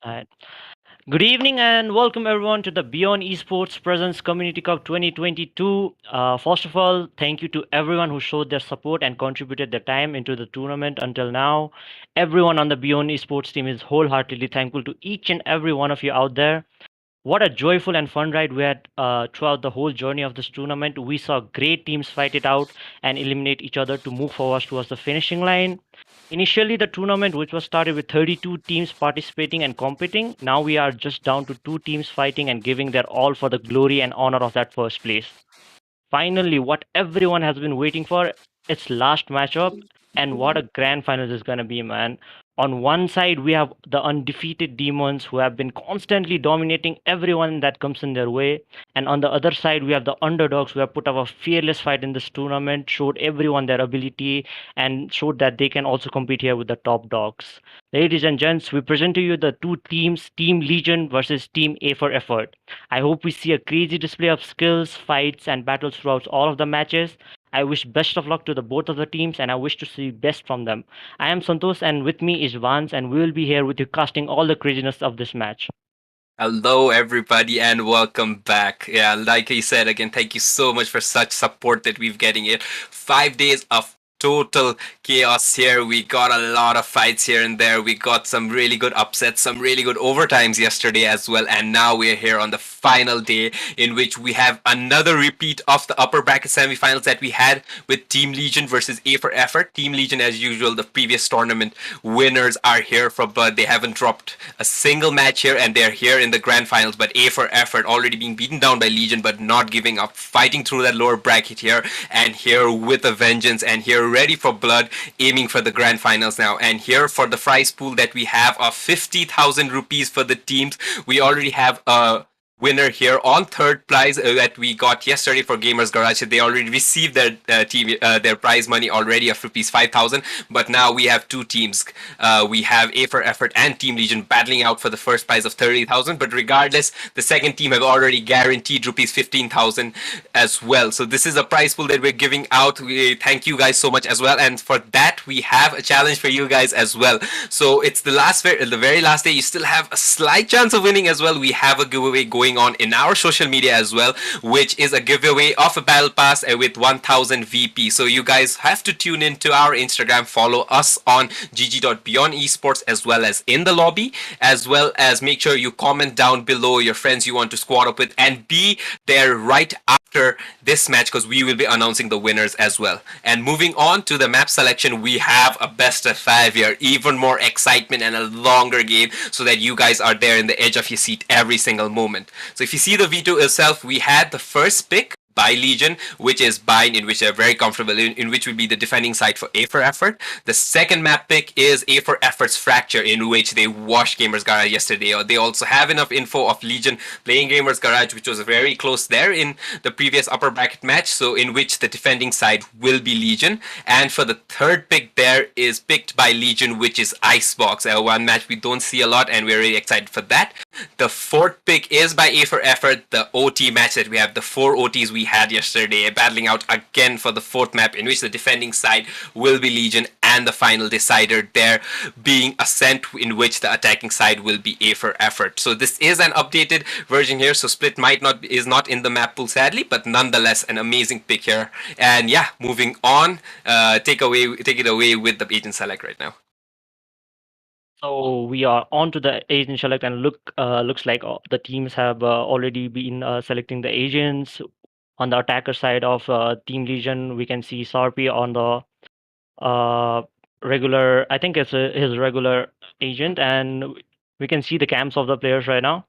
Alright. Good evening and welcome everyone to the Beyond Esports Presence Community Cup 2022. First of all, thank you to everyone who showed their support and contributed their time into the tournament until now. Everyone on the Beyond Esports team is wholeheartedly thankful to each and every one of you out there. What a joyful and fun ride we had throughout the whole journey of this tournament. We saw great teams fight it out and eliminate each other to move forward towards the finishing line. Initially, the tournament, which was started with 32 teams participating and competing, now we are just down to two teams fighting and giving their all for the glory and honor of that first place. Finally, what everyone has been waiting for, its last matchup, and what a grand final this is gonna be, man. On one side, we have the undefeated demons who have been constantly dominating everyone that comes in their way, and on the other side, we have the underdogs who have put up a fearless fight in this tournament, showed everyone their ability, and showed that they can also compete here with the top dogs. Ladies and gents, we present to you the two teams, Team Legion versus Team A for Effort. I hope we see a crazy display of skills, fights, and battles throughout all of the matches. I wish best of luck to the both of the teams, and I wish to see best from them. I am Santosh, and with me is Vance, and we will be here with you casting all the craziness of this match. Hello, everybody, and welcome back. Yeah, like I said again, thank you so much for such support that we've getting it. 5 days of total chaos here. We got a lot of fights here and there. We got some really good upsets, some really good overtimes yesterday as well. And now we're here on the final day in which we have another repeat of the upper bracket semifinals that we had with Team Legion versus A for Effort. Team Legion, as usual, the previous tournament winners are here from, but they haven't dropped a single match here, and they're here in the grand finals. But A for Effort already being beaten down by Legion, but not giving up, fighting through that lower bracket here, and here with a vengeance, and here ready for blood, aiming for the grand finals now. And here for the prize pool that we have of 50,000 rupees for the teams, we already have a winner here on third prize that we got yesterday for Gamers Garage. They already received their prize money already of rupees 5,000. But now we have two teams. We have A for Effort and Team Legion battling out for the first prize of 30,000. But regardless, the second team have already guaranteed rupees 15,000 as well. So this is a prize pool that we're giving out. We thank you guys so much as well. And for that, we have a challenge for you guys as well. So it's the very last day. You still have a slight chance of winning as well. We have a giveaway going on in our social media as well, which is a giveaway of a battle pass with 1000 VP. So you guys have to tune into our Instagram, follow us on gg.beyondesports as well as in the lobby, as well as make sure you comment down below your friends you want to squad up with and be there right after this match, because we will be announcing the winners as well. And moving on to the map selection, we have a best of 5 here, even more excitement and a longer game, so that you guys are there in the edge of your seat every single moment. So if you see the V2 itself, we had the first pick by Legion, which is Bind, in which they're very comfortable, in which will be the defending side for A for Effort. The second map pick is A for Effort's Fracture, in which they washed Gamers Garage yesterday. They also have enough info of Legion playing Gamers Garage, which was very close there in the previous upper bracket match, so in which the defending side will be Legion. And for the third pick there is picked by Legion, which is Icebox, one match we don't see a lot, and we're really excited for that. The fourth pick is by A for Effort, the OT match that we have, the 4 OTs we had yesterday, battling out again for the fourth map, in which the defending side will be Legion, and the final decider there being Ascent, in which the attacking side will be A for Effort. So this is an updated version here, so Split is not in the map pool sadly, but nonetheless an amazing pick here. And yeah, moving on, take it away with the agent select right now. So we are on to the agent select, and looks like the teams have already been selecting the agents. On the attacker side of Team Legion, we can see Sarpi on the regular. I think it's his regular agent, and we can see the camps of the players right now.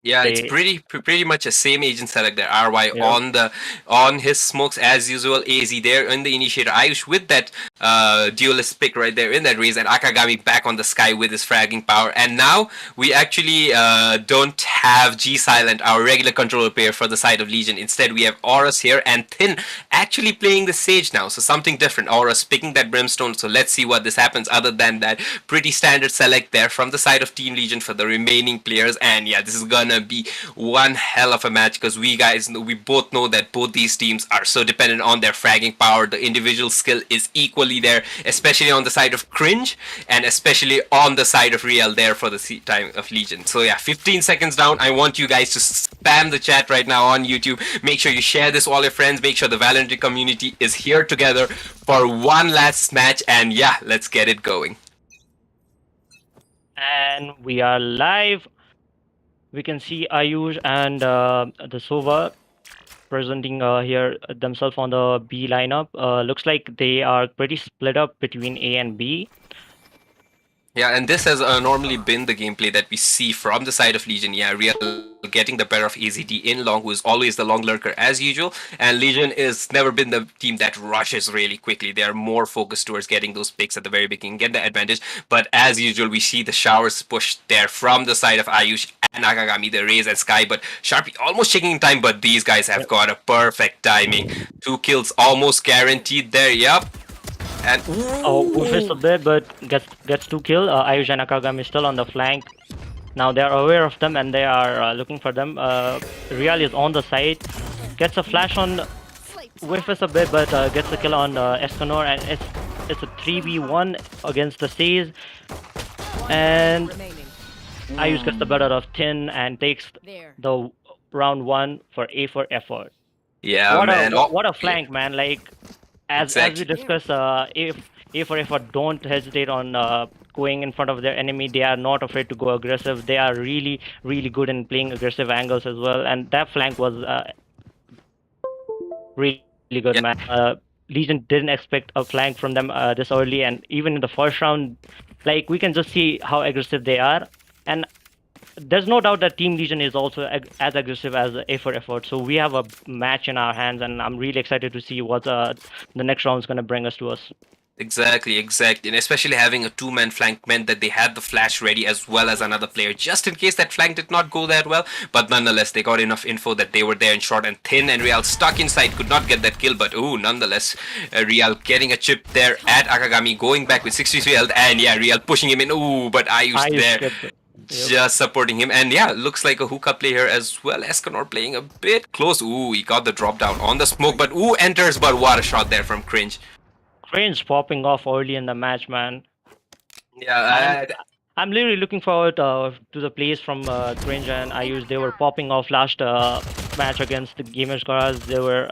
Yeah, it's They, pretty much the same agent select there. RY yeah. on his smokes as usual. AZ there in the initiator. Ayush with that duelist pick right there in that race, and Akagami back on the sky with his fragging power. And now we actually don't have G Silent, our regular controller player for the side of Legion. Instead, we have Auras here and Thin actually playing the Sage now. So something different. Auras picking that Brimstone. So let's see what this happens. Other than that, pretty standard select there from the side of Team Legion for the remaining players. And yeah, this is gonna gonna be one hell of a match because we both know that both these teams are so dependent on their fragging power. The individual skill is equally there, especially on the side of Cringe and especially on the side of Real there for the time of Legion. So yeah, 15 seconds down. I want you guys to spam the chat right now on YouTube. Make sure you share this with all your friends. Make sure the Valorant community is here together for one last match. And yeah, let's get it going. And we are live. We can see Ayush and the Sova presenting here themselves on the B lineup. Looks like they are pretty split up between A and B. Yeah, and this has normally been the gameplay that we see from the side of Legion. Yeah, Real getting the better of AZD in long, who is always the long lurker as usual. And Legion is never been the team that rushes really quickly. They are more focused towards getting those picks at the very beginning, get the advantage. But as usual, we see the showers pushed there from the side of Ayush and Nakagami, the Raze and Sky. But Sharpie almost checking in time, but these guys have got a perfect timing. 2 kills almost guaranteed there. Yep. And Wolf is a bit, but gets 2 kill. Ayush and Nakagami is still on the flank. Now they are aware of them and they are looking for them. Real is on the side, gets a flash on Whiffs a bit, but gets a kill on Escanor, and it's a 3v1 against the Says. And Ayush gets the better of Tin and takes the round 1 for A for effort. Yeah, what man. What a flank, man! Like as we discussed, if A for effort don't hesitate on going in front of their enemy. They are not afraid to go aggressive. They are really good in playing aggressive angles as well. And that flank was really good, man. Legion didn't expect a flank from them this early, and even in the first round, like we can just see how aggressive they are. And there's no doubt that Team Legion is also as aggressive as A for effort. So we have a match in our hands, and I'm really excited to see what the next round is going to bring us to us. Exactly. And especially having a 2-man flank meant that they had the flash ready as well as another player, just in case that flank did not go that well. But nonetheless, they got enough info that they were there in short and thin, and Real stuck inside, could not get that kill. But nonetheless, Real getting a chip there at Akagami, going back with 63 health, and yeah, Real pushing him in. But Ayush there. Just supporting him, and yeah, looks like a hookah play here as well. Escanor playing a bit close. He got the drop down on the smoke, but enters. But what a shot there from Cringe. Cringe popping off early in the match, man. Yeah, I'm literally looking forward to the plays from Cringe and Ayush. They were popping off last match against the Gamers Garage. They were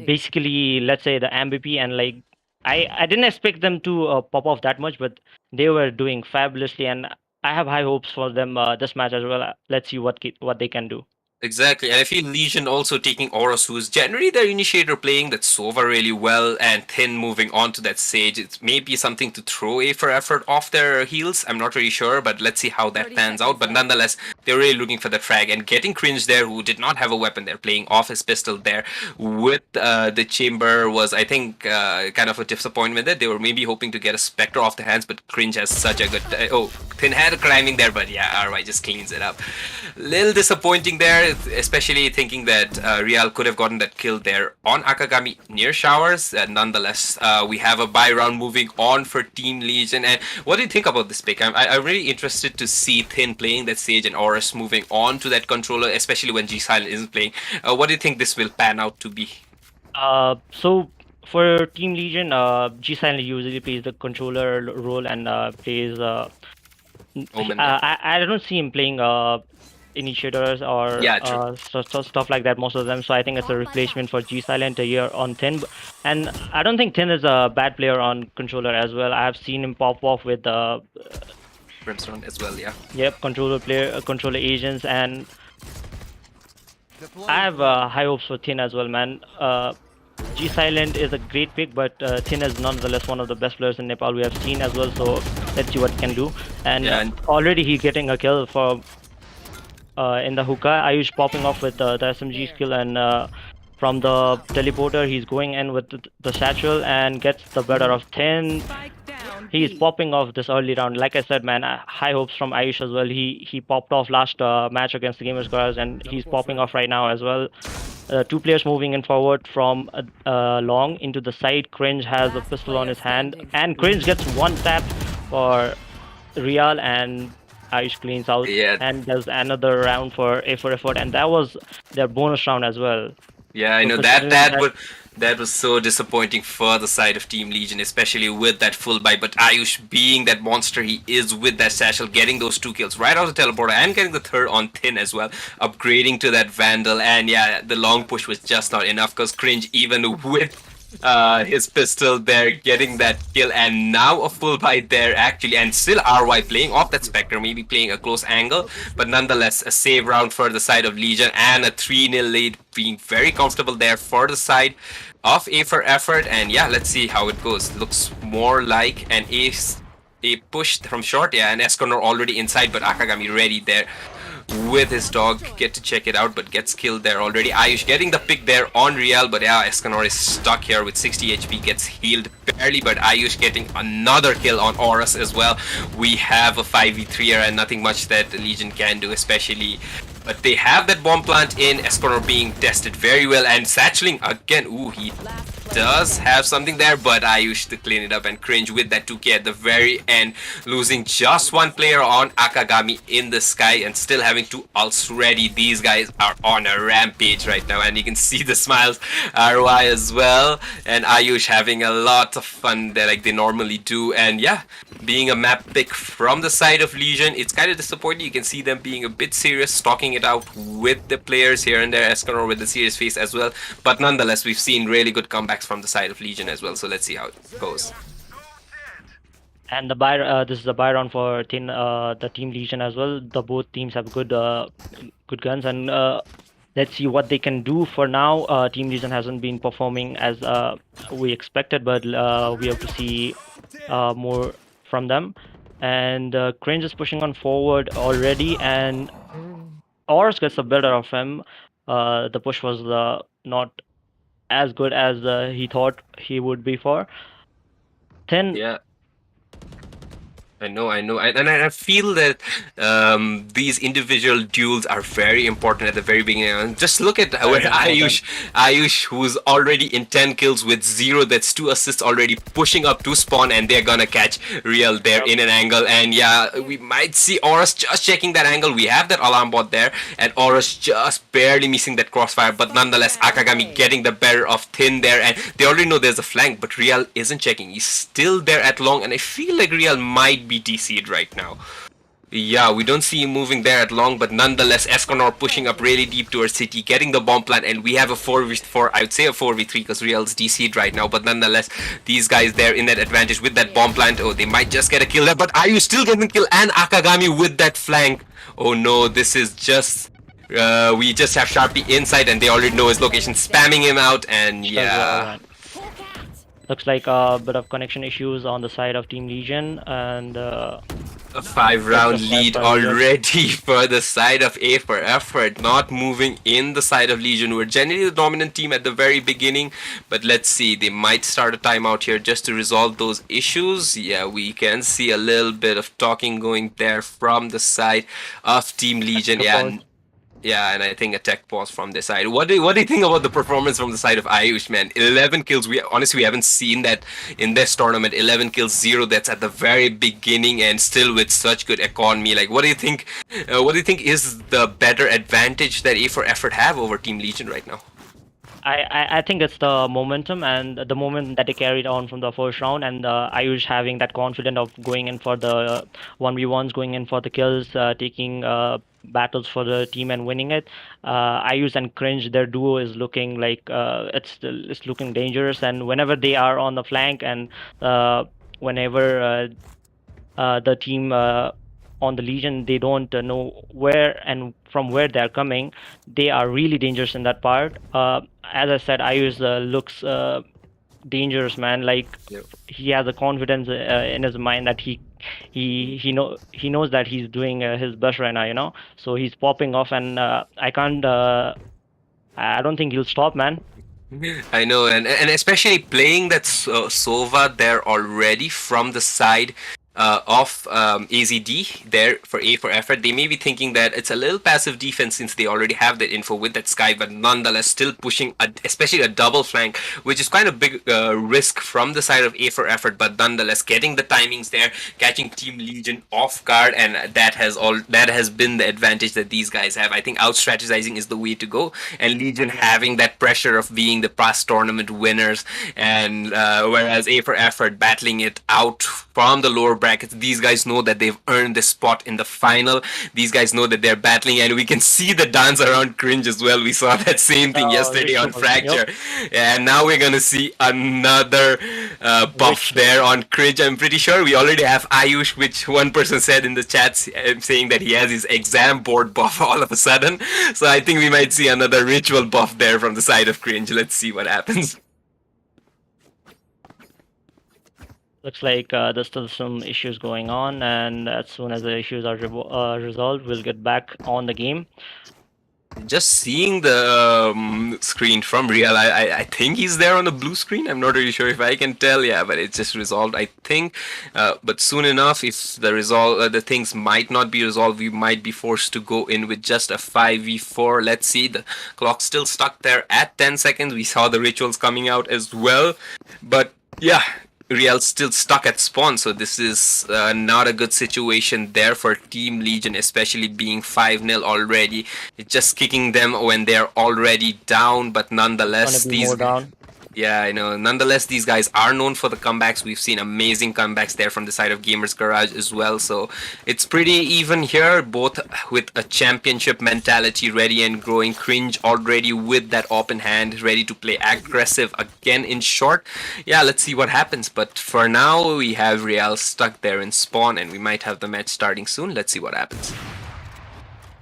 basically, let's say, the MVP, and like I didn't expect them to pop off that much, but they were doing fabulously, and I have high hopes for them this match as well. Let's see what they can do. Exactly, and I feel Legion also taking Horus, who is generally their initiator, playing that Sova really well, and Thin moving on to that Sage. It may be something to throw A for effort off their heels. I'm not really sure, but let's see how that pans out. But nonetheless, they're really looking for the frag, and getting Cringe there, who did not have a weapon there, playing off his pistol there with the chamber was, I think, kind of a disappointment there. They were maybe hoping to get a Spectre off the hands, but Cringe has such a good... Thin had climbing there, but yeah, RY just cleans it up. Little disappointing there, especially thinking that Real could have gotten that kill there on Akagami near showers. Nonetheless, we have a bye round moving on for Team Legion. And what do you think about this pick? I'm really interested to see Thin playing that Sage and Horus moving on to that controller, especially when G Silent isn't playing. What do you think this will pan out to be? So for Team Legion, G Silent usually plays the controller role and plays. I don't see him playing initiators or stuff like that most of them, so I think it's a replacement for G Silent here on Thin. And I don't think Thin is a bad player on controller as well. I have seen him pop off with Brimstone as well, yeah. Yep, controller agents, and I have high hopes for Thin as well, man. G Silent is a great pick, but Thin is nonetheless one of the best players in Nepal we have seen as well, so let's see what he can do. And already he's getting a kill for in the hookah. Ayush popping off with the SMG skill, and from the teleporter he's going in with the satchel and gets the better of Thin. He's popping off this early round. Like I said, man, high hopes from Ayush as well. He popped off last match against the Gamers Garage, and he's popping off right now as well. 2 players moving in forward from long into the side. Cringe has a pistol on his hand, and Cringe gets one tap for Real, and Ayush cleans out, Yeah, and there's another round for A for effort, and that was their bonus round as well. yeah, I So know considering that, that was so disappointing for the side of Team Legion, especially with that full buy. But Ayush, being that monster he is with that satchel, getting those 2 kills right out of the teleporter and getting the third on Thin as well, upgrading to that Vandal, and yeah, the long push was just not enough because Cringe, even with his pistol there, getting that kill, and now a full buy there actually, and still RY playing off that Spectre, maybe playing a close angle, but nonetheless a save round for the side of Legion and a 3-0 lead, being very comfortable there for the side of A for effort. And yeah, let's see how it goes. Looks more like an a push from short, yeah, and Esconor already inside, but Akagami ready there with his dog. Get to check it out, but gets killed there already. Ayush getting the pick there on Real, but yeah, Escanor is stuck here with 60 HP, gets healed barely, but Ayush getting another kill on Horus as well. We have a 5v3 here and nothing much that Legion can do, especially. But they have that bomb plant in. Escanor being tested very well, and Satchling again. Ooh, he does have something there, but Ayush to clean it up, and Cringe with that 2k at the very end, losing just one player on Akagami in the sky and still having 2 ults ready. These guys are on a rampage right now, and you can see the smiles. RY as well, and Ayush having a lot of fun there like they normally do. And yeah, being a map pick from the side of Legion, it's kind of disappointing. You can see them being a bit serious, stalking it out with the players here and there. Escanor with the serious face as well, but nonetheless, we've seen really good comebacks from the side of Legion as well. So let's see how it goes. and this is the buy round for the Team Legion as well. The both teams have good guns, and let's see what they can do. For now, Team Legion hasn't been performing as we expected, but we have to see more from them. And Cringe is pushing on forward already, and Ors gets the better of him. The push was not as good as he thought he would be for. Then Yeah, I know, and I feel that these individual duels are very important at the very beginning. And just look at where very important. Ayush, who's already in 10 kills with 0, that's 2 assists already, pushing up to spawn, and they're gonna catch Real there Yep. in an angle. And yeah, we might see Horus just checking that angle. We have that alarm bot there, and Horus just barely missing that crossfire. But nonetheless, Akagami getting the better of Thin there, and they already know there's a flank, but Real isn't checking. He's still there at long, and I feel like Real might be DC'd right now. Yeah, we don't see him moving there at long, but nonetheless, Escanor pushing up really deep towards City, getting the bomb plant, and we have a 4v4, I would say a 4v3 because Real's DC'd right now, but nonetheless, these guys there in that advantage with that bomb plant. Oh, they might just get a kill there, but are you still getting the kill? And Akagami with that flank. Oh no, this is just... we just have Sharpie inside, and they already know his location, spamming him out, and yeah... Looks like a bit of connection issues on the side of Team Legion, and A 5-round lead already for the side of A for effort, not moving in the side of Legion, who are generally the dominant team at the very beginning. But let's see, they might start a timeout here just to resolve those issues. Yeah, we can see a little bit of talking going there from the side of Team Legion. Yeah, and I think a tech pause from this side. What do you think about the performance from the side of Ayush, man? 11 kills. We honestly haven't seen that in this tournament. 11 kills, 0 deaths at the very beginning, and still with such good economy. Like, what do you think? What do you think is the better advantage that A for effort have over Team Legion right now? I think it's the momentum and the moment that they carried on from the first round, and Ayush having that confidence of going in for the 1v1s, going in for the kills, taking battles for the team and winning it. Ayush and Cringe, their duo is looking like it's looking dangerous, and whenever they are on the flank, and whenever the team on the Legion, they don't know where and from where they're coming. They are really dangerous in that part. As I said, Ayush looks dangerous, man. Like Yep. he has a confidence in his mind that he knows that he's doing his best right now. So he's popping off, and I don't think he'll stop, man. I know, and especially playing that Sova there already from the side of AZD there for A for effort. They may be thinking that it's a little passive defense since they already have that info with that Sky, but nonetheless still pushing, especially a double flank, which is quite a big risk from the side of A for effort. But nonetheless, getting the timings there, catching Team Legion off guard, and that has been the advantage that these guys have. I think out strategizing is the way to go, and Legion having that pressure of being the past tournament winners, and whereas A for effort battling it out from the lower brackets. These guys know that they've earned this spot in the final. These guys know that they're battling, and we can see the dance around cringe as well. We saw that same thing yesterday on Ritual. Yep. Fracture, and now we're gonna see another buff Ritual. there on cringe. I'm pretty sure we already have Ayush, which one person said in the chat, saying that he has his exam board buff all of a sudden. So I think we might see another ritual buff there from the side of cringe. Let's see what happens. Looks like there's still some issues going on, and as soon as the issues are resolved, we'll get back on the game. Just seeing the screen from Real, I think he's there on the blue screen. I'm not really sure if I can tell. Yeah, but it's just resolved, I think. But soon enough, if the things might not be resolved, we might be forced to go in with just a 5v4. Let's see. The clock's still stuck there at 10 seconds. We saw the rituals coming out as well. But yeah, Real's still stuck at spawn, so this is not a good situation there for Team Legion, especially being 5-0 already. It's just kicking them when they're already down, but nonetheless, Gonna be more down. yeah, I know. Nonetheless, these guys are known for the comebacks. We've seen amazing comebacks there from the side of Gamers Garage as well. So it's pretty even here, both with a championship mentality ready and growing. Cringe already with that open hand, ready to play aggressive again in short. Yeah, let's see what happens. But for now, we have Real stuck there in spawn, and we might have the match starting soon. Let's see what happens.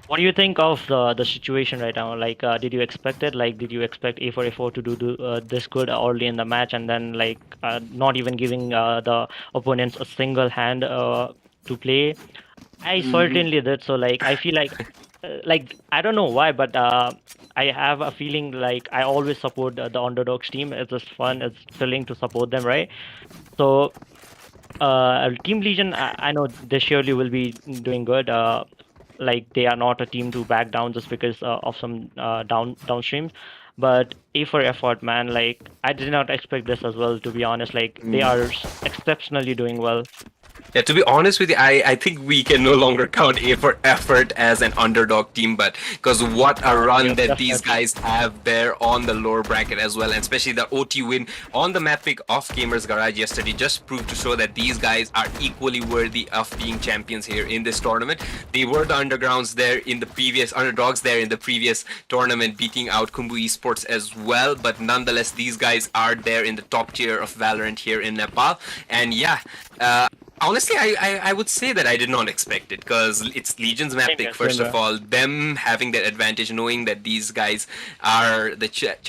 What do you think of the situation right now? Like, did you expect it? Like, did you expect A4A4 to do this good early in the match, and then like not even giving the opponents a single hand to play? I certainly did. So like, I feel like I don't know why, but I have a feeling like I always support the underdogs team. It's just fun. It's thrilling to support them, right? So Team Legion, I know they surely will be doing good. Like they are not a team to back down just because of some downstreams. But A for effort, man, like I did not expect this as well, to be honest. Like they are exceptionally doing well. Yeah, to be honest with you, I think we can no longer count A for effort as an underdog team, but because what a run Yep, that these definitely. guys have there on the lower bracket as well, and especially the OT win on the map pick of Gamers Garage yesterday just proved to show that these guys are equally worthy of being champions here in this tournament. They were the undergrounds there in the previous underdogs there in the previous tournament, beating out Kumbu Esports as well, but nonetheless, these guys are there in the top tier of Valorant here in Nepal, and yeah. Honestly, I would say that I did not expect it because it's Legion's map Same pick. here, same First of here. all, them having that advantage, knowing that these guys are the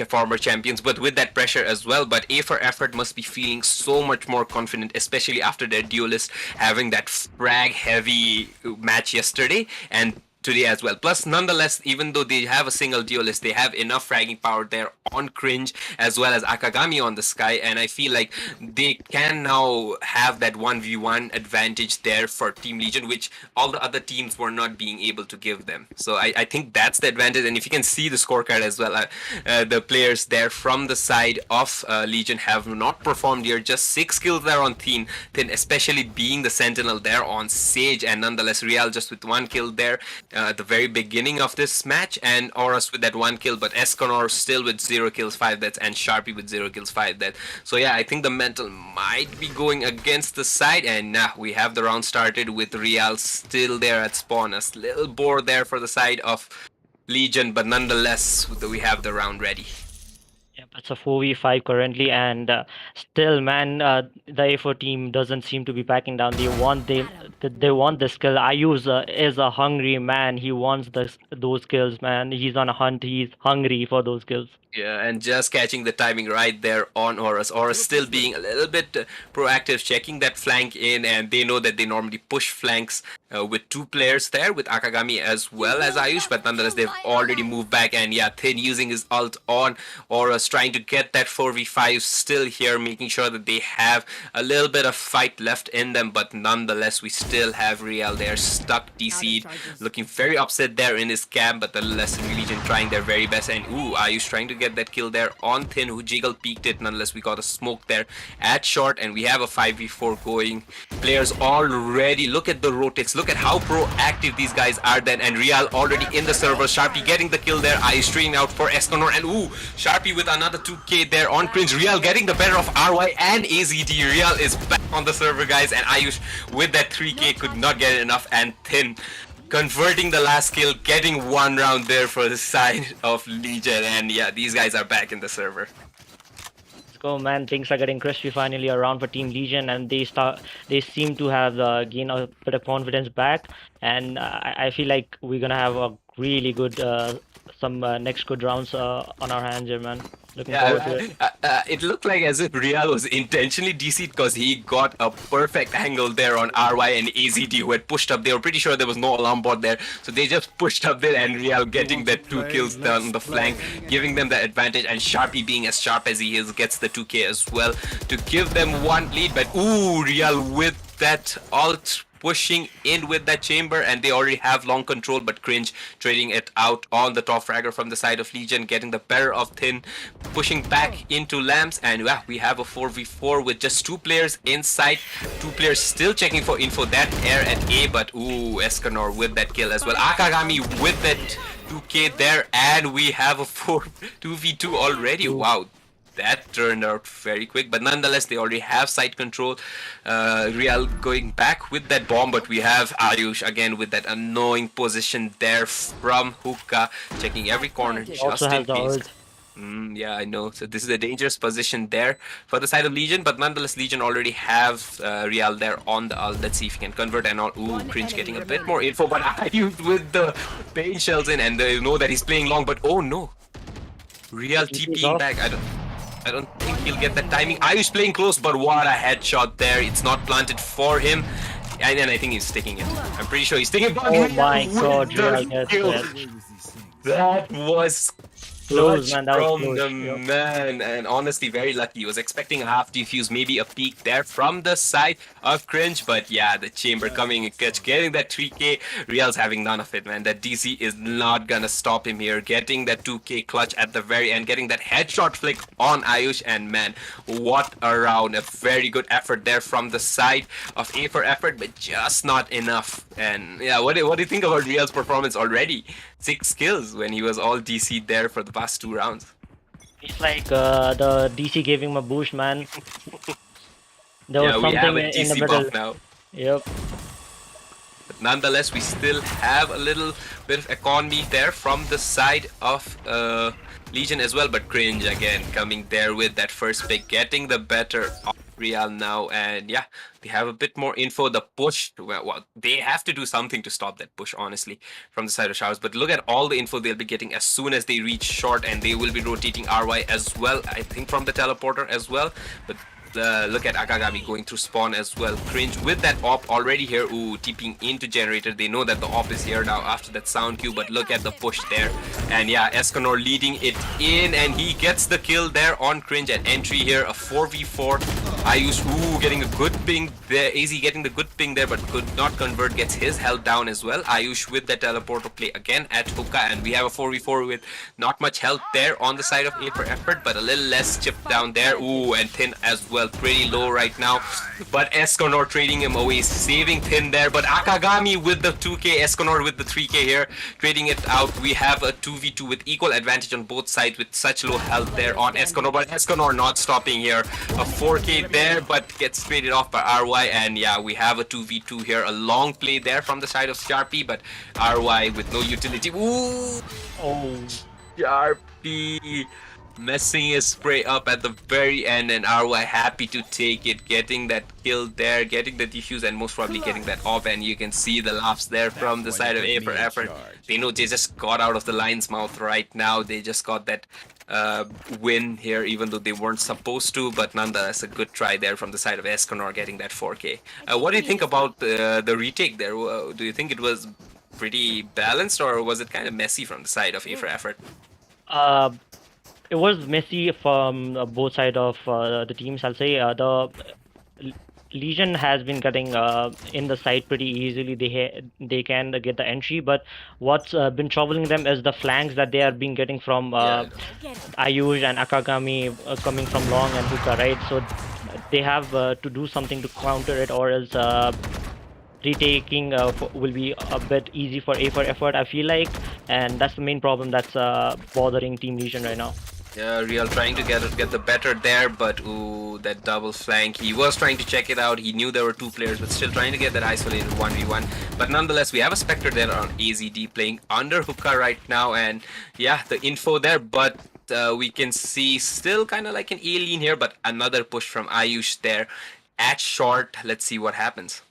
former champions, but with that pressure as well. But A for effort must be feeling so much more confident, especially after their duelist having that frag heavy match yesterday and today as well. Plus, nonetheless, even though they have a single duelist, they have enough fragging power there on cringe as well as Akagami on the sky, and I feel like they can now have that 1v1 advantage there for Team Legion, which all the other teams were not being able to give them. So I think that's the advantage, and if you can see the scorecard as well, the players there from the side of Legion have not performed here. Just 6 kills there on Thin, especially being the Sentinel there on Sage, and nonetheless Real just with 1 kill there at the very beginning of this match, and Oros with that 1 kill, but Esconor still with 0 kills, 5 deaths, and Sharpie with 0 kills, 5 deaths. So yeah, I think the mental might be going against the side, and we have the round started with Real still there at spawn. A little bore there for the side of Legion, but nonetheless, we have the round ready. Yep, it's a 4v5 currently, and still, man, the A4 team doesn't seem to be backing down. They want this kill. Ayuz is a hungry man. He wants those kills, man. He's on a hunt. He's hungry for those kills. Yeah, and just catching the timing right there on Horus. Horus still being a little bit proactive, checking that flank in, and they know that they normally push flanks with 2 players there, with Akagami as well as Ayush, but nonetheless, they've already moved back, and yeah, Thin using his ult on Horus, trying to get that 4v5 still here, making sure that they have a little bit of fight left in them, but nonetheless we still have Real there stuck DC'd, looking very upset there in his camp, but nonetheless Legion trying their very best, and Ayush trying to get that kill there on Thin, who jiggle peeked it. Nonetheless, we got a smoke there at short, and we have a 5v4 going. Players already, look at the rotates, look at how proactive these guys are then, and Real already in the server. Sharpie getting the kill there, Ayush trading out for Esconor, and Sharpie with another 2k there on Cringe. Real getting the better of RY and AZD. Real is back on the server, guys, and Ayush with that 3k could not get enough, and Thin converting the last kill, getting one round there for the side of Legion, and yeah, these guys are back in the server. Let's go, man. Things are getting crispy finally around for Team Legion, and they seem to have gained a bit of confidence back, and I feel like we're gonna have a really good some next good rounds on our hands here, man. Looking forward to it. It looked like as if Real was intentionally DC'd because he got a perfect angle there on RY and AZD, who had pushed up. They were pretty sure there was no alarm bot there, so they just pushed up there, and Real getting that 2 kills down the flank, giving them the advantage, and Sharpie being as sharp as he is gets the 2k as well to give them one lead. But Real with that ult pushing in with that chamber, and they already have long control, but Cringe trading it out on the top fragger from the side of Legion, getting the better of Thin, pushing back into Lamps, and we have a 4v4 with just 2 players inside, 2 players still checking for info. That air at A, but Escanor with that kill as well. Akagami with that 2k there, and we have a 2v2 already. Wow, that turned out very quick, but nonetheless they already have side control. Real going back with that bomb, but we have Ayush again with that annoying position there from Hookah, checking every corner just Also in has the case. ult. Yeah, I know. So this is a dangerous position there for the side of Legion, but nonetheless Legion already have Real there on the ult. Let's see if he can convert and all. Cringe getting a bit more info, but Ayush with the pain shells in, and they know that he's playing long, but oh no. Real TPing back. I don't think he'll get that timing. Ayush playing close, but what a headshot there. It's not planted for him. And then I think he's taking it. I'm pretty sure he's taking it. Oh my god, Real gets it. That was Close, man. That was from close. the Yep. man, and honestly very lucky. He was expecting a half defuse, maybe a peek there from the side of Cringe, but yeah, the chamber coming in catch, getting that 3k. Real's having none of it, man. That DC is not gonna stop him here, getting that 2k clutch at the very end, getting that headshot flick on Ayush, and man, what a round. A very good effort there from the side of A for effort, but just not enough. And yeah, what do you think about Real's performance already? 6 kills when he was all DC'd there for the past 2 rounds. It's like the DC gave him a boost, man. There was Yeah, we have something a in the DC middle. buff now. Yep. But nonetheless, we still have a little bit of economy there from the side of Legion as well. But Cringe again coming there with that first pick, getting the better of Real now. And yeah, we have a bit more info. The push, well, they have to do something to stop that push, honestly, from the side of Showers. But look at all the info they'll be getting as soon as they reach short, and they will be rotating RY as well, I think from the teleporter as well. But look at Akagami going through spawn as well. Cringe with that op already here. TPing into generator. They know that the op is here now after that sound cue, but look at the push there. And yeah, Escanor leading it in, and he gets the kill there on Cringe at entry here. A 4v4. Ayush getting a good ping there. AZ getting the good ping there, but could not convert. Gets his health down as well. Ayush with the teleporter play again at Hookah, and we have a 4v4 with not much health there on the side of A for effort, but a little less chipped down there. And Thin as well, pretty low right now, but Escanor trading him away, saving Thin there. But Akagami with the 2k, Escanor with the 3k here, trading it out. We have a 2v2 with equal advantage on both sides with such low health there on Escanor, but Escanor not stopping here. A 4k there, but gets traded off by RY, and yeah, we have a 2v2 here. A long play there from the side of Sharpie, but RY with no utility. Sharpie messing his spray up at the very end, and RY happy to take it, getting that kill there, getting the defuse, and most probably getting that off. And you can see the laughs there from the side of A for effort. They know they just got out of the lion's mouth right now. They just got that win here, even though they weren't supposed to, but nonetheless a good try there from the side of Escanor getting that 4k. What do you think about the retake there? Do you think it was pretty balanced, or was it kind of messy from the side of A for effort? Uh, it was messy from both sides of the teams. I'll say L- Legion has been getting in the side pretty easily. They can get the entry, but what's been troubling them is the flanks that they are being getting from Yeah. Ayush and Akagami coming from long and hookah, right? So they have to do something to counter it, or else retaking will be a bit easy for A for effort, I feel like, and that's the main problem that's bothering Team Legion right now. Yeah, Real trying to get the better there, but ooh, that double flank. He was trying to check it out. He knew there were two players, but still trying to get that isolated 1v1. But nonetheless, we have a Spectre there on AZD playing under hookah right now, and yeah, the info there, but we can see still kind of like an alien here, but another push from Ayush there at short. Let's see what happens.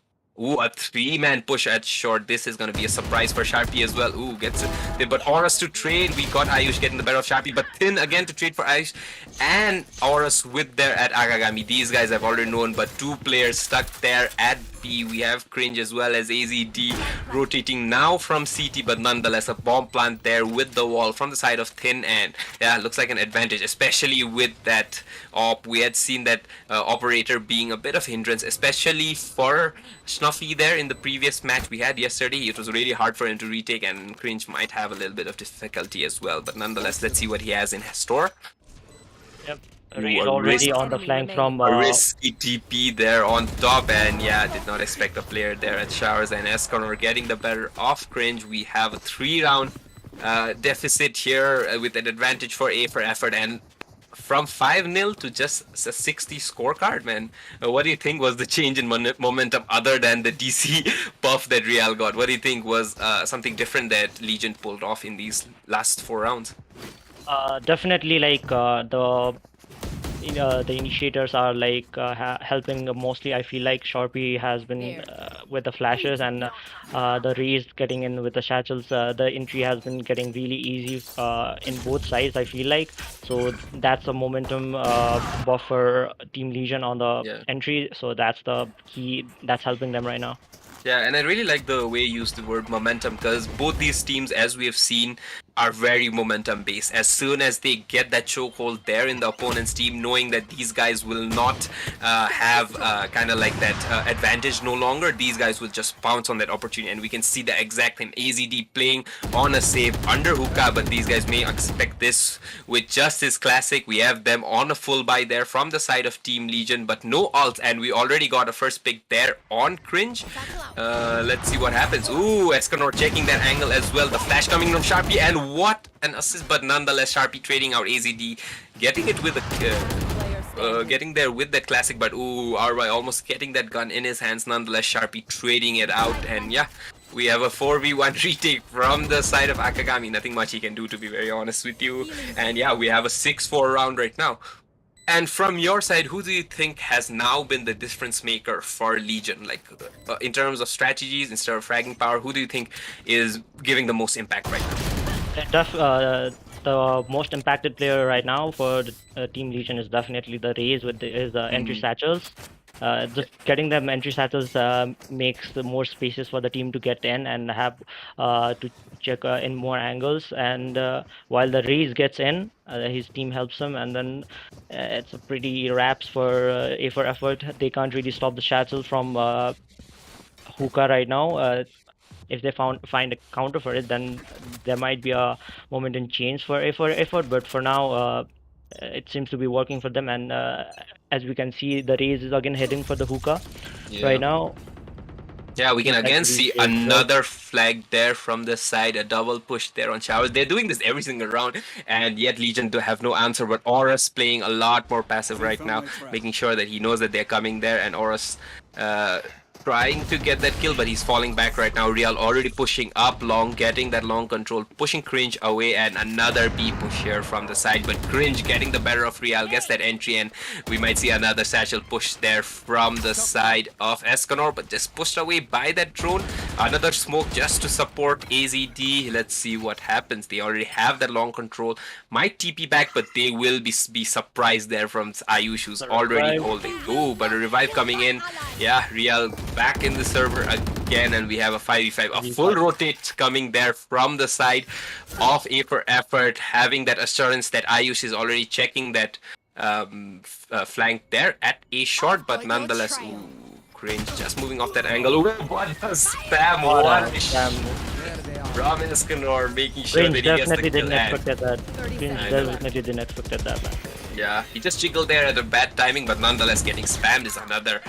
Ooh, a three-man push at short. This is going to be a surprise for Sharpie as well. Ooh, gets it. But Auras to trade. We got Ayush getting the better of Sharpie, but Thin again to trade for Ayush. And Auras with there at Akagami. These guys I've already known, but two players stuck there at B. We have Cringe as well as AZD rotating now from CT, but nonetheless a bomb plant there with the wall from the side of Thin. And yeah, looks like an advantage, especially with that op. We had seen that operator being a bit of hindrance, especially for Snuffy there in the previous match we had yesterday. It was really hard for him to retake, and Cringe might have a little bit of difficulty as well. But nonetheless, let's see what he has in his store. Yep. Ooh, Ray is already on the flank from a risky TP there on top, and yeah, did not expect a player there at Showers, and Esconor getting the better of Cringe. We have a 3-round deficit here with an advantage for A for effort, and from 5-0 to just a 60 scorecard, man. What do you think was the change in momentum other than the DC buff that Real got? What do you think was something different that Legion pulled off in these last 4 rounds? Definitely like the initiators are like helping mostly. I feel like Sharpie has been with the flashes, and the Rays getting in with the satchels. The entry has been getting really easy in both sides, I feel like. So that's a momentum buff for Team Legion on the Yeah. entry. So that's the key that's helping them right now. Yeah, and I really like the way you use the word momentum, because both these teams, as we have seen, are very momentum based. As soon as they get that chokehold there in the opponent's team, knowing that these guys will not have kind of like that advantage no longer, these guys will just pounce on that opportunity. And we can see the exact thing. AZD playing on a save under hookah, but these guys may expect this with Justice Classic. We have them on a full buy there from the side of Team Legion, but no ult, and we already got a first pick there on Cringe. Let's see what happens. Ooh, Escanor checking that angle as well. The flash coming from Sharpie, and what an assist, but nonetheless Sharpie trading out AZD, getting it with a getting there with that classic, but ooh, RY almost getting that gun in his hands. Nonetheless, Sharpie trading it out, and yeah, we have a 4v1 retake from the side of Akagami. Nothing much he can do, to be very honest with you. And yeah, we have a 6-4 round right now. And from your side, who do you think has now been the difference maker for Legion? Like in terms of strategies, instead of fragging power, who do you think is giving the most impact right now? The most impacted player right now for the Team Legion is definitely the Rays with his entry satchels. Just getting them entry satchels makes the more spaces for the team to get in and have to check in more angles. And while the Rays gets in, his team helps him, and then it's a pretty wraps for A for effort. They can't really stop the satchel from hookah right now. If they find a counter for it, then there might be a moment in change for effort. But for now, it seems to be working for them. And as we can see, the Rays is again heading for the hookah right now. Yeah, we can again see another flag there from the side, a double push there on Showers. They're doing this every single round, and yet Legion do have no answer, but Aurus playing a lot more passive right now, making sure that he knows that they're coming there, and Aurus trying to get that kill, but he's falling back right now. Real already pushing up long, getting that long control, pushing Cringe away, and another B push here from the side, but Cringe getting the better of Real, gets that entry, and we might see another satchel push there from the side of Escanor, but just pushed away by that drone. Another smoke just to support AZD. Let's see what happens. They already have that long control. Might TP back, but they will be surprised there from Ayush, who's already holding. Oh, but a revive coming in. Yeah, Real back in the server again, and we have a 5v5, a full 5v5. rotate coming there from the side of A for Effort, having that assurance that Ayush is already checking that flank there at A short, but nonetheless, ooh, Cringe just moving off that angle. Ooh, what a spam, What what a a scam. from Escanor, making sure Cringe that he gets the definitely kill. didn't And expect that. Cringe I know. definitely didn't expect that, man. Yeah, he just jiggled there at a bad timing, but nonetheless getting spammed is another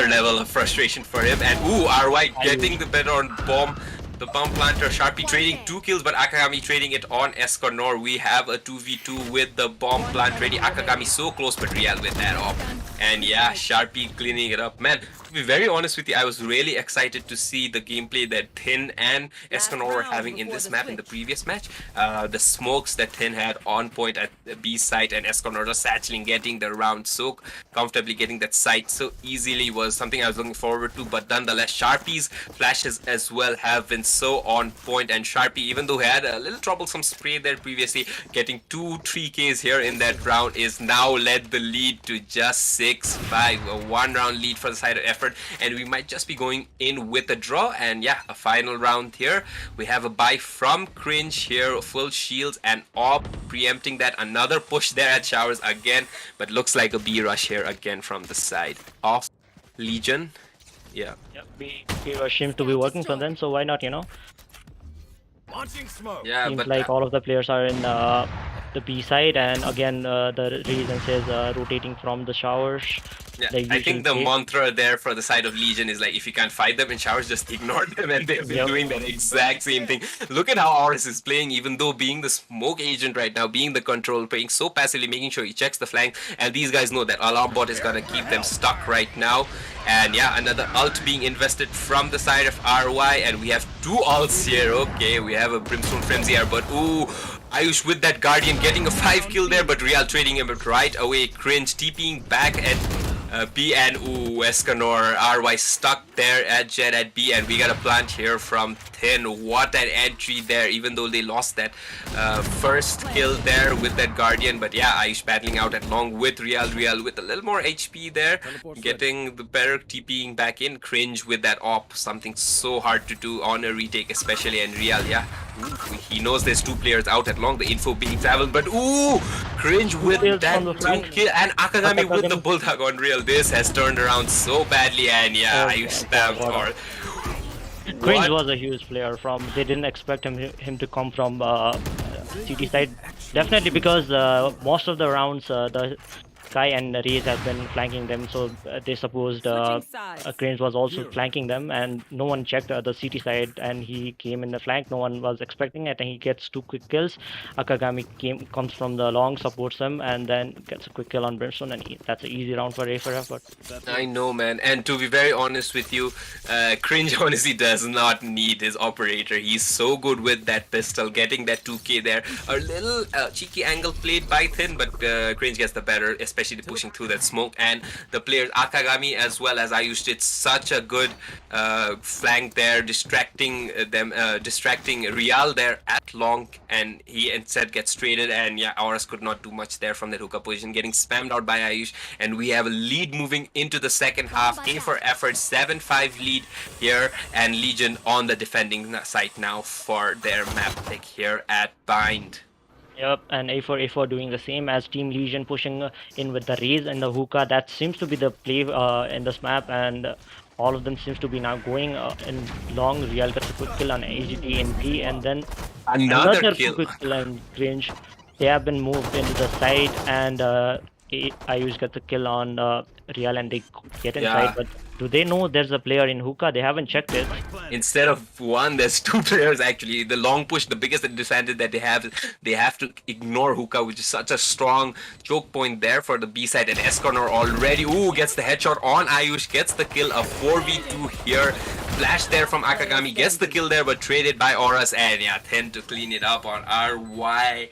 level of frustration for him. And ooh, RY getting the better on bomb. The bomb planter, Sharpie trading 2 kills, but Akagami trading it on Escanor. We have a 2v2 with the bomb plant ready. Akagami so close, but Real with that off. And yeah, Sharpie cleaning it up. Man, to be very honest with you, I was really excited to see the gameplay that Thin and Escanor were having in this map in the previous match. The smokes that Thin had on point at the B site, and Escanor just satcheling, getting the round so comfortably, getting that site so easily was something I was looking forward to. But nonetheless, Sharpie's flashes as well have been so on point, and Sharpie, even though he had a little troublesome spray there previously, getting 2-3 Ks here in that round is now led the lead to just 6-5, a 1-round lead for the side of Effort, and we might just be going in with a draw. And yeah, a final round here. We have a buy from Cringe here, full shields and AWP, preempting that. Another push there at Showers again, but looks like a B rush here again from the side of Legion. Yeah. Yep, we seems to be working for them, so why not, you know? Launching smoke. Yeah, Seems but like all of the players are in the B side, and again the reason says rotating from the showers. yeah, the I think the usual case. mantra there for the side of Legion is like, if you can't fight them in Showers, just ignore them, and they've been Yep. doing that exact same thing. Look at how Auris is playing, even though being the smoke agent right now, being the control, playing so passively, making sure he checks the flank, and these guys know that Alarm Bot is gonna keep them stuck right now. And yeah, another ult being invested from the side of RY, and we have 2 ults here. Okay, we have a Brimstone Frenzy here, but ooh, Ayush with that Guardian getting a 5 kill there, but Real trading him right away. Cringe TPing back at B, and ooh, Escanor, RY stuck there at Jet at B, and we got a plant here from Thin. What an entry there, even though they lost that first kill there with that Guardian. But yeah, Ayush battling out at long with Real with a little more HP there, getting the better TPing back in. Cringe with that op, something so hard to do on a retake, especially. And Real, yeah, ooh, he knows there's 2 players out at long, the info being traveled, but ooh, Cringe with kills that from the 2 flank. kill, and Akagami with the Akagami. bulldog on Real. This has turned around so badly, and yeah, Oh, Ayush God, stabbed what for Cringe what? was a huge player from. They didn't expect him to come from CT side. Definitely because most of the rounds the Sky and Raze have been flanking them, so they supposed Cringe was also flanking them, and no one checked the CT side, and he came in the flank. No one was expecting it, and he gets 2 quick kills. Akagami comes from the long, supports him, and then gets a quick kill on Brimstone, and that's an easy round for A for Effort. I know, man. And to be very honest with you, Cringe honestly does not need his operator. He's so good with that pistol, getting that 2K there. A little cheeky angle played by Thin, but Cringe gets the better, especially pushing through that smoke. And the players, Akagami as well as Ayush, did such a good flank there, distracting them, distracting Real there at long, and he instead gets traded. And yeah, Auras could not do much there from that hookup position, getting spammed out by Ayush. And we have a lead moving into the second half. A for Effort, 7-5 lead here, and Legion on the defending side now for their map pick here at Bind. Yep, and A4 doing the same as Team Legion, pushing in with the Raze and the hookah. That seems to be the play in this map, and all of them seems to be now going in long. Real gets a quick kill on AGT and B, and then Another kill. quick kill on Cringe. They have been moved into the side, and Ayush gets a kill on Real, and they get inside. Yeah. But do they know there's a player in hookah? They haven't checked it. Instead of 1, there's 2 players actually. The long push, the biggest disadvantage that they have to ignore hookah, which is such a strong choke point there for the B side. And Escanor already, ooh, gets the headshot on Ayush, gets the kill, a 4v2 here. Flash there from Akagami, gets the kill there, but traded by Auras, and yeah, tend to clean it up on RY.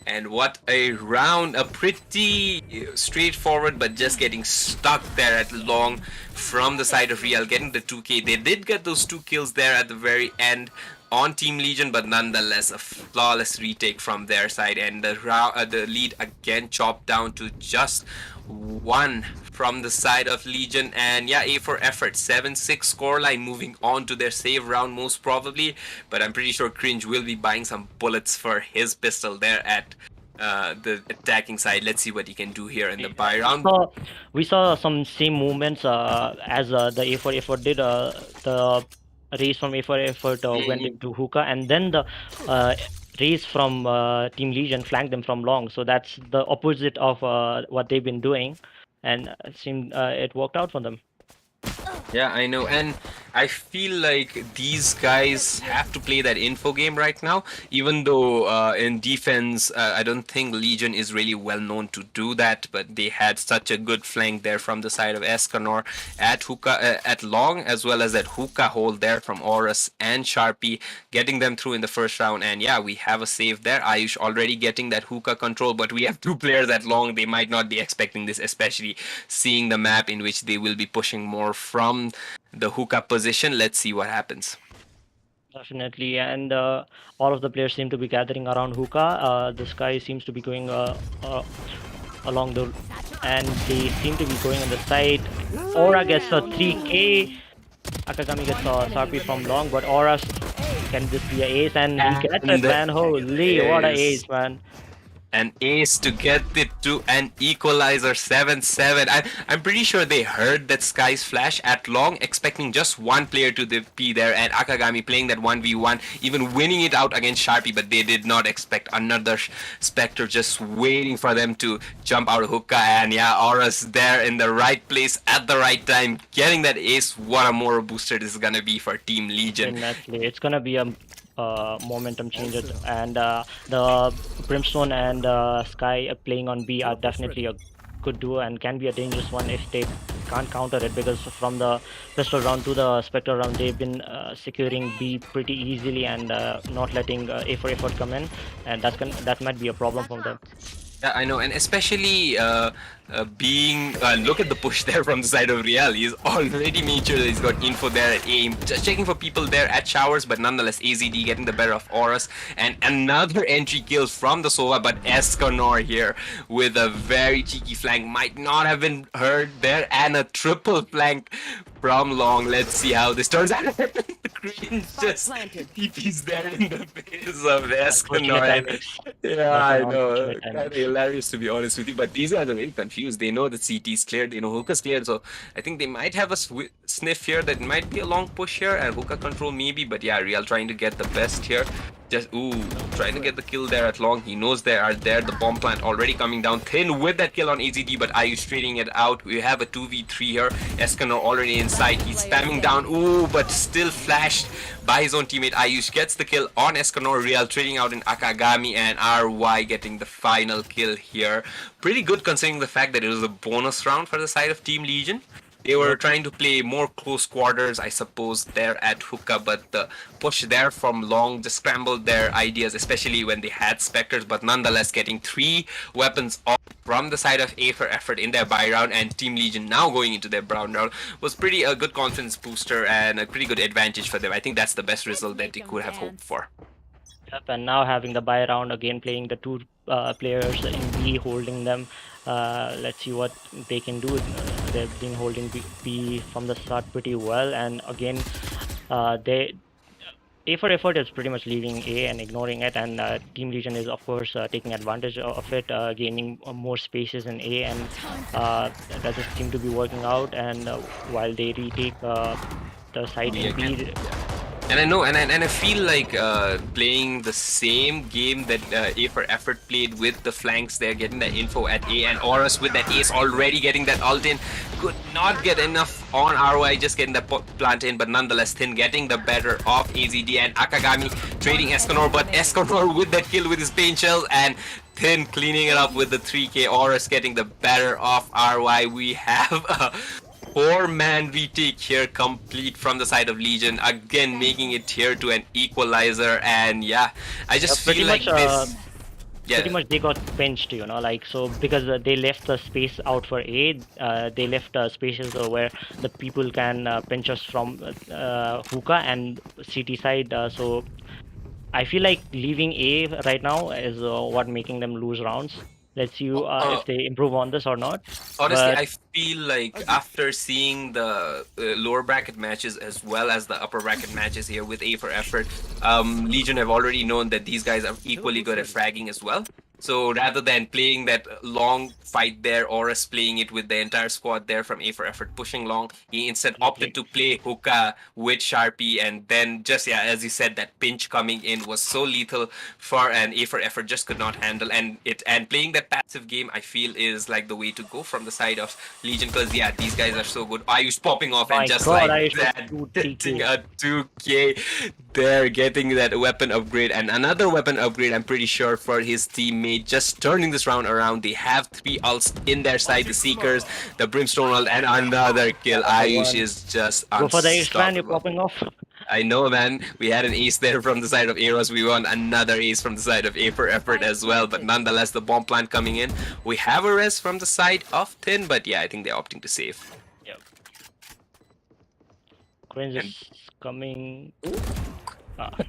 And what a round, a pretty straightforward, but just getting stuck there at long from the side of Real, getting the 2K. They did get those 2 kills there at the very end on Team Legion, but nonetheless a flawless retake from their side, and the lead again chopped down to just 1 from the side of Legion. And yeah, A for effort, 7-6 scoreline, moving on to their save round most probably. But I'm pretty sure Cringe will be buying some bullets for his pistol there at the attacking side. Let's see what he can do here in the buy round. We saw some same movements as the A4 effort did. The race from A4 effort went into hookah, and then the race from Team Legion flanked them from long. So that's the opposite of what they've been doing, and it seemed it worked out for them. Yeah, I know, and I feel like these guys have to play that info game right now. Even though in defense, I don't think Legion is really well known to do that, but they had such a good flank there from the side of Escanor at hookah, at long, as well as that hookah hold there from Horus and Sharpie, getting them through in the first round. And yeah, we have a save there. Ayush already getting that hookah control, but we have two players at long. They might not be expecting this, especially seeing the map in which they will be pushing more from the hookah position. Let's see what happens. Definitely, and all of the players seem to be gathering around hookah. This guy seems to be going along the, and they seem to be going on the side. Aura gets a 3K. Akagami gets a Sharpie from long, but Aura can this be a ace? And he gets it, man. Holy, what a ace, man. An ace to get it to an equalizer 7-7. I'm pretty sure they heard that Sky's flash at long, expecting just one player to be there, and Akagami playing that 1v1, even winning it out against Sharpie, but they did not expect another Spectre just waiting for them to jump out of hookah. And yeah, Aura's there in the right place at the right time, getting that ace. What a more booster this is gonna be for Team Legion. Definitely, it's gonna be a momentum changer, and the Brimstone and Sky playing on B are definitely a good duo and can be a dangerous one if they can't counter it, because from the pistol round to the Spectre round they've been securing B pretty easily and not letting A for effort come in, and that might be a problem for them. Yeah, I know, and especially being look at the push there from the side of Real. He's already made sure that he's got info there at aim, just checking for people there at showers, but nonetheless AZD getting the better of Horus, and another entry kill from the Sova, but Escanor here with a very cheeky flank, might not have been heard there, and a triple flank from long. Let's see how this turns out. The Green just TP's there in the face of Escanor. Yeah, I know. Kind of hilarious to be honest with you, but these guys are very confused. They know that CT is cleared, they know hookah's cleared, so I think they might have a sniff here that might be a long push here and hookah control maybe, but yeah, Real trying to get the best here. Just trying to get the kill there at long. He knows they are there. The bomb plant already coming down thin with that kill on AZD, but Ayush trading it out. We have a 2v3 here. Escanor already inside. He's spamming down. But still flashed by his own teammate. Ayush gets the kill on Escanor. Real trading out in Akagami, and RY getting the final kill here. Pretty good considering the fact that it was a bonus round for the side of Team Legion. They were trying to play more close quarters, I suppose, there at hookah, but the push there from long just scrambled their ideas, especially when they had Spectres, but nonetheless getting 3 weapons off from the side of A for effort in their buy round, and Team Legion now going into their brown round was pretty a good confidence booster and a pretty good advantage for them. I think that's the best result that they could have hoped for. Yep, and now having the buy round again, playing the two players in B, holding them. Let's see what they can do. They've been holding B from the start pretty well, and again, A for effort is pretty much leaving A and ignoring it, and Team Legion is of course taking advantage of it, gaining more spaces in A, and that just seemed to be working out. And while they retake the side in B. And I know, and I feel like playing the same game that A for effort played with the flanks there, getting the info at A, and Horus with that ace already getting that ult in, could not get enough on ROI, just getting the plant in, but nonetheless Thin getting the better of AZD, and Akagami trading Escanor, but Escanor with that kill with his pain shells, and Thin cleaning it up with the 3k. Horus getting the better of RY. We have a 4-man retake here complete from the side of Legion, again making it here to an equalizer. And yeah, I just feel like this. Yeah. Pretty much they got pinched, like, so because they left the space out for A, they left spaces where the people can pinch us from hookah and CT side. So I feel like leaving A right now is what making them lose rounds. Let's see Uh, if they improve on this or not. Honestly, But I feel like after seeing the lower bracket matches as well as the upper bracket matches here with A for effort, Legion have already known that these guys are equally good at fragging as well. So rather than playing that long fight there, or us playing it with the entire squad there from A for effort pushing long, he instead opted exactly. to play hookah with Sharpie, and then just as you said, that pinch coming in was so lethal for an A for effort just could not handle, and playing that passive game I feel is like the way to go from the side of Legion, because these guys are so good. Ayush popping off and My just God, like I shot that two hitting TK. a 2k there, getting that weapon upgrade and another weapon upgrade, I'm pretty sure, for his teammate, just turning this round around. They have 3 ults in their side, the Seekers, the Brimstone ult, and another kill. Another Ayush one. is just Go for the ace, man. You're unstoppable. popping off. I know, man. We had an ace there from the side of Eros. We won another ace from the side of A for effort as well. But nonetheless, the bomb plant coming in. We have a res from the side of Tin, but yeah, I think they're opting to save. Yep. Cringe And is coming.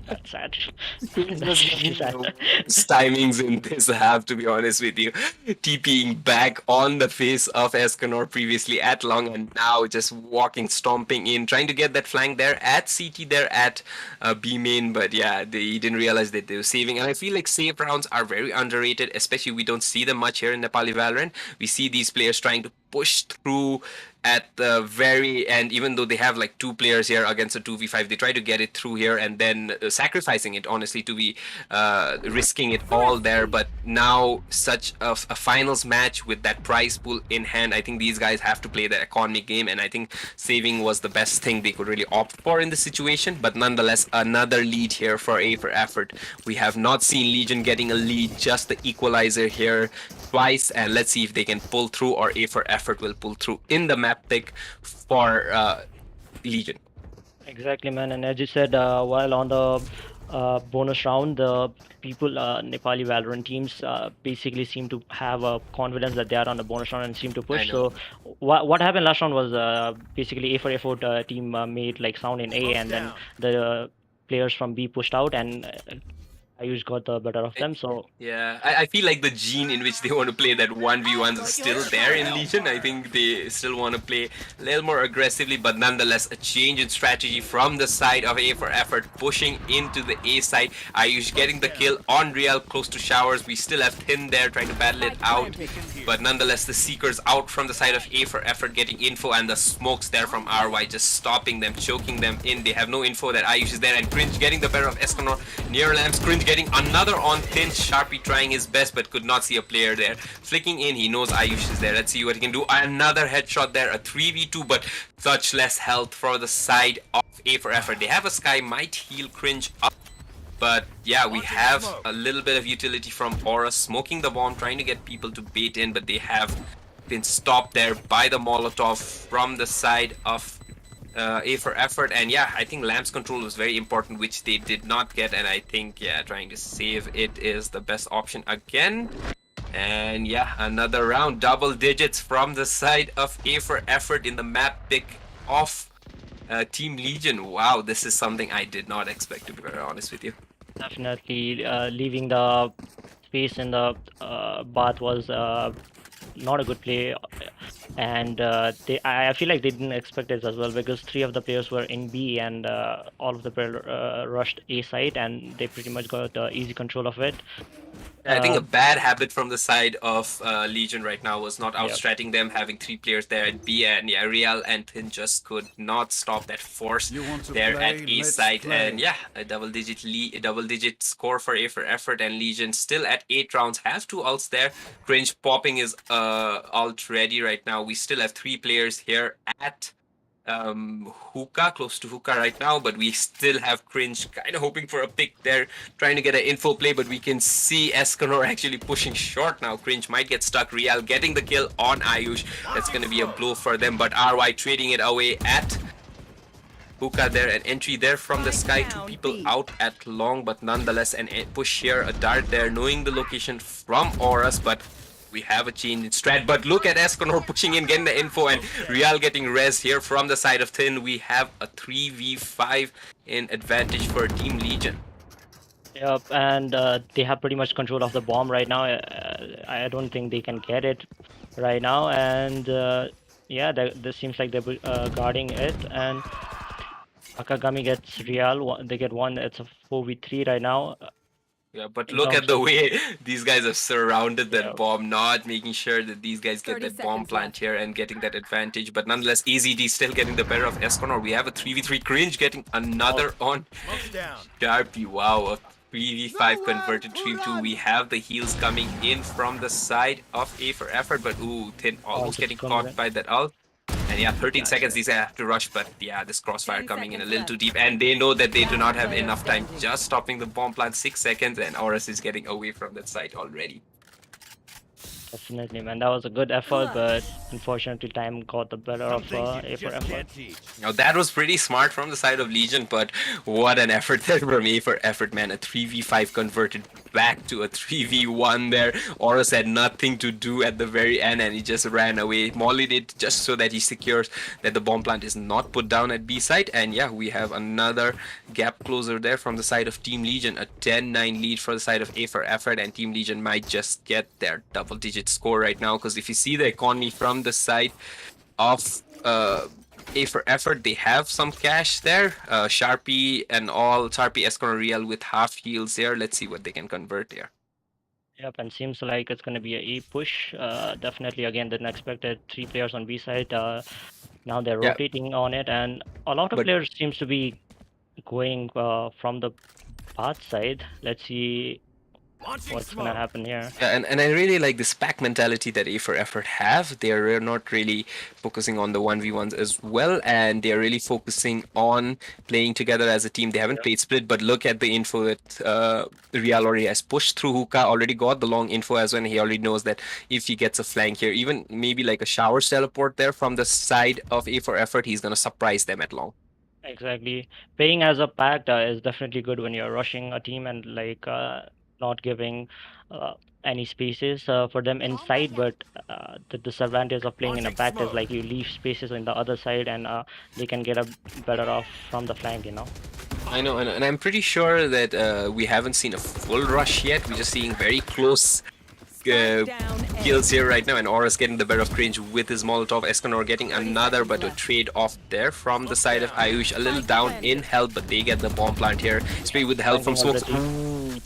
That's sad. It's That's just really sad. timings in this, I have to be honest with you. TPing back on the face of Escanor previously at long, and now just walking, stomping in, trying to get that flank there at CT, there at B main. But yeah, they didn't realize that they were saving. And I feel like save rounds are very underrated, especially we don't see them much here in Nepali Valorant. We see these players trying to push through at the very end, even though they have like 2 players here against a 2v5, they try to get it through here and then sacrificing it, honestly, to be risking it all there. But now, such a finals match with that prize pool in hand, I think these guys have to play the economy game, and I think saving was the best thing they could really opt for in this situation. But nonetheless, another lead here for A for effort. We have not seen Legion getting a lead, just the equalizer here twice, and let's see if they can pull through, or A for effort will pull through in the map pick for Legion. Exactly, man. And as you said, while on the bonus round, the people, Nepali Valorant teams, basically seem to have a confidence that they are on the bonus round and seem to I push. know. So, what happened last round was basically A for effort team made like sound in A, and then the players from B pushed out, and Ayush got the better of them. So, Yeah, I feel like the gene in which they want to play that 1v1s is still there in Legion. I think they still want to play a little more aggressively, but nonetheless, a change in strategy from the side of A for effort, pushing into the A side. Ayush getting the kill on Real close to Showers. We still have Thin there trying to battle it out, but nonetheless, the Seekers out from the side of A for effort getting info, and the smokes there from RY just stopping them, choking them in. They have no info that Ayush is there, and Cringe getting the better of Escanor near Lamps. Cringe getting another on Thin. Sharpie trying his best but could not see a player there. Flicking in, he knows Ayush is there. Let's see what he can do. Another headshot there, a 3v2, but such less health for the side of A for effort. They have a Sky, might heal Cringe up. But yeah, we have a little bit of utility from Aura smoking the bomb, trying to get people to bait in, but they have been stopped there by the Molotov from the side of A for effort. And yeah, I think Lamp's control was very important, which they did not get, and I think, yeah, trying to save it is the best option again. And yeah, another round, double digits from the side of A for effort in the map pick of Team Legion. Wow, this is something I did not expect, to be very honest with you. definitely leaving the space in the bath was not a good play, and I feel like they didn't expect it as well, because 3 of the players were in B, and all of the players rushed A side, and they pretty much got easy control of it. I think a bad habit from the side of Legion right now was not Yep. outstratting them, having 3 players there at B, and yeah, Real and Thin just could not stop that force there at A side. And yeah, a double-digit score for A for effort, and Legion still at 8 rounds, have 2 ults there. Cringe popping his ult ready right now. We still have 3 players here at hookah, close to hookah right now, but we still have Cringe kind of hoping for a pick there, trying to get an info play, but we can see Escanor actually pushing short now. Cringe might get stuck. Real getting the kill on Ayush. That's going to be a blow for them, but RY trading it away at hookah there. An entry there from the Sky. 2 people out at long, but nonetheless an push here, a dart there, knowing the location from Auras, but we have a change in strat. But look at Escanor pushing in, getting the info, and Real getting res here from the side of Thin. We have a 3v5 in advantage for Team Legion. Yep, and they have pretty much control of the bomb right now. I don't think they can get it right now. And yeah, this seems like they're guarding it. And Akagami gets Real. They get one. It's a 4v3 right now. Yeah, but In look terms at the of way these guys have surrounded yeah, that bomb, not making sure that these guys get 30 that bomb seconds plant left. here and getting that advantage. But nonetheless, AZD still getting the better of Esconor. We have a 3v3 Cringe getting another on Smoke's down. Sharpie. Wow, a 3v5 converted 3v2. We have the heals coming in from the side of A for effort, but ooh, Thin almost just getting comes caught in. by that ult. And yeah, 13 Nice. seconds, these have to rush, but yeah, this crossfire 10 coming in a seconds little left. too deep, and they know that they do not have Player enough time. standing. Just stopping the bomb plant, 6 seconds, and Horus is getting away from that site already. Definitely, man. That was a good effort, but unfortunately, time got the better Some of things you A for just effort. can't teach. Now that was pretty smart from the side of Legion, but what an effort there from A for effort, man. A 3v5 converted back to a 3v1 there. Horus had nothing to do at the very end, and he just ran away. Mollied it just so that he secures that the bomb plant is not put down at B site. And yeah, we have another gap closer there from the side of Team Legion. A 10-9 lead for the side of A for effort, and Team Legion might just get their double-digit score right now, because if you see the economy from the side of A for effort, they have some cash there. Sharpie and all, Sharpie, Escon, Real with half heals here. Let's see what they can convert here. Yep, and seems like it's going to be a E push. Definitely, again, didn't expected 3 players on B side. Now they're Yeah. rotating on it, and a lot of But- players seems to be going from the path side. Let's see Launching what's going to smoke. happen here. Yeah, and I really like this pack mentality that A for effort have. They're not really focusing on the 1v1s as well, and they're really focusing on playing together as a team. They haven't played split, but look at the info that Real already has pushed through Hookah, already got the long info as well, and he already knows that if he gets a flank here, even maybe like a showers teleport there from the side of A for effort, he's going to surprise them at long. Exactly. Playing as a pact is definitely good when you're rushing a team and like not giving any spaces for them inside. But the disadvantage of playing in a Launching pact is smoke. like you leave spaces in the other side, and they can get a better off from the flank, you know. I know, and I'm pretty sure that we haven't seen a full rush yet. We're just seeing very close Spike down A. kills here right now, and Aura's getting the better of Cringe with his Molotov. Escanor getting 30 another, seconds but a left. trade off there from the side of Ayush. A little down in health, but they get the bomb plant here. Spray with the help from Flanking Smokes. of the Ooh.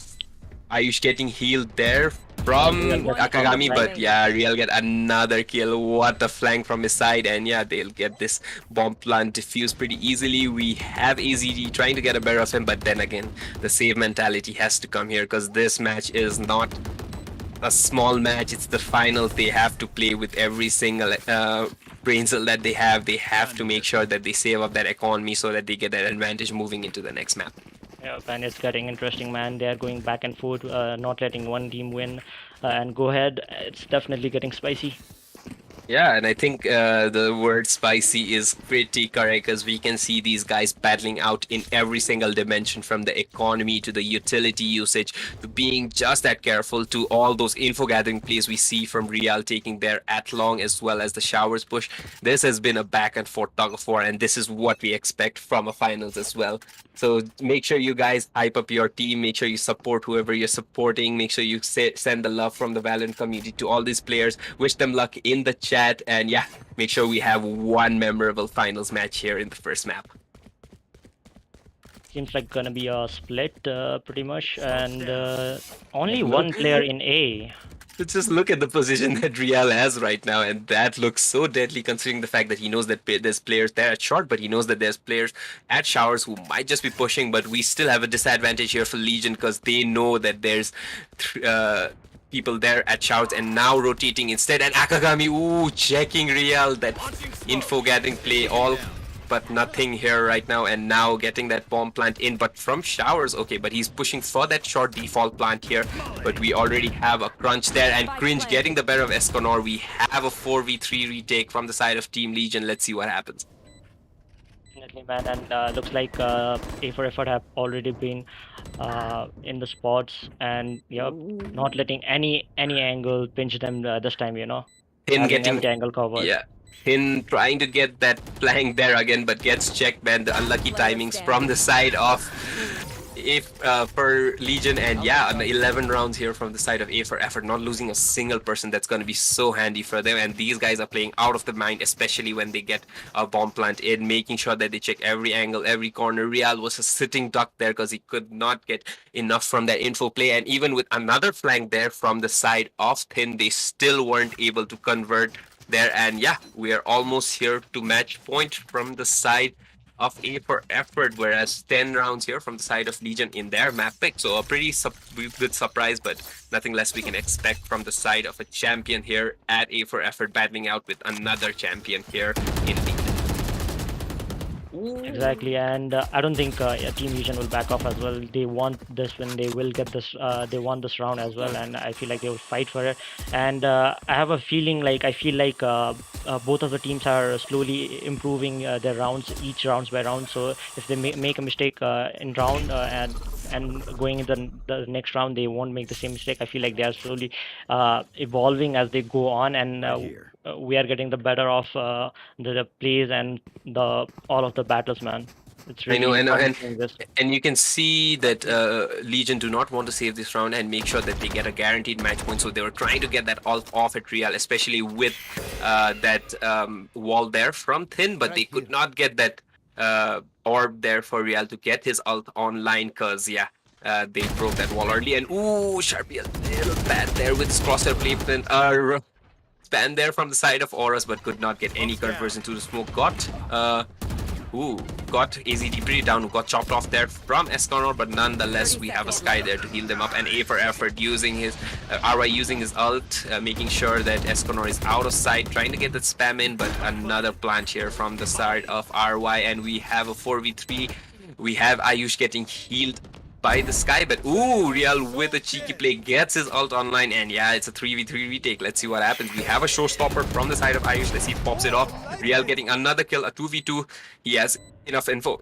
Ayush getting healed there from Real gets Akagami, from the but flank. yeah, Real get another kill. What a flank from his side, and yeah, they'll get this bomb plant diffused pretty easily. We have AZD trying to get a better of him, but then again, the save mentality has to come here, because this match is not a small match. It's the finals. They have to play with every single brain cell that they have. They have to make sure that they save up that economy so that they get that advantage moving into the next map. Yeah, and it's getting interesting, man. They're going back and forth, not letting one team win and go ahead. It's definitely getting spicy. Yeah, and I think the word spicy is pretty correct, because we can see these guys battling out in every single dimension, from the economy to the utility usage to being just that careful, to all those info gathering plays we see from Real taking their at long as well as the showers push. This has been a back and forth tug of war, and this is what we expect from a finals as well. So make sure you guys hype up your team. Make sure you support whoever you're supporting. Make sure you send the love from the Valorant community to all these players. Wish them luck in the chat. And yeah, make sure we have one memorable finals match here in the first map. Seems like gonna be a split, pretty much, and only Look. one player in A. Just look at the position that Real has right now, and that looks so deadly, considering the fact that he knows that there's players there at short, but he knows that there's players at showers who might just be pushing. But we still have a disadvantage here for Legion, because they know that there's people there at showers, and now rotating instead. And Akagami, ooh, checking Real, that Launching smoke. info gathering play, all but nothing here right now, and now getting that bomb plant in, but from showers. Okay, but he's pushing for that short default plant here, but we already have a crunch there, and Cringe getting the better of Esconor. We have a 4v3 retake from the side of Team Legion. Let's see what happens. Definitely, man, and looks like A for effort have already been in the spots, and yep, not letting any angle pinch them this time, you know. Him Having getting every angle covered. Yeah. Him trying to get that flank there again, but gets checked, man. The unlucky timings from the side of if for Legion, and yeah, 11 rounds here from the side of A for effort, not losing a single person. That's going to be so handy for them. And these guys are playing out of the mind, especially when they get a bomb plant in, making sure that they check every angle, every corner. Real was a sitting duck there because he could not get enough from that info play. And even with another flank there from the side of Thin, they still weren't able to convert there. And yeah, we are almost here to match point from the side of A for effort, whereas 10 rounds here from the side of Legion in their map pick. So a pretty good surprise, but nothing less we can expect from the side of a champion here at A for effort, battling out with another champion here in Legion. Exactly, and I don't think Team Legion will back off as well. They want this win. They will get this. They want this round as well, and I feel like they will fight for it. And I have a feeling like I feel like both of the teams are slowly improving their rounds, each rounds by round. So if they make a mistake in round and going into the next round, they won't make the same mistake. I feel like they are slowly evolving as they go on, and Right here. we are getting the better of the plays and the all of the battles, man. It's I know, really and fun and seeing this. and you can see that Legion do not want to save this round and make sure that they get a guaranteed match point. So they were trying to get that ult off at Real, especially with that wall there from Thin, but they could not get that orb there for Real to get his ult online because yeah. They broke that wall early, and ooh, Sharpie a little bad there with his crosshair placement. Span there from the side of Auras, but could not get any conversion to the smoke. Got AZD pretty down, got chopped off there from Escanor, but nonetheless we have a Sky there to heal them up, and A for effort using his RY using his ult, making sure that Escanor is out of sight, trying to get that spam in, but another plant here from the side of RY, and we have a 4v3. We have Ayush getting healed by the Sky, but ooh, Real with a cheeky play gets his ult online, and yeah, it's a 3v3 retake. Let's see what happens. We have a showstopper from the side of Ayush. Let's see if pops it off. Real getting another kill, a 2v2. He has enough info.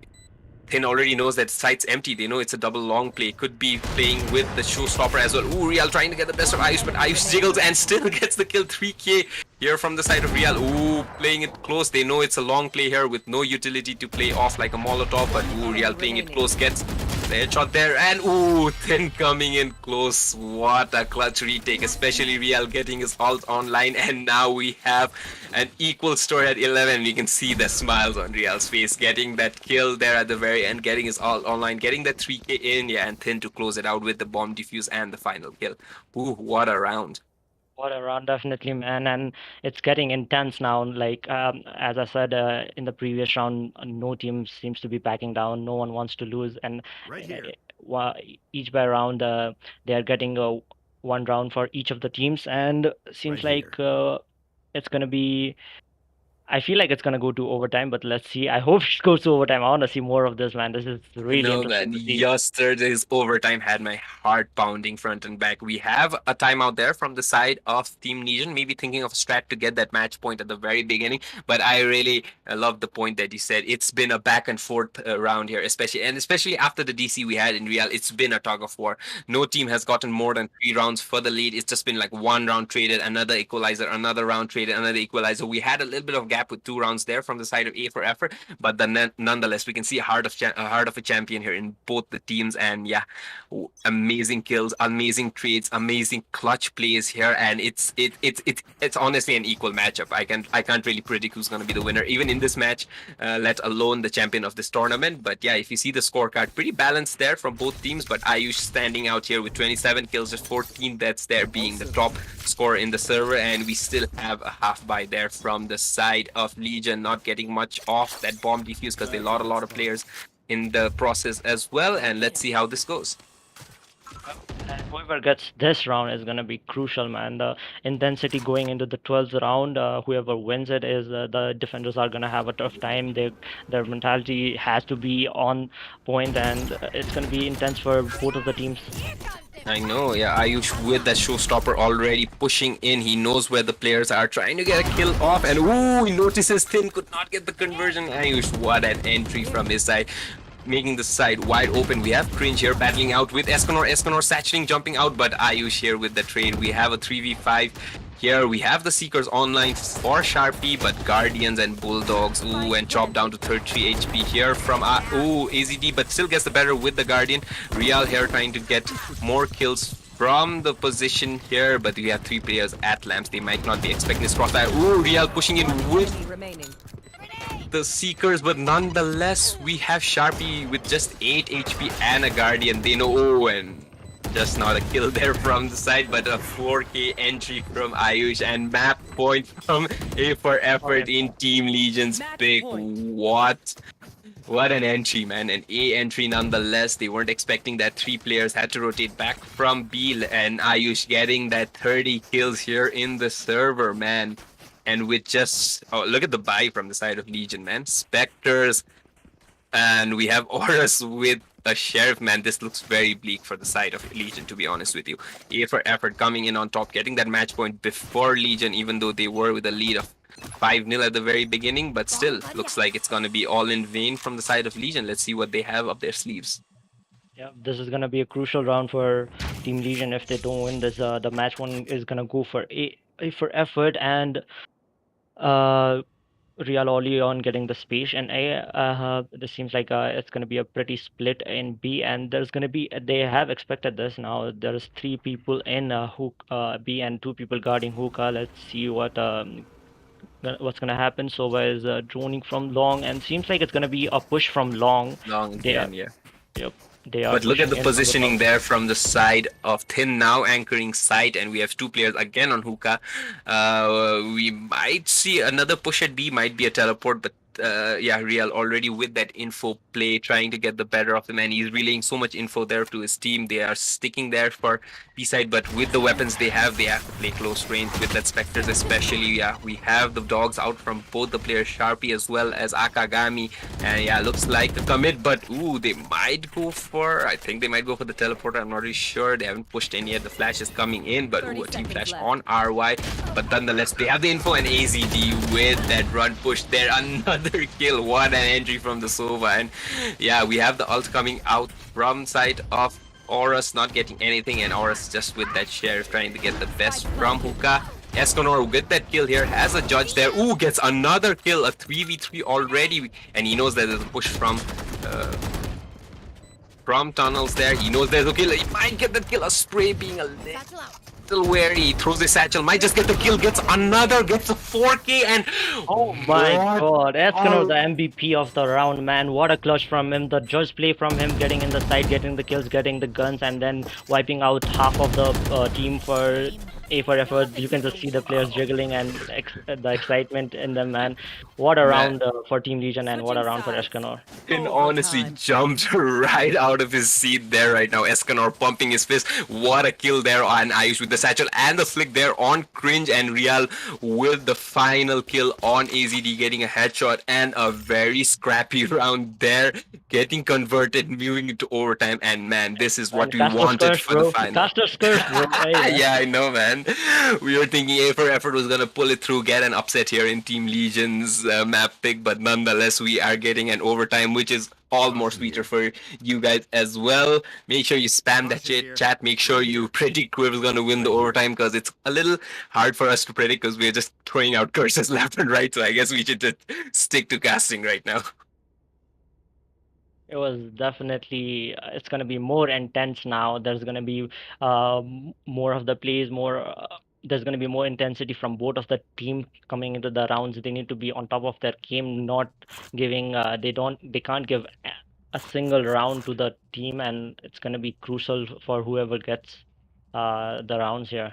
Thin already knows that site's empty. They know it's a double long play. Could be playing with the showstopper as well. Ooh, Real trying to get the best of Ayush, but Ayush jiggles and still gets the kill. 3k here from the side of Real. Ooh, playing it close. They know it's a long play here with no utility to play off like a Molotov, but ooh, Real playing it close, gets the headshot there, and ooh, Thin coming in close. What a clutch retake, especially Real getting his ult online, and now we have an equal score at 11. We can see the smiles on Real's face, getting that kill there at the very end, getting his ult online, getting that 3k in, yeah, and Thin to close it out with the bomb defuse and the final kill. Ooh, what a round. What a round, definitely, man, and it's getting intense now. Like as I said in the previous round, no team seems to be backing down. No one wants to lose, and Right here. each by round, they are getting one round for each of the teams, and seems Right like it's gonna be. I feel like it's gonna go to overtime, but let's see. I hope it goes to overtime. I want to see more of this, man. This is really No, interesting man. to see. Yesterday's overtime had my heart pounding front and back. We have a timeout there from the side of Team Legion, maybe thinking of a strat to get that match point at the very beginning. But I really love the point that you said. It's been a back and forth round here, especially after the DC we had in Real. It's been a tug of war. No team has gotten more than 3 rounds for the lead. It's just been like one round traded, another equalizer, another round traded, another equalizer. We had a little bit of gap with 2 rounds there from the side of A for effort, but then nonetheless, we can see a heart of a champion here in both the teams, and yeah, amazing kills, amazing trades, amazing clutch plays here, and it's honestly an equal matchup. I can't really predict who's going to be the winner even in this match, let alone the champion of this tournament. But yeah, if you see the scorecard, pretty balanced there from both teams, but Ayush standing out here with 27 kills, just 14 deaths there, being the top scorer in the server, and we still have a half buy there from the side of Legion, not getting much off that bomb defuse because they lost a lot of players in the process as well. And let's see how this goes. And whoever gets this round is gonna be crucial, man. The intensity going into the 12th round, whoever wins it is the defenders are gonna have a tough time. Their mentality has to be on point, and it's gonna be intense for both of the teams. I know, yeah, Ayush with that showstopper already pushing in. He knows where the players are, trying to get a kill off, and ooh, he notices Thin could not get the conversion. Ayush, what an entry from his side, making the side wide open. We have Cringe here battling out with Escanor. Escanor satching, jumping out, but Ayush here with the trade. We have a 3v5 Here we have the Seekers online for Sharpie, but Guardians and Bulldogs, ooh, and chop down to 33 HP here from, AZD, but still gets the better with the Guardian. Real here trying to get more kills from the position here, but we have 3 players at lamps. They might not be expecting this crossfire. Ooh, Real pushing in with Enemy remaining. the Seekers, but nonetheless, we have Sharpie with just 8 HP and a Guardian. They know, oh, and just not a kill there from the side, but a 4K entry from Ayush and map point from A for Effort in Team Legion's pick. What an entry, man. An A entry nonetheless. They weren't expecting that 3 players had to rotate back from B, and Ayush getting that 30 kills here in the server, man. And with just, oh, look at the buy from the side of Legion, man. Spectres, and we have Auras with a Sheriff, man. This looks very bleak for the side of Legion, to be honest with you. A for Effort coming in on top, getting that match point before Legion, even though they were with a lead of 5-0 at the very beginning, but still looks like it's going to be all in vain from the side of Legion. Let's see what they have up their sleeves. Yeah, this is gonna be a crucial round for Team Legion. If they don't win this, the match one is gonna go for A for Effort, and Real Oli on getting the space, and this seems like it's going to be a pretty split in B, and there's going to be, they have expected this. Now there's 3 people in hook B and 2 people guarding hookah. Let's see what's going to happen. Sova is droning from long, and seems like it's going to be a push from long. Long They are, again, yeah. yep, they are But look at the pushing in from positioning top. there from the side of Thin, now anchoring site, and we have 2 players again on hookah. We might see another push at B, might be a teleport, but yeah, Real already with that info play, trying to get the better of him, and he's relaying so much info there to his team. They are sticking there for B side, but with the weapons they have to play close range with that Spectres especially. Yeah, we have the dogs out from both the players, Sharpie as well as Akagami, and yeah, looks like a commit, but ooh, they might go for, I think they might go for the teleporter. I'm not really sure. They haven't pushed in yet. The flash is coming in, but ooh, a team flash on RY, but nonetheless, they have the info, and AZD with that run push there. Another kill. What an entry from the Sova, and yeah, we have the ult coming out from side of Auras, not getting anything, and Auras just with that Sheriff trying to get the best from hookah. Esconor with that kill here, has a judge there. Ooh, gets another kill, a 3v3 already, and he knows that there's a push from tunnels there. He knows there's a kill. He might get the kill. A spray being a little wary. He throws his satchel, might just get the kill, gets another, gets a 4K, and Oh my what god, Escanor, are- the MVP of the round, man. What a clutch from him. The judge play from him, getting in the side, getting the kills, getting the guns, and then wiping out half of the team for A for Effort. You can just see the players jiggling and the excitement in them, man. What a Man. round for Team Legion, and what a round for Escanor. And honestly jumped right out of his seat there right now. Escanor pumping his fist. What a kill there on Ayush with the satchel and the flick there on Cringe, and Real with the final kill on AZD, getting a headshot, and a very scrappy round there, getting converted, moving into overtime, and man, this is what we Caster wanted Scourge, for bro. the final. Caster Scourge, bro. Hey, Yeah, I know, man. We were thinking A for Effort was gonna pull it through, get an upset here in Team Legion's map pick, but nonetheless, we are getting an overtime, which is all more sweeter for you guys as well. Make sure you spam that chat. Make sure you predict whoever's gonna win the overtime, because it's a little hard for us to predict because we're just throwing out curses left and right. So I guess we should just stick to casting right now. it was definitely, it's going to be more intense now. There's going to be more of the plays, there's going to be more intensity from both of the team coming into the rounds. They need to be on top of their game, not giving, they can't give a single round to the team, and it's going to be crucial for whoever gets the rounds here.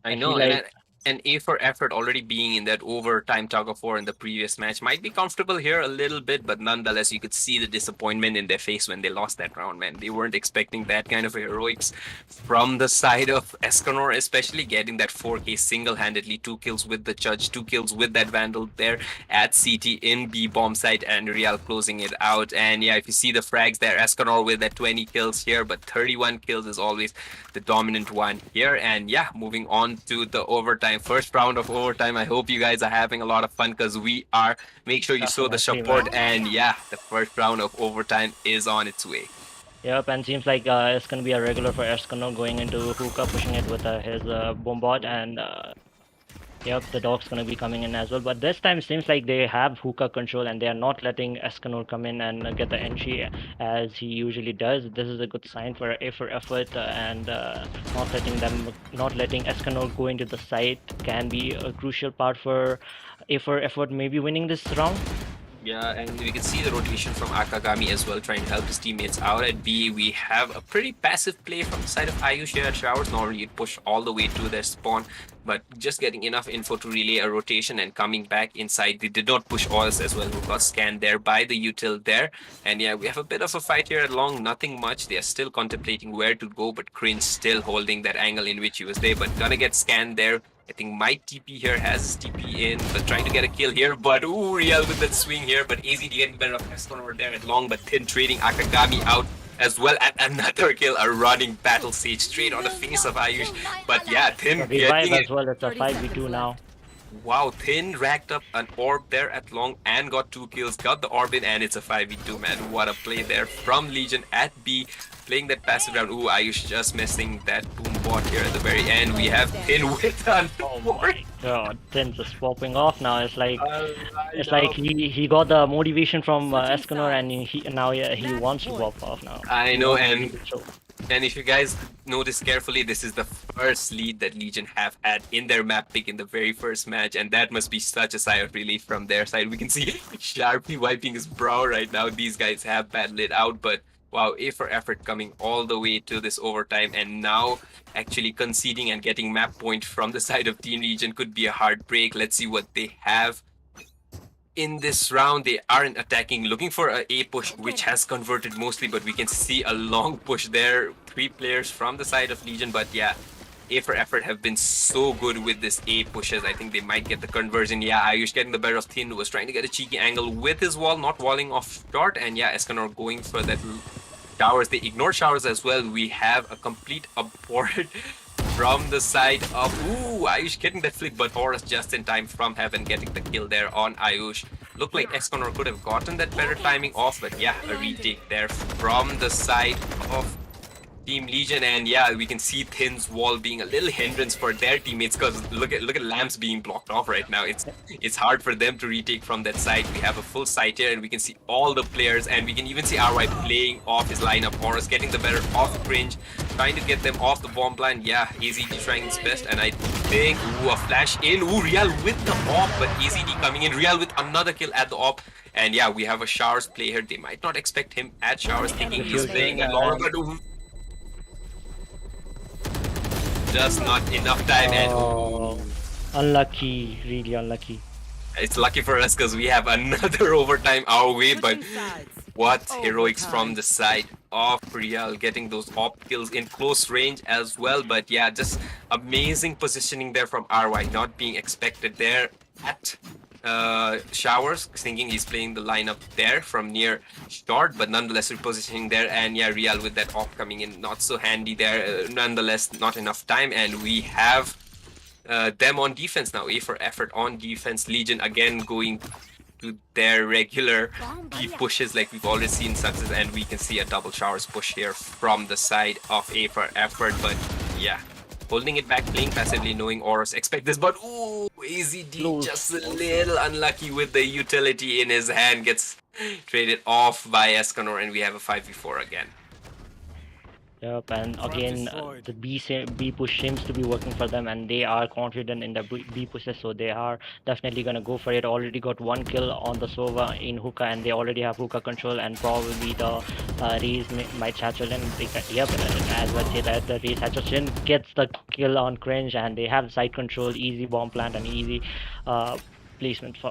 I I know, feel like and A for Effort already being in that overtime tug of war in the previous match might be comfortable here a little bit, but nonetheless, you could see the disappointment in their face when they lost that round, man. They weren't expecting that kind of heroics from the side of Escanor, especially getting that 4K single-handedly, 2 kills with the Judge, 2 kills with that Vandal there at CT in B bomb site, and Real closing it out. And yeah, if you see the frags there, Escanor with that 20 kills here, but 31 kills is always the dominant one here. And yeah, moving on to the overtime, first round of overtime. I hope you guys are having a lot of fun, because we are. Make sure you show the Definitely, support, man. and yeah, the first round of overtime is on its way. Yep, and seems like it's going to be a regular for Escanor going into hookah, pushing it with his bombot, and Yep, the dog's gonna be coming in as well. But this time it seems like they have hookah control and they are not letting Escanor come in and get the entry as he usually does. This is a good sign for effort and not letting Escanor go into the site can be a crucial part for A for effort maybe winning this round. Yeah, and we can see the rotation from Akagami as well, trying to help his teammates out. At B, we have a pretty passive play from the side of Ayush here at Showers. Normally, you'd push all the way to their spawn, but just getting enough info to relay a rotation and coming back inside. They did not push Oris as well, who got scanned there by the util there. And yeah, we have a bit of a fight here at long, nothing much. They are still contemplating where to go, but Cringe still holding that angle in which he was there, but gonna get scanned there. I think Might TP here has his TP in, but trying to get a kill here. But ooh, Real with that swing here. But AZD getting better of Eston over there at long, but Thin trading Akagami out as well at another kill. A running battle sage straight on the face of Ayush. But yeah, Thin Revive getting it. as well. It's a 30 5v2 seconds now. Wow, Thin racked up an orb there at long and got 2 kills. Got the orb in, and it's a 5v2, man. What a play there from Legion at B. Playing that passive round. Ooh, Ayush just missing that boom bot here at the very end. We have Thin with an Oh my god, Thin just popping off now. It's like Alright, he got the motivation from Escanor and he wants to pop off now. I He know, wants to and do the show. if you guys notice carefully, this is the first lead that Legion have had in their map pick in the very first match, and that must be such a sigh of relief from their side. We can see Sharpie wiping his brow right now. These guys have battled it out, but wow, A for effort coming all the way to this overtime, and now actually conceding and getting map point from the side of Team Legion could be a hard break. Let's see what they have. In this round, they aren't attacking, looking for a push, which has converted mostly, but we can see a long push there. 3 players from the side of Legion, but yeah, A for effort have been so good with this A pushes. I think they might get the conversion. Yeah, Ayush getting the better of Thin, was trying to get a cheeky angle with his wall, not walling off short, and yeah, Escanor going for that showers. They ignore showers as well. We have a complete abort from the side of Ayush getting that flick, but Horus just in time from heaven getting the kill there on Ayush. Looked like Escanor could have gotten that better timing off, but yeah, a retake there from the side of Team Legion, and yeah, we can see Thin's wall being a little hindrance for their teammates because look at Lamps being blocked off right now. It's hard for them to retake from that side. We have a full site here, and we can see all the players, and we can even see RY playing off his lineup. Horus getting the better off Cringe, trying to get them off the bomb plan. Yeah, AZD trying his best, and I think a flash in. Real with the op, but AZD coming in. Real with another kill at the op. And yeah, we have a Showers play here. They might not expect him at Showers, thinking he's playing along, but just not enough time, and Unlucky, really unlucky. it's lucky for us because we have another overtime our way. But Switching sides. what heroics Overtime. from the side of Real, getting those op kills in close range as well. But yeah, just amazing positioning there from RY, not being expected there at Showers, thinking he's playing the lineup there from near short, but nonetheless repositioning there. And yeah, Real with that op coming in, not so handy there. Nonetheless, not enough time, and we have them on defense now. A for effort on defense. Legion again going to their regular deep pushes like we've already seen success, and we can see a double Showers push here from the side of A for effort. But yeah, holding it back, playing passively, knowing Oros expect this, but ooh, AZD Close. just a little unlucky with the utility in his hand, gets traded off by Escanor, and we have a 5v4 again. Yep, and again, destroyed. the B push seems to be working for them, and they are confident in the B pushes, so they are definitely gonna go for it. Already got 1 kill on the Sova in hookah, and they already have hookah control, and probably the Raze might satchel in. Yep, as I say that the Raze satchel in gets the kill on Cringe, and they have side control, easy bomb plant, and easy placement for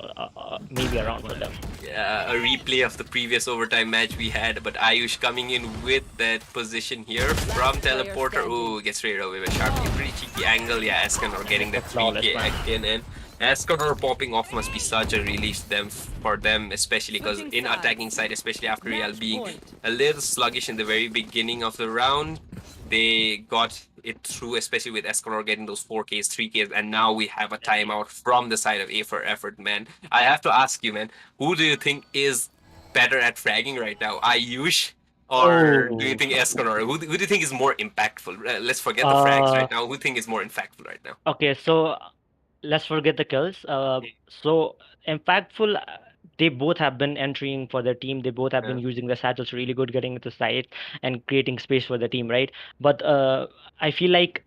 maybe around for them. Yeah, a replay of the previous overtime match we had, but Ayush coming in with that position here from teleporter. Ooh, gets straight away with Sharpie. Pretty cheeky angle. Yeah, Escanor getting that Flawless, 3k man. again, and Escanor popping off must be such a relief for them, especially because in attacking side, especially after Real being a little sluggish in the very beginning of the round, they got it through, especially with Escanor getting those 4Ks, 3Ks, and now we have a timeout from the side of A for effort, man. I have to ask you, man, who do you think is better at fragging right now? Ayush or do you think Escanor? Who do you think is more impactful? Let's forget the frags right now. Who do you think is more impactful right now? Okay, so let's forget the kills. So impactful. They both have been entering for their team. They both have been Yeah. using the saddles really good, getting into site and creating space for the team, right? But I feel like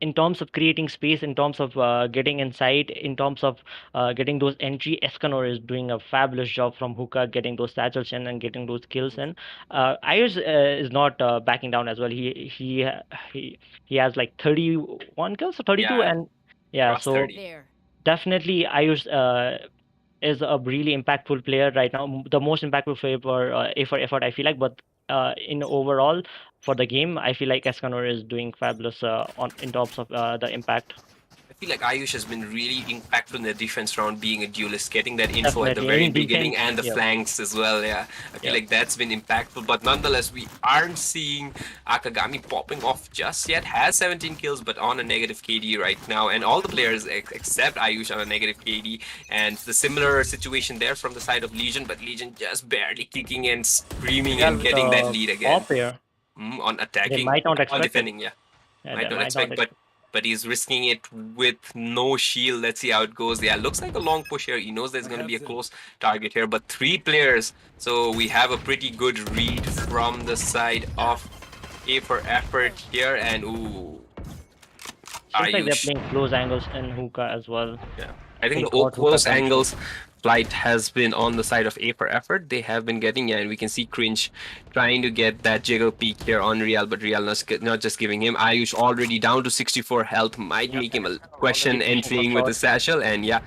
in terms of creating space, in terms of getting inside, in terms of getting those entry, Escanor is doing a fabulous job from hookah, getting those satchels in and getting those kills in. Ayers is not backing down as well. He has like 31 kills or 32, Yeah, and yeah, cross so 30. There. definitely Ayers is a really impactful player right now, the most impactful player for A for effort, I feel like. But in overall for the game, I feel like Escanor is doing fabulous on in terms of the impact. I feel like Ayush has been really impactful in the defense round, being a duelist, getting that info at the Definitely very in beginning defense. and the Yeah, flanks as well. Yeah, I feel yeah. like that's been impactful. But nonetheless, we aren't seeing Akagami popping off just yet. Has 17 kills, but on a negative KD right now, and all the players except Ayush on a negative KD. And the similar situation there from the side of Legion, but Legion just barely kicking and screaming Real and with getting that the lead again. top here, On they attacking, might not on expect it. defending. Yeah, Yeah, I they don't might not expect, expect. but he's risking it with no shield. Let's see how it goes. Yeah, looks like a long push here. He knows there's going to be a close target here, but three players. So we have a pretty good read from the side of A for effort here, and ooh, Seems like they're Ayush. playing close angles in hookah as well. Yeah, I think He the got hookah close control. angles flight has been on the side of A for effort. They have been getting, yeah, and we can see Cringe trying to get that jiggle peak here on Real, but Real not just giving him. Ayush already down to 64 health, might Yep, make him a already question pushing for entering with the short. satchel, and yeah.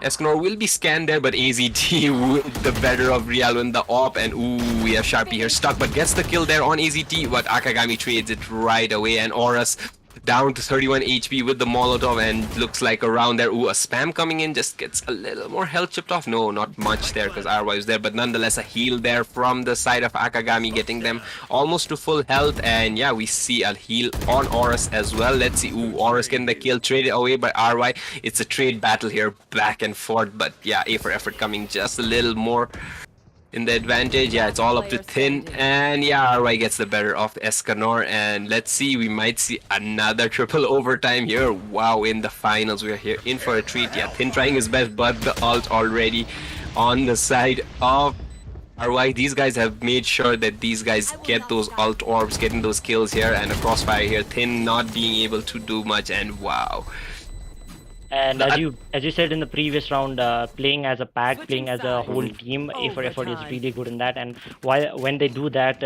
Escanor will be scanned there, but AZT with the better of Real in the op, and ooh, we have Sharpie here stuck, but gets the kill there on AZT, but Akagami trades it right away, and Auras down to 31 HP with the Molotov, and looks like around there. Ooh, a spam coming in, just gets a little more health chipped off. No, not much there because RY is there, but nonetheless a heal there from the side of Akagami, getting them almost to full health. And yeah, we see a heal on Auras as well. Let's see. Ooh, Auras getting the kill, traded away by RY. It's a trade battle here, back and forth, but yeah, A for effort coming just a little more in the advantage. Yeah, it's all up to Thin, and yeah, RY gets the better of Escanor, and let's see, we might see another triple overtime here. Wow, in the finals, we're here in for a treat. Yeah, Thin trying his best, but the ult already on the side of RY. These guys have made sure that these guys get those ult orbs, getting those kills here, and a crossfire here. Thin not being able to do much, and wow. And The, as you said in the previous round, playing as a pack, Switching playing as a whole sides. team, A for effort is Overtime. really good in that. And when they do that,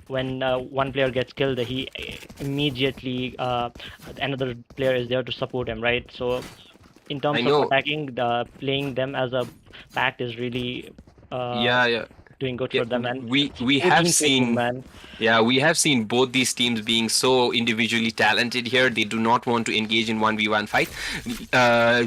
when one player gets killed, he immediately another player is there to support him, right? So in I terms of know, attacking, playing them as a pack is really uh, yeah, yeah. doing good Yeah, for them. And we have 14-14, seen, man. yeah, we have seen both these teams being so individually talented here. They do not want to engage in 1v1 fight.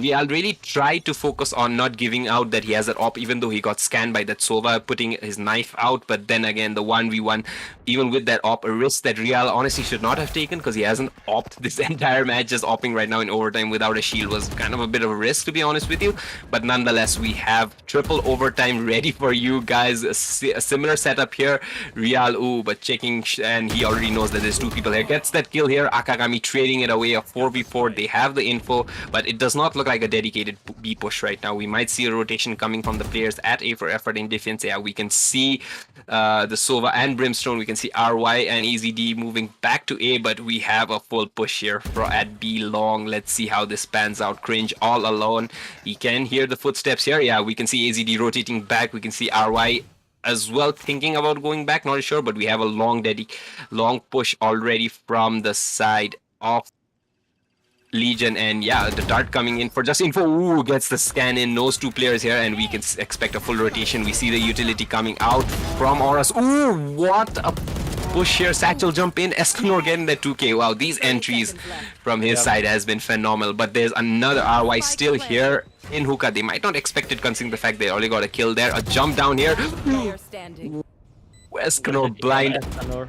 Real really tried to focus on not giving out that he has that op, even though he got scanned by that Sova putting his knife out. But then again, the 1v1, even with that op, a risk that Real honestly should not have taken, because he hasn't opt this entire match. Just opping right now in overtime without a shield was kind of a bit of a risk, to be honest with you. But nonetheless, we have triple overtime ready for you guys. A similar setup here. Real, ooh, but checking, and he already knows that there's two people here. Gets that kill here. Akagami trading it away, a 4v4. They have the info, but it does not look like a dedicated B push right now. We might see a rotation coming from the players at A for effort in defense. Yeah, we can see the Sova and Brimstone. We can see RY and EZD moving back to A, but we have a full push here at B long. Let's see how this pans out. Cringe all alone. He can hear the footsteps here. Yeah, we can see AZD rotating back. We can see RY as well thinking about going back, not sure, but we have a long push already from the side of Legion, and yeah, the dart coming in for just info. Ooh, gets the scan in, knows two players here, and we can expect a full rotation. We see the utility coming out from Auras. Ooh, what a push here. Satchel jump in, Escanor getting the 2k. Wow, these entries from his Yep. side has been phenomenal. But there's another RY still here in hookah. They might not expect it considering the fact they already got a kill there. A jump down here. Player standing. Good Escanor to see blind. Escanor.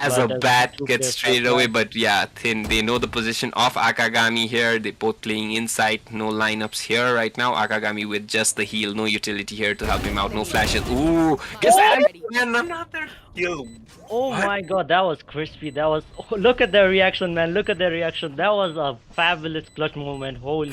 as a but there's only bat two gets players left, straight away, man. but yeah, Thin, they know the position of Akagami here. They both playing inside, no lineups here right now. Akagami with just the heal, no utility here to help him out, no flashes. Ooh, gets Oh, that and another kill. oh What? my God, that was crispy. That was. Oh, look at their reaction, man. Look at their reaction. That was a fabulous clutch moment. Holy.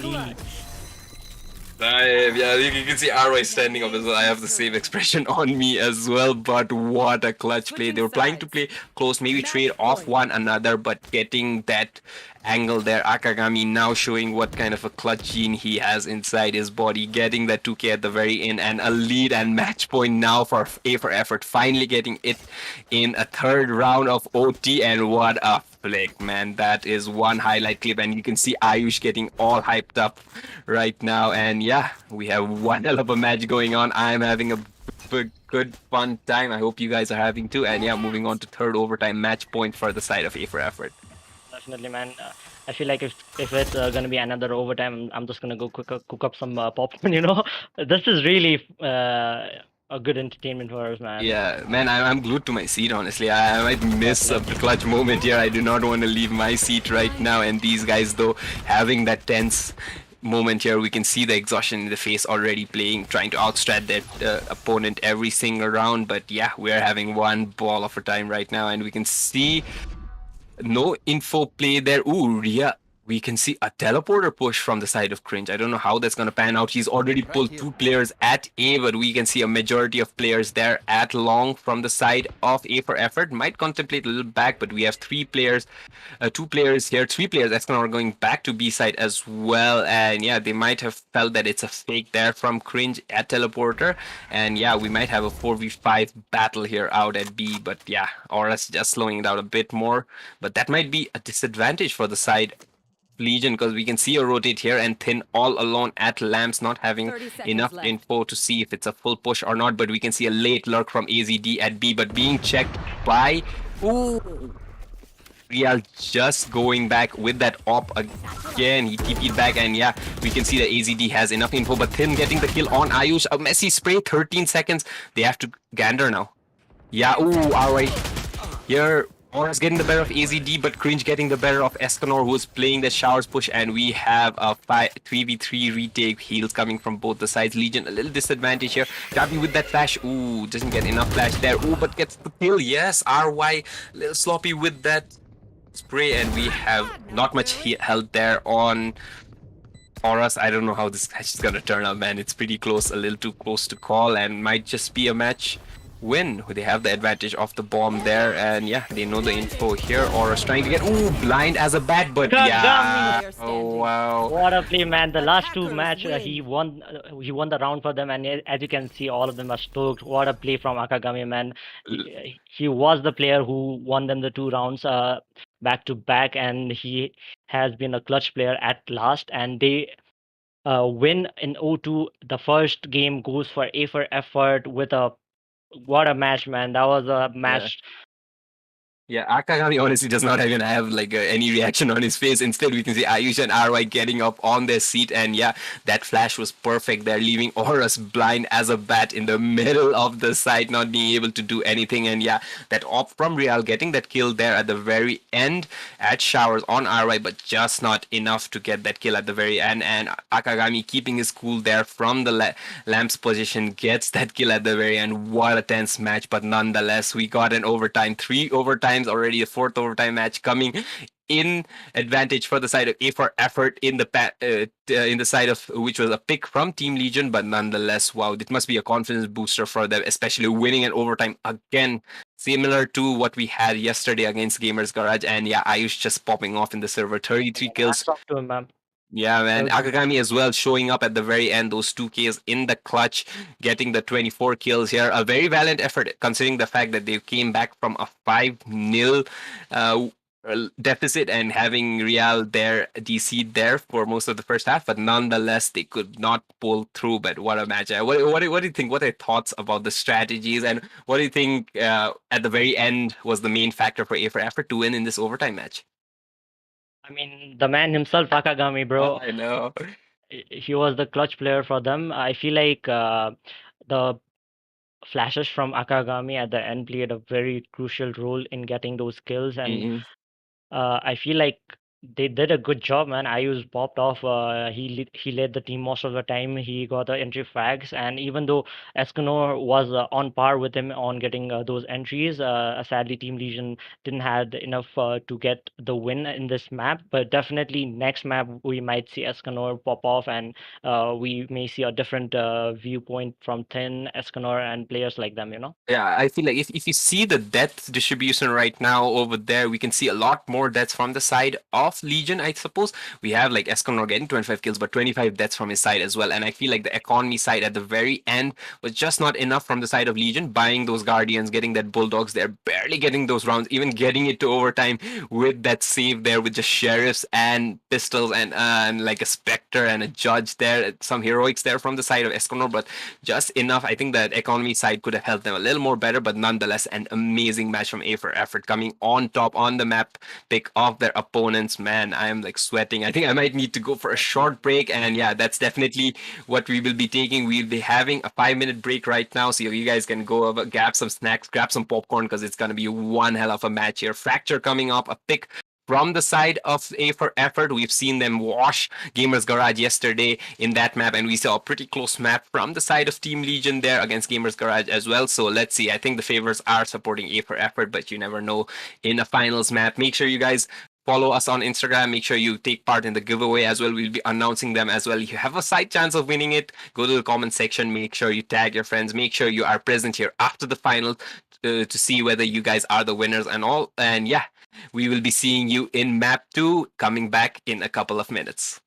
Yeah, you can see RY standing up as well. I have the same expression on me as well, but what a clutch play. They were trying to play close, maybe trade off one another, but getting that angle there. Akagami now showing what kind of a clutch gene he has inside his body, getting that 2K at the very end, and a lead and match point now for A for effort, finally getting it in a third round of OT, and what a flick, man. That is one highlight clip, and you can see Ayush getting all hyped up right now. And yeah, we have one hell of a match going on. I'm having a good fun time. I hope you guys are having too. And yeah, moving on to third overtime match point for the side of A for effort. Definitely, man. I feel like if it's gonna be another overtime, I'm just gonna go cook up some popcorn. This is really a good entertainment for us, man. Yeah, man, I'm glued to my seat, honestly. I might miss a clutch moment here. I do not want to leave my seat right now. And these guys, though, having that tense moment here, we can see the exhaustion in the face already playing, trying to outstrat their opponent every single round. But yeah, we're having one ball of a time right now, and we can see no info play there. Ooh, Ria. We can see a teleporter push from the side of Cringe. I don't know how that's going to pan out. He's already pulled two players at A, but we can see a majority of players there at long from the side of A for effort. Might contemplate a little back, but we have three players, two players here, three players that's are going back to B side as well. And yeah, they might have felt that it's a fake there from Cringe at teleporter. And yeah, we might have a 4v5 battle here out at B, but yeah, Aura's just slowing it out a bit more. But that might be a disadvantage for the side Legion, because we can see a rotate here and Thin all alone at lamps, not having 30 seconds enough left. info to see if it's a full push or not. But we can see a late lurk from AZD at B, but being checked by Real just going back with that op again. He TP'd back, and yeah, we can see that AZD has enough info, but Thin getting the kill on Ayush. A messy spray, 13 seconds. They have to gander now. Yeah, alright. Here, Aura's getting the better of AZD, but Cringe getting the better of Escanor, who's playing the showers push, and we have a 3v3 retake. Heals coming from both the sides. Legion a little disadvantage here. Gabi with that flash. Doesn't get enough flash there. But gets the kill. Yes, RY a little sloppy with that spray, and we have not much health there on Auras. I don't know how this match is gonna turn out, man. It's pretty close, a little too close to call, and might just be a match win. They have the advantage of the bomb there, and yeah, they know the info here. Auras trying to get blind as a bat, but yeah. Kagami! Oh wow. What a play, man! The last two Attackers match, win. he won. He won the round for them, and as you can see, all of them are stoked. What a play from Akagami, man! He was the player who won them the 2 rounds, back to back, and he has been a clutch player at last. And they win in O2. The first game goes for A for effort with a what a match, man! That was a Yeah. match. Yeah, Akagami honestly does not even have like any reaction on his face. Instead, we can see Ayush and RY getting up on their seat, and yeah, that flash was perfect. They're leaving Auras blind as a bat in the middle of the site, not being able to do anything. And yeah, that op from Real getting that kill there at the very end at showers on RY, but just not enough to get that kill at the very end. And Akagami keeping his cool there from the Lamp's position gets that kill at the very end. What a tense match, but nonetheless, we got an overtime, 3 overtimes already, a fourth overtime match coming in advantage for the side of A for effort in the side of which was a pick from Team Legion, but nonetheless, wow, it must be a confidence booster for them, especially winning an overtime again, similar to what we had yesterday against Gamers Garage. And yeah, Ayush just popping off in the server, 33 kills. Hats off to him, man. Yeah, man. Well done. Akagami as well showing up at the very end, those 2Ks in the clutch, getting the 24 kills here. A very valiant effort considering the fact that they came back from a 5-0 deficit and having Real there, DC'd there for most of the first half, but nonetheless, they could not pull through. But what a match. What do you think? What are your thoughts about the strategies, and what do you think at the very end was the main factor for A for effort to win in this overtime match? I mean, the man himself, Akagami, bro. I know. He was the clutch player for them. I feel like the flashes from Akagami at the end played a very crucial role in getting those kills, and Mm-mm. I feel like they did a good job, man. Ayu's popped off. He led the team most of the time. He got the entry frags, and even though Escanor was on par with him on getting those entries, sadly Team Legion didn't had enough to get the win in this map. But definitely next map we might see Escanor pop off, and we may see a different viewpoint from Thin, Escanor, and players like them. You know. Yeah, I feel like if you see the death distribution right now over there, we can see a lot more deaths from the side of Legion, I suppose. We have like Esconor getting 25 kills, but 25 deaths from his side as well. And I feel like the economy side at the very end was just not enough from the side of Legion, buying those Guardians, getting that Bulldogs. They're barely getting those rounds, even getting it to overtime with that save there with just Sheriffs and Pistols and like a Spectre and a Judge there. Some heroics there from the side of Esconor, but just enough. I think that economy side could have helped them a little more better, but nonetheless, an amazing match from A for Effort coming on top on the map, pick off their opponents. Man, I am like sweating. I think I might need to go for a short break, and yeah, that's definitely what we will be taking. We'll be having a 5 minute break right now, so you guys can go over, grab some snacks, grab some popcorn, because it's gonna be one hell of a match here. Fracture coming up, a pick from the side of A for Effort. We've seen them wash Gamers Garage yesterday in that map, and we saw a pretty close map from the side of Team Legion there against Gamers Garage as well. So let's see. I think the favors are supporting A for Effort, but you never know in a finals map. Make sure you guys follow us on Instagram. Make sure you take part in the giveaway as well. We'll be announcing them as well. You have a slight chance of winning it. Go to the comment section. Make sure you tag your friends. Make sure you are present here after the final to see whether you guys are the winners and all. And yeah, we will be seeing you in map 2 coming back in a couple of minutes.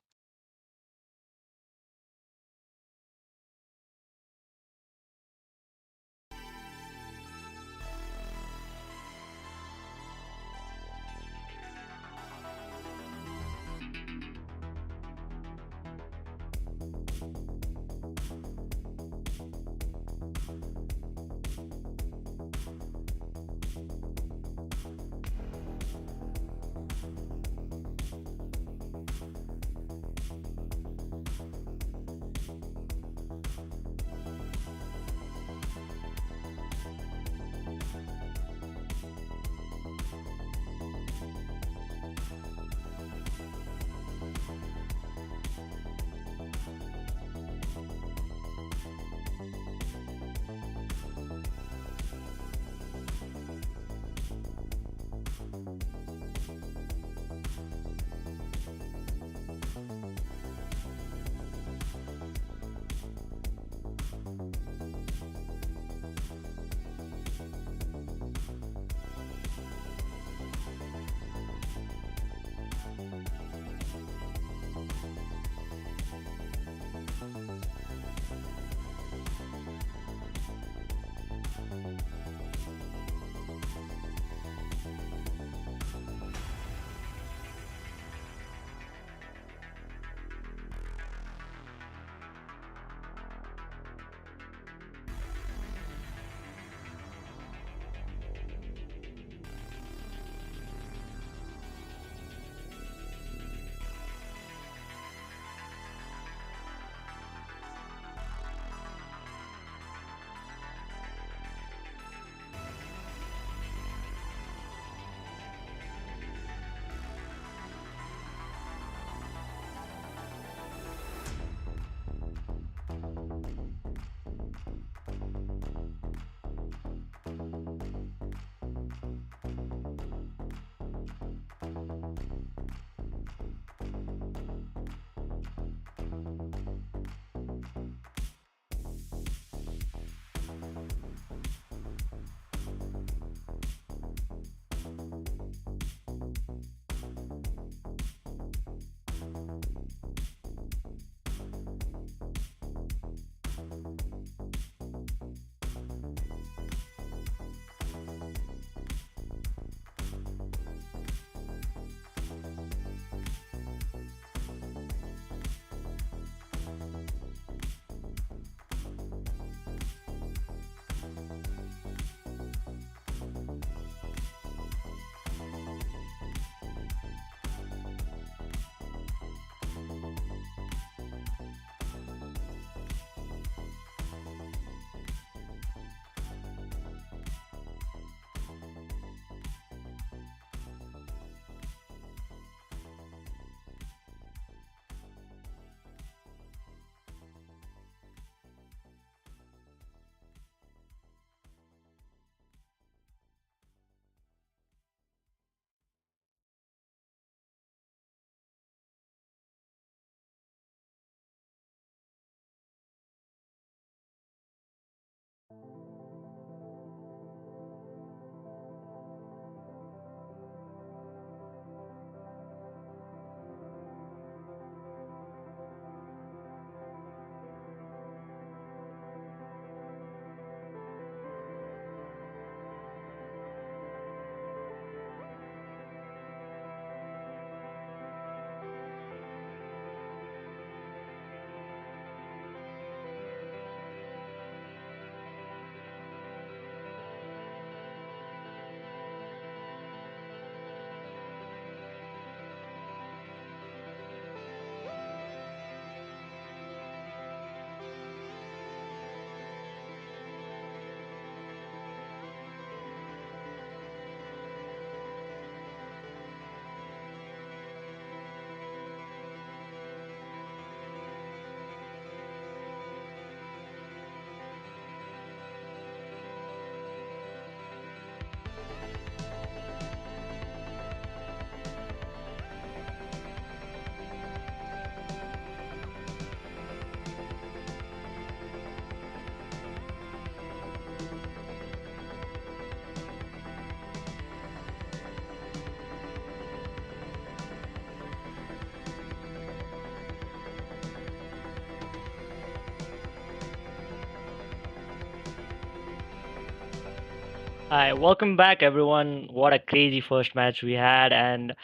Hi, welcome back, everyone. What a crazy first match we had, and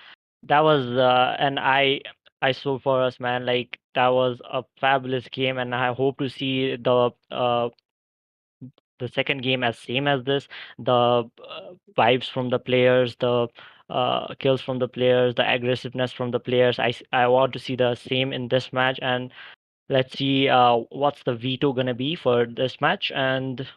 that was and I saw for us, man. Like that was a fabulous game, and I hope to see the second game as same as this. The vibes from the players, the kills from the players, the aggressiveness from the players. I want to see the same in this match, and let's see what's the veto gonna be for this match, and.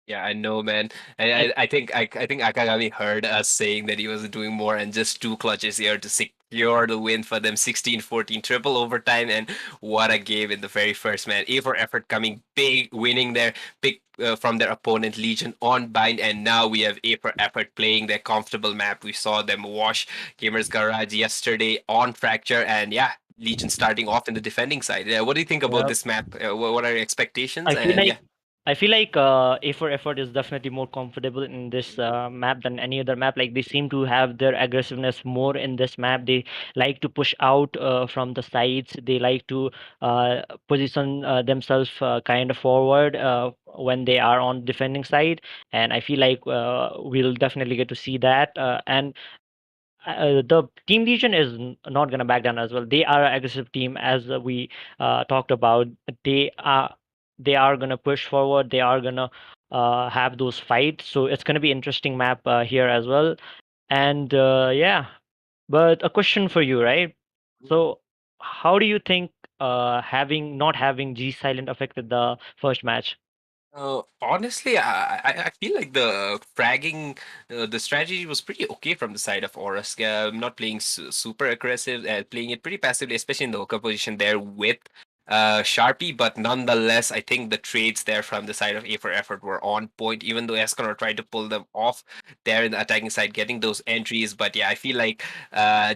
Yeah, I know, man. I think Akagami heard us saying that he was doing more and just two clutches here to secure the win for them 16-14 triple overtime, and what a game in the very first man. A for effort coming big, winning their pick from their opponent Legion on bind, and now we have A for effort playing their comfortable map. We saw them wash Gamers Garage yesterday on Fracture, and yeah. Legion starting off in the defending side. Yeah, what do you think about Yeah. this map? What are your expectations? I feel And like yeah. I feel like A for Effort is definitely more comfortable in this map than any other map. Like they seem to have their aggressiveness more in this map. They like to push out from the sides. They like to position themselves kind of forward when they are on defending side. And I feel like we'll definitely get to see that. And the team Legion is not going to back down as well. They are an aggressive team, as we talked about. They are they are going to push forward. They are going to have those fights. So it's going to be interesting map here as well. And yeah, but a question for you, right? So how do you think having not having G Silent affected the first match? Honestly, I feel like the fragging, the strategy was pretty okay from the side of Horus. Not playing super aggressive, playing it pretty passively, especially in the hooker position there with Sharpie. But nonetheless, I think the trades there from the side of A for Effort were on point, even though Escanor tried to pull them off there in the attacking side, getting those entries. But yeah, I feel like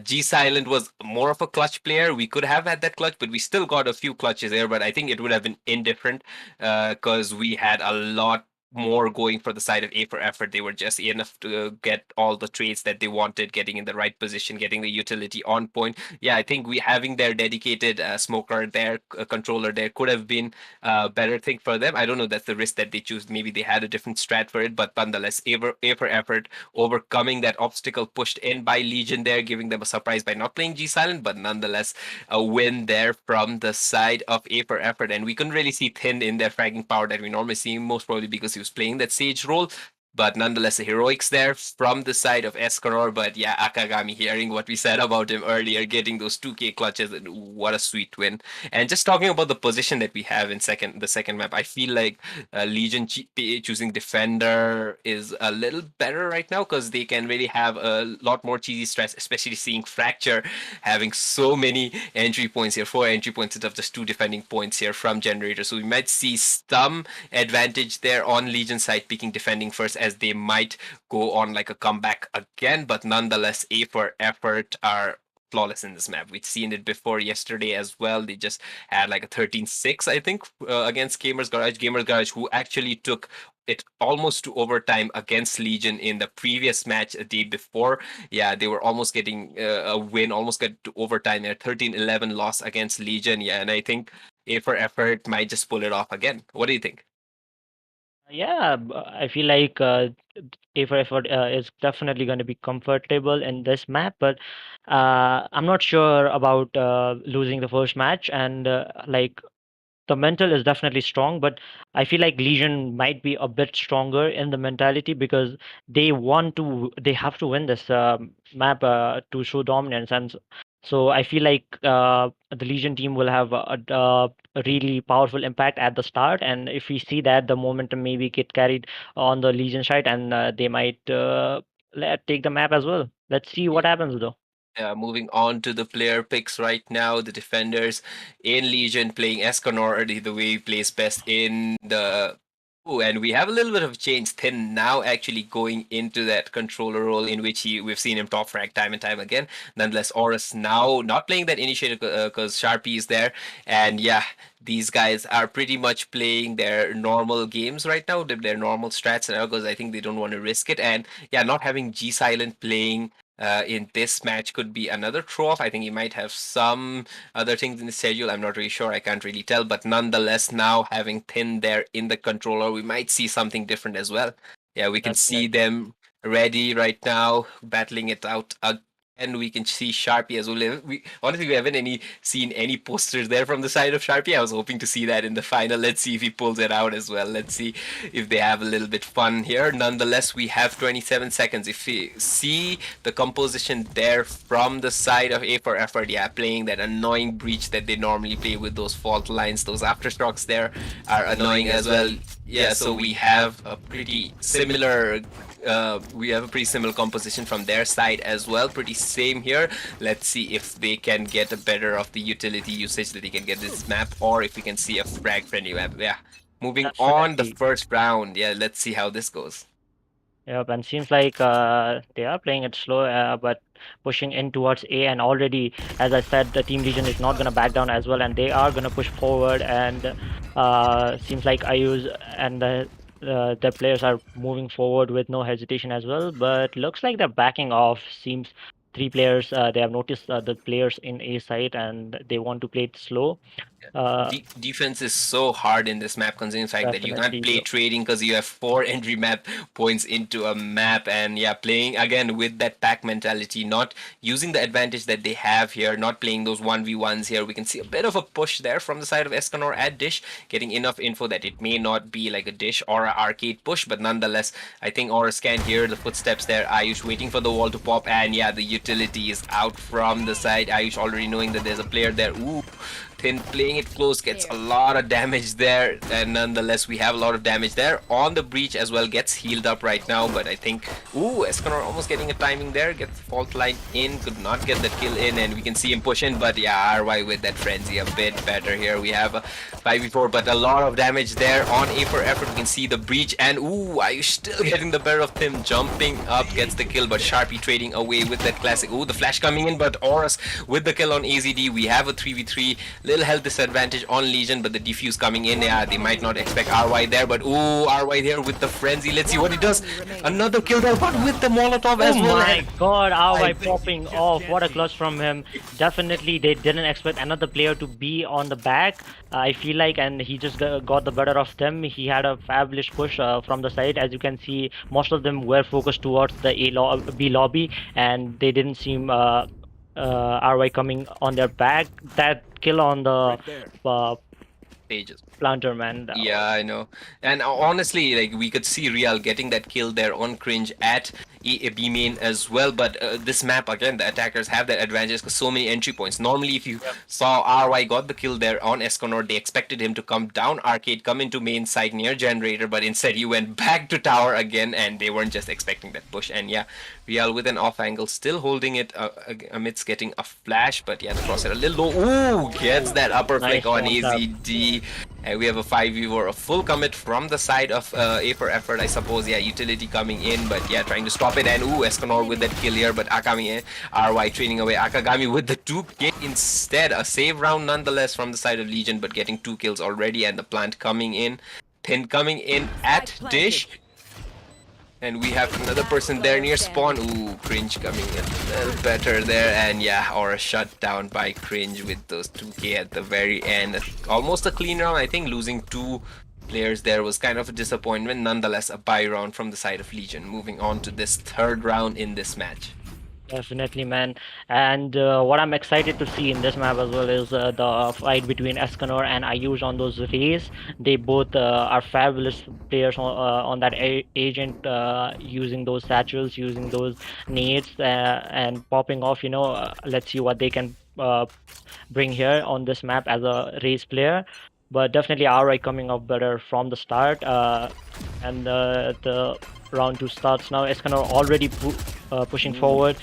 G Silent was more of a clutch player. We could have had that clutch, but we still got a few clutches there. But I think it would have been indifferent because we had a lot more going for the side of A for effort. They were just enough to get all the trades that they wanted, getting in the right position, getting the utility on point. Yeah, I think we having their dedicated smoker there, controller there could have been a better thing for them. I don't know. That's the risk that they choose. Maybe they had a different strat for it, but nonetheless, A for effort overcoming that obstacle pushed in by Legion there, giving them a surprise by not playing G Silent, but nonetheless a win there from the side of A for effort. And we couldn't really see Thin in their fragging power that we normally see, most probably because he was playing that Sage role. But nonetheless, the heroics there from the side of Escanor. But yeah, Akagami, hearing what we said about him earlier, getting those 2K clutches, and what a sweet win. And just talking about the position that we have in the second map, I feel like Legion choosing defender is a little better right now because they can really have a lot more cheesy stress, especially seeing Fracture having so many entry points here, 4 entry points instead of just two defending points here from Generator. So we might see some advantage there on Legion side, picking defending first as they might go on like a comeback again. But nonetheless, A for effort are flawless in this map. We'd seen it before yesterday as well. They just had like a 13-6, I think, against Gamers Garage. Gamers Garage, who actually took it almost to overtime against Legion in the previous match a day before. Yeah, they were almost getting a win, almost get to overtime. A 13-11 loss against Legion. Yeah, and I think A for effort might just pull it off again. What do you think? Yeah, I feel like A for Effort is definitely going to be comfortable in this map, but I'm not sure about losing the first match. And like the mental is definitely strong, but I feel like Legion might be a bit stronger in the mentality because they have to win this map to show dominance, and so I feel like the Legion team will have a really powerful impact at the start, and if we see that the momentum maybe get carried on the Legion side, and they might take the map as well. Let's see what happens though. Moving on to the player picks right now. The defenders in Legion playing Escanor the way he plays best in the. Oh, and we have a little bit of a change. Thin now actually going into that controller role in which we've seen him top frag time and time again. Nonetheless, Horus now not playing that initiator because Sharpie is there. And yeah, these guys are pretty much playing their normal games right now, their normal strats now because I think they don't want to risk it. And yeah, not having G Silent playing in this match could be another throw off. I think he might have some other things in the schedule. I'm not really sure. I can't really tell. But nonetheless, now having Thin there in the controller, we might see something different as well. Yeah, we can see Definitely. them ready right now, battling it out again. We can see Sharpie as well. We haven't seen any posters there from the side of Sharpie. I was hoping to see that in the final. Let's see if he pulls it out as well. Let's see if they have a little bit fun here. Nonetheless, we have 27 seconds. If we see the composition there from the side of A for Effort, yeah, playing that annoying breach that they normally play with those fault lines, those aftershocks there are annoying as well. Yeah, so we have a pretty similar composition from their side as well. Pretty same here. Let's see if they can get a better of the utility usage that they can get this map, or if we can see a frag friendly map. Yeah. Moving on the Definitely. first round. Yeah, let's see how this goes. Yep, and seems like they are playing it slow, but pushing in towards A. And already, as I said, the Team Legion is not going to back down as well, and they are going to push forward. And seems like Ayuz and the players are moving forward with no hesitation as well. But looks like they're backing off. Seems three players. They have noticed the players in A side, and they want to play it slow. Uh, Defense is so hard in this map, considering the fact that you can't Definitely. play trading because you have 4 entry map points into a map, and yeah, playing again with that pack mentality, not using the advantage that they have here, not playing those 1v1s here. We can see a bit of a push there from the side of Escanor at Dish, getting enough info that it may not be like a Dish or an arcade push, but nonetheless, I think Oris can hear the footsteps there. Ayush waiting for the wall to pop, and yeah, the utility is out from the side. Ayush already knowing that there's a player there. Ooh, Thin playing it close gets a lot of damage there, and nonetheless we have a lot of damage there on the breach as well. Gets healed up right now, but I think Escanor almost getting a timing there, gets fault line in, could not get the kill in, and we can see him push in, but yeah, RY with that frenzy a bit better here. We have a 5v4, but a lot of damage there on A for Effort. We can see the breach, and are you still getting the better of him, jumping up, gets the kill, but Sharpie trading away with that classic. The flash coming in, but Oris with the kill on AZD. We have a 3v3, little health disadvantage on Legion, but the defuse coming in. Yeah, they might not expect RY there, but RY there with the frenzy. Let's see what he does. Another kill there, but with the Molotov as Oh well. my god, I RY think popping off. What a clutch from him. Definitely, they didn't expect another player to be on the back, I feel like, and he just got the better of them. He had a fabulous push from the side. As you can see, most of them were focused towards the B lobby, and they didn't seem RY coming on their back. That kill on the Right there. stages. planter, man. Yeah, I know. And honestly, like we could see Real getting that kill there on Cringe at B main as well. But this map again, the attackers have that advantage because so many entry points. Normally, if you saw RY got the kill there on Escanor, they expected him to come down arcade, come into main site near generator, but instead he went back to tower again, and they weren't just expecting that push. And yeah, Real with an off angle, still holding it amidst getting a flash, but yeah, the crosshair a little low. Gets that upper flick Nice on one, tap. AZD. And we have a 5v4, a full commit from the side of A for Effort, I suppose. Yeah, utility coming in, but yeah, trying to stop it. And Escanor with that kill here, but Akami, RY training away. Akagami with the 2 kill instead. A save round nonetheless from the side of Legion, but getting 2 kills already. And the plant coming in. Pin coming in at Dish. And we have another person there near spawn. Cringe coming in a little better there. And yeah, or a shutdown by Cringe with those 2k at the very end. Almost a clean round. I think losing 2 players there was kind of a disappointment. Nonetheless, a bye round from the side of Legion. Moving on to this 3rd round in this match. Definitely, man. And what I'm excited to see in this map as well is the fight between Escanor and Ayush on those rays. They both are fabulous players on that agent, using those satchels, using those nades, and popping off. Let's see what they can bring here on this map as a race player. But definitely, RI coming up better from the start. And the round 2 starts now. Escanor already pushing forward.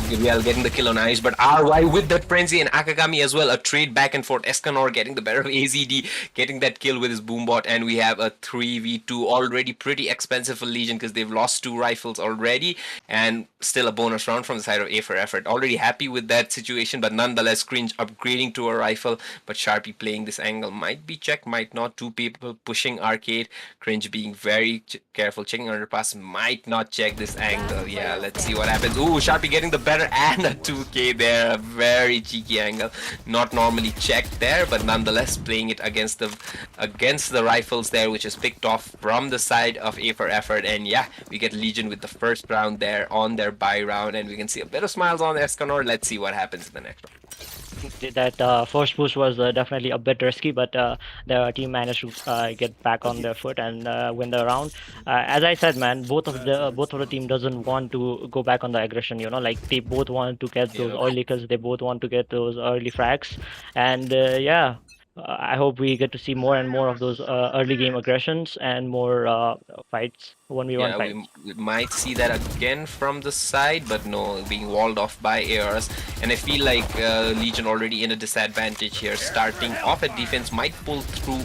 Real getting the kill on Aish, but RY with that frenzy and Akagami as well. A trade back and forth. Escanor getting the better of AZD, getting that kill with his boombot, and we have a 3v2 already pretty expensive for Legion because they've lost 2 rifles already, and still a bonus round from the side of A for Effort. Already happy with that situation, but nonetheless, Cringe upgrading to a rifle, but Sharpie playing this angle. Might be check, might not. 2 people pushing arcade. Cringe being very careful, checking underpass, might not check this angle. Yeah, let's see what happens. Sharpie getting the better ladder and a 2K there. A very cheeky angle. Not normally checked there, but nonetheless playing it against the rifles there, which is picked off from the side of A for Effort. And yeah, we get Legion with the first round there on their buy round, and we can see a bit of smiles on Escanor. Let's see what happens in the next round. That first push was definitely a bit risky, but the team managed to get back on their foot and win the round. As I said, man, both of the team doesn't want to go back on the aggression. Like they both want to get those Yeah. oily kills. They both want to get those early frags, and yeah. I hope we get to see more and more of those early game aggressions and more fights, 1v1 Yeah, fights. we might see that again from the side, but no, being walled off by ARs. And I feel like Legion already in a disadvantage here. Starting off at defense might pull through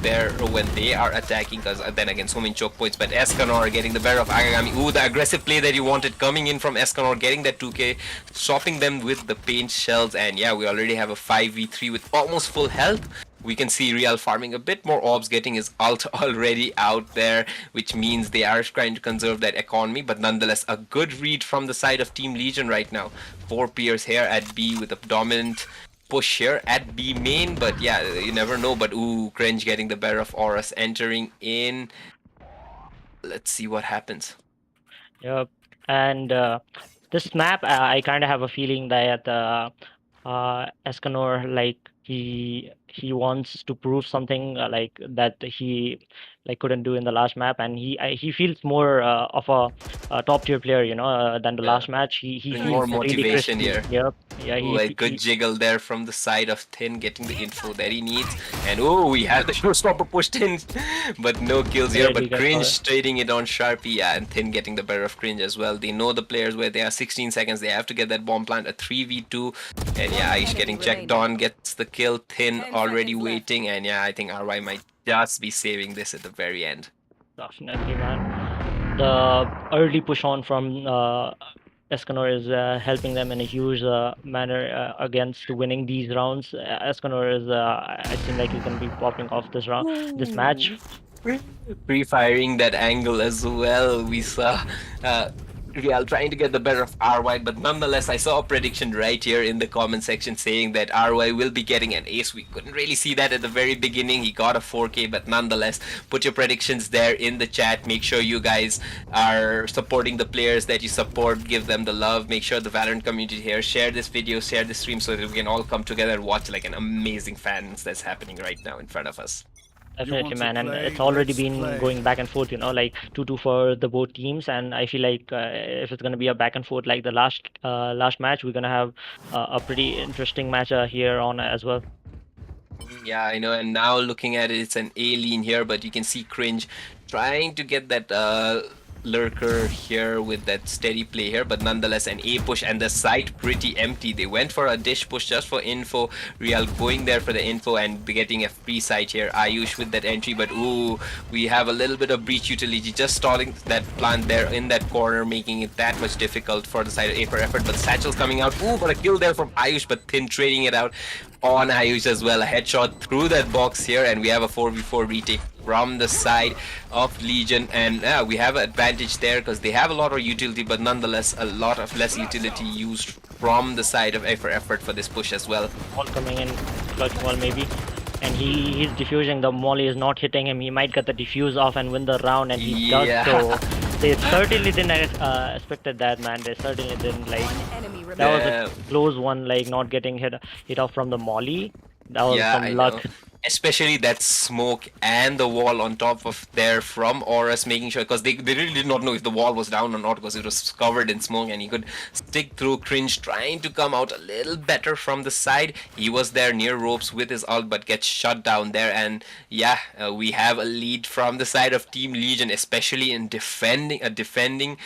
there when they are attacking, because then again so many choke points. But Escanor getting the better of Agagami. Ooh, the aggressive play that you wanted coming in from Escanor, getting that 2K, stopping them with the paint shells. And yeah, we already have a 5v3 with almost full health. We can see Real farming a bit more orbs, getting his ult already out there, which means they are trying to conserve that economy. But nonetheless, a good read from the side of Team Legion right now. 4 peers here at B with a dominant push here at B main. But yeah, you never know. But ooh, Cringe getting the better of Auras, entering in. Let's see what happens. Yep. And this map, I kind of have a feeling that Escanor, like he wants to prove something like that he like couldn't do in the last map, and he feels more of a top tier player, than the Yeah. last match. He Bring feels more really motivation crispy. here. Yep. Yeah. Ooh, a good jiggle there from the side of Thin, getting the info that he needs. And oh, we had the showstopper pushed in, but no kills here. Barely But got Cringe trading it on Sharpie, yeah, and Thin getting the better of Cringe as well. They know the players where they are 16 seconds. They have to get that bomb plant, a 3v2. And yeah, Aish getting checked on, gets the kill. Thin 10 already seconds left. waiting. And yeah, I think RY might just be saving this at the very end. Definitely, man. The early push on from Escanor is helping them in a huge manner against winning these rounds. Escanor is, I seem like he's going to be popping off this match. Pre-firing that angle as well. We saw Real trying to get the better of RY, but nonetheless, I saw a prediction right here in the comment section saying that RY will be getting an ace. We couldn't really see that at the very beginning. He got a 4K, but nonetheless, put your predictions there in the chat. Make sure you guys are supporting the players that you support. Give them the love. Make sure the Valorant community here share this video, share this stream, so that we can all come together and watch like an amazing fans that's happening right now in front of us. Definitely, man, and it's already been going back and forth, like 2-2 for the both teams, and I feel like if it's gonna be a back and forth like the last match, we're gonna have a pretty interesting match here on as well. Yeah, I know. And now looking at it, it's an alien here, but you can see Cringe trying to get that lurker here with that steady play here, but nonetheless an A push and the site pretty empty. They went for a dish push just for info. Real going there for the info and getting a free site here. Ayush with that entry, but ooh, we have a little bit of breach utility just stalling that plant there in that corner, making it that much difficult for the side of A for Effort. But Satchel's coming out. Ooh, but a kill there from Ayush, but Thin trading it out on Ayush as well. A headshot through that box here, and we have a 4v4 retake from the side of Legion. And we have an advantage there because they have a lot of utility, but nonetheless a lot of less utility used from the side of A for Effort for this push as well. Ball coming in, clutch ball maybe, and he's diffusing. The molly is not hitting him. He might get the diffuse off and win the round, and he does so. They certainly didn't expected that, man. They certainly didn't like. One enemy That was remaining. a close one, like not getting hit off from the molly. That was Yeah, some I luck. know. Especially that smoke and the wall on top of there from Auras, making sure, because they really did not know if the wall was down or not, because it was covered in smoke, and he could stick through. Cringe trying to come out a little better from the side. He was there near ropes with his ult, but gets shut down there. And yeah, we have a lead from the side of Team Legion, especially in defending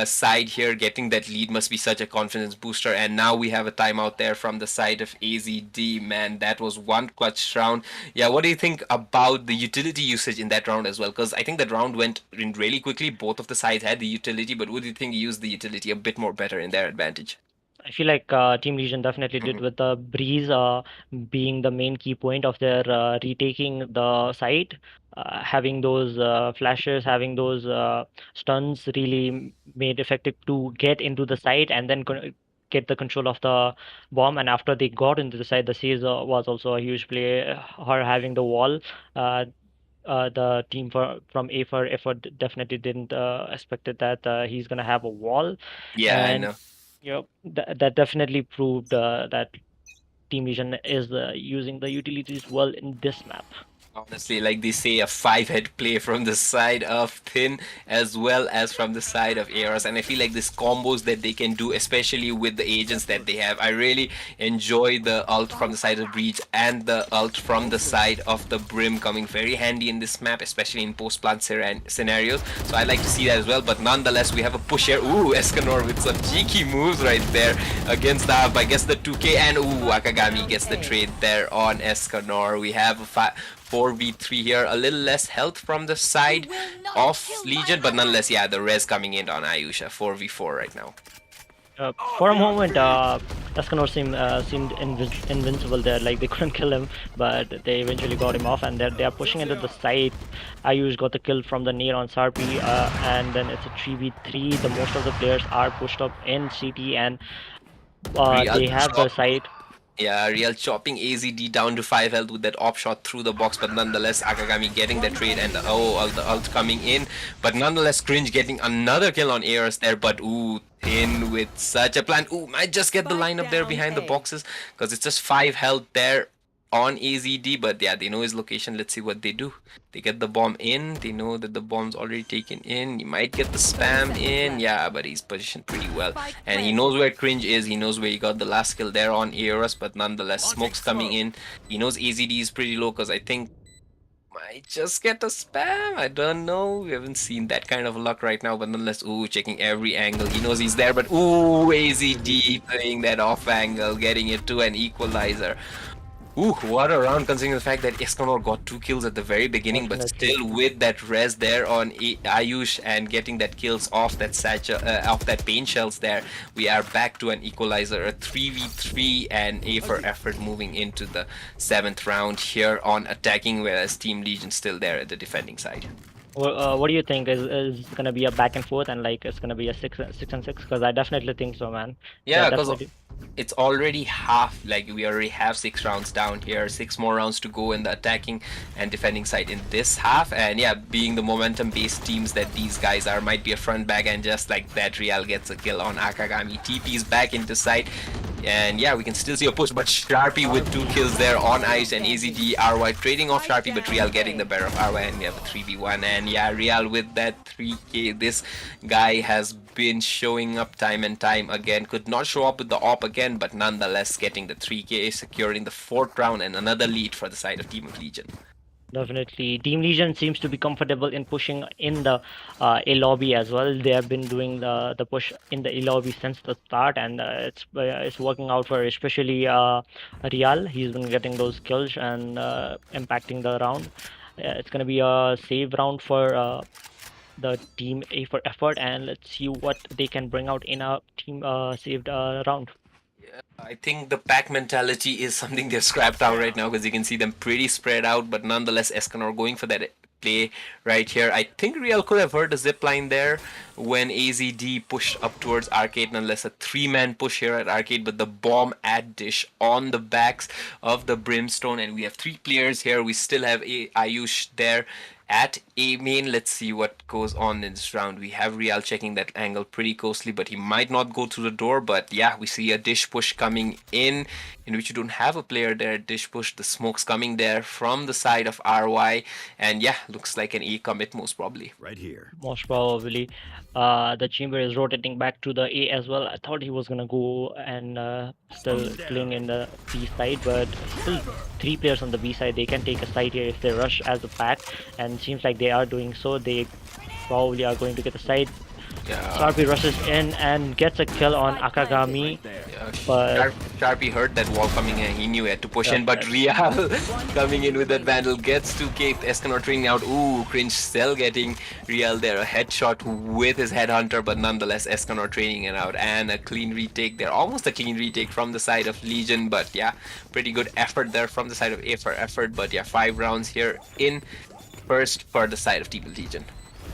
side here. Getting that lead must be such a confidence booster. And now we have a timeout there from the side of AZD. Man, that was one clutch round. Yeah, what do you think about the utility usage in that round as well? Because I think that round went in really quickly. Both of the sides had the utility, but would you think used the utility a bit more better in their advantage? I feel like Team Legion definitely did with the Breeze being the main key point of their retaking the site. Having those flashes, having those stuns really made effective to get into the site and then get the control of the bomb. And after they got into the site, the siege was also a huge play. Her having the wall. Uh, the team from A for effort definitely didn't expected that he's gonna have a wall, Yeah, I and know. that definitely proved that Team Vision is using the utilities well in this map. Honestly, like they say, a five-head play from the side of Thin as well as from the side of ARS. And I feel like these combos that they can do, especially with the agents that they have, I really enjoy the ult from the side of Breach and the ult from the side of the Brim coming very handy in this map, especially in post-plant scenarios. So I like to see that as well. But nonetheless, we have a push here. Ooh, Escanor with some cheeky moves right there against the, I guess, the 2K. And ooh, Akagami gets the trade there on Escanor. We have a 4v3 here, a little less health from the side of Legion, but nonetheless, yeah, the res coming in on Ayusha, 4v4 right now. For a moment, Escanor seemed invincible there, like they couldn't kill him, but they eventually got him off, and they are pushing into the site. Ayush got the kill from the near on Sarpi, and then it's a 3v3. The most of the players are pushed up in CT, and Real they have the chop. site. Yeah, Real chopping AZD down to 5 health with that op shot through the box, but nonetheless, Akagami getting the trade and the ult coming in. But nonetheless, Cringe getting another kill on ARS there, but ooh, Thin with such a plan. Ooh, might just get the lineup there behind the boxes because it's just 5 health there on AZD, but yeah, they know his location. Let's see what they do. They get the bomb in. They know that the bomb's already taken in. You might get the spam in. Yeah, but he's positioned pretty well. And he knows where Cringe is. He knows where he got the last kill there on ARS, but nonetheless, smoke's coming in. He knows AZD is pretty low because I think might just get a spam. I don't know. We haven't seen that kind of luck right now, but nonetheless, ooh, checking every angle. He knows he's there, but ooh, AZD playing that off angle, getting it to an equalizer. Ooh, what a round considering the fact that Escanor got 2 kills at the very beginning, but Definitely. still with that res there on Ayush and getting that kills off that off that pain shells there, we are back to an equalizer, a 3v3 and A for effort moving into the 7th round here on attacking, whereas Team Legion still there at the defending side. What do you think is gonna be a back and forth, and like it's gonna be a six and six? Because I definitely think so, man. Yeah, because Definitely. it's already half, like we already have 6 rounds down here, 6 more rounds to go in the attacking and defending side in this half. And yeah, being the momentum based teams that these guys are, might be a front back, and just like that, Real gets a kill on Akagami. TP's back into side. And yeah, we can still see a push, but Sharpie with 2 kills there on ice, and AZD RY trading off Sharpie, but Real getting the better of RY, and we have a 3v1. And yeah, Real with that 3k. This guy has been showing up time and time again. Could not show up with the op again, but nonetheless getting the 3k, securing the 4th round and another lead for the side of Team of Legion. Definitely. Team Legion seems to be comfortable in pushing in the A lobby as well. They have been doing the push in the A lobby since the start, and it's working out for especially Real. He's been getting those kills and impacting the round. It's gonna be a save round for the team A for effort, and let's see what they can bring out in a team saved round. I think the pack mentality is something they've scrapped out right now because you can see them pretty spread out, but nonetheless, Escanor going for that play right here. I think Real could have heard the zip line there when AZD pushed up towards Arcade, nonetheless a 3-man push here at Arcade, but the bomb at Dish on the backs of the Brimstone, and we have 3 players here. We still have Ayush there at A main. Let's see what goes on in this round. We have Real checking that angle pretty closely, but he might not go through the door. But yeah, we see a Dish push coming in which you don't have a player there at Dish push. The smoke's coming there from the side of RY, and yeah, looks like an A commit most probably. Right here. Most probably. The chamber is rotating back to the A as well. I thought he was gonna go and still cling in the B side, but still 3 players on the B side. They can take a side here if they rush as a pack, and seems like they are doing so. They probably are going to get the side. Yeah. Sharpie rushes in and gets a kill on Spike planted. Akagami, Right there. Yeah, but Sharpie heard that wall coming in. He knew he had to push yeah, in, but Real coming in with that Vandal gets to keep Escanor training out. Ooh, Cringe still getting Real there. A headshot with his Headhunter, but nonetheless, Escanor training it out. And a clean retake there. Almost a clean retake from the side of Legion, but yeah, pretty good effort there from the side of A for effort. But yeah, 5 rounds here in first for the side of Team Legion.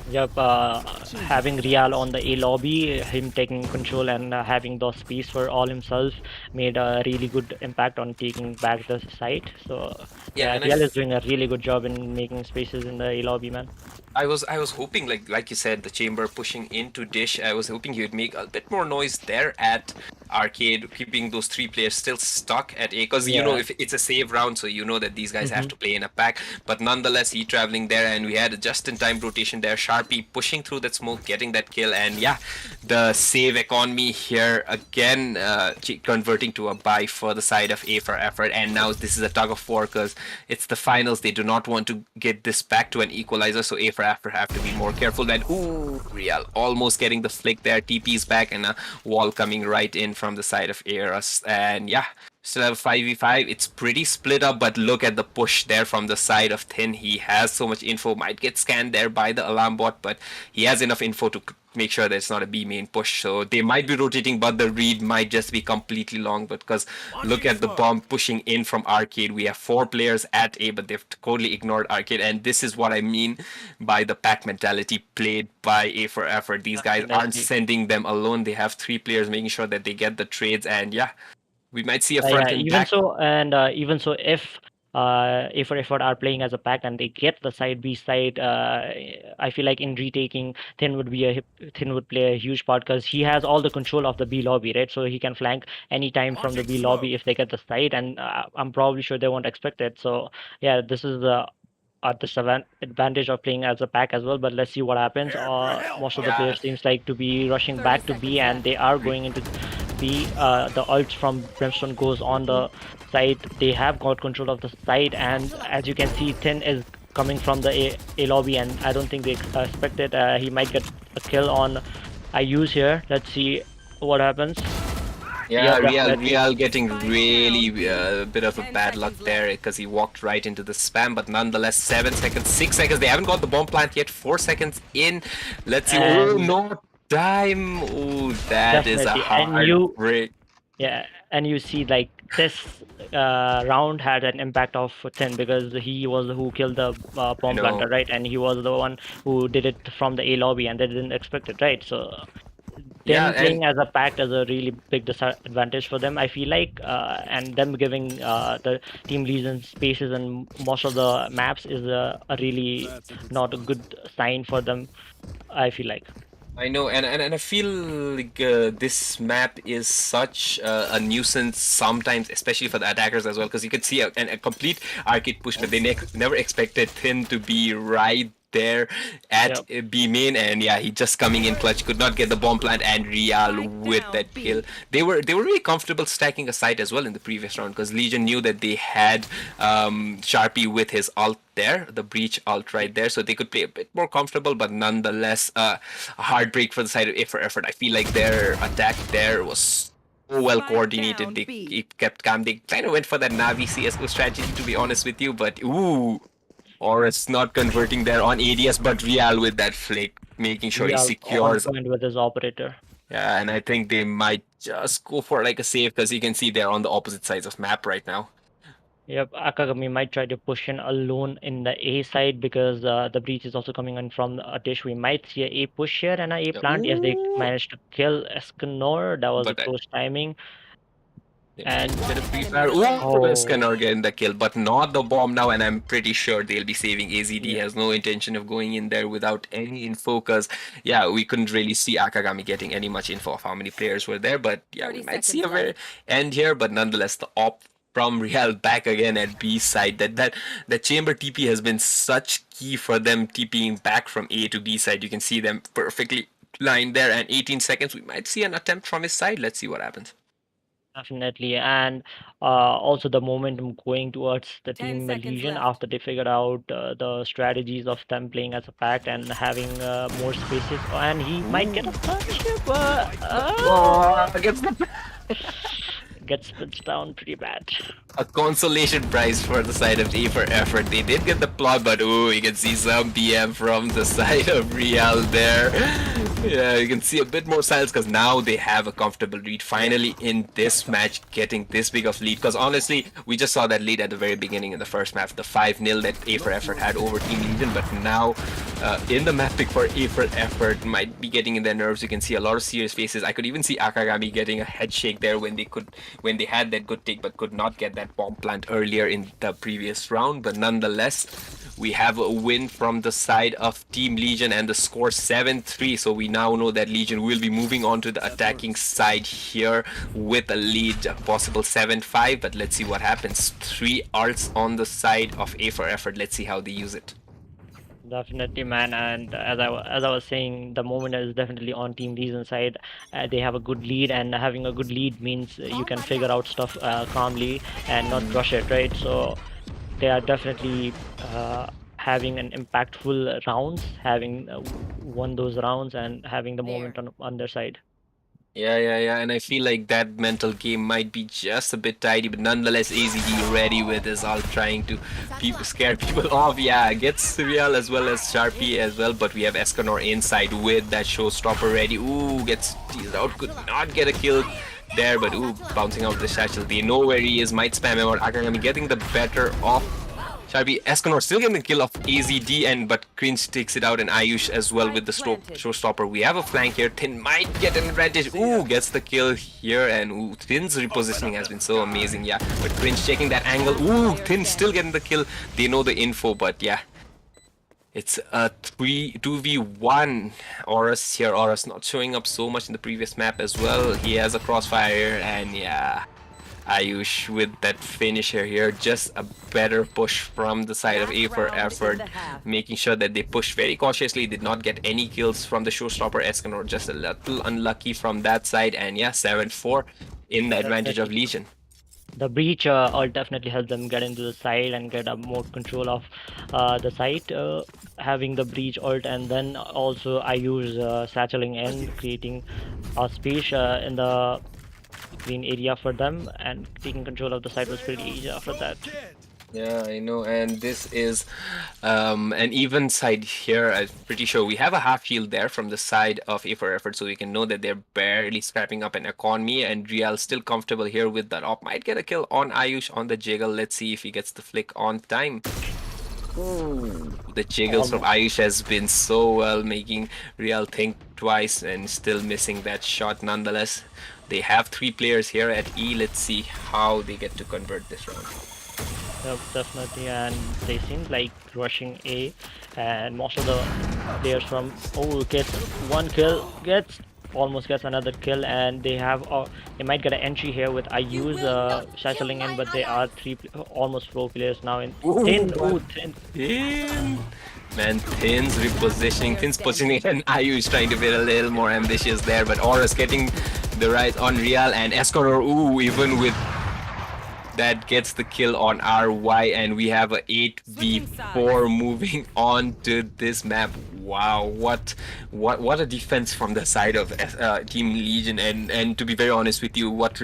yep, having Real on the A lobby, him taking control and having the space for all himself made a really good impact on taking back the site. So Yeah, yeah, and Real is doing a really good job in making spaces in the A lobby, man. I was hoping like you said, the chamber pushing into dish. I was hoping he would make a bit more noise there at arcade, keeping those 3 players still stuck at A. Because Yeah. if it's a save round, so that these guys have Hmm. to play in a pack. But nonetheless, he traveling there, and we had a just-in-time rotation there. Sharpie pushing through that smoke, getting that kill, and yeah, the save economy here again, converting to a buy for the side of A for effort. And now this is a tug of war because it's the finals. They do not want to get this back to an equalizer, so A for effort have to be more careful. Then ooh, Real almost getting the flick there. TP's back and a wall coming right in from the side of Eros. And yeah, still have 5v5. It's pretty split up, but look at the push there from the side of Thin. He has so much info. Might get scanned there by the alarm bot, but he has enough info to make sure that it's not a B main push. So they might be rotating, but the read might just be completely long. Because look at the bomb pushing in from arcade. We have 4 players at A, but they've totally ignored arcade. And this is what I mean by the pack mentality played by A for effort. These guys aren't Definitely. sending them alone. They have 3 players making sure that they get the trades. And yeah, we might see a front Yeah, and even back. so, and even so, if A for effort are playing as a pack and they get the side B side, I feel like in retaking, Thin would play a huge part because he has all the control of the B lobby, right? So he can flank anytime from the Launching B smoke. lobby if they get the side, and I'm probably sure they won't expect it. So yeah, this is the advantage of playing as a pack as well. But let's see what happens. Prepare for Most of the Yeah, players seems like to be rushing 30 back to B, seconds and they left. are going into B. The ult from Brimstone goes on the side. They have got control of the side, and as you can see, Tin is coming from the A lobby, and I don't think they expect it. He might get a kill on I use here. Let's see what happens. yeah, Yep, definitely. Real getting Final really round, B. a bit of a 10 bad luck seconds there left. because he walked right into the spam. But nonetheless, 7 seconds, 6 seconds. They haven't got the bomb plant yet. 4 seconds in. Let's see. Oh And no, time. Oh, that is a definitely, and hard break. yeah, and you see like this round had an impact of 10 because he was who killed the I bomb know. planter, right? And he was the one who did it from the A lobby, and they didn't expect it, right? So Yeah, them and playing as a pact is a really big disadvantage for them, I feel like, and them giving the team leads spaces and most of the maps is a really That's a good not a spot. good sign for them, I feel like. I know, and I feel like this map is such a nuisance sometimes, especially for the attackers as well, because you could see a complete arcade push, but they never expected him to be right there at Yep. B main, and yeah, he just coming in clutch, could not get the bomb plant, and Real Spike with down, that kill. B. They were really comfortable stacking a site as well in the previous round because Legion knew that they had Sharpie with his ult there, the breach ult right there, so they could play a bit more comfortable. But nonetheless, a hard break for the side of A for effort. I feel like their attack there was so well Spike coordinated. down, They B. kept calm. They kind of went for that Navi CS:GO strategy, to be honest with you. But ooh, Oris not converting there on ADS, but Real with that flick, making sure he Real on secures. point with his operator. Yeah, and I think they might just go for like a save because you can see they're on the opposite sides of map right now. Yep, Akagami might try to push in alone in the A side because the breach is also coming in from a dish. We might see a A push here and a A plant if they Ooh, manage to kill Escanor. That was a but close timing. they might And get a 1 pre-fire. minute Ooh, left. oh, Escanor getting the kill, but not the bomb now, and I'm pretty sure they'll be saving. AZD yeah, has no intention of going in there without any info, because, yeah, we couldn't really see Akagami getting any much info of how many players were there, but, yeah, we 30 might see seconds a very left. end here, but nonetheless, the op from Real back again at B side. That chamber TP has been such key for them TPing back from A to B side. You can see them perfectly lined there, and 18 seconds, we might see an attempt from his side. Let's see what happens. Definitely, and also the momentum going towards the 10 team seconds Legion left. after they figured out the strategies of them playing as a pact and having more spaces. And he might get a punch here, but Oh, against the gets pitched down pretty bad. a consolation prize for the side of A for effort. They did get the plot, but ooh, you can see some PM from the side of Real there. Yeah, you can see a bit more silence because now they have a comfortable lead. Finally, in this match, getting this big of lead. Because honestly, we just saw that lead at the very beginning in the first map, the 5-0 that A for effort had over Team Legion. But now, in the map pick for A for effort, might be getting in their nerves. You can see a lot of serious faces. I could even see Akagami getting a head shake there when they had that good take, but could not get that bomb plant earlier in the previous round. But nonetheless, we have a win from the side of Team Legion and the score 7-3. So we now know that Legion will be moving on to the attacking side here with a lead, a possible 7-5. But let's see what happens. 3 ults on the side of A for effort. Let's see how they use it. Definitely, man. And as I was saying, the moment is definitely on Team Legion side. They have a good lead, and having a good lead means you can figure out stuff calmly and not rush it, right? So they are definitely having an impactful rounds, having won those rounds and having the moment There. on their side. Yeah. And I feel like that mental game might be just a bit tidy, but nonetheless, AZD ready with his ult, trying to scare people off. Yeah, gets Real as well as Sharpie as well, but we have Escanor inside with that showstopper ready. Ooh, gets teased out, could not get a kill there, but ooh, bouncing out the satchel. They know where he is, might spam him out. Akagami getting the better of Sharpie. Escanor still getting the kill of AZD, but Cringe takes it out, and Ayush as well with the showstopper. We have a flank here. Thin might get an advantage. Ooh, gets the kill here, and ooh, Thin's repositioning has been so amazing. Yeah, but Cringe checking that angle. Ooh, Thin still getting the kill. They know the info, but yeah. It's a 2v1. Horus here. Horus not showing up so much in the previous map as well. He has a crossfire, and yeah. Ayush with that finisher here, just a better push from the side of A for effort, making sure that they push very cautiously, did not get any kills from the showstopper. Escanor just a little unlucky from that side, and yeah, 7-4 in the advantage of Legion. The breach will definitely help them get into the side and get a more control of the site. Having the breach ult, and then also I use satcheling in, creating a space in the green area for them, and taking control of the site was pretty easy after that. Yeah, I know, and this is an even side here. I'm pretty sure we have a half shield there from the side of A for effort, so we can know that they're barely scrapping up an economy, and Real still comfortable here with that op. Might get a kill on Ayush on the jiggle. Let's see if he gets the flick on time. Ooh, the jiggles from Ayush has been so well, making Real think twice and still missing that shot nonetheless. They have 3 players here at E. Let's see how they get to convert this round. Yep, definitely, and they seem like rushing A, and most of the players from gets one kill, almost gets another kill, and they have they might get an entry here with I use satcheling in, but they are almost 4 players now in Thin. Ooh, Thin. Thin. Man, Thin's repositioning, Thin's positioning, and Ayu is trying to be a little more ambitious there, but Aura's getting the right on Real, and Escanor, ooh, even with that gets the kill on RY, and we have a 8v4 moving on to this map. Wow, what a defense from the side of Team Legion, and to be very honest with you, what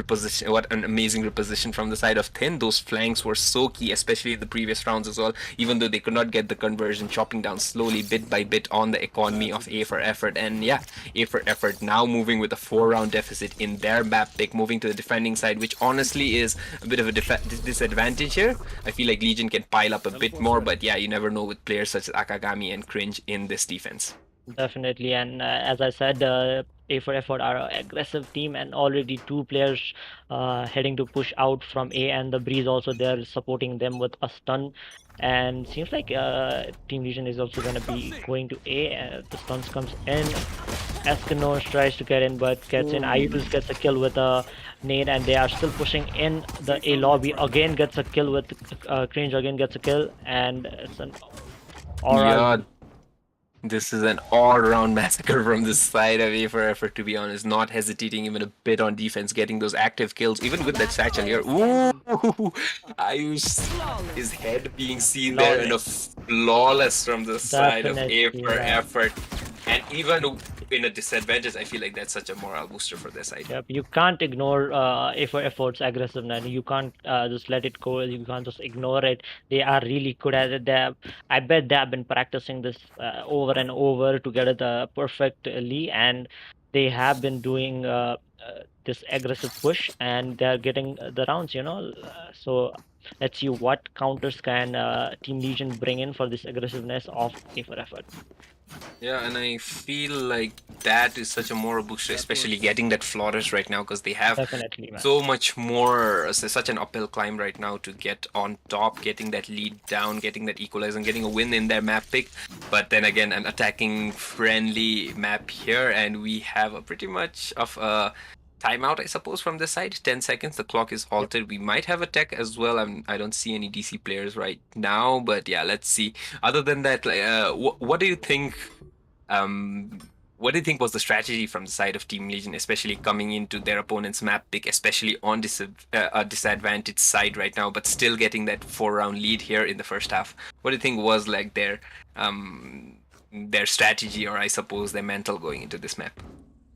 an amazing reposition from the side of Thin. Those flanks were so key, especially in the previous rounds as well, even though they could not get the conversion, chopping down slowly bit by bit on the economy of A for effort. And yeah, A for effort now moving with a 4-round deficit in their map pick, moving to the defending side, which honestly is a bit of a disadvantage here. I feel like Legion can pile up a bit more, but yeah, you never know with players such as Akagami and Cringe in this defense. Definitely, and as I said, A for effort are an aggressive team, and already 2 players heading to push out from A, and the Breeze also there supporting them with a stun. And seems like Team Legion is also going to be going to A. The stuns comes in. Escanor tries to get in, but gets in. Ayus gets a kill with a nade, and they are still pushing in the A lobby. Again gets a kill with Cringe. Again gets a kill, and it's an Aura. Yeah. This is an all-round massacre from this side of A for effort, to be honest. Not hesitating even a bit on defense, getting those active kills, even with that Last satchel here. player Ooh, Ayush, his Flawless. head being seen there, and a Flawless. flawless from the side of A Definitely, for man. effort. And even in a disadvantage, I feel like that's such a morale booster for their side. Yep, you can't ignore efforts aggressiveness. You can't just let it go. You can't just ignore it. They are really good at it. I bet they have been practicing this over and over to get it perfectly, and they have been doing this aggressive push, and they are getting the rounds. So let's see what counters can Team Legion bring in for this aggressiveness of A for effort. Yeah, and I feel like that is such a moral booster, especially getting that flawless right now, because they have Definitely, man. so much more, such an uphill climb right now to get on top, getting that lead down, getting that equalizer, and getting a win in their map pick. But then again, an attacking friendly map here, and we have a pretty much of a timeout, I suppose, from this side. 10 seconds, the clock is halted. We might have a tech as well. I don't see any DC players right now, but yeah, let's see. Other than that, like, what do you think? Um, what do you think was the strategy from the side of Team Legion, especially coming into their opponent's map pick, especially on a disadvantaged side right now, but still getting that 4-round lead here in the first half? What do you think was like their strategy, or I suppose their mental going into this map?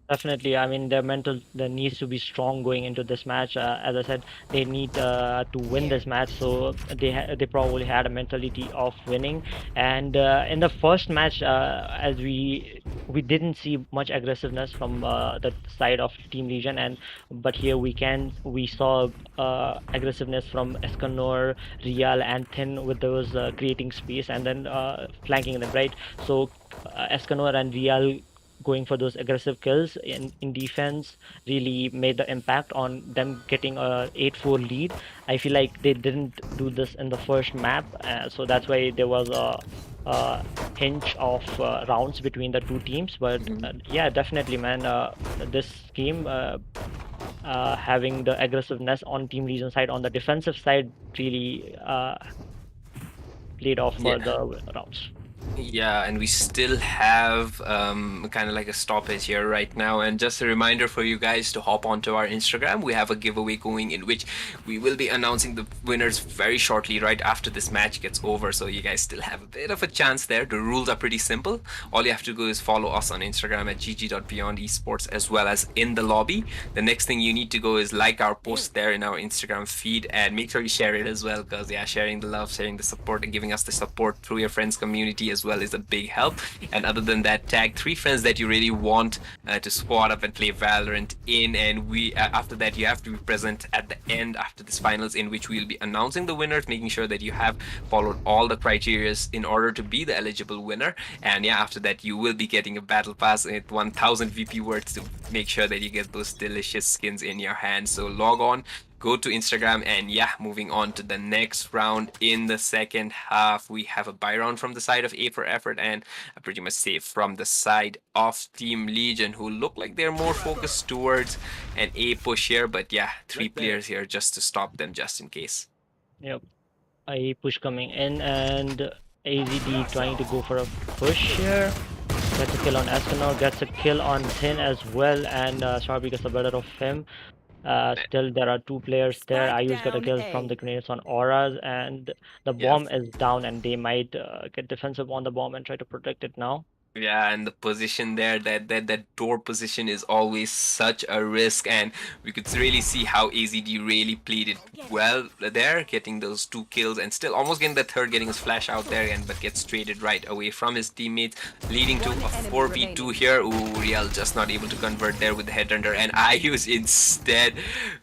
Definitely. I mean, there needs to be strong going into this match. As I said, they need to win this match, so they probably had a mentality of winning. And in the first match, as we didn't see much aggressiveness from the side of Team Legion, but here we saw aggressiveness from Escanor, Real, and Thin with those creating space and then flanking them, right? So Escanor and Real going for those aggressive kills in defense really made the impact on them getting a 8-4 lead. I feel like they didn't do this in the first map, so that's why there was a hinge of rounds between the two teams. But yeah, definitely, man, this game having the aggressiveness on Team Legion side on the defensive side really played off Yeah. for the rounds. Yeah, and we still have kind of like a stoppage here right now. And just a reminder for you guys to hop onto our Instagram. We have a giveaway going in which we will be announcing the winners very shortly, right after this match gets over. So you guys still have a bit of a chance there. The rules are pretty simple. All you have to do is follow us on Instagram at gg.beyondesports as well as in the lobby. The next thing you need to go is like our post there in our Instagram feed and make sure you share it as well, because yeah, sharing the love, sharing the support, and giving us the support through your friends community as well is a big help. And other than that, tag 3 friends that you really want to squad up and play Valorant in, and we after that you have to be present at the end after this finals, in which we will be announcing the winners, making sure that you have followed all the criteria in order to be the eligible winner. And yeah, after that you will be getting a battle pass at 1000 VP words to make sure that you get those delicious skins in your hands. So log on, go to Instagram, and yeah, moving on to the next round. In the second half, we have a buy round from the side of A for effort, and a pretty much safe from the side of Team Legion, who look like they're more focused towards an A push here. But yeah, 3 players here just to stop them, just in case. Yep. A push coming in, and AZD trying to go for a push here. Gets a kill on Escanor, gets a kill on Thin as well, and Sharpie gets the better of him. Still, there are 2 players there. Spike Ayu's got a down kill A. from the grenades on auras, and the Yeah. bomb is down, and they might get defensive on the bomb and try to protect it now. Yeah, and the position there, that door position is always such a risk, and we could really see how AZD really played it well there, getting those 2 kills and still almost getting the third, getting his flash out there, and but gets traded right away from his teammates, leading to a 4v2 here. Ooh, Real just not able to convert there with the headhunter, and Ayus instead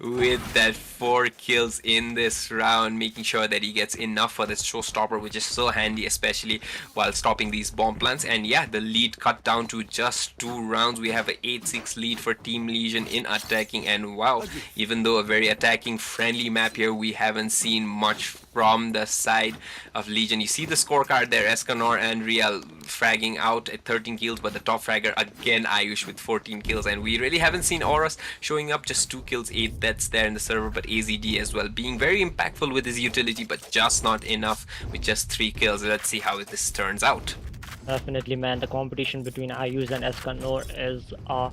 with that 4 kills in this round, making sure that he gets enough for this showstopper, which is so handy, especially while stopping these bomb plants. And yeah, the lead cut down to just 2 rounds. We have an 8-6 lead for Team Legion in attacking, and wow, even though a very attacking friendly map here, we haven't seen much from the side of Legion. You see the scorecard there, Escanor and Real fragging out at 13 kills, but the top fragger again Ayush with 14 kills, and we really haven't seen Auras showing up, just 2 kills, 8 deaths there in the server, but AZD as well being very impactful with his utility, but just not enough with just 3 kills. Let's see how this turns out. Definitely, man. The competition between Ayush and Escanor is a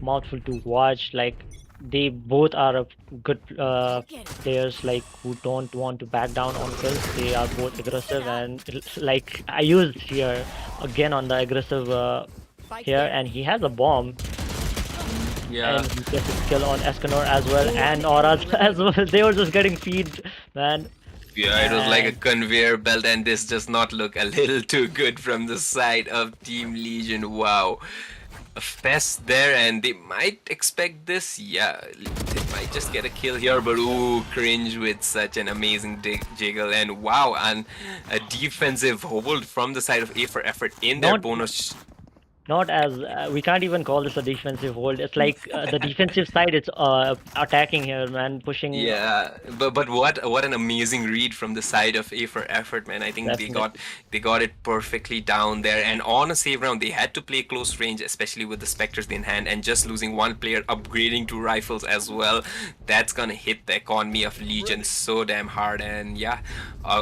mouthful to watch. Like they both are good players, like who don't want to back down on kills. They are both aggressive, and like Ayush here again on the aggressive Spike here, there. and he has a bomb, Yeah. and he gets his kill on Escanor as well, One and Auras enemy as well. remaining. They were just getting feed, man. Yeah, it was like a And conveyor belt, and this does not look a little too good from the side of Team Legion. Wow. A fest there, and they might expect this. Yeah, they might just get a kill here, but ooh, cringe with such an amazing jiggle. And wow, and a defensive hold from the side of A for effort in their not bonus. not as we can't even call this a defensive hold. It's like the defensive side. It's attacking here, man, pushing. Yeah, but what an amazing read from the side of A for effort, man. I think Definitely. they got it perfectly down there. And on a save round, they had to play close range, especially with the specters in hand, and just losing one player, upgrading to rifles as well. That's gonna hit the economy of Legion so damn hard. And yeah,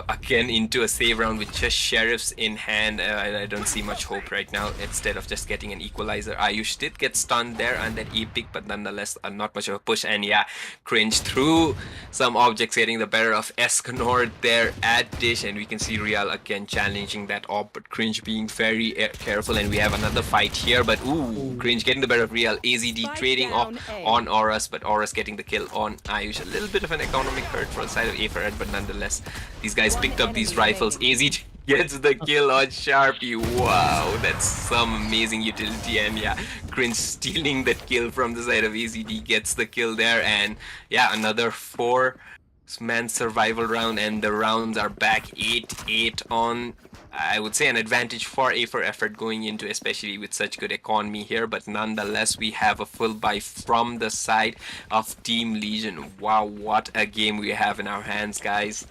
again into a save round with just sheriffs in hand. I don't see much hope right now. Instead of just getting an equalizer, Ayush did get stunned there on that epic, but nonetheless, not much of a push. And yeah, cringe through some objects, getting the better of Escanor there at Dish, and we can see Real again challenging that op, but Cringe being very careful. And we have another fight here, but ooh, Ooh, Cringe getting the better of Real. AZD Spike trading off down A. on Auras, but Auras getting the kill on Ayush. A little bit of an economic hurt for the side of A for Ed, but nonetheless, these guys One picked up these enemy rifles. remaining. AZD gets the kill on Sharpie. Wow, that's some amazing utility. And yeah, Cringe stealing that kill from the side of AZD, gets the kill there. And yeah, another 4-man survival round, and the rounds are back 8-8 on, I would say, an advantage for A for effort going into, especially with such good economy here. But nonetheless, we have a full buy from the side of Team Legion. Wow, what a game we have in our hands, guys.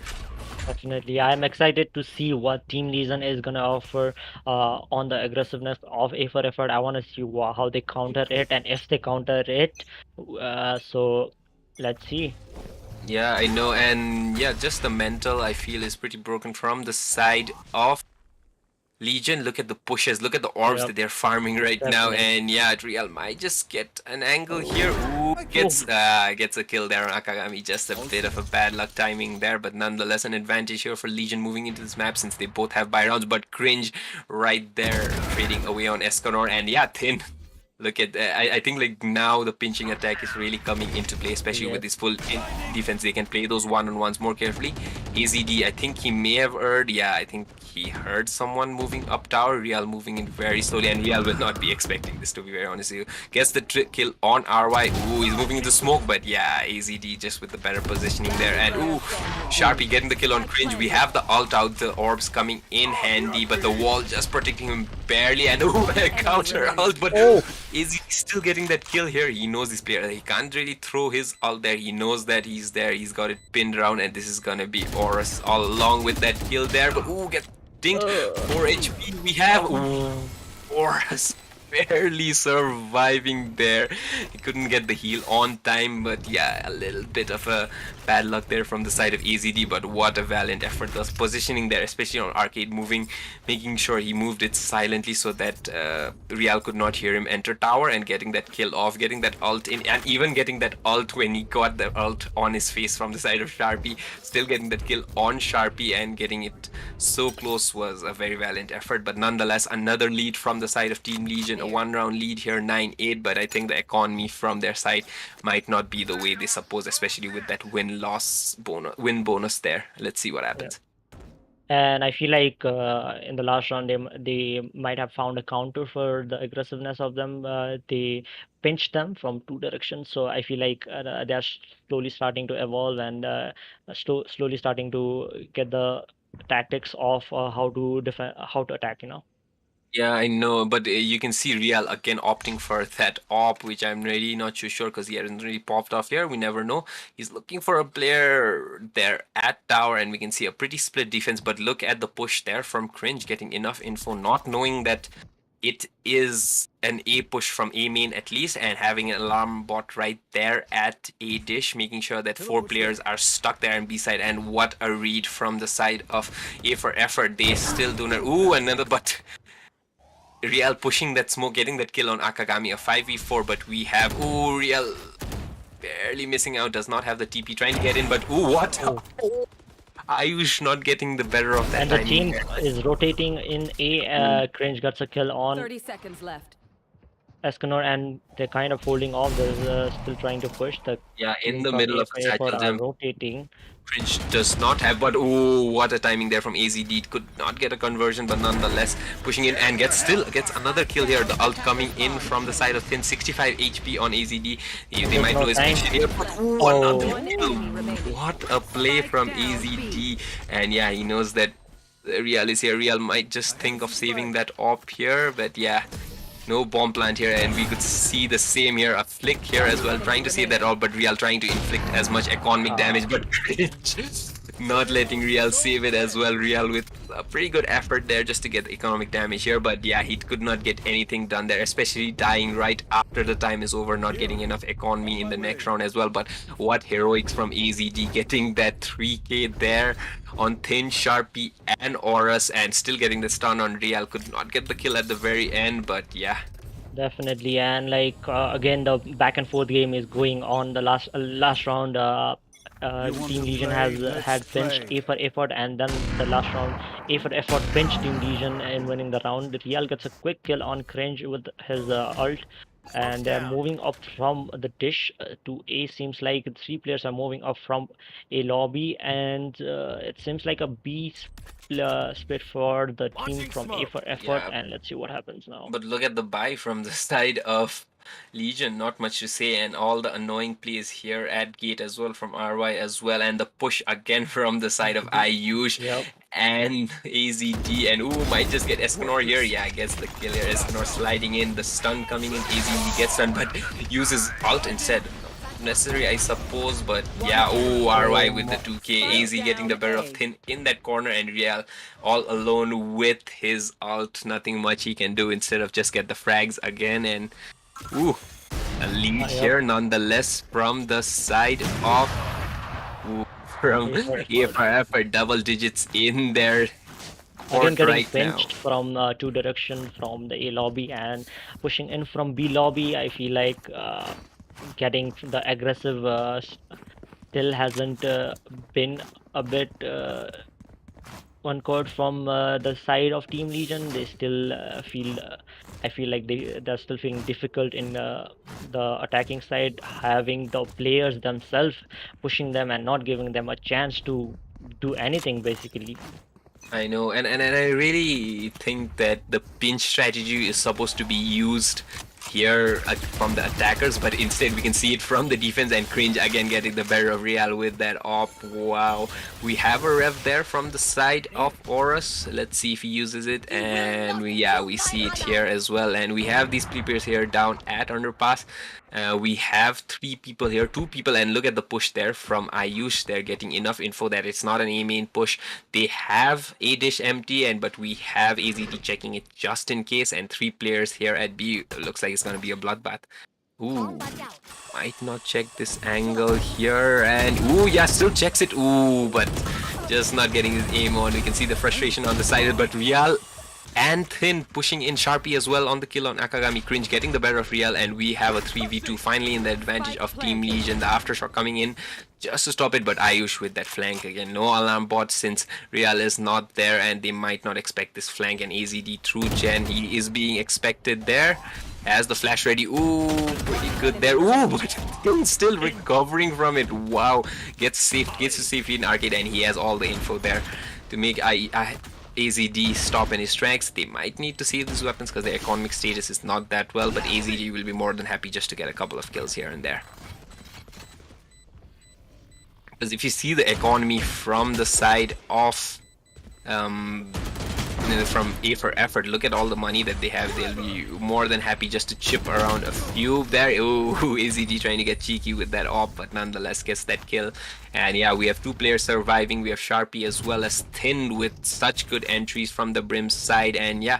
definitely. I'm excited to see what Team Legion is gonna offer on the aggressiveness of A for effort. I want to see how they counter it, and if they counter it. So let's see. Yeah, I know. And yeah, just the mental, I feel, is pretty broken from the side of Legion. Look at the pushes, look at the orbs Yep, that they're farming right now. definitely. And yeah, Real might just get an angle here. Oh, Ooh, oh, gets a kill there on Akagami. Just a bit of a bad luck timing there, but nonetheless an advantage here for Legion moving into this map, since they both have buy rounds. But Cringe right there trading away on Escanor. And yeah, Thin, look at I think like now the pinching attack is really coming into play, especially with yes. this full defense. They can play those one-on-ones more carefully. AZD, I think he may have heard, yeah, I think he heard someone moving up tower. Real moving in very slowly, and Real will not be expecting this, to be very honest with you. Gets the kill on RY. Ooh, he's moving into smoke, but yeah, AZD just with the better positioning there. And ooh, Sharpie getting the kill on Cringe. We have the ult out, the orbs coming in handy, but the wall just protecting him barely. And ooh, a counter ult, but Oh, is he still getting that kill here? He knows this player. He can't really throw his ult there. He knows that he's there. He's got it pinned around, and this is gonna be Horus all along with that kill there. But ooh, get dinked. 4 HP we have. Ooh, Horus barely surviving there. He couldn't get the heal on time, but yeah, a little bit of a bad luck there from the side of AZD. But what a valiant effort. Thus positioning there, especially on Arcade, moving, making sure he moved it silently so that Real could not hear him enter tower, and getting that kill off, getting that ult in, and even getting that ult when he got the ult on his face from the side of Sharpie. Still getting that kill on Sharpie and getting it so close was a very valiant effort. But nonetheless, another lead from the side of Team Legion, a 1-round lead here, 9-8. But I think the economy from their side might not be the way they suppose, especially with that win bonus there. Let's see what yeah. happens. And I feel like in the last round they might have found a counter for the aggressiveness of them. They pinched them from two directions, so I feel like they are slowly starting to evolve, and slowly starting to get the tactics of how to defend, how to attack. Yeah, I know, but you can see Real again opting for that op, which I'm really not too sure because he hasn't really popped off here. We never know. He's looking for a player there at tower, and we can see a pretty split defense. But look at the push there from Cringe, getting enough info, not knowing that it is an A push from A main at least, and having an alarm bot right there at A dish, making sure that 4 players are stuck there on B side. And what a read from the side of A for effort. They still do not. Ooh, another but. Real pushing that smoke, getting that kill on Akagami, a 5v4, but we have, ooh, Real barely missing out, does not have the TP, trying to get in, but ooh, what? Oh. Ayush not getting the better of that And the timing team there. is rotating in A. Cringe gets a kill on 30 seconds left. Escanor, and they're kind of holding off. They're still trying to push. The Yeah, in team the from middle of a A4 satchel are jump. rotating. Cringe does not have, but oh, what a timing there from AZD. Could not get a conversion, but nonetheless pushing in and gets another kill here. The ult coming in from the side of Finn, 65 HP on AZD. They There's might no know his time. mission here, but ooh, Oh. another One kill. enemy remaining. What a play from AZD. And yeah, he knows that Real is here. Real might just think of saving that op here, but yeah. No bomb plant here, and we could see the same here, a flick here as well, trying to save that all, but Real trying to inflict as much economic damage, but not letting Real save it as well. Real with a pretty good effort there just to get the economic damage here, but yeah, he could not get anything done there, especially dying right after the time is over, not getting enough economy in the next round as well. But what heroics from AZD, getting that 3k there on Thin, Sharpie, and Horus, and still getting the stun on Real. Could not get the kill at the very end, but yeah. Definitely, and like again, the back and forth game is going on. The last round, Team Legion has had pinched A for effort, and then the last round, A for effort pinched Team Legion in winning the round. Real gets a quick kill on Cringe with his ult, and they're moving up from the dish to A. Seems like 3 players are moving up from A lobby, and it seems like a split for the team from A for effort, Yeah. and let's see what happens now. But look at the buy from the side of Legion, not much to say, and all the annoying plays here at gate as well from RY as well, and the push again from the side of Ayush Yep. and AZD, and ooh, might just get Escanor here. Yeah, gets the kill here. Escanor sliding in, the stun coming in. AZD gets stun, but uses ult instead. Necessary, I suppose, but yeah, oh, RY with the 2k, AZ getting the better of Thin in that corner, and Real all alone with his ult. Nothing much he can do instead of just get the frags again, and ooh, a lead here nonetheless from the side of from A4 for double digits in their Again, court getting right now. pinched from 2 direction from the A lobby and pushing in from B lobby. I feel like getting the aggressive still hasn't been a bit one chord from the side of Team Legion. They still I feel like they're still feeling difficult in the attacking side, having the players themselves pushing them and not giving them a chance to do anything basically. I know, and I really think that the pinch strategy is supposed to be used here from the attackers, but instead we can see it from the defense, and Cringe again getting the better of Real with that op. Wow, we have a rev there from the side of Horus. Let's see if he uses it, and we see it here as well, and we have these players here down at underpass. We have 3 people here, 2 people, and look at the push there from Ayush. They're getting enough info that it's not an A main push. They have A dish empty, but we have AZD checking it just in case, and 3 players here at B. Looks like it's gonna be a bloodbath. Ooh, might not check this angle here, and ooh, yeah, still checks it. Ooh, but just not getting his aim on. We can see the frustration on the side, but Real and Thin pushing in Sharpie as well on the kill on Akagami. Cringe getting the better of Real, and we have a 3v2 finally in the advantage of Team Legion. The aftershock coming in just to stop it, but Ayush with that flank again. No alarm bot since Real is not there, and they might not expect this flank, and AZD through Gen, he is being expected there. As the flash ready, ooh, pretty good there. Ooh, but Thin still recovering from it. Wow, gets to safety in arcade, and he has all the info there to make AZD stop in his tracks. They might need to save these weapons because their economic status is not that well, but AZD will be more than happy just to get a couple of kills here and there. Because if you see the economy from the side of from A for effort, look at all the money that they have. They'll be more than happy just to chip around a few there. Ooh, AZD trying to get cheeky with that op, but nonetheless gets that kill. And yeah, we have 2 players surviving. We have Sharpie as well as Thin with such good entries from the Brim's side. And yeah,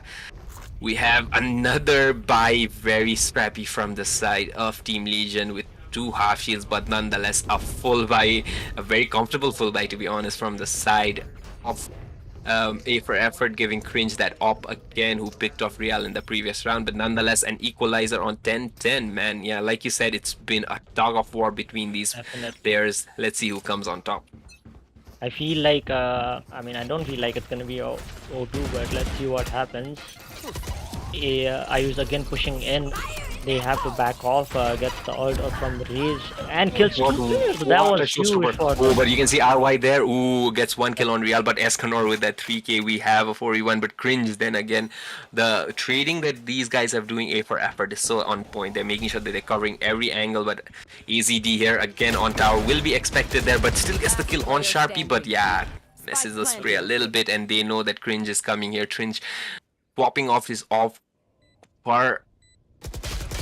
we have another buy, very scrappy from the side of Team Legion with 2 half shields, but nonetheless a full buy, a very comfortable full buy to be honest, from the side of A for effort giving Cringe that op again, who picked off Real in the previous round, but nonetheless an equalizer on 10-10, man. Yeah, like you said, it's been a tug of war between these Definitely. players. Let's see who comes on top. I feel like, I mean, I don't feel like it's gonna be O2, but let's see what happens. I use again pushing in. They have to back off, gets the ult from Rage, and kills two players. That What was a huge showstopper. for Oh, them. but you can see RY there. Ooh, gets 1 kill on Real, but Escanor with that 3k, we have a 4v1, but Cringe then again. The trading that these guys are doing A for effort is so on point. They're making sure that they're covering every angle, but AZD here again on tower will be expected there, but still gets the kill on Sharpie, but yeah, messes the spray a little bit, and they know that Cringe is coming here. Cringe swapping off his off for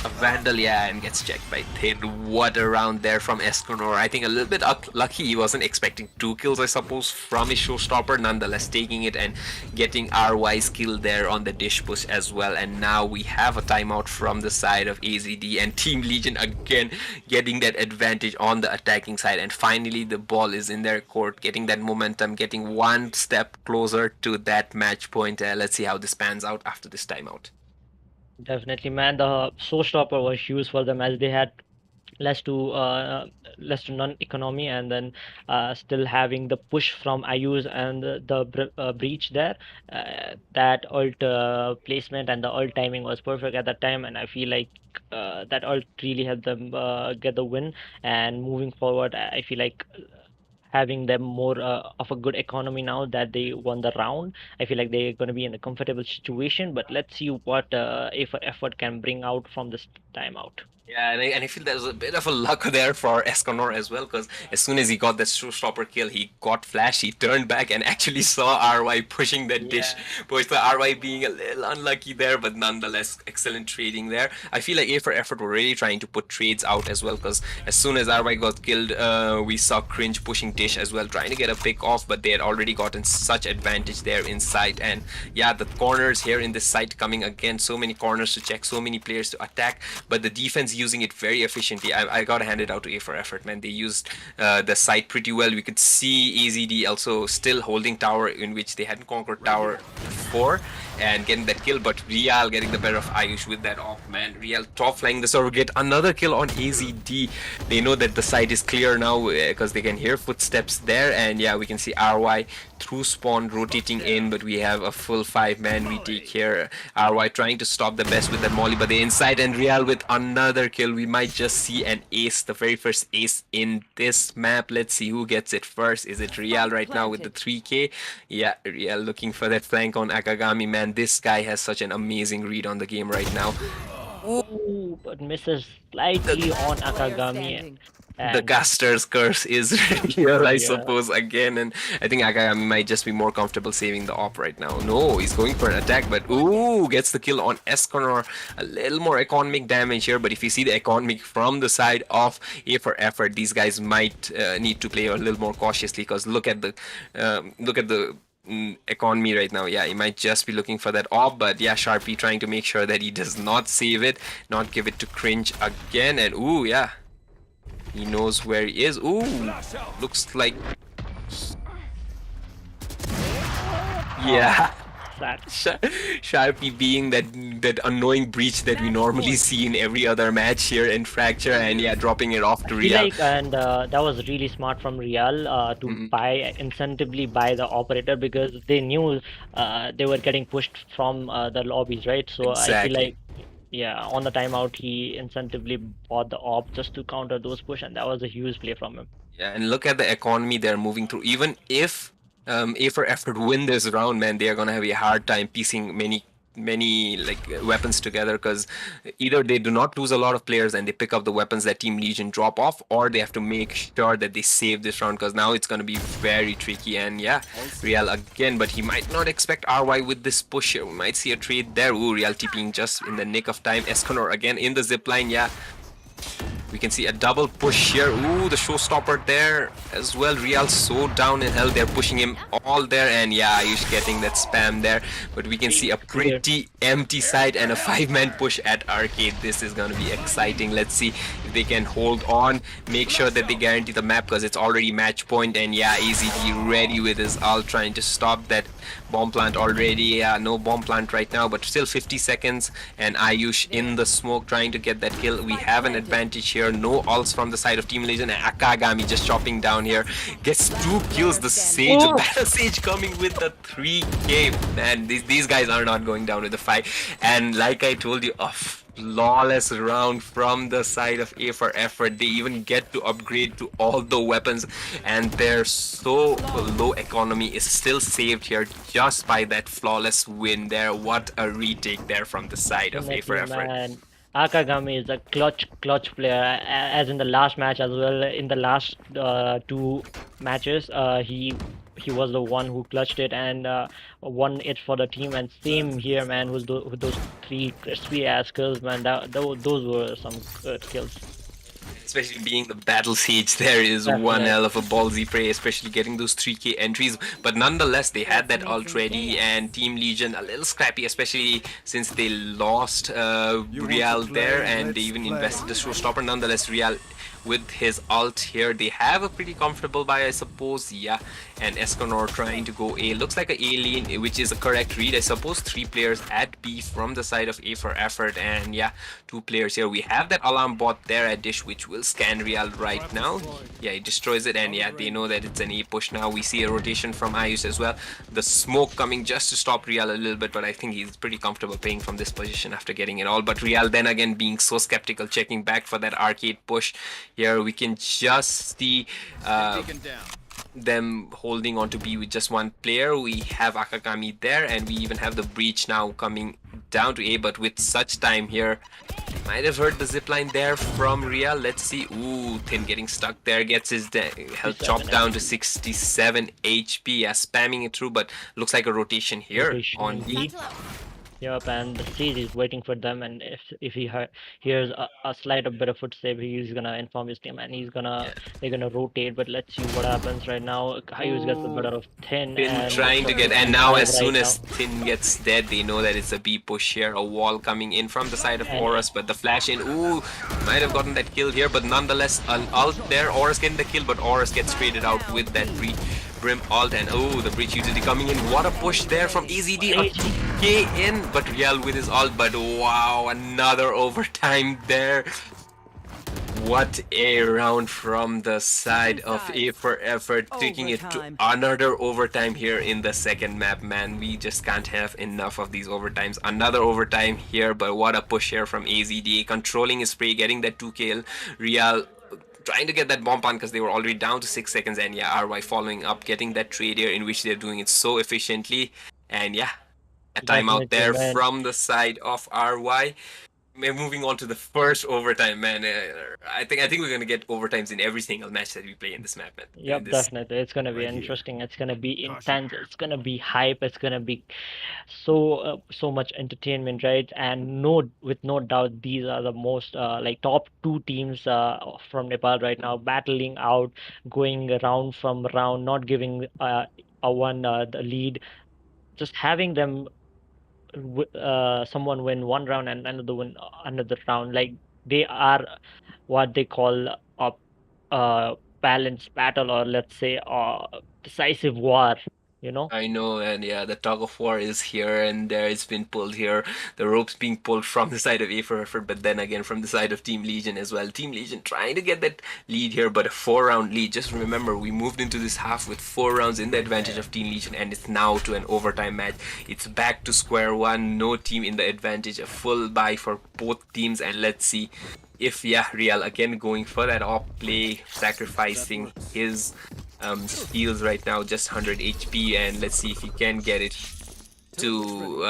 a Vandal, yeah, and gets checked by Thin. What a round there from Escanor. I think a little bit lucky. He wasn't expecting 2 kills, I suppose, from his showstopper. Nonetheless, taking it and getting RY's kill there on the dish push as well. And now we have a timeout from the side of AZD, and Team Legion again getting that advantage on the attacking side. And finally, the ball is in their court, getting that momentum, getting one step closer to that match point. Let's see how this pans out after this timeout. Definitely, man. The showstopper was huge for them as they had less to none economy, and then still having the push from Ayuz and the breach there. That ult placement and the ult timing was perfect at that time, and I feel like that ult really helped them get the win. And moving forward, I feel like having them more of a good economy now that they won the round. I feel like they're going to be in a comfortable situation, but let's see what A for effort can bring out from this timeout. Yeah, and I feel there's a bit of a luck there for Escanor as well, because as soon as he got that showstopper kill, he got flash, he turned back and actually saw RY pushing that dish. Push the RY being a little unlucky there, but nonetheless, excellent trading there. I feel like A for effort were really trying to put trades out as well, because as soon as RY got killed, we saw Cringe pushing dish as well, trying to get a pick off, but they had already gotten such advantage there in sight. And yeah, the corners here in this site coming again, so many corners to check, so many players to attack, but the defense using it very efficiently. I gotta hand it out to A for effort, man. They used the site pretty well. We could see AZD also still holding tower, in which they hadn't conquered tower before, and getting that kill, but Real getting the better of Ayush with that off, man. Real top flying the server, get another kill on AZD. They know that the site is clear now because they can hear footsteps there, and yeah, we can see RY through spawn rotating in, but we have a full 5-man retake here. RY trying to stop the best with that molly, but the inside, and Real with another kill. We might just see an ace, the very first ace in this map. Let's see who gets it first. Is it Real right now with the 3k? Yeah, Real looking for that flank on Akagami, man. This guy has such an amazing read on the game right now. Ooh, but misses slightly on Akagami. The And caster's curse is real, I yeah, suppose, again, and I think Akagami might just be more comfortable saving the op right now. No, he's going for an attack, but ooh, gets the kill on Escanor. A little more economic damage here, but if you see the economic from the side of A for effort, these guys might need to play a little more cautiously, because look at the economy right now. Yeah, he might just be looking for that op, but yeah, Sharpie trying to make sure that he does not save it, not give it to Cringe again, and ooh, yeah. He knows where he is. Ooh, looks like... Yeah. that. Sharpie being that annoying breach that we normally see in every other match here in Fracture, and yeah, dropping it off to I feel Real. like, and that was really smart from Real to incentively buy the operator, because they knew they were getting pushed from the lobbies, right? So I feel Exactly. like, yeah, on the timeout, he incentively bought the op just to counter those push, and that was a huge play from him. Yeah, and look at the economy they're moving through. Even if A for effort win this round, man, they are gonna have a hard time piecing many like weapons together, because either they do not lose a lot of players and they pick up the weapons that Team Legion drop off, or they have to make sure that they save this round, because now it's going to be very tricky. And yeah, Real again, but he might not expect RY with this push here. We might see a trade there. Ooh, Real TPing just in the nick of time. Escanor again in the zipline. Yeah, We can see a double push here. Ooh, the showstopper there as well. Real so down in hell. They're pushing him all there, and yeah, Ayush getting that spam there. But we can see a Clear. pretty empty side and a 5-man push at Arcade. This is gonna be exciting. Let's see if they can hold on. Make sure that they guarantee the map because it's already match point. And yeah, AZD ready with his ult, trying to stop that bomb plant already. Yeah, no bomb plant right now, but still 50 seconds. And Ayush in the smoke trying to get that kill. We have an advantage here. No ults from the side of Team Legion, and Akagami just chopping down here. Gets 2 kills. The Sage, the Battle Sage coming with the 3k. Man, these guys are not going down with the 5. And like I told you, a flawless round from the side of A for Effort. They even get to upgrade to all the weapons, and their so low economy is still saved here just by that flawless win there. What a retake there from the side of A for Definitely, Effort. man. Akagami is a clutch player, as in the last match as well. In the last 2 matches, he was the one who clutched it and won it for the team. And same here, man. With those 3 crispy ass kills, man. Those were some good kills. Especially being the battle siege there is one Definitely. hell of a ballsy prey, especially getting those 3k entries. But nonetheless, they had that ult ready, and Team Legion a little scrappy, especially since they lost Real there, and they even invested the showstopper. Nonetheless, Real with his ult here, they have a pretty comfortable buy, I suppose. Yeah, and Escanor trying to go A. Looks like a A lane, which is a correct read, I suppose. 3 players at B from the side of A for Effort, and yeah, 2 players here. We have that alarm bot there at Dish, which will scan Real right now. Yeah, it destroys it, and yeah, they know that it's an A push now. We see a rotation from Ayush as well. The smoke coming just to stop Real a little bit, but I think he's pretty comfortable playing from this position after getting it all. But Real then again being so skeptical, checking back for that arcade push. Here we can just see Taken down. them holding on to B with just 1 player. We have Akagami there, and we even have the breach now coming down to A, but with such time here, might have heard the zipline there from Real. Let's see. Ooh, Thin getting stuck there, gets his health chopped down to 67 HP. Yeah, spamming it through, but looks like a rotation here Rotation on B. indeed. Yep, and the siege is waiting for them. And if he hears a slight bit of footstep, he's gonna inform his team, and they're gonna rotate. But let's see what happens right now. Hayus gets the better of Thin, Thin and trying to looks get, like and he's now alive as soon right as now. Thin gets dead, they know that it's a B push here. A wall coming in from the side of And Horus, but the flash in, ooh, might have gotten that kill here, but nonetheless, an ult there. Horus getting the kill, but Horus gets traded out with that Brim ult, and oh, the breach utility coming in. What a push there from AZD. A K in, but Real with his ult, but wow, another overtime there. What a round from the side of A for Effort, taking it to Overtime. another overtime here in the second map, man. We just can't have enough of these overtimes. Another overtime here, but what a push here from AZD, controlling his spray, getting that 2 kill. Real trying to get that bomb on because they were already down to 6 seconds, and yeah, RY following up, getting that trade here in which they're doing it so efficiently. And yeah, a timeout definitely, there man. from the side of RY. Moving on to the first overtime, man. I think we're gonna get overtimes in every single match that we play in this map, man. Yep, This definitely. It's gonna be Right here. interesting. It's gonna be Caution intense. here. It's gonna be hype. It's gonna be so much entertainment, right? And with no doubt, these are the most like top 2 teams from Nepal right now, battling out, going round from round, not giving a one the lead, just having them someone win one round and another win another round. Like they are what they call a balanced battle, or let's say a decisive war. You know. I know, and yeah, the tug of war is here and there. It's been pulled here. The rope's being pulled from the side of A for Effort, but then again from the side of Team Legion as well. Team Legion trying to get that lead here, but a 4-round lead. Just remember, we moved into this half with 4 rounds in the advantage of Team Legion, and it's now to an overtime match. It's back to square one. No team in the advantage. A full buy for both teams, and let's see if yeah, Real again going for that off play, sacrificing his heals right now, just 100 HP, and let's see if he can get it to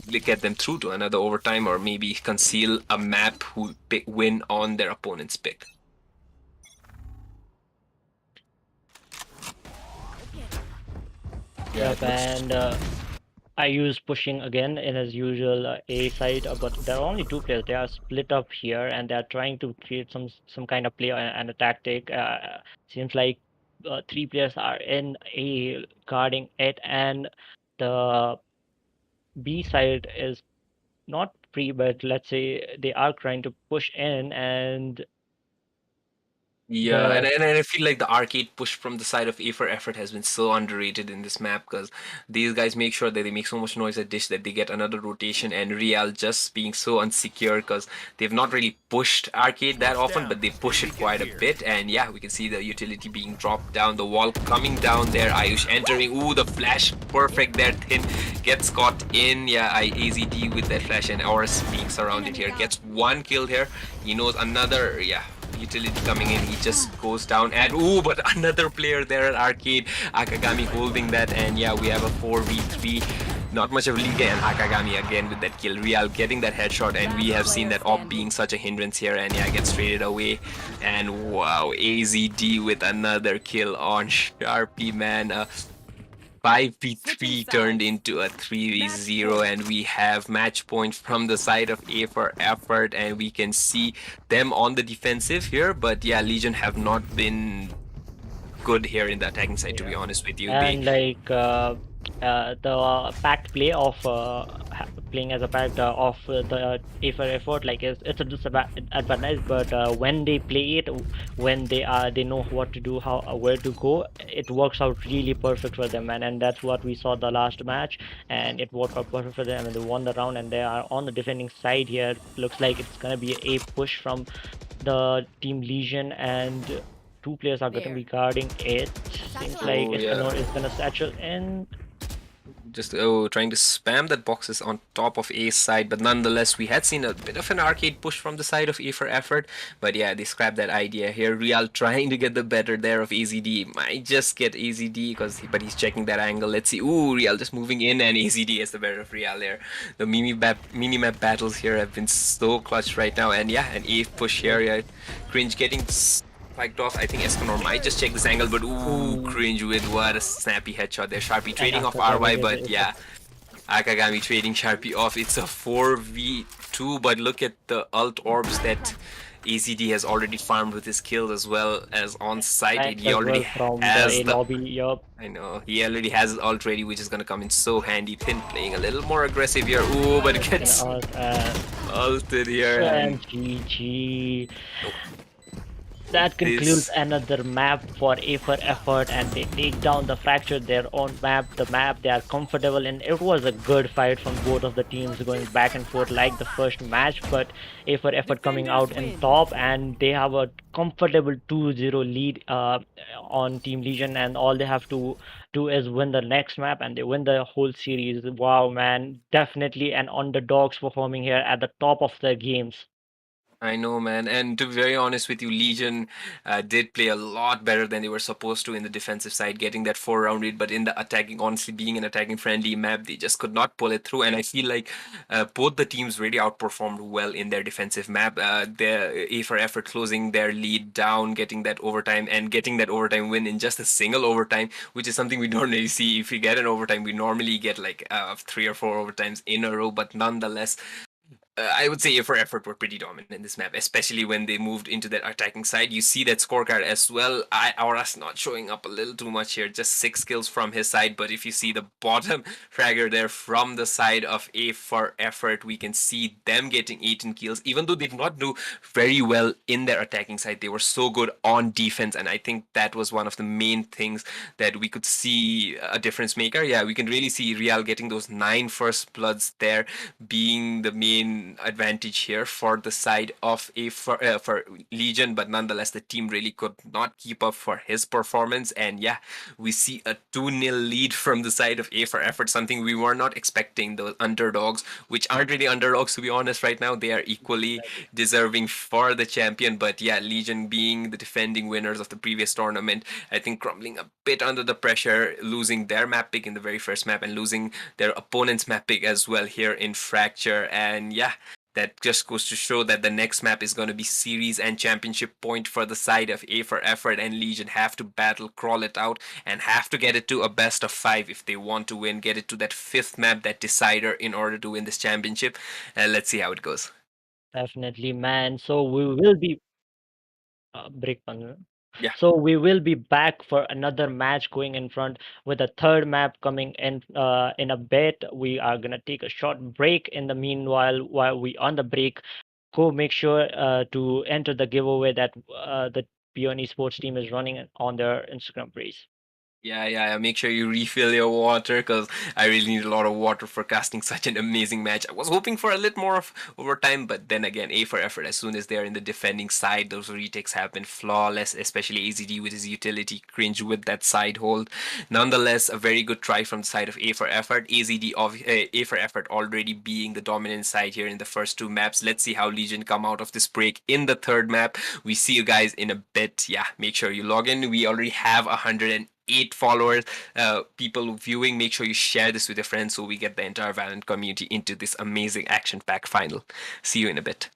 get them through to another overtime, or maybe conceal a map who win on their opponent's pick. Yep, and I use pushing again in as usual A side, but there are only two players. They are split up here, and they are trying to create some kind of play and a tactic. Seems like three players are in A guarding it, and the B side is not free, but let's say they are trying to push in, and Yeah, the and I feel like the arcade push from the side of A for Effort has been so underrated in this map because these guys make sure that they make so much noise at dish that they get another rotation, and Real just being so unsecure because they've not really pushed arcade that Smoke's often, down. but they push it Beacon quite a here. bit. And yeah, we can see the utility being dropped down, the wall coming down there, Ayush entering. Ooh, the flash perfect there. Thin gets caught in. Yeah, AZD with that flash, and Oris being surrounded here. Gets one kill here. He knows another, yeah, utility coming in. He just goes down, and ooh, but another player there at arcade, Akagami holding that. And yeah, we have a 4v3. Not much of Liga, and Akagami again with that kill. Real getting that headshot, and we have seen that op being such a hindrance here, and yeah, gets traded away. And wow, AZD with another kill on Sharpie, man. 5v3 turned into a 3v0, and we have match point from the side of A for Effort, and we can see them on the defensive here. But yeah, Legion have not been good here in the attacking side, to be yeah, honest with you. They and like the packed play of playing as a packed of the A for effort, like it's a disadvantage, but when they play it, when they know what to do, how where to go, it works out really perfect for them, and that's what we saw the last match, and it worked out perfect for them, and they won the round, and they are on the defending side here. Looks like it's gonna be a push from the team Legion, and two players are going to be guarding it. Seems like oh yeah, Escanor is going to satchel in. just trying to spam that boxes on top of A's side, but nonetheless we had seen a bit of an arcade push from the side of A for Effort. But yeah, they scrapped that idea here. Real trying to get the better there of AZD, might just get AZD but he's checking that angle. Let's see. Ooh, Real just moving in, and AZD is the better of Real there. The mini map battles here have been so clutch right now. And yeah, an A push here. Yeah, Cringe getting spiked off. I think Escanor might just check this angle, but ooh, Ooh, Cringe with what a snappy headshot there. Sharpie and trading off after Gami RY, is but yeah, Akagami trading Sharpie off. It's a 4v2, but look at the ult orbs that AZD has already farmed with his kills as well as on site. thanks He as already well from the has A the. lobby. Yup. I know, he already has his ult ready, which is gonna come in so handy. Thin playing a little more aggressive here. Ooh, but it And gets ulted here, and and GG. That concludes this. another map for A for Effort, and they take down the Fracture, their own map, the map they are comfortable in. It was a good fight from both of the teams going back and forth like the first match, but A for Effort coming Defenders out in win. top, and they have a comfortable 2-0 lead on Team Legion, and all they have to do is win the next map, and they win the whole series. Wow, man, definitely an underdogs performing here at the top of their games. I know, man. And to be very honest with you, Legion did play a lot better than they were supposed to in the defensive side, getting that 4 round lead. But in the attacking, honestly, being an attacking friendly map, they just could not pull it through. And I feel like both the teams really outperformed well in their defensive map. The A for Effort closing their lead down, getting that overtime, and getting that overtime win in just a single overtime, which is something we don't really see. If we get an overtime, we normally get like 3 or 4 overtimes in a row. But nonetheless, I would say for effort were pretty dominant in this map, especially when they moved into that attacking side. You see that scorecard as well. Auras not showing up a little too much here, just 6 kills from his side. But if you see the bottom fragger there from the side of A for effort, we can see them getting 18 kills. Even though they did not do very well in their attacking side, they were so good on defense, and I think that was one of the main things that we could see a difference maker. Yeah, we can really see Real getting those 9 first bloods there being the main advantage here for the side of for Legion, but nonetheless the team really could not keep up for his performance. And yeah, we see a 2-0 lead from the side of A for effort, something we were not expecting. The underdogs, which aren't really underdogs to be honest right now, they are equally deserving for the champion. But yeah, Legion being the defending winners of the previous tournament, I think crumbling a bit under the pressure, losing their map pick in the very first map and losing their opponent's map pick as well here in Fracture. And yeah, That just goes to show that the next map is going to be series and championship point for the side of A for Effort, and Legion have to battle, crawl it out, and have to get it to a best of 5 if they want to win, get it to that fifth map, that decider, in order to win this championship. Let's see how it goes. Definitely, man. So we will be break panel. Yeah. So we will be back for another match going in front with a third map coming in a bit. We are gonna take a short break. In the meanwhile, while we on the break, go make sure to enter the giveaway that the Beyond Esports team is running on their Instagram page. Yeah. Make sure you refill your water, because I really need a lot of water for casting such an amazing match. I was hoping for a little more of overtime, but then again, A for Effort, as soon as they are in the defending side, those retakes have been flawless, especially AZD with his utility cringe with that side hold. Nonetheless, a very good try from the side of A for Effort. A for Effort already being the dominant side here in the first two maps. Let's see how Legion come out of this break in the third map. We see you guys in a bit. Yeah, make sure you log in. We already have 108 followers, people viewing. Make sure you share this with your friends so we get the entire Valorant community into this amazing action pack final. See you in a bit.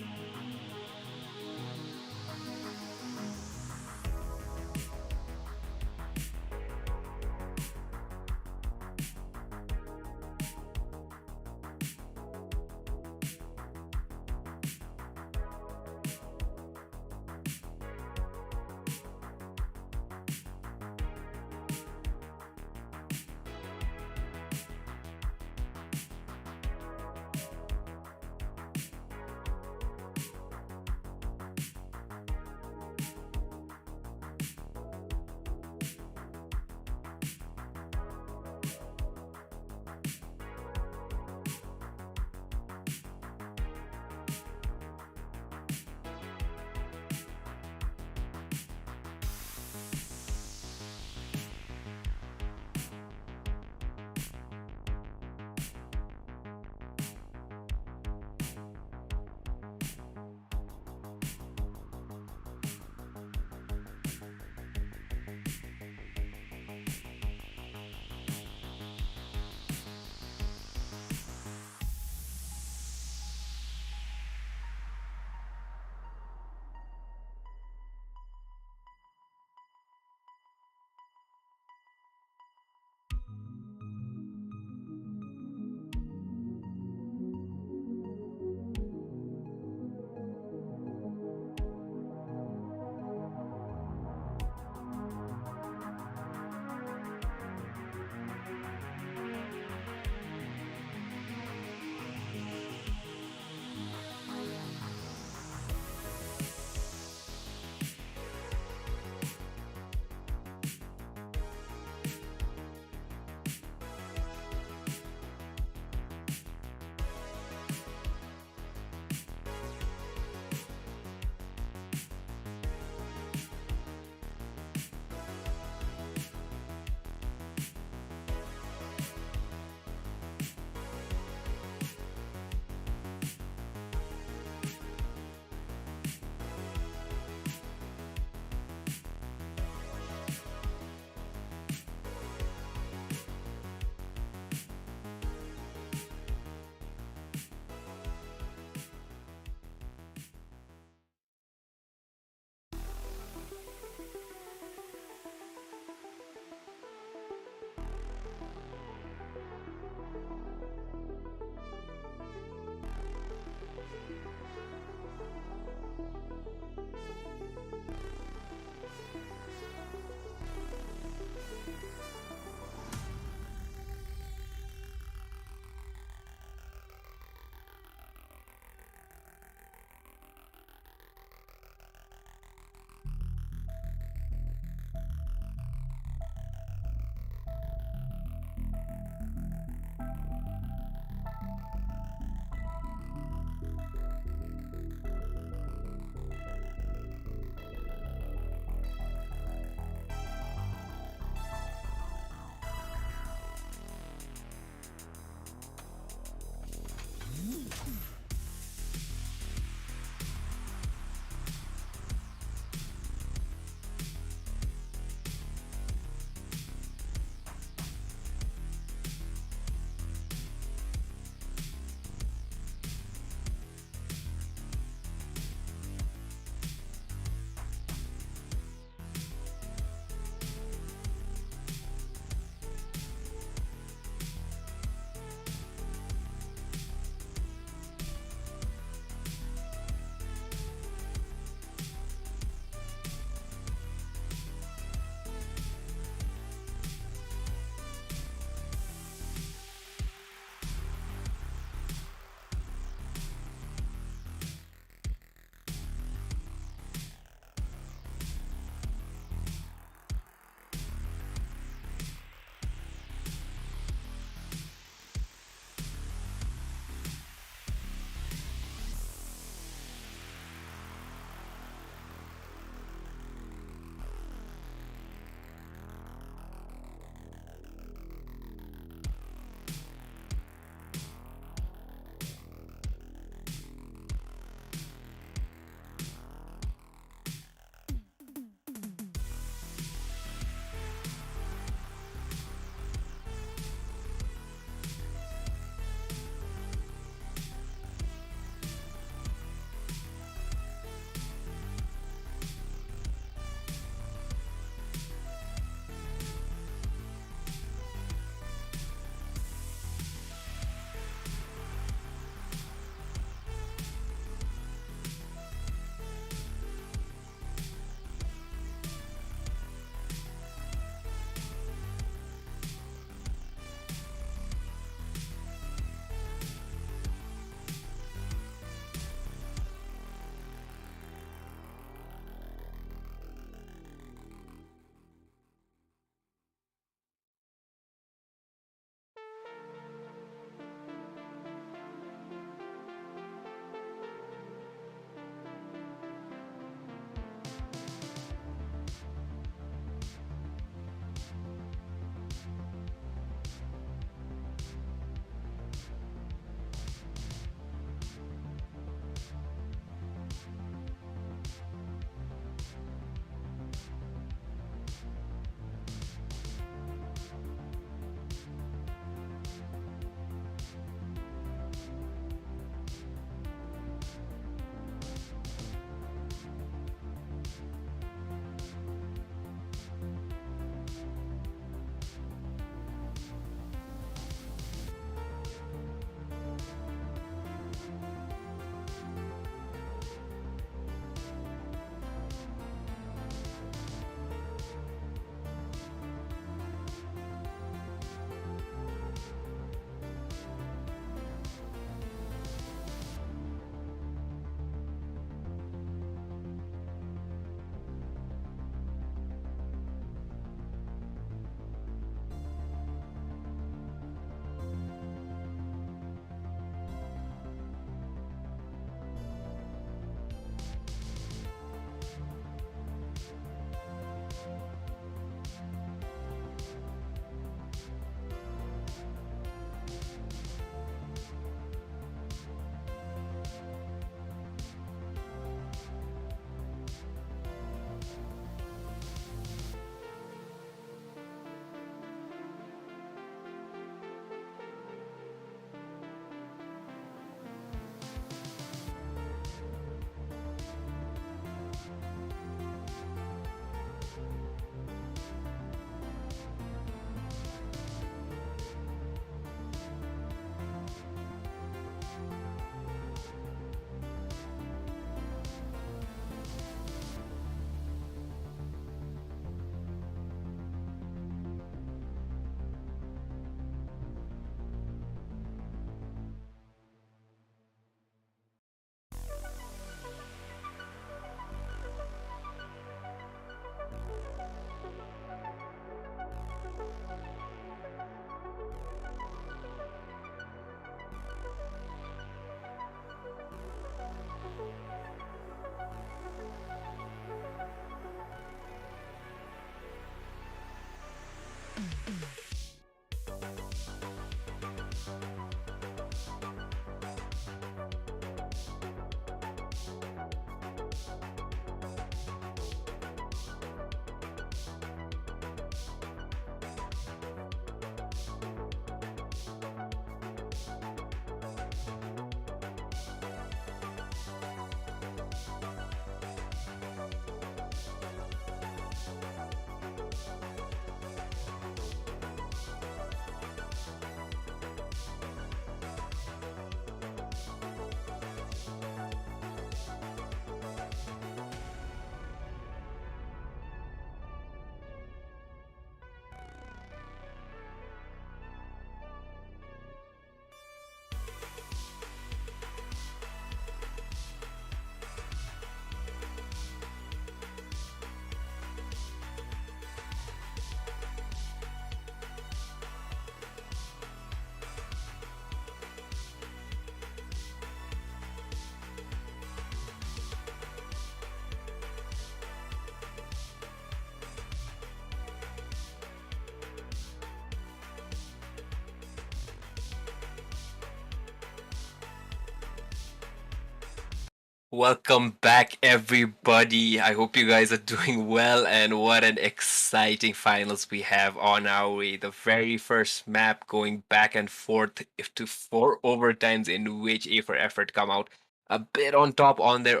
Welcome back, everybody. I hope you guys are doing well, and what an exciting finals we have on our way. The very first map going back and forth to four overtimes in which A for Effort come out a bit on top on their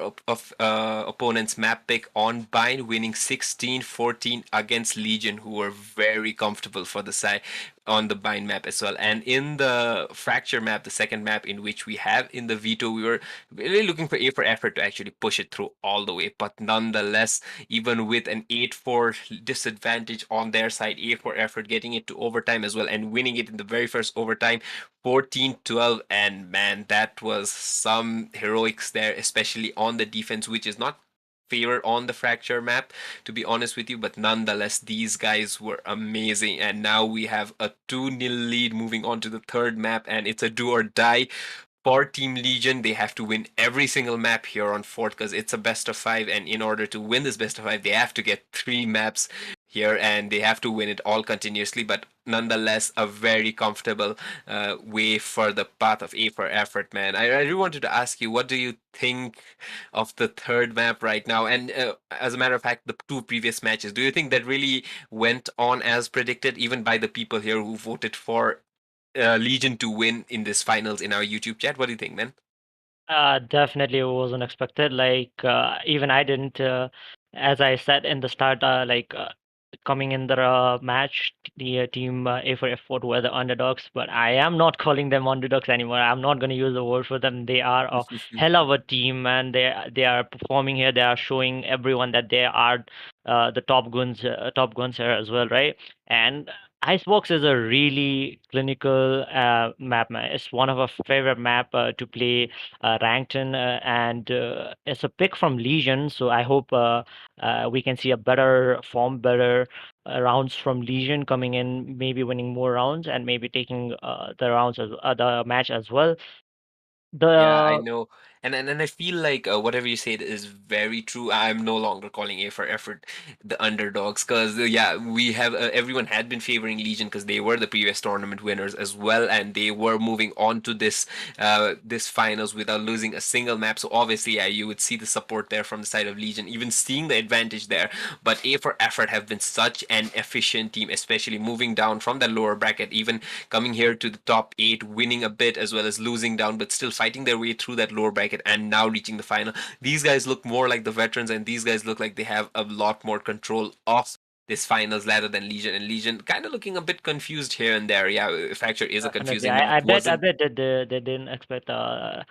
opponent's map pick on Bind, winning 16-14 against Legion, who were very comfortable for the side on the Bind map as well. And in the Fracture map, the second map in which we have in the Veto, we were really looking for A for Effort to actually push it through all the way. But nonetheless, even with an 8-4 disadvantage on their side, A for Effort getting it to overtime as well and winning it in the very first overtime, 14-12. And man, that was some heroics there, especially on the defense, which is not favor on the Fracture map, to be honest with you. But nonetheless, these guys were amazing. And now we have a 2-0 lead moving on to the third map, and it's a do or die for Team Legion. They have to win every single map here on fourth because it's a best of five, and in order to win this best of five, they have to get three maps here, and they have to win it all continuously. But nonetheless, a very comfortable way for the path of A for Effort, man. I really wanted to ask you, what do you think of the third map right now? And as a matter of fact, the two previous matches, do you think that really went on as predicted, even by the people here who voted for Legion to win in this finals in our YouTube chat? What do you think, man? Definitely wasn't expected. Like even I didn't. As I said in the start, coming in the match, the team A for F4 were the underdogs, but I am not calling them underdogs anymore. I'm not going to use the word for them. They are a hell of a team, and they are performing here. They are showing everyone that they are the top guns here as well, right? And Icebox is a really clinical map. It's one of our favorite map to play ranked in, and it's a pick from Legion. So I hope we can see a better form, better rounds from Legion coming in, maybe winning more rounds and maybe taking the match as well. Yeah, I The know. And I feel like whatever you said is very true. I'm no longer calling A for Effort the underdogs because yeah, we have everyone had been favoring Legion because they were the previous tournament winners as well, and they were moving on to this finals without losing a single map. So obviously, yeah, you would see the support there from the side of Legion, even seeing the advantage there. But A for Effort have been such an efficient team, especially moving down from the lower bracket, even coming here to the top eight, winning a bit as well as losing down, but still fighting their way through that lower bracket and now reaching the final. These guys look more like the veterans, and these guys look like they have a lot more control of this finals rather than Legion. And Legion kind of looking a bit confused here and there. Yeah, Fracture is a Definitely, confusing map. I Wasn't bet that they didn't expect A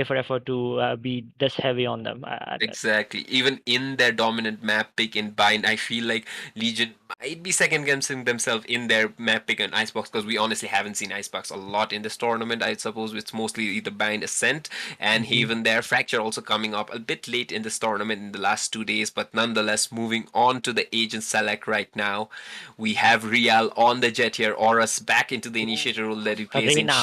for effort to be this heavy on them. I bet. exactly. Even in their dominant map pick in Bind, I feel like Legion might be second guessing themselves in their map pick and Icebox because we honestly haven't seen Icebox a lot in this tournament. I suppose it's mostly either Bind Ascent and Mhm. Haven there. Fracture also coming up a bit late in this tournament in the last 2 days, but nonetheless, moving on to the agent select right now. We have Real on the jet here, Horus back into the Ooh, initiator role that replacing. Arena.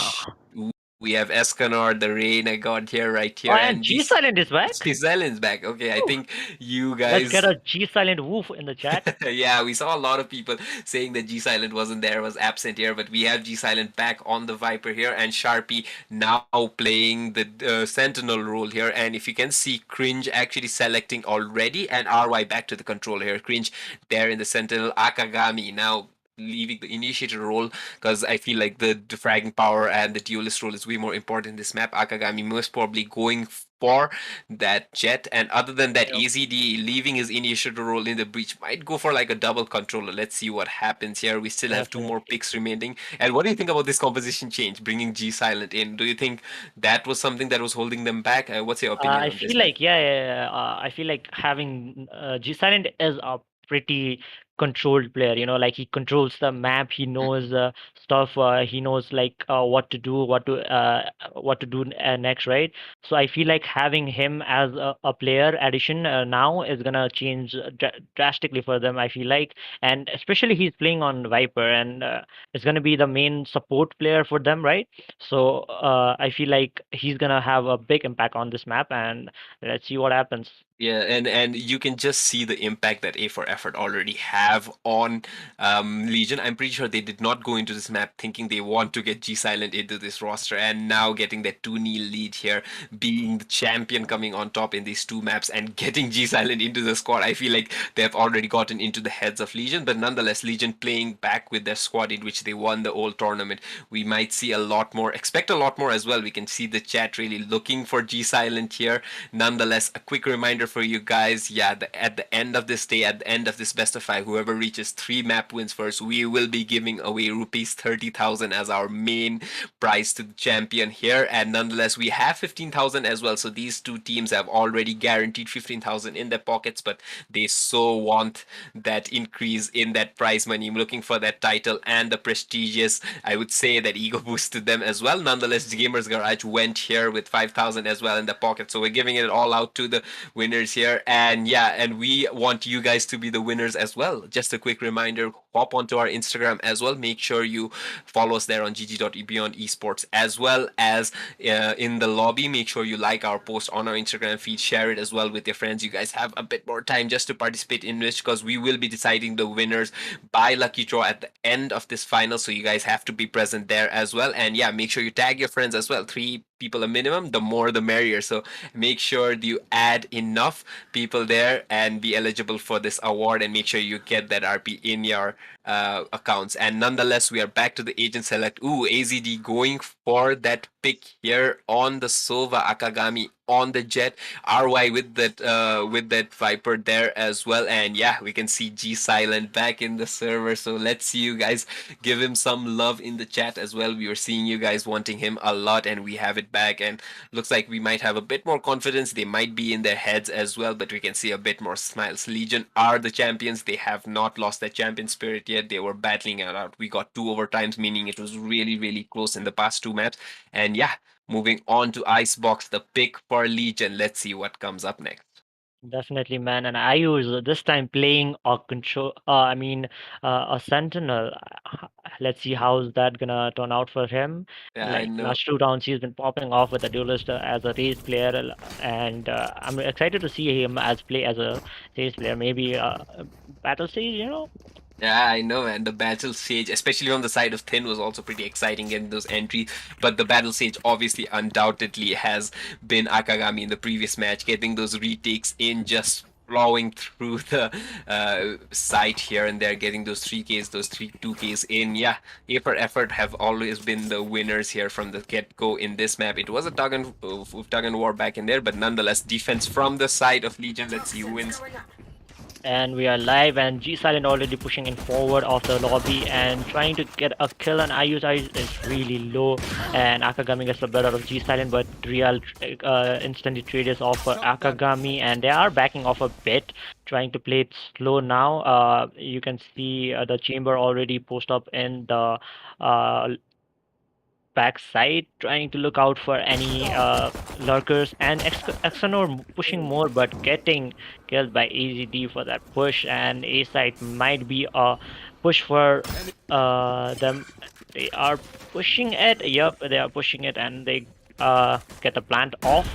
We have Escanor, the Reina god here, right Oh, here, and and G these Silent is back. Zelen's back. Okay, I Ooh, think you let's get guys. a G Silent woof in the chat. Yeah, we saw a lot of people saying that G Silent wasn't there, was absent here, but we have G Silent back on the Viper here, and Sharpie now playing the Sentinel role here. And if you can see, Cringe actually selecting already, and RY back to the controller here. Cringe there in the Sentinel, Akagami now leaving the initiator role because I feel like the defragging power and the duelist role is way more important in this map. Akagami most probably going for that jet, and other than that, Yep, AZD leaving his initiator role in the breach might go for like a double controller. Let's see what happens here. We still have two more definitely. picks remaining. And what do you think about this composition change, bringing G Silent in? Do you think that was something that was holding them back? What's your opinion I on this, feel man? like yeah. I feel like having G Silent is a pretty controlled player. You know, like he controls the map. He knows stuff. He knows like what to do next, right? So I feel like having him as a player addition now is gonna change drastically for them. I feel like, and especially he's playing on Viper, and it's gonna be the main support player for them, right? So I feel like he's gonna have a big impact on this map, and let's see what happens. Yeah, and you can just see the impact that A for Effort already have on Legion. I'm pretty sure they did not go into this map thinking they want to get G Silent into this roster, and now getting that 2-0 lead here, being the champion coming on top in these two maps and getting G Silent into the squad. I feel like they have already gotten into the heads of Legion, but nonetheless, Legion playing back with their squad in which they won the old tournament. We might see a lot more, expect a lot more as well. We can see the chat really looking for G Silent here. Nonetheless, a quick reminder for you guys, yeah, at the end of this day, at the end of this best of 5, whoever reaches 3 map wins first, we will be giving away rupees 30,000 as our main prize to the champion here. And nonetheless, we have 15,000 as well, so these two teams have already guaranteed 15,000 in their pockets, but they so want that increase in that prize money, looking for that title and the prestigious, I would say, that ego boost to them as well. Nonetheless, the Gamers Garage went here with 5,000 as well in the pocket, so we're giving it all out to the winners here. And yeah, and we want you guys to be the winners as well. Just a quick reminder, hop onto our Instagram as well. Make sure you follow us there on gg.beyondesports, as well as in the lobby. Make sure you like our post on our Instagram feed, share it as well with your friends. You guys have a bit more time just to participate in this, because we will be deciding the winners by lucky draw at the end of this final, so you guys have to be present there as well. And yeah, make sure you tag your friends as well. 3 people a minimum, the more the merrier, so make sure you add enough people there and be eligible for this award, and make sure you get that RP in your accounts. And nonetheless, we are back to the agent select. Ooh, AZD going for that pick here on the Sova Akagami on the Jet, RY with that Viper there as well. And yeah, we can see G Silent back in the server, so let's see you guys give him some love in the chat as well. We were seeing you guys wanting him a lot, and we have it back, and looks like we might have a bit more confidence. They might be in their heads as well, but we can see a bit more smiles. Legion are the champions. They have not lost their champion spirit yet. They were battling it out. We got 2 overtimes, meaning it was really, really close in the past 2 maps. And yeah, moving on to Icebox, the pick for Legion. Let's see what comes up next. Definitely, man. And I use this time playing a control. A sentinel. Let's see how's that gonna turn out for him. Yeah, I Like know. last 2 rounds, he's been popping off with a duelist as a race player, and I'm excited to see him as a race player. Maybe battle stage, you know. Yeah, I know, man. The battle stage, especially on the side of Thin, was also pretty exciting getting those entries. But the battle stage, obviously, undoubtedly, has been Akagami in the previous match, getting those retakes in, just plowing through the site here and there, getting those 3Ks, those 2Ks in. Yeah, A for effort have always been the winners here from the get-go in this map. It was a tug and war back in there, but nonetheless, defense from the side of Legion. Let's see who wins. And we are live, and G Silent already pushing in forward of the lobby and trying to get a kill, and Ayu's is really low, and Akagami gets the better of G Silent, but Real instantly trades off for Akagami, and they are backing off a bit, trying to play it slow now. You can see the chamber already post up in the backside, trying to look out for any lurkers, and Xanor pushing more but getting killed by AZD for that push, and A side might be a push for them. They are pushing it. Yep, they are pushing it, and they get the plant off.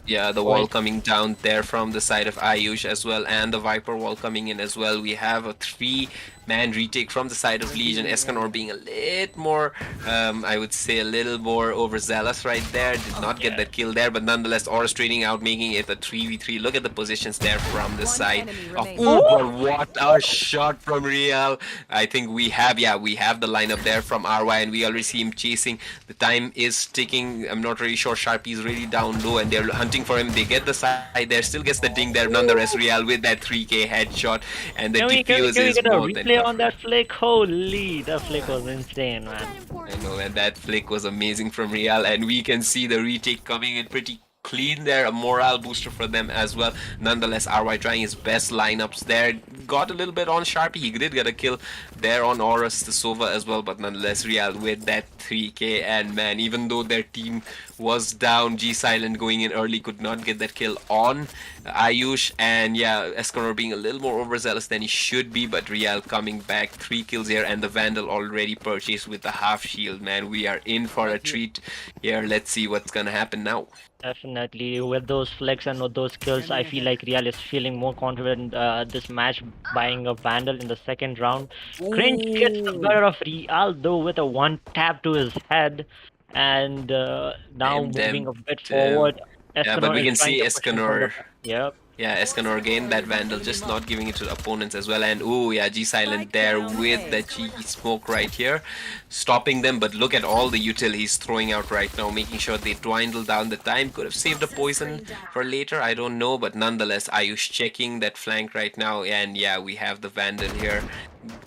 Yeah, the wall coming down there from the side of Ayush as well, and the Viper wall coming in as well. We have a 3-man retake from the side of Legion. Escanor being a little more, I would say, a little more overzealous right there. Did not get that kill there, but nonetheless, Aura's trading out, making it a 3v3. Look at the positions there from the side of Uber. What a shot from Real. I think we have the lineup there from RY, and we already see him chasing. The time is ticking. I'm not really sure. Sharpie is really down low, and they're hunting for him. They get the side there, still gets the ding there. Nonetheless, Real with that 3K headshot, and the defuse can we is get a more than replay on that flick? Holy, that flick was insane, man. I know, and that flick was amazing from Real, and we can see the retake coming in pretty clean there, a morale booster for them as well. Nonetheless, RY trying his best lineups there. Got a little bit on Sharpie. He did get a kill there on Aurus the Sova as well, but nonetheless, Real with that 3K. And man, even though their team was down. G Silent going in early could not get that kill on Ayush, and yeah, Escanor being a little more overzealous than he should be, but Real coming back, 3 kills here, and the Vandal already purchased with the half shield. Man, we are in for a treat here. Let's see what's gonna happen now. Definitely, with those flicks and with those kills, I feel like Real is feeling more confident this match, buying a Vandal in the second round. Cringe gets the better of Real, though, with a one tap to his head, and now moving Them, a bit uh, forward. yeah, but Escanor we is can trying see to push in from the Escanor. back. Yep. Yeah, Escanor again, that Vandal just not giving it to the opponents as well. And ooh, yeah, G Silent there with the G smoke right here, stopping them. But look at all the util he's throwing out right now, making sure they dwindle down the time. Could have saved a poison for later, I don't know. But nonetheless, Ayush checking that flank right now. And yeah, we have the Vandal here,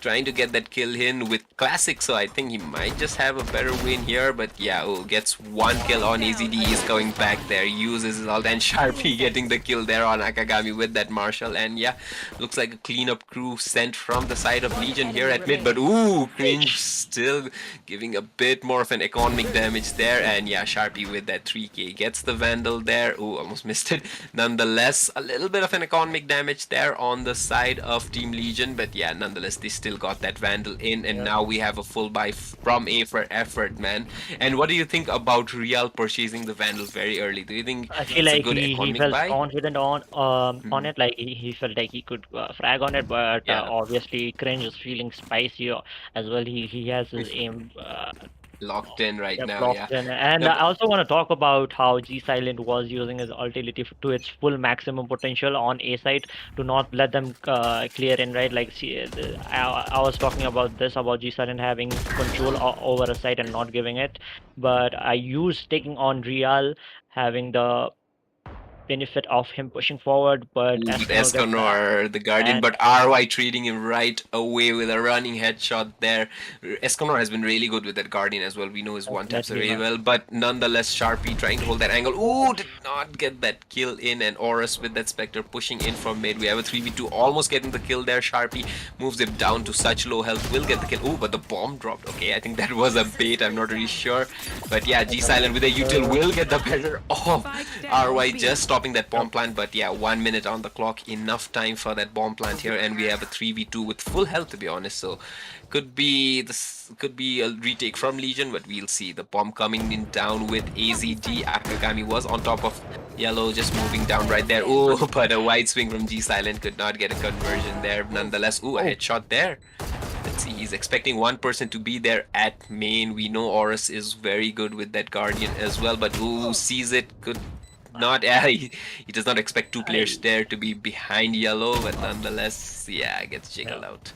trying to get that kill in with Classic. So I think he might just have a better win here. But yeah, oh, gets one kill on AZD. He's going back there, uses his ult, and Sharpie getting the kill there on Akagami with that Marshall. And yeah, looks like a cleanup crew sent from the side of Legion here at mid. But ooh, Cringe still giving a bit more of an economic damage there. And yeah, Sharpie with that 3k gets the Vandal there. Ooh, almost missed it. Nonetheless, a little bit of an economic damage there on the side of Team Legion. But yeah, nonetheless, they still got that Vandal in. And now we have a full buy from A for effort, man. And what do you think about Real purchasing the Vandal very early? Do you think I feel it's a like good he economic felt buy? confident on it, like he felt like he could frag on it, but Yeah. obviously Cringe is feeling spicy as well. He has his aim Locked in right now, yeah. blocked in, and No, I also want to talk about how G Silent was using his utility to its full maximum potential on A side to not let them clear in, right? Like, see, I was talking about this about G Silent having control over a site and not giving it, but I used taking on Real having the benefit of him pushing forward, but Ooh, with Escanor gets Escanor, the Guardian, and but RY treating him right away with a running headshot there. Escanor has been really good with that Guardian as well. We know his one taps are definitely really not. well, but nonetheless, Sharpie trying to hold that angle. Ooh, did not get that kill in, and Horus with that Spectre pushing in from mid. We have a 3v2, almost getting the kill there. Sharpie moves him down to such low health, will get the kill. Ooh, but the bomb dropped. Okay, I think that was a bait, I'm not really sure. But yeah, G Silent with a util will get the better of RY, just stopping that bomb plant. But yeah, 1 minute on the clock, enough time for that bomb plant here, and we have a 3v2 with full health, to be honest. So could be a retake from Legion, but we'll see. The bomb coming in down with AZD. Akagami was on top of Yellow, just moving down right there. Oh, but a wide swing from G Silent could not get a conversion there. Nonetheless, ooh, a headshot there. Let's see, he's expecting one person to be there at main. We know Horus is very good with that Guardian as well, but ooh, sees it, could not. He does not expect two players there to be behind Yellow, but nonetheless, yeah, gets jiggled out.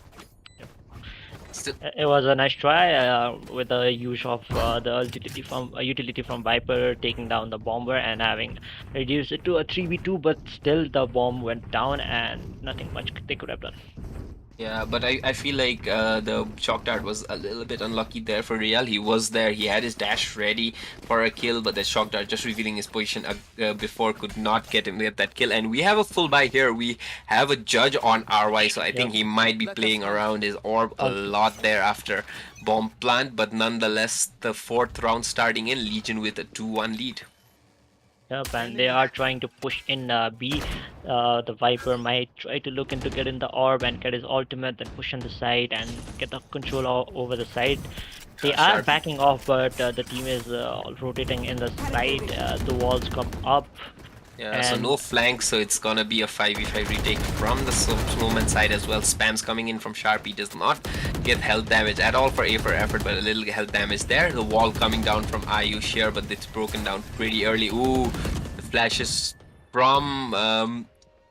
Still, It was a nice try with the use of the utility from Viper taking down the bomber and having reduced it to a 3v2, but still the bomb went down and nothing much they could have done. yeah, but I feel like the Shock Dart was a little bit unlucky there for Real. He was there, he had his dash ready for a kill, but the Shock Dart just revealing his position before could not get him that kill. And we have a full buy here. We have a judge on RY, so I think he might be playing around his orb a lot there after bomb plant. But nonetheless, the fourth round starting in, Legion with a 2-1 lead. Yep, and they are trying to push in B. The Viper might try to look into getting the orb and get his ultimate, then push on the side and get the control over the side. They are backing off, but the team is rotating in the side. The walls come up. Yeah, so no flank, so it's gonna be a 5v5 retake from the Snowman side as well. Spams coming in from Sharpie, does not get health damage at all for A for effort, but a little health damage there. The wall coming down from Ayush here, but it's broken down pretty early. Ooh, the flashes from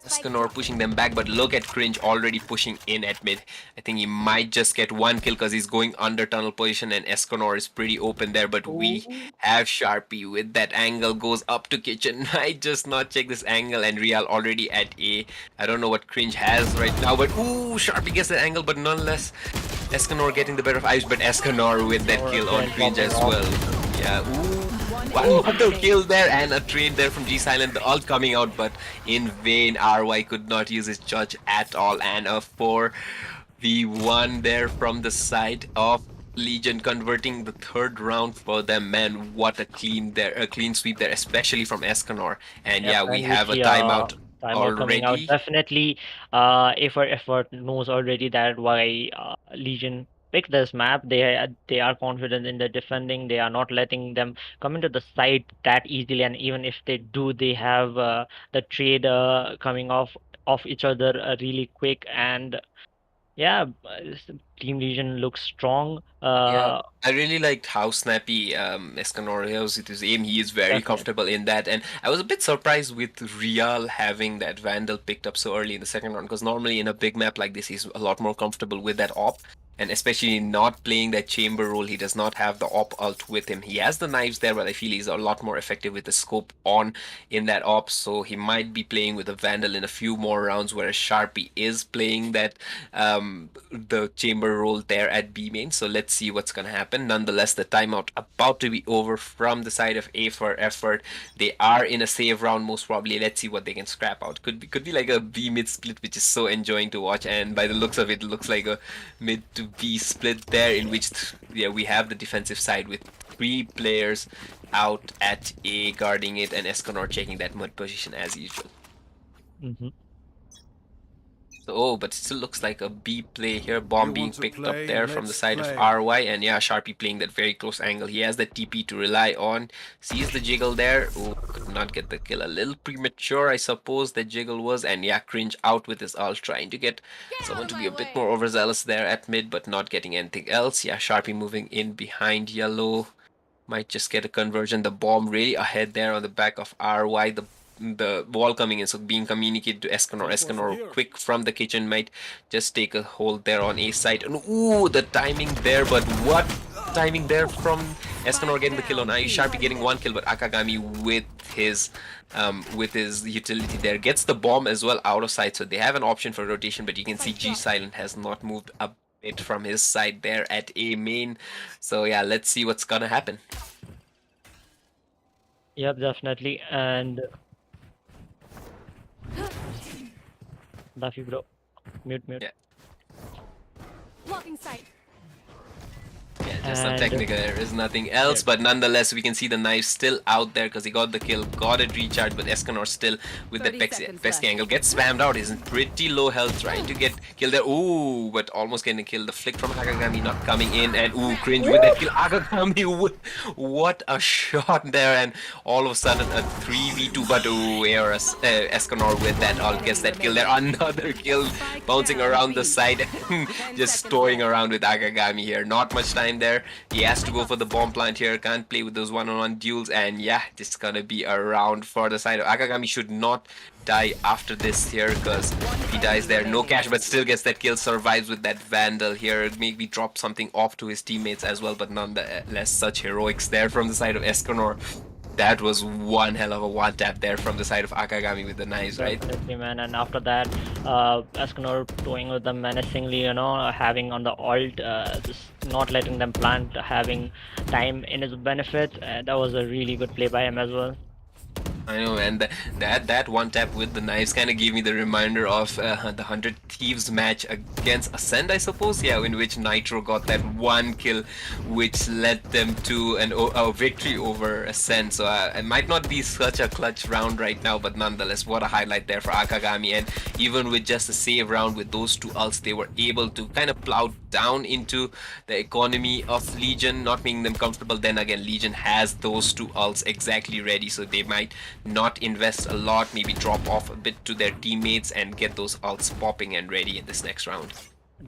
Escanor pushing them back, but look at Cringe already pushing in at mid. I think he might just get one kill because he's going under tunnel position, and Escanor is pretty open there, but we have Sharpie with that angle, goes up to kitchen. Might just not check this angle, and Real already at A. I don't know what Cringe has right now, but ooh, Sharpie gets the angle, but nonetheless, Escanor getting the better of Ayush, but Escanor with that kill on Cringe as well. Yeah, ooh. One mortal kill there and a trade there from G Silent, the ult coming out, but in vain. RY could not use his judge at all, and a 4v1 there from the side of Legion converting the third round for them. Man, what a clean sweep there, especially from Escanor. And Yep, yeah, we and we have a see timeout timeout coming out. already. Definitely, effort knows already that why Legion picked this map. They are confident in the defending. They are not letting them come into the site that easily. And even if they do, they have the trade coming off each other really quick. And yeah, Team Legion looks strong. Yeah, I really liked how snappy Escanor is with his aim. He is very Definitely. comfortable in that, and I was a bit surprised with Real having that Vandal picked up so early in the second round, because normally in a big map like this, he's a lot more comfortable with that op, and especially not playing that chamber role. He does not have the op ult with him. He has the knives there, but I feel he's a lot more effective with the scope on in that op, so he might be playing with a Vandal in a few more rounds, whereas Sharpie is playing that the chamber role there at B main. So let's see what's gonna happen. Nonetheless, the timeout about to be over from the side of A for effort. They are in a save round most probably. Let's see what they can scrap out. Could be like a B mid split, which is so enjoying to watch. And by the looks of it, it looks like a mid to B split there, in which yeah, we have the defensive side with 3 players out at A guarding it, and Escanor checking that mid position as usual. Hmm. Oh, but it still looks like a B play here. Bomb You being want to picked up play? there from the Let's side of play. RY. And yeah, Sharpie playing that very close angle. He has the TP to rely on. Sees the jiggle there. Oh, could not get the kill. A little premature, I suppose, the jiggle was. And yeah, Cringe out with his ult, trying to get someone to be a bit more overzealous there at mid, but not getting anything else. Yeah, Sharpie moving in behind yellow. Might just get a conversion. The bomb really ahead there on the back of RY. The wall coming in, so being communicated to Escanor. Escanor quick from the kitchen might just take a hold there on A side. And ooh, the timing there, but what timing there from Escanor getting the kill on Ai. Sharpie getting 1 kill, but Akagami with his utility there gets the bomb as well out of sight. So they have an option for rotation, but you can see G Silent has not moved a bit from his side there at A main. So yeah, let's see what's gonna happen. Yep, definitely. And Daffy bro, mute. Yeah. Blocking sight. Yeah, just some And technical errors, nothing else. yeah, But nonetheless, we can see the knife still out there because he got the kill, got it recharged. But Escanor still with the 30 seconds pesky left. angle gets spammed out. He's in pretty low health, trying to get killed there. Ooh, but almost getting killed. The flick from Akagami not coming in, and ooh, Cringe with that kill. Akagami, what a shot there! And all of a sudden a 3v2. But ooh, Escanor with that ult gets that kill there. Another kill bouncing around the side, just toying around with Akagami here. Not much time there. He has to go for the bomb plant here. Can't play with those one-on-one duels. And yeah, just gonna be a round for the side of Akagami. Should not die after this here, because if he dies there, no cash, but still gets that kill. Survives with that Vandal here. Maybe drop something off to his teammates as well, but nonetheless, such heroics there from the side of Escanor. That was one hell of a one tap there from the side of Akagami with the knives, right? definitely, man. And after that, Escanor doing with them menacingly, having on the ult, just not letting them plant, having time in his benefit. That was a really good play by him as well. I know, and that one tap with the knives kind of gave me the reminder of the 100 Thieves match against Ascend, I suppose. Yeah, in which Nitro got that 1 kill, which led them to a victory over Ascend. So it might not be such a clutch round right now, but nonetheless, what a highlight there for Akagami. And even with just a save round with those 2 ults, they were able to kind of plow down into the economy of Legion, not making them comfortable. Then again, Legion has those 2 ults exactly ready, so they might not invest a lot, maybe drop off a bit to their teammates and get those ults popping and ready in this next round.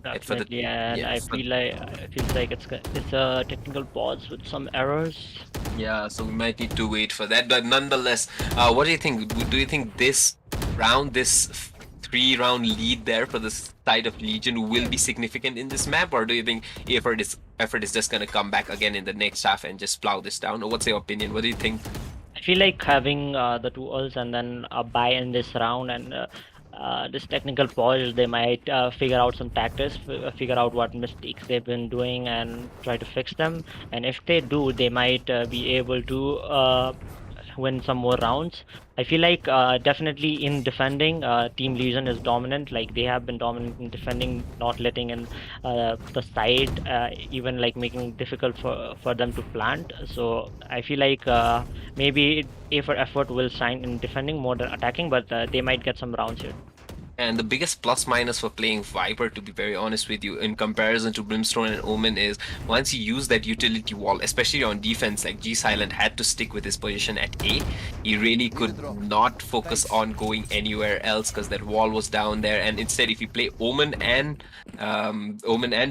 Definitely, and I feel like it's a technical pause with some errors. Yeah, so we might need to wait for that. But nonetheless, what do you think? Do you think this round, this 3-round lead there for the side of Legion will be significant in this map, or do you think effort is just gonna come back again in the next half and just plow this down? Or what's your opinion? What do you think? I feel like having the 2 ults and then a buy in this round and this technical pause, they might figure out some tactics, figure out what mistakes they've been doing and try to fix them. And if they do, they might be able to win some more rounds. I feel like definitely in defending, Team Legion is dominant. Like they have been dominant in defending, not letting in the side, even like making it difficult for them to plant. So I feel like maybe A for effort will shine in defending more than attacking, but they might get some rounds here. And the biggest plus minus for playing Viper, to be very honest with you, in comparison to Brimstone and Omen, is once you use that utility wall, especially on defense, like G Silent had to stick with his position at A. He really could not focus on going anywhere else because that wall was down there. And instead, if you play Omen and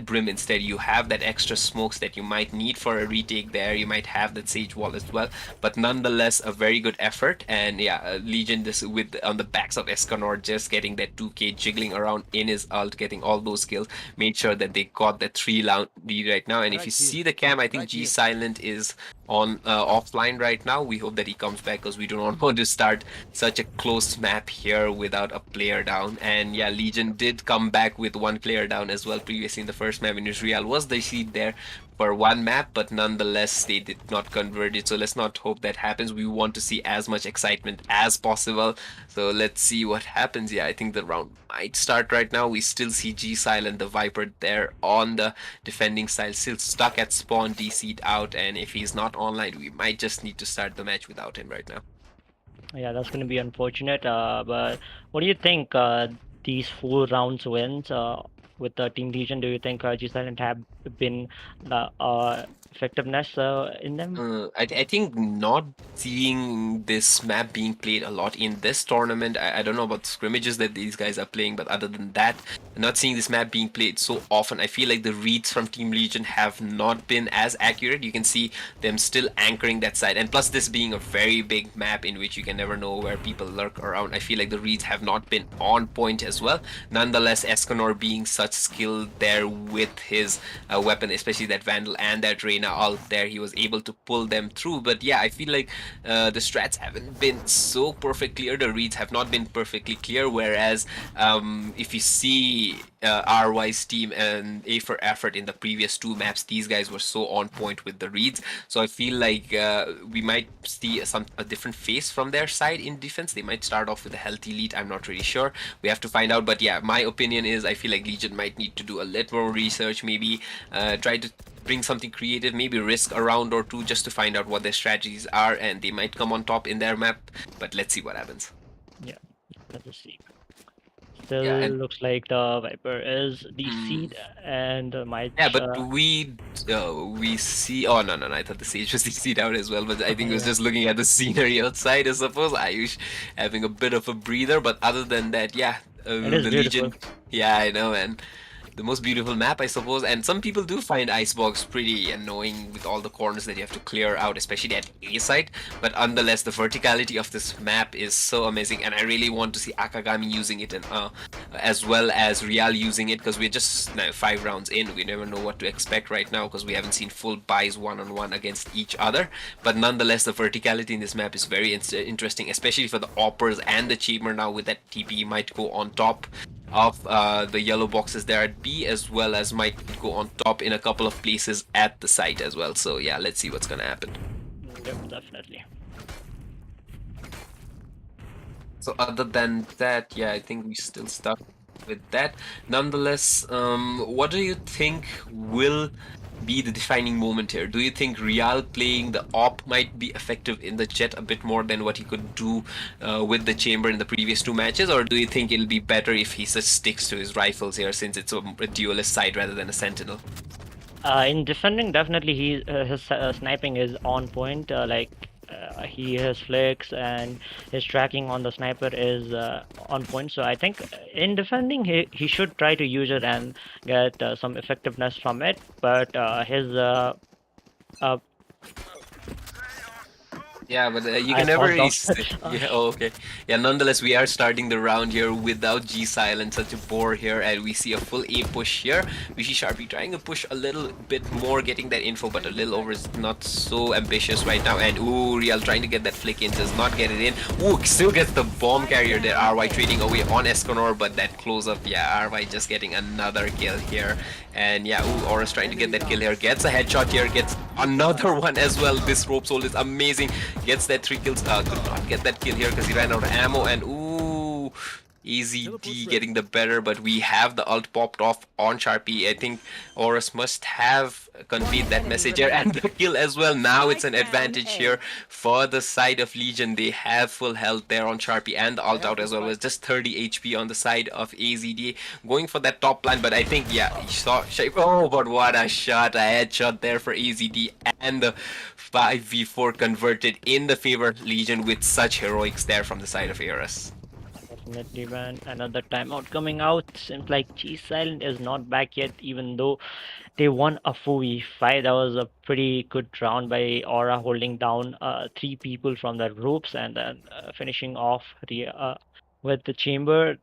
Brim instead, you have that extra smokes that you might need for a retake there. You might have that Sage wall as well. But nonetheless, a very good effort. And yeah, Legion this with on the backs of Escanor just getting that 2k jiggling around in his ult, getting all those kills, made sure that they got the 3-round lead right now. And if you see the cam, I think G Silent is on offline right now. We hope that he comes back because we do not want to start such a close map here without a player down. And yeah, Legion did come back with one player down as well previously in the first map. In Israel was the seed there for one map, but nonetheless they did not convert it, so let's not hope that happens. We want to see as much excitement as possible, so let's see what happens. Yeah, I think the round might start right now. We still see G Silent, the Viper, there on the defending side, still stuck at spawn, DC'd out, and if he's not online, we might just need to start the match without him right now. Yeah, that's going to be unfortunate. But what do you think? These 4 rounds wins with the Team Legion, do you think G Silent have been the effectiveness in them? I think not seeing this map being played a lot in this tournament. I don't know about the scrimmages that these guys are playing, but other than that, not seeing this map being played so often, I feel like the reads from Team Legion have not been as accurate. You can see them still anchoring that side, and plus this being a very big map in which you can never know where people lurk around, I feel like the reads have not been on point as well. Nonetheless, Escanor being such skilled there with his weapon, especially that Vandal and that Reyna out there, he was able to pull them through. But yeah, I feel like the strats haven't been so perfect clear, the reads have not been perfectly clear, whereas if you see RY's team and A for effort in the previous 2 maps, these guys were so on point with the reads. So I feel like we might see a different face from their side in defense. They might start off with a healthy lead, I'm not really sure, we have to find out. But yeah, my opinion is I feel like Legion might need to do a little more research, maybe try to bring something creative, maybe risk a round or 2 just to find out what their strategies are, and they might come on top in their map. But let's see what happens. Yeah, let's see. Still Yeah, and looks like the Viper is the seed and might. yeah, but we see. Oh no, I thought the Sage was DC'd out as well, but I think it was Yeah. just looking at the scenery outside. I suppose Ayush having a bit of a breather, but other than that, yeah, It is the beautiful. Legion. Yeah, I know, man. The most beautiful map, I suppose, and some people do find Icebox pretty annoying with all the corners that you have to clear out, especially at A side. But nonetheless, the verticality of this map is so amazing, and I really want to see Akagami using it, and as well as Real using it, because we're just 5 rounds in. We never know what to expect right now because we haven't seen full buys one-on-one against each other. But nonetheless, the verticality in this map is very interesting, especially for the Oppers and the Chamber now with that TP might go on top of the yellow boxes there at B, as well as might go on top in a couple of places at the site as well. So yeah, let's see what's gonna happen. Yep, definitely. So other than that, yeah, I think we still stuck with that. Nonetheless, what do you think will be the defining moment here? Do you think Real playing the op might be effective in the Jet a bit more than what he could do with the Chamber in the previous 2 matches, or do you think it'll be better if he just sticks to his rifles here, since it's a duelist side rather than a Sentinel? In defending, definitely his sniping is on point. He has flicks and his tracking on the sniper is on point. So I think in defending, he should try to use it and get some effectiveness from it. But his Yeah, but you I can never paused really off. yeah, oh, okay. Yeah, nonetheless, we are starting the round here without G Silent, such a bore here, and we see a full A push here. We see Sharpie trying to push a little bit more, getting that info, but a little over is not so ambitious right now. And ooh, Real trying to get that flick in, does not get it in. Ooh, still gets the bomb carrier there. RY trading away on Escanor, but that close up, yeah, RY just getting another kill here. And yeah, ooh, Aura's trying to get that kill here, gets a headshot here, gets another one as well. This rope soul is amazing. Gets that 3 kills. Could not get that kill here because he ran out of ammo. And ooh, Easy D getting the better, but we have the ult popped off on Sharpie. I think Horus must have conveyed that message here and the kill as well. Now it's an advantage here for the side of Legion. They have full health there on Sharpie, and the ult out as well was just 30 HP on the side of AZD. Going for that top line, but I think, yeah, he saw Shape. Oh, but what a shot, a headshot there for AZD, and the 5v4 converted in the favor of Legion with such heroics there from the side of Eris. Definitely, man. Another timeout coming out. Seems like G Silent is not back yet, even though they won a 4v5. That was a pretty good round by Aura, holding down 3 people from the ropes and then finishing off with the chamber.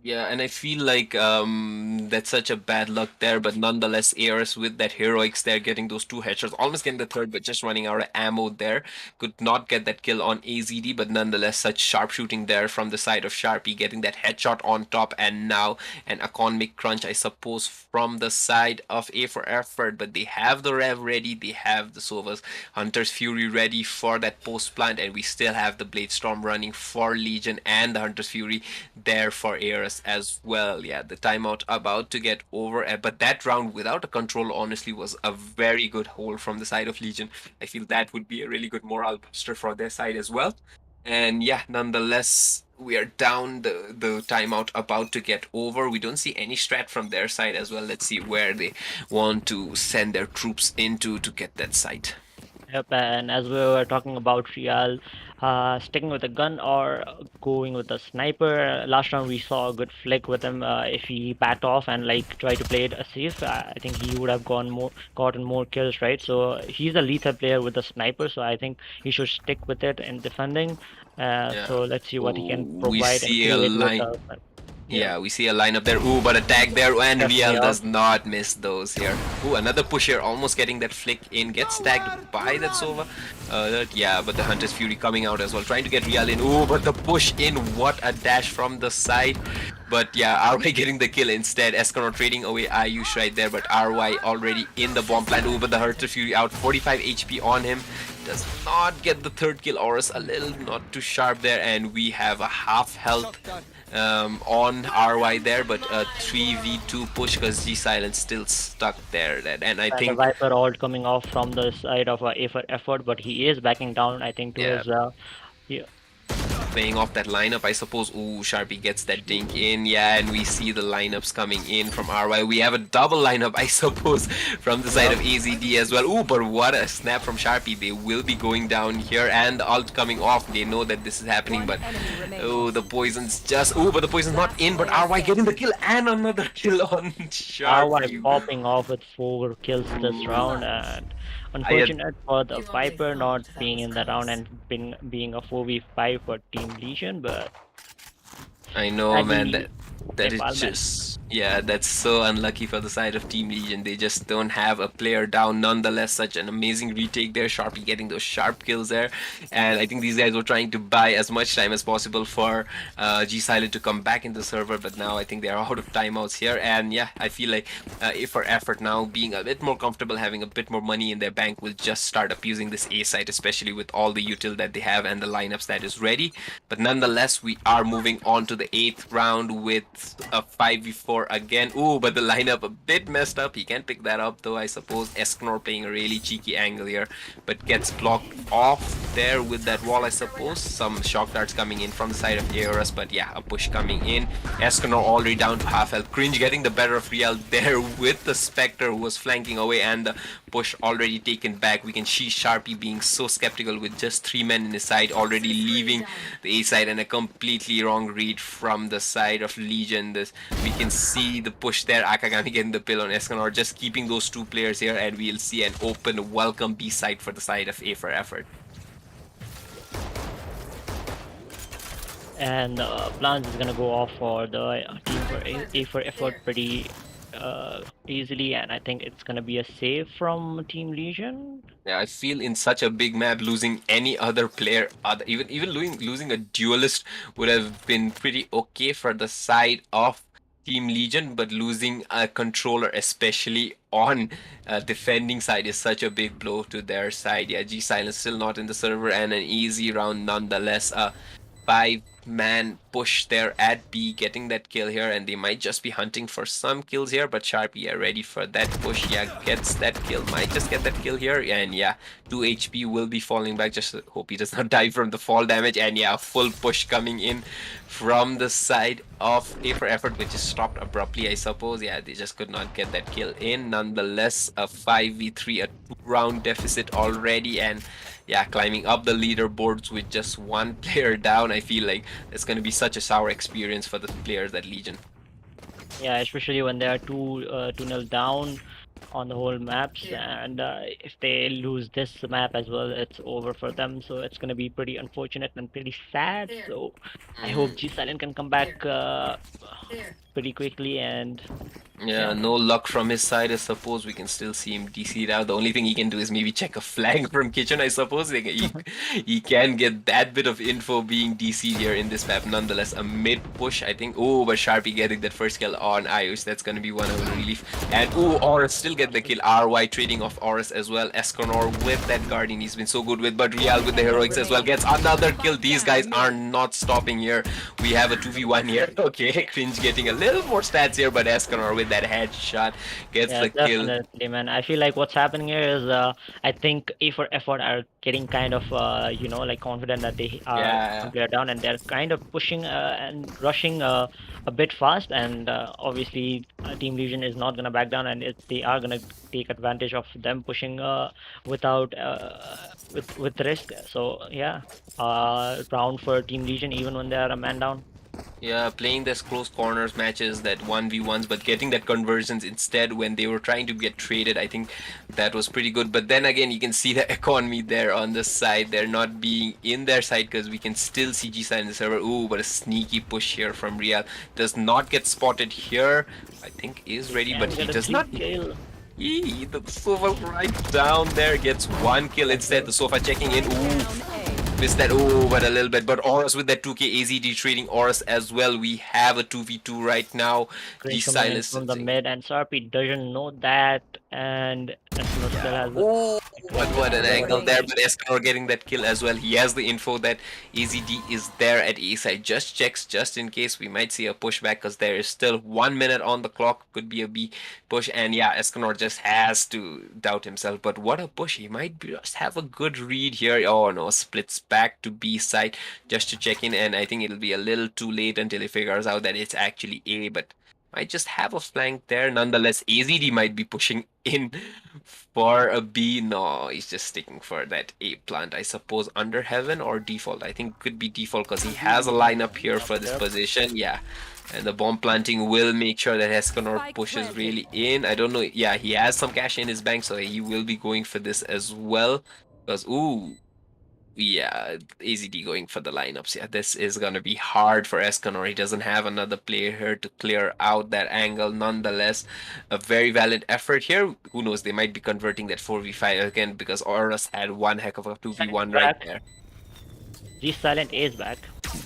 Yeah, and I feel like that's such a bad luck there, but nonetheless, Eris with that heroics there, getting those 2 headshots, almost getting the third, but just running out of ammo there. Could not get that kill on AZD, but nonetheless, such sharpshooting there from the side of Sharpie, getting that headshot on top, and now an economic crunch, I suppose, from the side of A for Effort, but they have the Rev ready, they have the Sova's Hunter's Fury ready for that post plant, and we still have the Blade Storm running for Legion and the Hunter's Fury there for Eris as well. Yeah, the timeout about to get over, but that round without a control honestly was a very good hold from the side of Legion. I feel that would be a really good morale booster for their side as well. And yeah, nonetheless, we are down, the timeout about to get over. We don't see any strat from their side as well. Let's see where they want to send their troops into to get that site. Yep, and as we were talking about Real, sticking with a gun or going with a sniper. Last round we saw a good flick with him. If he backed off and like tried to play it safe, I think he would have gotten more kills, right? So he's a lethal player with a sniper, so I think he should stick with it in defending. So let's see what he can We provide and see a create with line. the. Yeah, we see a lineup there. Ooh, but a tag there, and Real does not miss those here. Ooh, another push here, almost getting that flick in. Gets tagged by that Sova. Yeah, but the Hunter's Fury coming out as well, trying to get Real in. Ooh, but the push in, what a dash from the side. But yeah, RY getting the kill instead. Escanor trading away Ayush right there, but RY already in the bomb plant. Ooh, but the Hunter's Fury out, 45 HP on him. Does not get the third kill. Horus a little not too sharp there, and we have a half health on RY there, but a 3v2 push because G Silence still stuck there. And I think the Viper ult coming off from the side of A for Effort, but he is backing down, I think, to his playing off that lineup, I suppose. Ooh, Sharpie gets that dink in. Yeah, and we see the lineups coming in from RY. We have a double lineup, I suppose, from the side of AZD as well. Ooh, but what a snap from Sharpie. They will be going down here, and the ult coming off. They know that this is happening, but oh, the poison's just... Ooh, but the poison's not in, but RY getting the kill, and another kill on Sharpie. RY popping off with 4 kills this round, and unfortunate for the Viper not being in that round and being a 4v5 for Team Legion, but I know, man, that is Nepal, just... Yeah, that's so unlucky for the side of Team Legion. They just don't have a player down. Nonetheless, such an amazing retake there. Sharpie getting those sharp kills there. And I think these guys were trying to buy as much time as possible for G Silent to come back in the server. But now I think they're out of timeouts here. And yeah, I feel like A for Effort now being a bit more comfortable, having a bit more money in their bank, will just start abusing this A site, especially with all the util that they have and the lineups that is ready. But nonetheless, we are moving on to the 8th round with a 5v4 again. Ooh, but the lineup a bit messed up. He can pick that up though, I suppose. Escanor playing a really cheeky angle here, but gets blocked off there with that wall, I suppose. Some shock darts coming in from the side of Aorus, but yeah, a push coming in. Escanor already down to half health. Cringe getting the better of Real there with the Spectre who was flanking away, and the push already taken back. We can see Sharpie being so skeptical with just 3 men in his side, already leaving the A side, and a completely wrong read from the side of Legion. We can see the push there. Akagami getting the pill on Escanor, just keeping those 2 players here, and we'll see an open welcome B side for the side of A for Effort. and Plans is gonna go off for the team for A for Effort pretty easily, and I think it's gonna be a save from Team Legion. Yeah, I feel in such a big map, losing any other player, even losing a duelist would have been pretty okay for the side of Team Legion, but losing a controller, especially on defending side, is such a big blow to their side. Yeah, G Silence still not in the server, and an easy round nonetheless. 5-man push there at B, getting that kill here, and they might just be hunting for some kills here, but Sharpie, yeah, ready for that push. Yeah, gets that kill, might just get that kill here, and yeah, 2 HP will be falling back. Just hope he does not die from the fall damage, and yeah, full push coming in from the side of A for Effort, which is stopped abruptly, I suppose. Yeah, they just could not get that kill in. Nonetheless, a 5v3, a 2-round deficit already, and yeah, climbing up the leaderboards with just one player down. I feel like it's going to be such a sour experience for the players at Legion. Yeah, especially when they are 2-0 down on the whole maps, and if they lose this map as well, it's over for them. So it's gonna be pretty unfortunate and pretty sad. So I hope G Silent can come back pretty quickly and Yeah, no luck from his side. I suppose we can still see him DC'd out. The only thing he can do is maybe check a flag from Kitchen, I suppose. He can get that bit of info being DC'd here in this map. Nonetheless, a mid push, I think. Oh, but Sharpie getting that first kill on Ayush. That's going to be one of the relief. And oh, Horus still get the kill. RY trading off Horus as well. Esconor with that Guardian he's been so good with. But Real with the heroics as well gets another kill. These guys are not stopping here. We have a 2v1 here. Okay, Cringe getting a little more stats here, but Esconor with that headshot gets yeah, the kill. definitely, man. I feel like what's happening here is I think A for Effort are getting kind of like confident that they are Yeah. one player down, and they're kind of pushing and rushing a bit fast, and obviously Team Legion is not gonna back down, and they are gonna take advantage of them pushing without with risk. So yeah, round for Team Legion even when they are a man down. Yeah, playing this close corners matches, that 1v1s, but getting that conversions instead when they were trying to get traded, I think that was pretty good. But then again, you can see the economy there on the side. They're not being in their side because we can still see G-Side in the server. Ooh, but a sneaky push here from Real. Does not get spotted here. I think is ready, And but we he got a does three not. kill. The Sofa right down there gets one kill instead. The Sofa checking in. Ooh. Down A. Missed that, oh, but a little bit. But Horus with that 2k AZD trading Horus as well. We have a 2v2 right now. Cringe He's coming in from the silencing. mid, and Sarpi doesn't know that, and Esno still has Oh, but what an angle there. Reloading. But Escanor getting that kill as well. He has the info that AZD is there at A side. Just checks just in case we might see a pushback because there is still 1 minute on the clock. Could be a B push. And yeah, Escanor just has to doubt himself. But what a push. He might just have a good read here. Oh no, splits back to B side just to check in. And I think it'll be a little too late until he figures out that it's actually A. But might just have a flank there. Nonetheless, AZD might be pushing in for a B. No, he's just sticking for that A plant. I suppose under heaven or default. I think could be default because he has a lineup here for this position. Yeah. And the bomb planting will make sure that Escanor Spike pushes planted. really in. I don't know. Yeah, he has some cash in his bank, so he will be going for this as well. Because, ooh, yeah, AZD going for the lineups. Yeah, this is gonna be hard for Escanor. He doesn't have another player here to clear out that angle. Nonetheless, a very valid effort here. Who knows? They might be converting that 4v5 again because Aurus had one heck of a 2v1 right back. there. G Silent is back.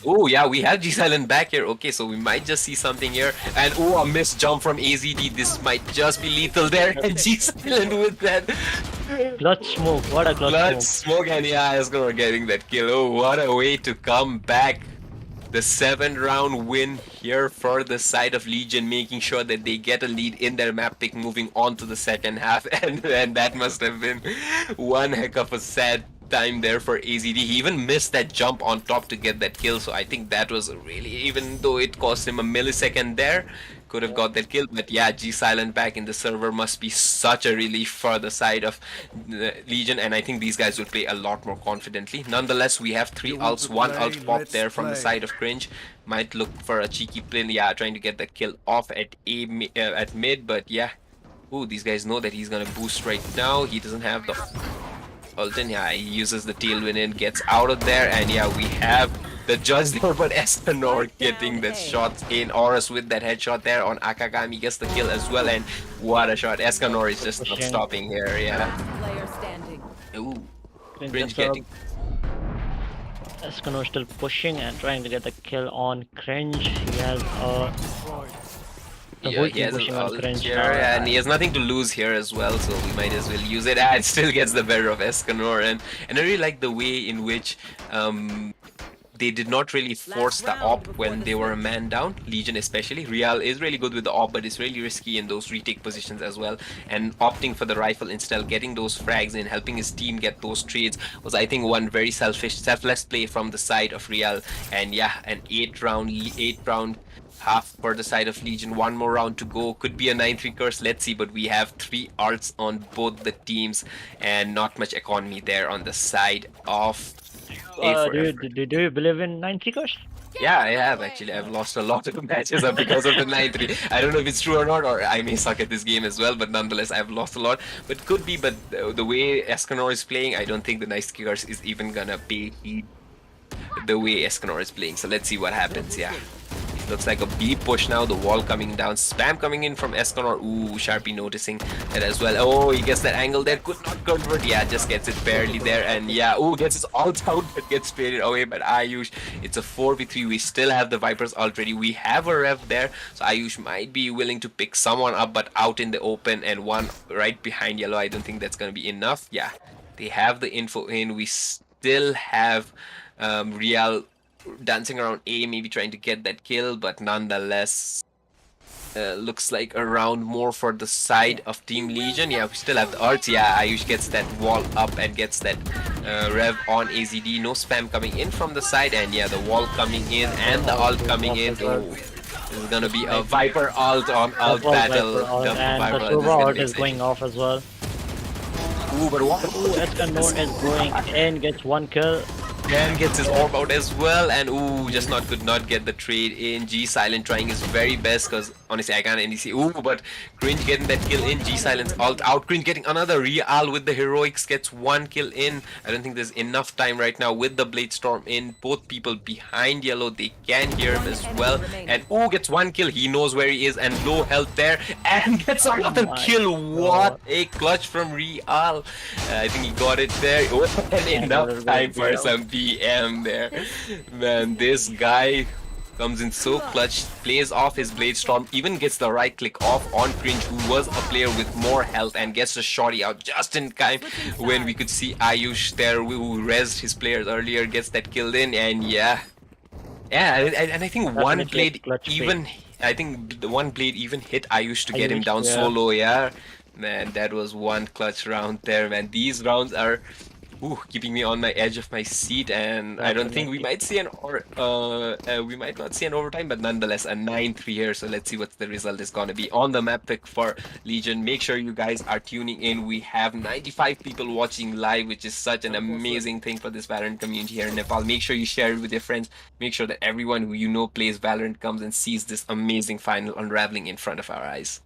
Oh yeah, we have G Silent back here. Okay, so we might just see something here. And oh, a missed jump from AZD. This might just be lethal there. And G Silent with that Clutch smoke. What a clutch clutch smoke. smoke, and yeah, Escanor getting that kill. Oh, what a way to come back. The 7th round win here for the side of Legion, making sure that they get a lead in their map pick, moving on to the second half. And that must have been one heck of a sad time there for AZD. He even missed that jump on top to get that kill, so I think that was really, even though it cost him a millisecond there, could have got that kill. But yeah, G Silent back in the server must be such a relief for the side of Legion, and I think these guys will play a lot more confidently. Nonetheless, we have 3 You want ults, to 1 play? ult pop Let's there from the play. side of Cringe. Might look for a cheeky play. Yeah, trying to get the kill off at at mid, but yeah. Ooh, these guys know that he's gonna boost right now. He doesn't have the Alton, yeah, he uses the tailwind and gets out of there, and yeah, we have the judge there, but Escanor getting the shots in. Horus with that headshot there on Akagami gets the kill as well, and what a shot. Escanor is just not Pushing. stopping here, yeah. Player standing. Ooh, Cringe Cringe just, uh, getting... Escanor still pushing and trying to get the kill on Cringe. He has The Yeah, whole he team has his pushing on ult cringe here, now. and he has nothing to lose here as well, so we might as well use it. Ah, it still gets the better of Escanor, and I really like the way in which they did not really force Last the round op before when the they were a switch. man down. Legion especially. Real is really good with the op, but it's really risky in those retake positions as well. And opting for the rifle instead, getting those frags in, helping his team get those trades was, I think, one very selfless play from the side of Real. And yeah, an eight round half for the side of Legion. One more round to go. Could be a 9-3 curse. Let's see. But we have 3 ults on both the teams and not much economy there on the side of A for effort. Do you believe in 9 3 Yeah, I have actually. I've lost a lot of matches because of the 9-3. I don't know if it's true or not, or I may suck at this game as well, but nonetheless, I've lost a lot. But could be, but the way Escanor is playing, I don't think the Nice Kickers is even gonna pay heed the way Escanor is playing. So let's see what happens. Yeah. It looks like a B push now, the wall coming down, spam coming in from Escanor. Ooh, Sharpie noticing that as well. Oh, he gets that angle there, could not convert. Yeah, just gets it barely there, and yeah, ooh, gets his ult out, but gets traded away. But Ayush, it's a 4v3. We still have the Vipers already. We have a Rev there, so Ayush might be willing to pick someone up, but out in the open and one right behind Yellow. I don't think that's gonna be enough. Yeah, they have the info in. We still have Real dancing around A, maybe trying to get that kill, but nonetheless, looks like a round more for the side of Team Legion. Yeah, we still have the arts. Yeah, Ayush gets that wall up and gets that rev on AZD. No spam coming in from the side, and yeah, the wall coming in and the ult coming in. Oh, this is gonna be a Viper ult on ult Double battle. Viper ult, Double and the Viper ult. This is Sova gonna ult be is going exciting. off as well. Ooh, but what? Ooh, Escanor is going in, gets 1 kill. Dan gets his orb out as well, and ooh, just not could not get the trade in. G Silent trying his very best, because honestly I can't any see. Ooh, but Cringe getting that kill in. G Silent's alt out. Cringe getting another Real with the heroics, gets 1 kill in. I don't think there's enough time right now with the Blade Storm in. Both people behind Yellow, they can hear him as well. And ooh, gets 1 kill. He knows where he is, and low health there, and gets another my kill. What God. a clutch from Real. I think he got it there. Oh, and enough time for some BM there. Man, this guy comes in so clutch, plays off his Blade Storm, even gets the right click off on Cringe, who was a player with more health, and gets the shotty out just in time when we could see Ayush there, who rezzed his players earlier, gets that killed in, and yeah. Yeah, and I think one Definitely a blade clutch pick. even, I think the one blade even hit Ayush to get him Ayush, down yeah. solo, yeah. Man, that was one clutch round there, man. These rounds are keeping me on my edge of my seat, and I don't think we Definitely. might see we might not see an overtime, but nonetheless a 9-3 here. So let's see what the result is gonna be on the map pick for Legion. Make sure you guys are tuning in. We have 95 people watching live, which is such an amazing thing for this Valorant community here in Nepal. Make sure you share it with your friends. Make sure that everyone who you know plays Valorant comes and sees this amazing final unraveling in front of our eyes.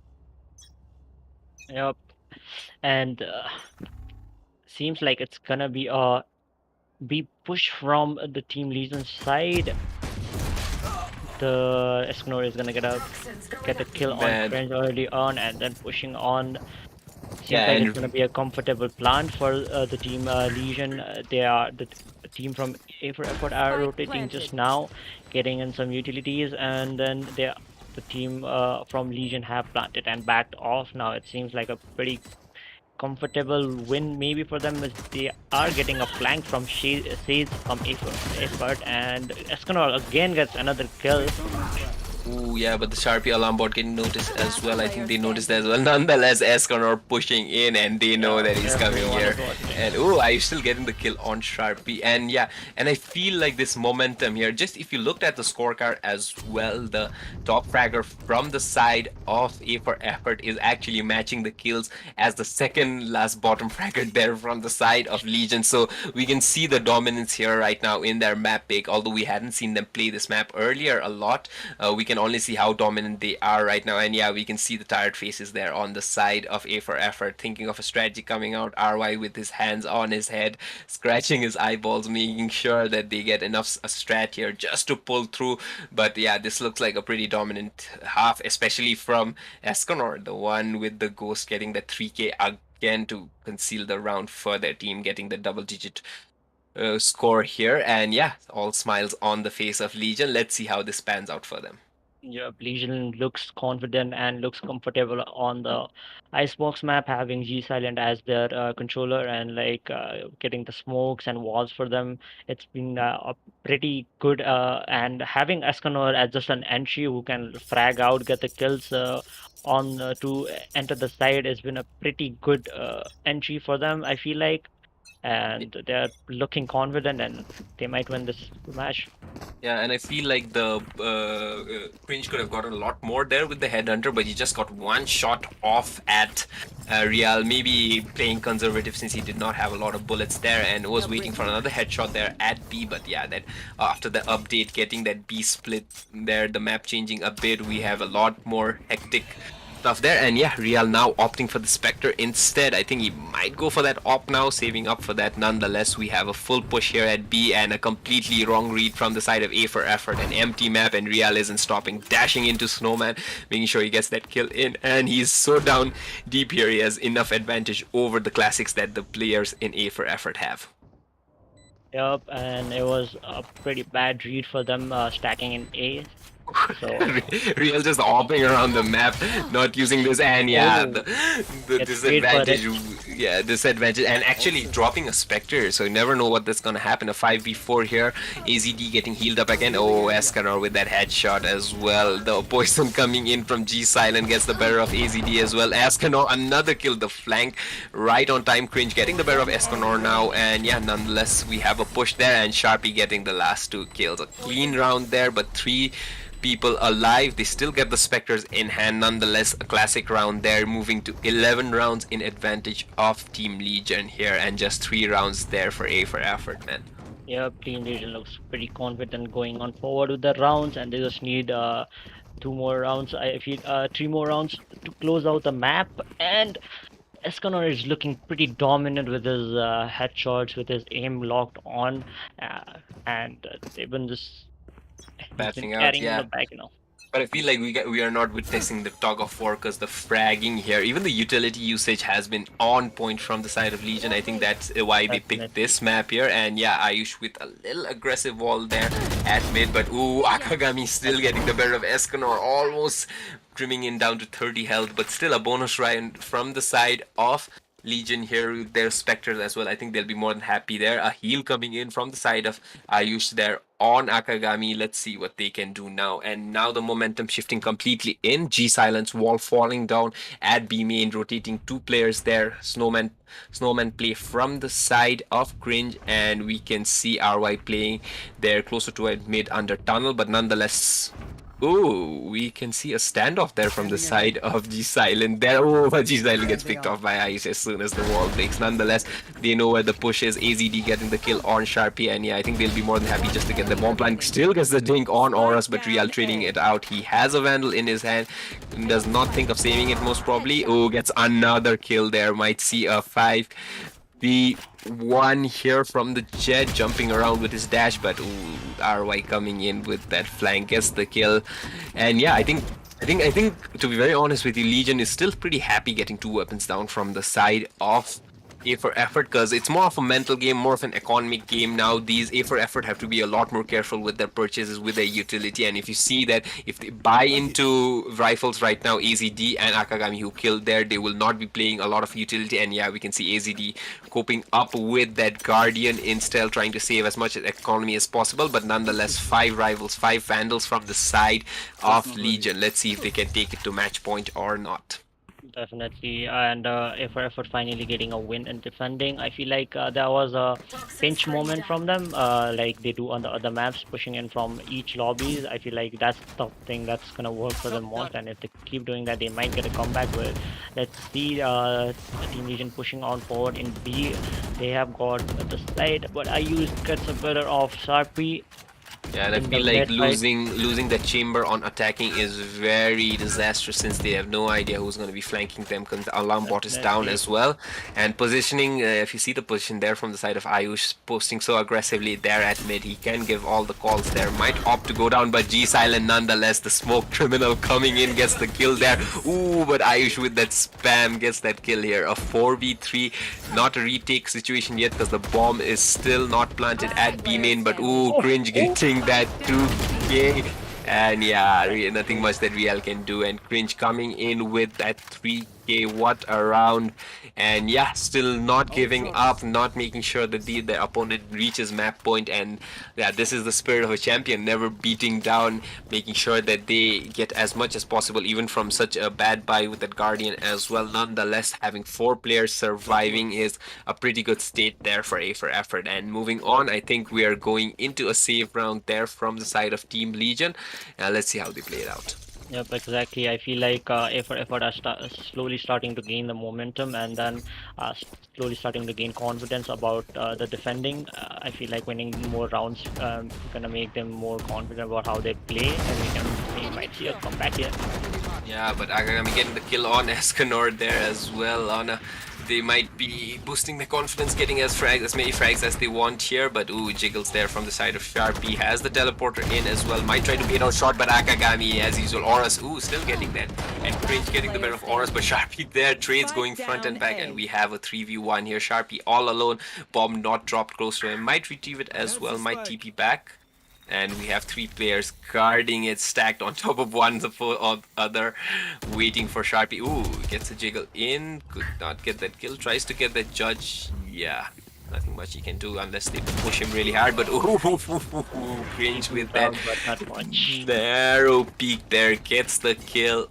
Yep. And seems like it's gonna be a be push from the Team Legion side. The Escanor is gonna get a kill on Man, Cringe early on, and then pushing on. Seems yeah, like it's and gonna be a comfortable plan for the Team Legion. They are the team from A for Effort are Spike rotating just planted. now, getting in some utilities, and then the team from Legion have planted and backed off. Now it seems like a pretty comfortable win maybe for them, as they are getting a flank from Sage from Effort, and Escanor again gets another kill. ooh, yeah, but the Sharpie alarm bot getting noticed as Last well. I player think they noticed as standing. well. Nonetheless, Escanor pushing in, and they know Yeah, that he's coming everyone here. is watching. And ooh, I still getting the kill on Sharpie. And yeah, and I feel like this momentum here, just if you looked at the scorecard as well, the top fragger from the side of A for Effort is actually matching the kills as the second last bottom fragger there from the side of Legion. So we can see the dominance here right now in their map pick. Although we hadn't seen them play this map earlier a lot, we can only see how dominant they are right now. And yeah, we can see the tired faces there on the side of A for Effort, thinking of a strategy coming out. RY with his hands on his head, scratching his eyeballs, making sure that they get enough a strat here just to pull through. But yeah, this looks like a pretty dominant half, especially from Escanor, the one with the ghost getting the 3k again to conceal the round for their team, getting the double digit score here. And yeah, all smiles on the face of Legion. Let's see how this pans out for them. Yeah, Legion looks confident and looks comfortable on the Icebox map, having G Silent as their controller and getting the smokes and walls for them. It's been a pretty good, and having Escanor as just an entry who can frag out, get the kills on to enter the side has been a pretty good entry for them, I feel like, and they're looking confident and they might win this match. Yeah, and I feel like the Cringe could have gotten a lot more there with the headhunter, but he just got one shot off at Real. Maybe playing conservative since he did not have a lot of bullets there and was waiting for another headshot there at B. But yeah, that after the update, getting that B split there, the map changing a bit, we have a lot more hectic stuff there. And yeah, Real now opting for the Spectre instead. I think he might go for that op now, saving up for that. Nonetheless, we have a full push here at B and a completely wrong read from the side of A for effort. An empty map and Real isn't stopping, dashing into Snowman, making sure he gets that kill in. And he's so down deep here, he has enough advantage over the classics that the players in A for effort have. Yep, and it was a pretty bad read for them stacking in A. So Real just hopping around the map, not using this, and yeah, the Gets paid for disadvantage, yeah, disadvantage, and actually dropping a Spectre, so you never know what that's gonna happen. A 5v4 here, AZD getting healed up again. Oh, Escanor with that headshot as well. The poison coming in from G Silent gets the better of AZD as well. Escanor, another kill, the flank right on time. Cringe getting the better of Escanor now, and yeah, nonetheless, we have a push there, and Sharpie getting the last 2 kills. A clean round there, but 3 people alive. They still get the Spectres in hand. Nonetheless, a classic round there, moving to 11 rounds in advantage of Team Legion here, and just 3 rounds there for A for effort, man. yeah, Team Legion looks pretty confident going on forward with the rounds, and they just need 2 more rounds. I feel 3 more rounds to close out the map, and Escanor is looking pretty dominant with his headshots, with his aim locked on, and they've been just he's been Batching out, carrying in yeah. the back. But I feel like we are not witnessing the tug of war because the fragging here, even the utility usage has been on point from the side of Legion. I think that's why they picked Definitely. this map here. And yeah, Ayush with a little aggressive wall there at mid. But ooh, Akagami still getting the better of Escanor, almost trimming in down to 30 health. But still a bonus round from the side of Legion here with their Spectres as well. I think they'll be more than happy there. A heal coming in from the side of Ayush there on Akagami. Let's see what they can do now. And now the momentum shifting completely in. G Silence wall falling down at B main, rotating 2 players there. Snowman play from the side of Cringe, and we can see RY playing there closer to a mid under tunnel, but nonetheless. Oh, we can see a standoff there from the side of G Silent there. Oh, but G Silent gets picked off by Ice as soon as the wall breaks. Nonetheless, they know where the push is. AZD getting the kill on Sharpie, and yeah, I think they'll be more than happy just to get the bomb plant. Still gets the dink on Auras, but Real trading it out. He has a Vandal in his hand, does not think of saving it most probably. Oh, gets another kill there. Might see a 5v1 here from the Jet, jumping around with his dash, but ooh, RY coming in with that flank, gets the kill. And yeah, I think to be very honest with you, Legion is still pretty happy getting 2 weapons down from the side of A for effort, because it's more of a mental game, more of an economic game now. These A for effort have to be a lot more careful with their purchases, with their utility. And if you see that if they buy into rifles right now, AZD and Akagami who killed there, they will not be playing a lot of utility. And yeah, we can see AZD coping up with that Guardian instead, trying to save as much economy as possible. But nonetheless, 5 rivals, 5 Vandals from the side of Legion. Let's see if they can take it to match point or not. Definitely, and if for effort finally getting a win in defending, I feel like there was a pinch moment from them, like they do on the other maps, pushing in from each lobbies. I feel like that's the thing that's gonna work for them most, and if they keep doing that, they might get a comeback. With let's see, Team Legion pushing on forward in B. They have got the side, but I use gets a better of Sharpie. Yeah, and I In the feel like mid fight. losing the chamber on attacking is very disastrous, since they have no idea who's going to be flanking them, because the alarm bot is down Definitely. as well. And positioning, if you see the position there from the side of Ayush, posting so aggressively there at mid, he can give all the calls there. Might opt to go down, but G Silent nonetheless, the smoke criminal coming in, gets the kill there. Ooh, but Ayush with that spam gets that kill here. A 4v3, not a retake situation yet, because the bomb is still not planted at B main, but ooh, Cringe getting that 2k And yeah, nothing much that Real can do. And Cringe coming in with that 3k what around. And yeah, still not giving up, not making sure that the opponent reaches map point. And yeah, this is the spirit of a champion, never beating down, making sure that they get as much as possible, even from such a bad buy with that Guardian as well. Nonetheless, having 4 players surviving is a pretty good state there for A for effort. And moving on, I think we are going into a save round there from the side of Team Legion. Let's see how they play it out. Yep, exactly. I feel like effort are slowly starting to gain the momentum, and then slowly starting to gain confidence about the defending. I feel like winning more rounds gonna make them more confident about how they play, and we might see a comeback here. Yeah, but Agami getting the kill on Escanor there as well. They might be boosting the confidence, getting as many frags as they want here. But ooh, Jiggles there from the side of Sharpie has the teleporter in as well. Might try to bait out shot, but Akagami as usual. Auras, ooh, still getting that. And Cringe getting the better of Auras, but Sharpie there. Trades going front and back, and we have a 3v1 here. Sharpie all alone. Bomb not dropped close to him. Might retrieve it as well. Might TP back. And we have 3 players guarding it, stacked on top of one the other, waiting for Sharpie. Ooh, gets a jiggle in, could not get that kill, tries to get that judge. Yeah, nothing much he can do unless they push him really hard, but ooh, Cringe with that But not much. narrow peek there, gets the kill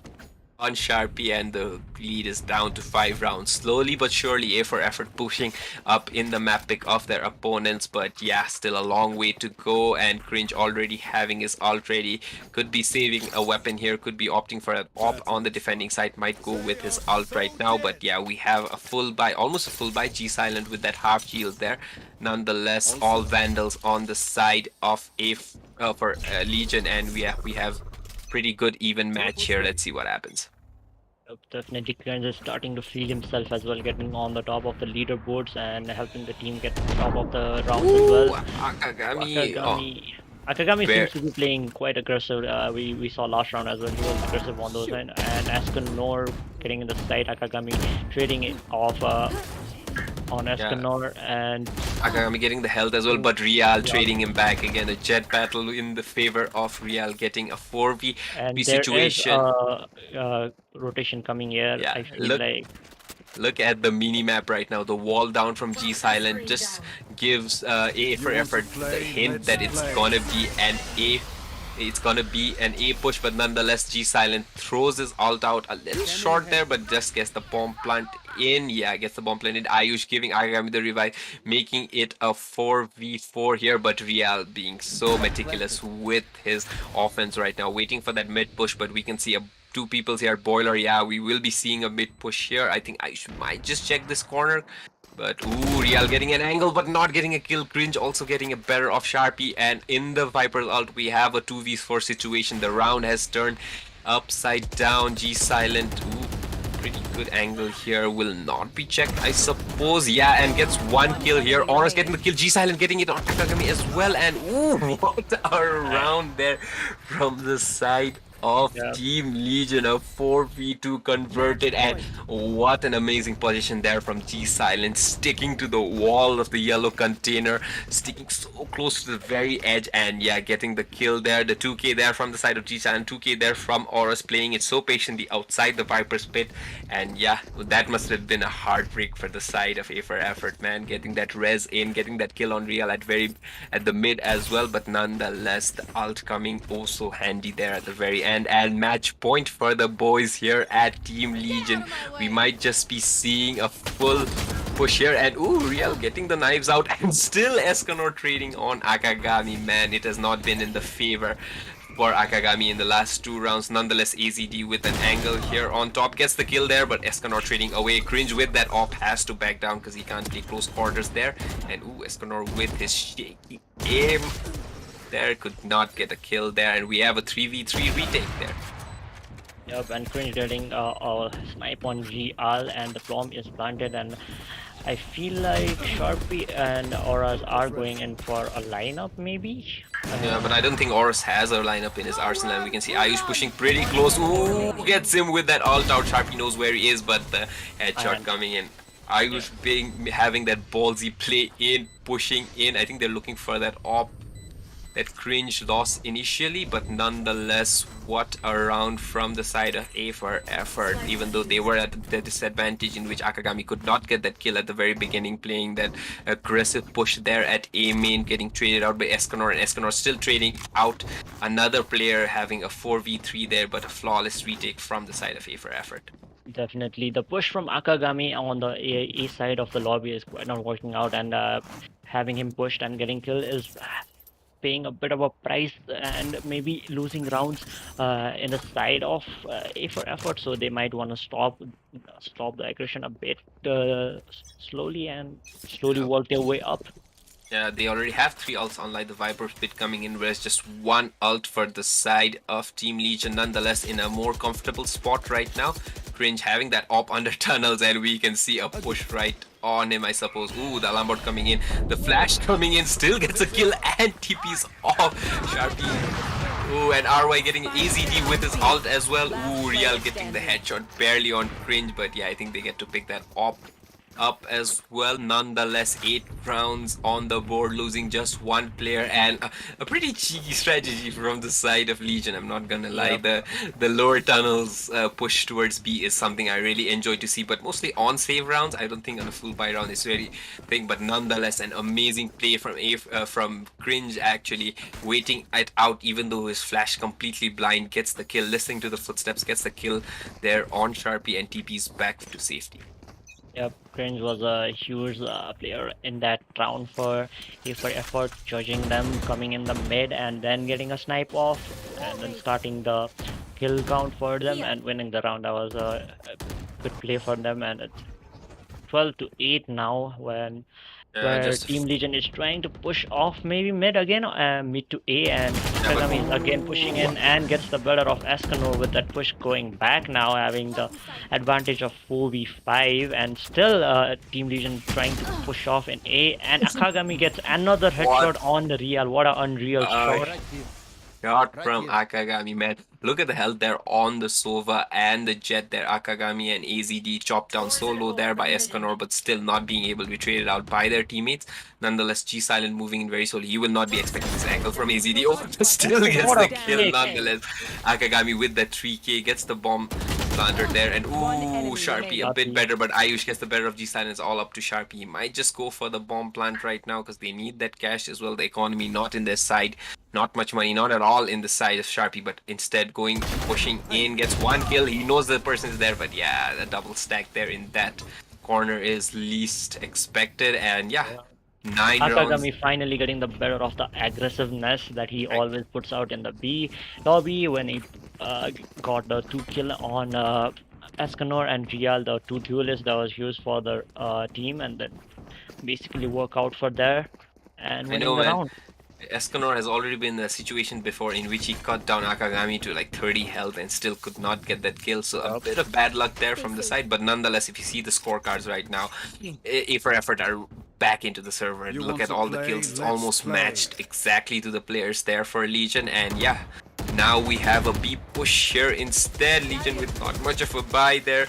on Sharpie, and the lead is down to 5 rounds. Slowly but surely, A for effort pushing up in the map pick of their opponents, but yeah, still a long way to go. And Cringe already having his ult ready, could be saving a weapon here, could be opting for an op on the defending side, might go with his ult right now. But yeah, we have a full buy, almost a full buy. G Silent with that half shield there. Nonetheless, all Vandals on the side of A for Legion, and we have pretty good even match here. Let's see what happens. Definitely, Cringe is starting to feel himself as well, getting on the top of the leaderboards and helping the team get top of the rounds as well. Akagami. Akagami Where- seems to be playing quite aggressive. We saw last round as well. He was aggressive on those, and Escanor getting in the side. Akagami trading it off on Escanor, and Akagami getting the health as well, but Real trading him back again. A jet battle in the favor of Real, getting a 4v and there is situation. a rotation coming here. Yeah, I feel like Look at the mini map right now. The wall down from G Silent just gives A for effort the hint that it's gonna be an A. It's gonna be an A push, but nonetheless, G Silent throws his ult out a little short there, but just gets the bomb plant in. Yeah, gets the bomb plant in. Ayush giving Agami the revive, making it a 4v4 here. But Real being so meticulous with his offense right now, waiting for that mid push. But we can see 2 people here. Boiler, yeah, we will be seeing a mid push here. I think I might just check this corner. But ooh, Real getting an angle but not getting a kill. Cringe also getting a better of Sharpie. And in the Viper's ult, we have a 2v4 situation. The round has turned upside down. G Silent, ooh, pretty good angle here. Will not be checked, I suppose. Yeah, and gets 1 kill here. Auras getting the kill. G Silent getting it on Akagami as well. And ooh, what a round there from the side of Team Legion. A 4v2 converted, and what an amazing position there from G Silent, sticking to the wall of the yellow container, sticking so close to the very edge, and yeah, getting the kill there. The 2k there from the side of G Silent, 2k there from Auras, playing it so patiently outside the Viper's pit. And yeah, that must have been a heartbreak for the side of A for effort, man, getting that res in, getting that kill on Real at the mid as well. But nonetheless, the ult coming also handy there at the very end. And match point for the boys here at Team Legion. We might just be seeing a full push here, and ooh, Real getting the knives out, and still Escanor trading on Akagami. Man, it has not been in the favor for Akagami in the last 2 rounds. Nonetheless, AZD with an angle here on top gets the kill there, but Escanor trading away. Cringe with that op has to back down because he can't play close quarters there. And ooh, Escanor with his shaky aim there, could not get a kill there, and we have a 3v3 retake there. Yep, and Cringe getting a snipe on GL, and the bomb is planted, and I feel like Sharpie and Auras are going in for a lineup maybe. Yeah, but I don't think Auras has a lineup in his arsenal, and we can see Ayush pushing pretty close. Ooh, gets him with that ult out. Sharpie knows where he is, but the headshot coming in. Ayush having that ballsy play in, pushing in. I think they're looking for that op. that Cringe lost initially, but nonetheless, what a round from the side of A for effort, even though they were at the disadvantage in which Akagami could not get that kill at the very beginning, playing that aggressive push there at A main, getting traded out by Escanor, and Escanor still trading out another player, having a 4v3 there, but a flawless retake from the side of A for effort. Definitely, the push from Akagami on the A side of the lobby is quite not working out, and having him pushed and getting killed is paying a bit of a price and maybe losing rounds in the side of A for effort. So they might want to stop the aggression a bit slowly and slowly Yep. work their way up. Yeah, they already have 3 ults, unlike the Viper Pit coming in, where it's just 1 ult for the side of Team Legion, nonetheless in a more comfortable spot right now. Cringe having that op under tunnels, and we can see a push right on him, I suppose. Ooh, the alarm bot coming in, the flash coming in, still gets a kill, and TP's off. Sharpie. Ooh, and RY getting AZD with his ult as well. Ooh, Real getting the headshot barely on Cringe, but yeah, I think they get to pick that op up as well. Nonetheless, 8 rounds on the board, losing just 1 player, and a pretty cheeky strategy from the side of Legion. I'm not gonna lie, the lower tunnels push towards B is something I really enjoy to see, but mostly on save rounds. I don't think on a full buy round is really thing, but nonetheless, an amazing play from from Cringe, actually waiting it out even though his flash completely blind, gets the kill, listening to the footsteps, gets the kill there on Sharpie, and TP's back to safety. Yep, Cringe was a huge player in that round for effort, judging them coming in the mid and then getting a snipe off and then starting the kill count for them and winning the round. That was a good play for them, and it's 12-8 now when where Just Team Legion is trying to push off maybe mid again, mid to A, and but- Kagami is again pushing in and gets the better of Escanor with that push going back now, having the advantage of 4v5, and still Team Legion trying to push off in A, and Akagami gets another headshot on the Real. What an unreal shot. Shot from Akagami, man. Look at the health there on the Sova and the Jet there. Akagami and AZD chopped down so low there by Escanor, but still not being able to be traded out by their teammates. Nonetheless, G Silent moving in very slowly. You will not be expecting this angle from AZD. Oh, but still gets What the a kill kick. nonetheless. Akagami with that 3k gets the bomb planted there, and ooh, Sharpie a bit better, but Ayush gets the better of G Silent. It's all up to Sharpie. He might just go for the bomb plant right now because they need that cash as well. The economy not in their side. Not much money, not at all in the side of Sharpie, but instead pushing in, gets 1 kill. He knows the person is there, but yeah, the double stack there in that corner is least expected. And yeah, 9 rounds. Akagami finally getting the better of the aggressiveness that he always puts out in the B lobby when he got the 2 kill on Escanor and Real, the 2 duelists that was used for the team, and then basically work out for there and winning the round. Escanor has already been in a situation before in which he cut down Akagami to like 30 health and still could not get that kill. So a bit of bad luck there from the side. But nonetheless, if you see the scorecards right now, A for effort are back into the server. And look at all the kills. It's almost matched exactly to the players there for Legion. And yeah, now we have a B push here instead. Legion with not much of a buy there.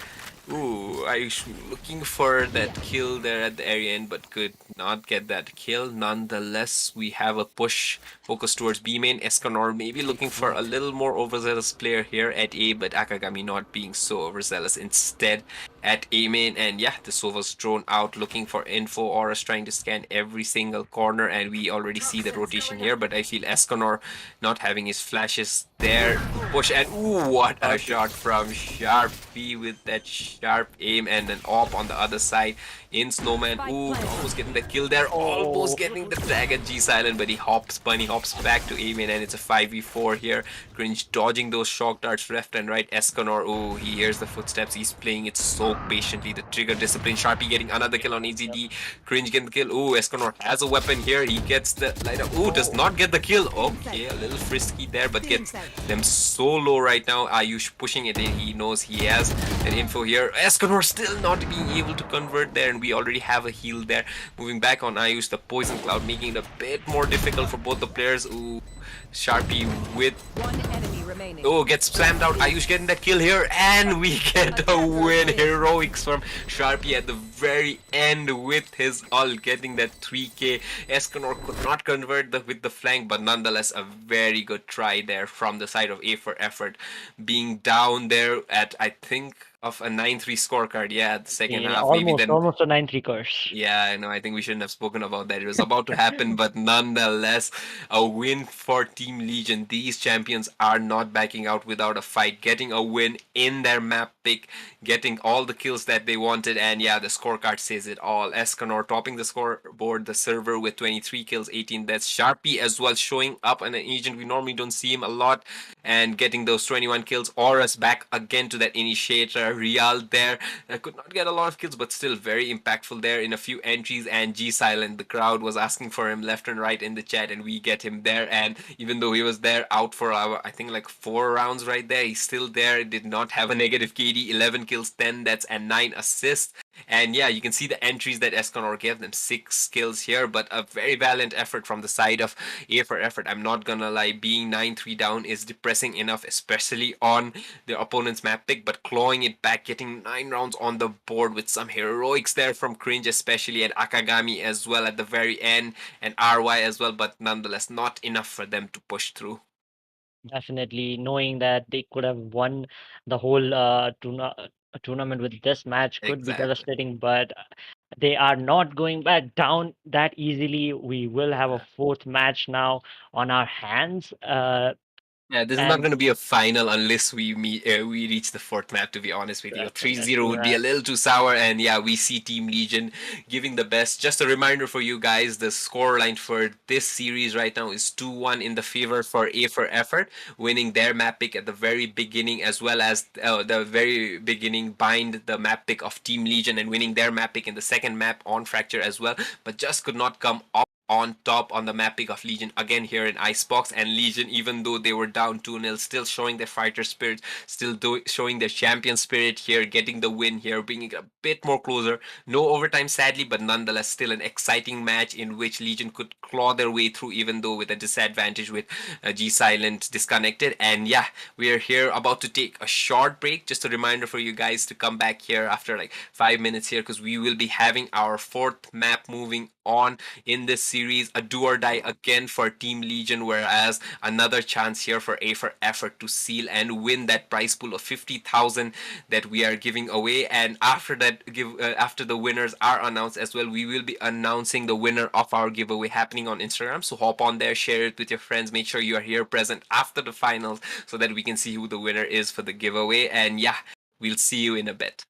Ooh, I was looking for that kill there at the area end, but could not get that kill. Nonetheless, we have a push focused towards B main. Escanor maybe looking for a little more overzealous player here at A, but Akagami not being so overzealous instead at A main. And yeah, the Sova's drawn out looking for info. Aura's trying to scan every single corner, and we already see the rotation here, but I feel Escanor not having his flashes there. Push, and ooh, what a shot from Sharpie with that sharp aim, and an op on the other side in Snowman. Ooh, almost getting the kill there, almost getting the tag at G Silent, but he hops back to A main, and it's a 5v4 here. Cringe dodging those shock darts left and right. Escanor, ooh, he hears the footsteps. He's playing it so patiently. The trigger discipline. Sharpie getting another kill on AZD. Cringe getting the kill. Ooh, Escanor has a weapon here. He gets the lighter. Ooh, does not get the kill. Okay, a little frisky there, but gets them so low right now. Ayush pushing it in. He knows he has an info here. Escanor still not being able to convert there, and we already have a heal there. Moving back on Ayush, the poison cloud making it a bit more difficult for both the players. Ooh, Sharpie with remaining. Oh, gets slammed out. Ayush getting that kill here, and we get a win. Heroics from Sharpie at the very end with his ult, getting that 3k. Escanor could not convert with the flank, but nonetheless, a very good try there from the side of A for Effort, being down there at, I think, of a 9-3 scorecard. Yeah, the second Yeah, half. Maybe then almost a 9-3 curse. yeah, I know. I think we shouldn't have spoken about that. It was about to happen, but nonetheless, a win for Team Legion. These champions are not backing out without a fight, getting a win in their map pick, getting all the kills that they wanted, and yeah, the scorecard says it all. Escanor topping the scoreboard, the server with 23 kills, 18 deaths. Sharpie as well showing up an agent. We normally don't see him a lot, and getting those 21 kills. Aurus back again to that initiator. Real there could not get a lot of kills, but still very impactful there in a few entries. And G Silent, the crowd was asking for him left and right in the chat, and we get him there. And even though he was there out for I think like 4 rounds right there, he's still there. Did not have a negative KD. 11 kills, 10 deaths, and 9 assists. And yeah, you can see the entries that Escanor gave them, 6 kills here, but a very valiant effort from the side of A for Effort. I'm not gonna lie, being 9-3 down is depressing enough, especially on the opponent's map pick, but clawing it back, getting 9 rounds on the board with some heroics there from Cringe, especially, and Akagami as well at the very end, and RY as well, but nonetheless, not enough for them to push through. Definitely, knowing that they could have won the whole tournament with this match could be Exactly. devastating, but they are not going back down that easily. We will have a fourth match now on our hands. Yeah, this is not And going to be a final unless we reach the fourth map, to be honest with you. 3-0 definitely, would be a little too sour, and yeah, we see Team Legion giving the best. Just a reminder for you guys, the score line for this series right now is 2-1 in the favor for A for Effort, winning their map pick at the very beginning, as well as the very beginning bind the map pick of Team Legion and winning their map pick in the second map on Fracture as well, but just could not come up on top on the map pick of Legion again here in Icebox. And Legion, even though they were down 2-0, still showing their fighter spirit, still showing their champion spirit here, getting the win here, bringing it a bit more closer. No overtime sadly, but nonetheless still an exciting match in which Legion could claw their way through, even though with a disadvantage with G Silent disconnected. And yeah, we are here about to take a short break. Just a reminder for you guys to come back here after like 5 minutes here, because we will be having our fourth map moving on in this series, a do or die again for Team Legion, whereas another chance here for A for Effort to seal and win that prize pool of 50,000 that we are giving away. And after that, after the winners are announced as well, we will be announcing the winner of our giveaway happening on Instagram. So hop on there, share it with your friends, make sure you are here present after the finals so that we can see who the winner is for the giveaway. And yeah, we'll see you in a bit.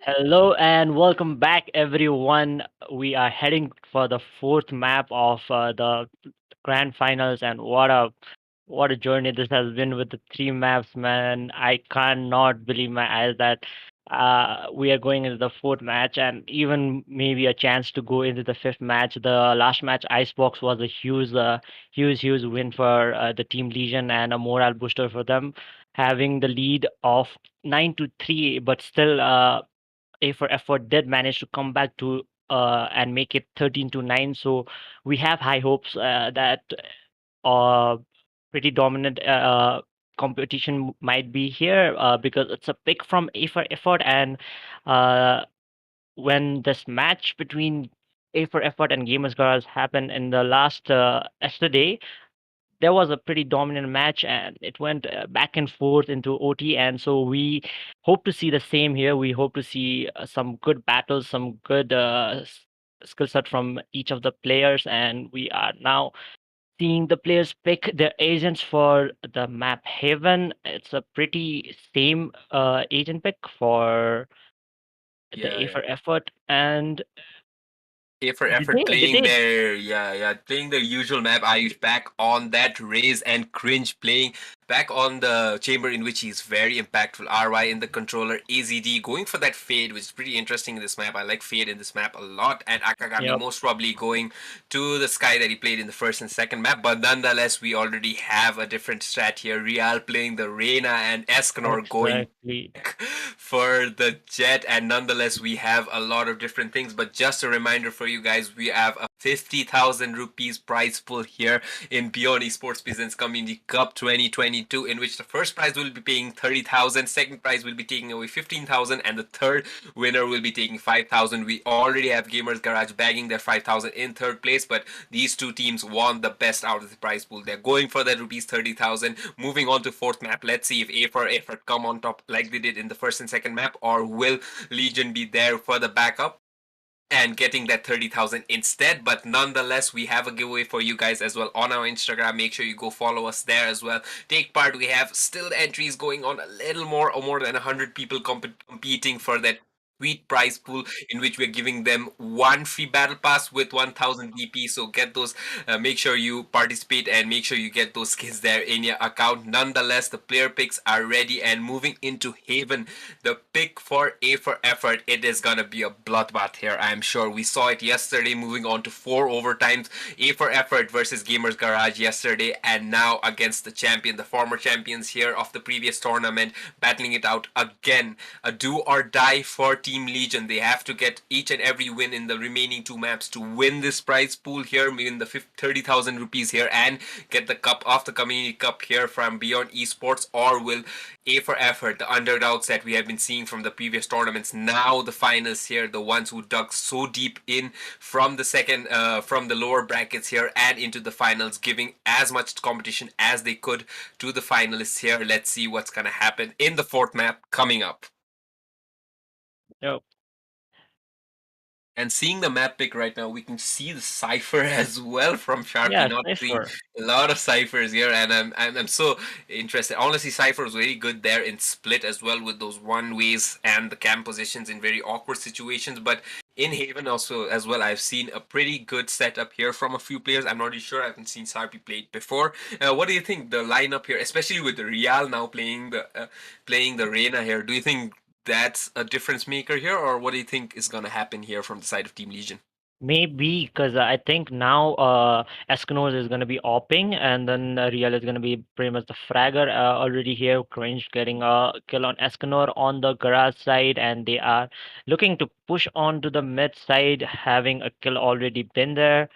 Hello and welcome back, everyone. We are heading for the fourth map of the grand finals, and what a journey this has been with the three maps, man. I cannot believe my eyes that we are going into the fourth match, and even maybe a chance to go into the fifth match. The last match, Icebox, was a huge win for the Team Legion and a morale booster for them, having the lead of 9-3, but still. A for effort did manage to come back to and make it 13-9. So we have high hopes that uh, pretty dominant competition might be here because it's a pick from A for effort. And uh, when this match between A for effort and Gamers Garage happened in the last yesterday, there was a pretty dominant match and it went back and forth into OT. And so we hope to see the same here. We hope to see some good battles, some good skill set from each of the players. And we are now seeing the players pick their agents for the map Haven. It's a pretty same agent pick for the Yeah, A yeah. for effort. And A for did effort they, did playing they their playing their usual map. I back on that raise and cringe playing back on the chamber in which he's very impactful. RY in the controller, AZD going for that fade, which is pretty interesting in this map. I like fade in this map a lot, and Akagami Yep, most probably going to the sky that he played in the first and second map. But nonetheless, we already have a different strat here. Real playing the Reina and Escanor going exactly. for the jet, and nonetheless we have a lot of different things. But just a reminder for you guys, we have a 50,000 rupees prize pool here in Beyond Esports Presents Community Cup 2022, in which the first prize will be paying 30,000, second prize will be taking away 15,000, and the third winner will be taking 5,000. We already have Gamers Garage bagging their 5,000 in third place, but these two teams won the best out of the prize pool. They're going for that rupees 30,000. Moving on to fourth map, let's see if A for effort come on top like they did in the first and second map, or will Legion be there for the backup and getting that 30,000 instead. But nonetheless, we have a giveaway for you guys as well on our Instagram. Make sure you go follow us there as well. Take part. We have still entries going on, a little more or more than 100 people competing for that sweet prize pool, in which we're giving them one free battle pass with 1000 DP. So get those, make sure you participate and make sure you get those skins there in your account. Nonetheless, the player picks are ready, and moving into Haven, the pick for A for effort, it is gonna be a bloodbath here. I'm sure we saw it yesterday, moving on to 4 overtimes. A for effort versus Gamers Garage yesterday, and now against the champion, the former champions here of the previous tournament, battling it out again. A do or die for Team Legion. They have to get each and every win in the remaining two maps to win this prize pool here, win the 30,000 rupees here, and get the cup of the community cup here from Beyond Esports. Or will A for effort, the underdogs that we have been seeing from the previous tournaments, now the finals here, the ones who dug so deep in from the second, from the lower brackets here and into the finals, giving as much competition as they could to the finalists here. Let's see what's gonna happen in the fourth map coming up. Yep. And seeing the map pick right now, we can see the cipher as well from Sharky. Yeah, Not seeing safer. a lot of ciphers here, and I'm so interested. Honestly, Cypher was very good there in split as well, with those one ways and the camp positions in very awkward situations. But in Haven also as well, I've seen a pretty good setup here from a few players. I'm not really sure. I haven't seen Sarpi play it before. What do you think the lineup here, especially with Real now playing the Reina here? Do you think that's a difference maker here, or what do you think is going to happen here from the side of Team Legion? Maybe because I think now Escanos is going to be opping, and then Real is going to be pretty much the fragger. Already here, Cringe getting a kill on Escanor on the garage side, and they are looking to push on to the mid side, having a kill already been there.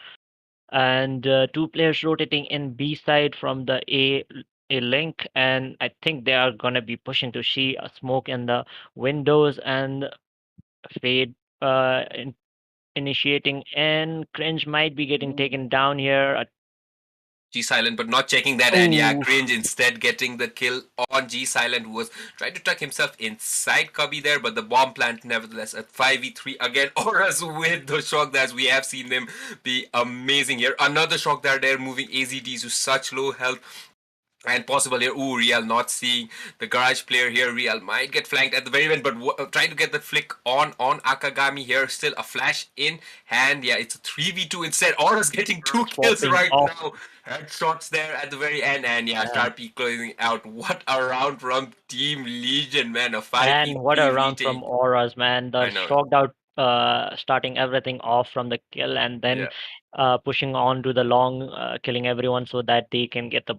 And two players rotating in B side from the A link, and I think they are going to be pushing to see a smoke in the windows and fade. Initiating and Cringe might be getting taken down here. G Silent, but not checking that, and yeah, Oh, Cringe instead getting the kill on G Silent, who was trying to tuck himself inside Cubby there, but the bomb plant nevertheless at 5v3 again. Auras with the shock that we have seen them be amazing here. Another shock that they're moving AZDs to such low health. And possible here. Ooh, Real not seeing the garage player here. Real might get flanked at the very end, but trying to get the flick on Akagami here. Still a flash in hand. Yeah, it's a 3v2 instead. Aura's getting 2 kills Swapping right off. now. Headshots there at the very end. And yeah, Yeah. Sharpie closing out. What a round from Team Legion, man. A And what 5v3 a round from retake. Auras, man. The I know. shocked out, starting everything off from the kill and then Yeah. pushing on to the long, killing everyone so that they can get the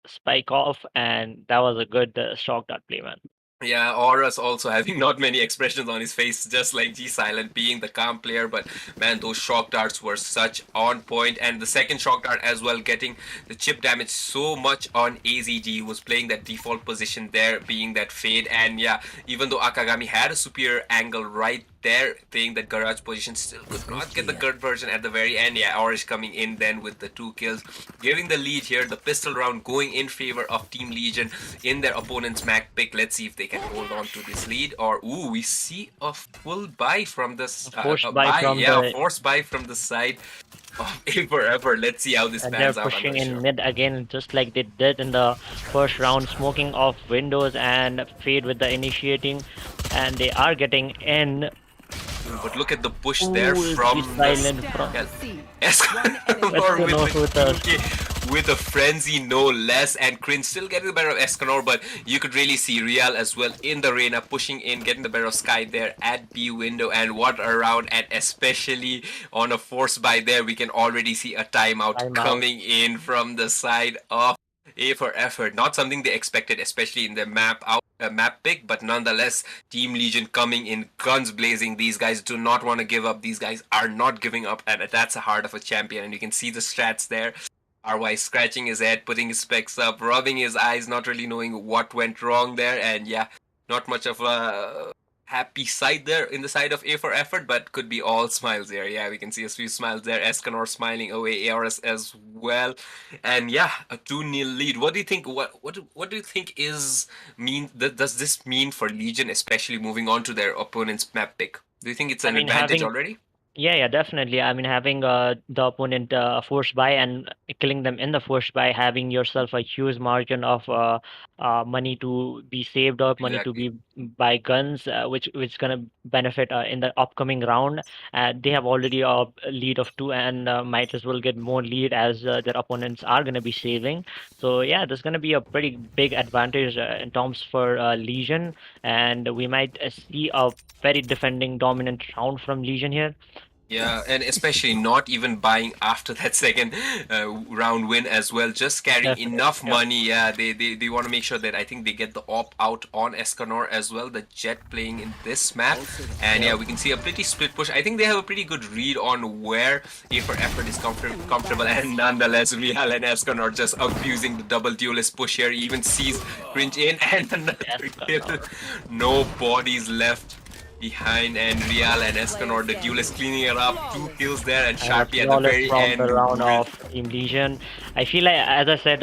spike off. And that was a good shocked out play, man. Yeah, Aura's also having not many expressions on his face, just like G Silent being the calm player. But man, those shock darts were such on point, and the second shock dart as well, getting the chip damage so much on AZG, who was playing that default position there, being that fade. And yeah, even though Akagami had a superior angle right there, playing that garage position, still could not get the good version at the very end. Yeah, Aura's coming in then with the 2 kills, giving the lead here. The pistol round going in favor of Team Legion in their opponent's Mac pick. Let's see if they can hold on to this lead, or ooh, we see a full buy from this Forced a buy buy, from yeah, a the forced buy from the side of A Forever. Let's see how this and they're pans out. I'm pushing not in sure. mid again, just like they did in the first round, smoking off windows and fade with the initiating, and they are getting in. But look at the push there Ooh, from she's the silent from. yeah, C. Escanor Escanor with with the a 2K with a frenzy, no less, and Crin still getting the better of Escanor, but you could really see Real as well in the arena, pushing in, getting the better of Sky there at B window, and what a round, and especially on a force buy there, we can already see a timeout timeout. coming in from the side of A for Effort. Not something they expected, especially in their map pick, but nonetheless, Team Legion coming in guns blazing. These guys do not want to give up. These guys are not giving up, and that's the heart of a champion. And you can see the strats there. RY scratching his head, putting his specs up, rubbing his eyes, not really knowing what went wrong there. And yeah, not much of a happy sight there in the side of A for Effort, but could be all smiles there. Yeah, we can see a few smiles there. Escanor smiling away, ARS as well. And yeah, a 2-0 lead. What do you think? What do you think is does this mean for Legion, especially moving on to their opponent's map pick? Do you think it's I an mean, advantage having already? Yeah, definitely. I mean, having the opponent forced by and killing them in the forced by, having yourself a huge margin of money to be saved up, money to Exactly. be buy guns, which gonna benefit in the upcoming round. They have already a lead of two, and might as well get more lead as their opponents are gonna be saving. So yeah, there's gonna be a pretty big advantage in terms for Legion, and we might see a very defending dominant round from Legion here. Yeah, and especially not even buying after that second round win as well. Just carrying Definitely. enough money. Yeah, they want to make sure that I think they get the op out on Escanor as well. The Jet playing in this map. And yeah, we can see a pretty split push. I think they have a pretty good read on where A for Effort is comfortable. And nonetheless, Real and Escanor just abusing the double duelist push here. He even sees Cringe in and another kill. No bodies left behind, and Real and Escanor, the duelist cleaning it up. 2 kills there, and And a Sharpie at the flawless very from the end round with of Team Legion. I feel like, as I said,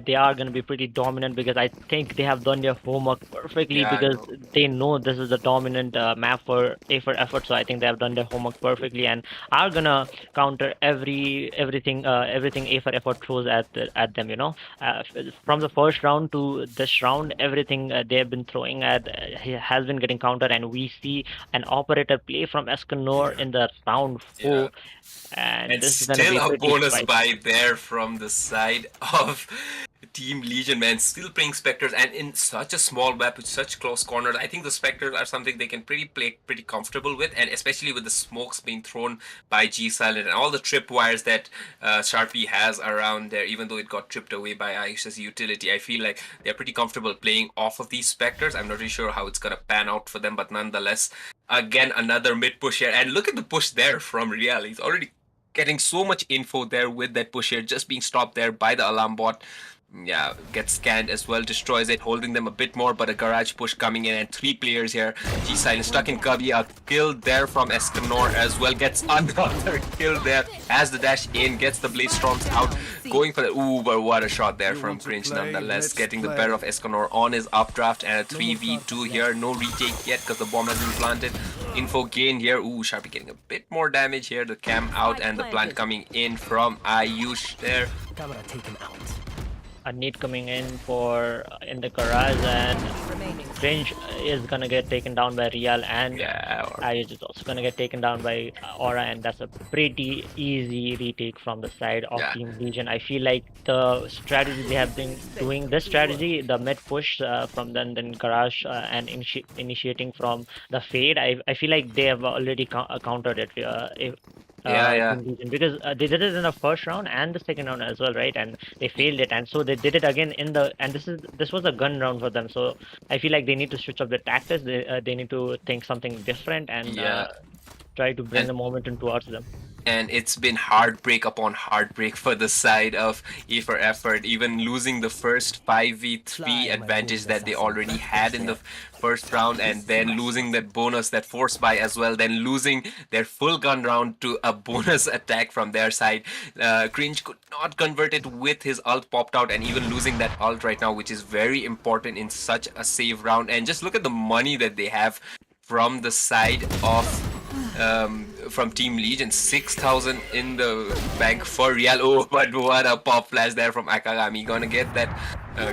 they are going to be pretty dominant because I think they have done their homework perfectly yeah, because no. they know this is the dominant map for A for Effort. So I think they have done their homework perfectly and are gonna counter everything A for Effort throws at them. From the first round to this round, everything they have been throwing at has been getting countered, and we see an operator play from Escanor in the round Yeah. 4, and And this is gonna still be a pretty bonus spicy. buy there from the side of Team Legion, man. Still playing Spectres, and in such a small map with such close corners, I think the Spectres are something they can play pretty comfortable with, and especially with the smokes being thrown by G Silent and all the tripwires that Sharpie has around there, even though it got tripped away by Aisha's utility. I feel like they're pretty comfortable playing off of these Spectres. I'm not really sure how it's gonna pan out for them, but nonetheless, again, another mid push here. And look at the push there from Real. He's already getting so much info there with that push here, just being stopped there by the alarm bot. Yeah, gets scanned as well, destroys it, holding them a bit more, but a garage push coming in, and 3 players here. G-Silent stuck in Cubby, a kill there from Escanor as well, gets another kill there as the dash in, gets the Blaze Storms out, going for the, ooh, but what a shot there from Cringe nonetheless, getting the better of Escanor on his updraft, and a 3v2 here, no retake yet because the bomb has been planted. Info gain here, ooh, Sharpie getting a bit more damage here, the cam out, and the plant coming in from Ayush there. Camera taken out. a need coming in for in the garage, and Remaining. Cringe is gonna get taken down by Real, and Yeah, Ayush is also gonna get taken down by Aura, and that's a pretty easy retake from the side of yeah. Team Legion. I feel like the strategy they have been doing, this strategy, the mid push from then Garage and initiating from the fade. I feel like they have already countered it. If, Yeah, yeah. Team Legion, because they did it in the first round and the second round as well, right? And they failed it, and so they did it again in the, and this was a gun round for them. So I feel like they need to switch up the tactics. They need to think something different and Yeah. try to bring And the momentum towards them. it's been heartbreak upon heartbreak for the side of E for effort, even losing the first 5v3 advantage that they already had in the first round, and then losing that bonus, that force buy as well, then losing their full gun round to a bonus attack from their side. Cringe could not convert it with his ult popped out, and even losing that ult right now, which is very important in such a save round. And just look at the money that they have from the side of from Team Legion, 6,000 in the bank for Real. Oh, but what a pop flash there from Akagami. Gonna get that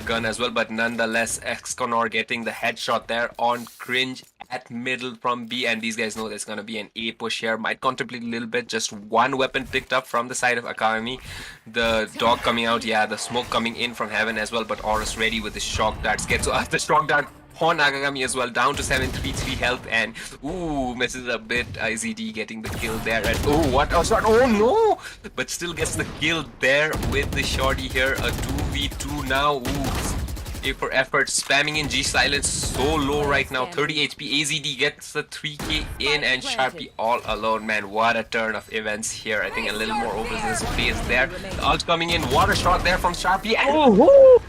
gun as well, but nonetheless, Exconor getting the headshot there on Cringe at middle from B, and these guys know there's gonna be an A push here. Might contemplate a little bit, just one weapon picked up from the side of Akagami. The dog coming out, yeah, the smoke coming in from heaven as well, but Aurus ready with the shock darts. Gets the shock dart on Nagagami as well, down to 733 health, and ooh, misses a bit. IZD getting the kill there, and oh, what a shot! Oh no! But still gets the kill there with the shorty here. A 2v2 now. Ooh, A for effort, spamming in G silence so low right now. 30 HP. AZD gets the 3k in, and Sharpie all alone. Man, what a turn of events here. I think a little more over this phase there. The ult coming in, water shot there from Sharpie, and Oh,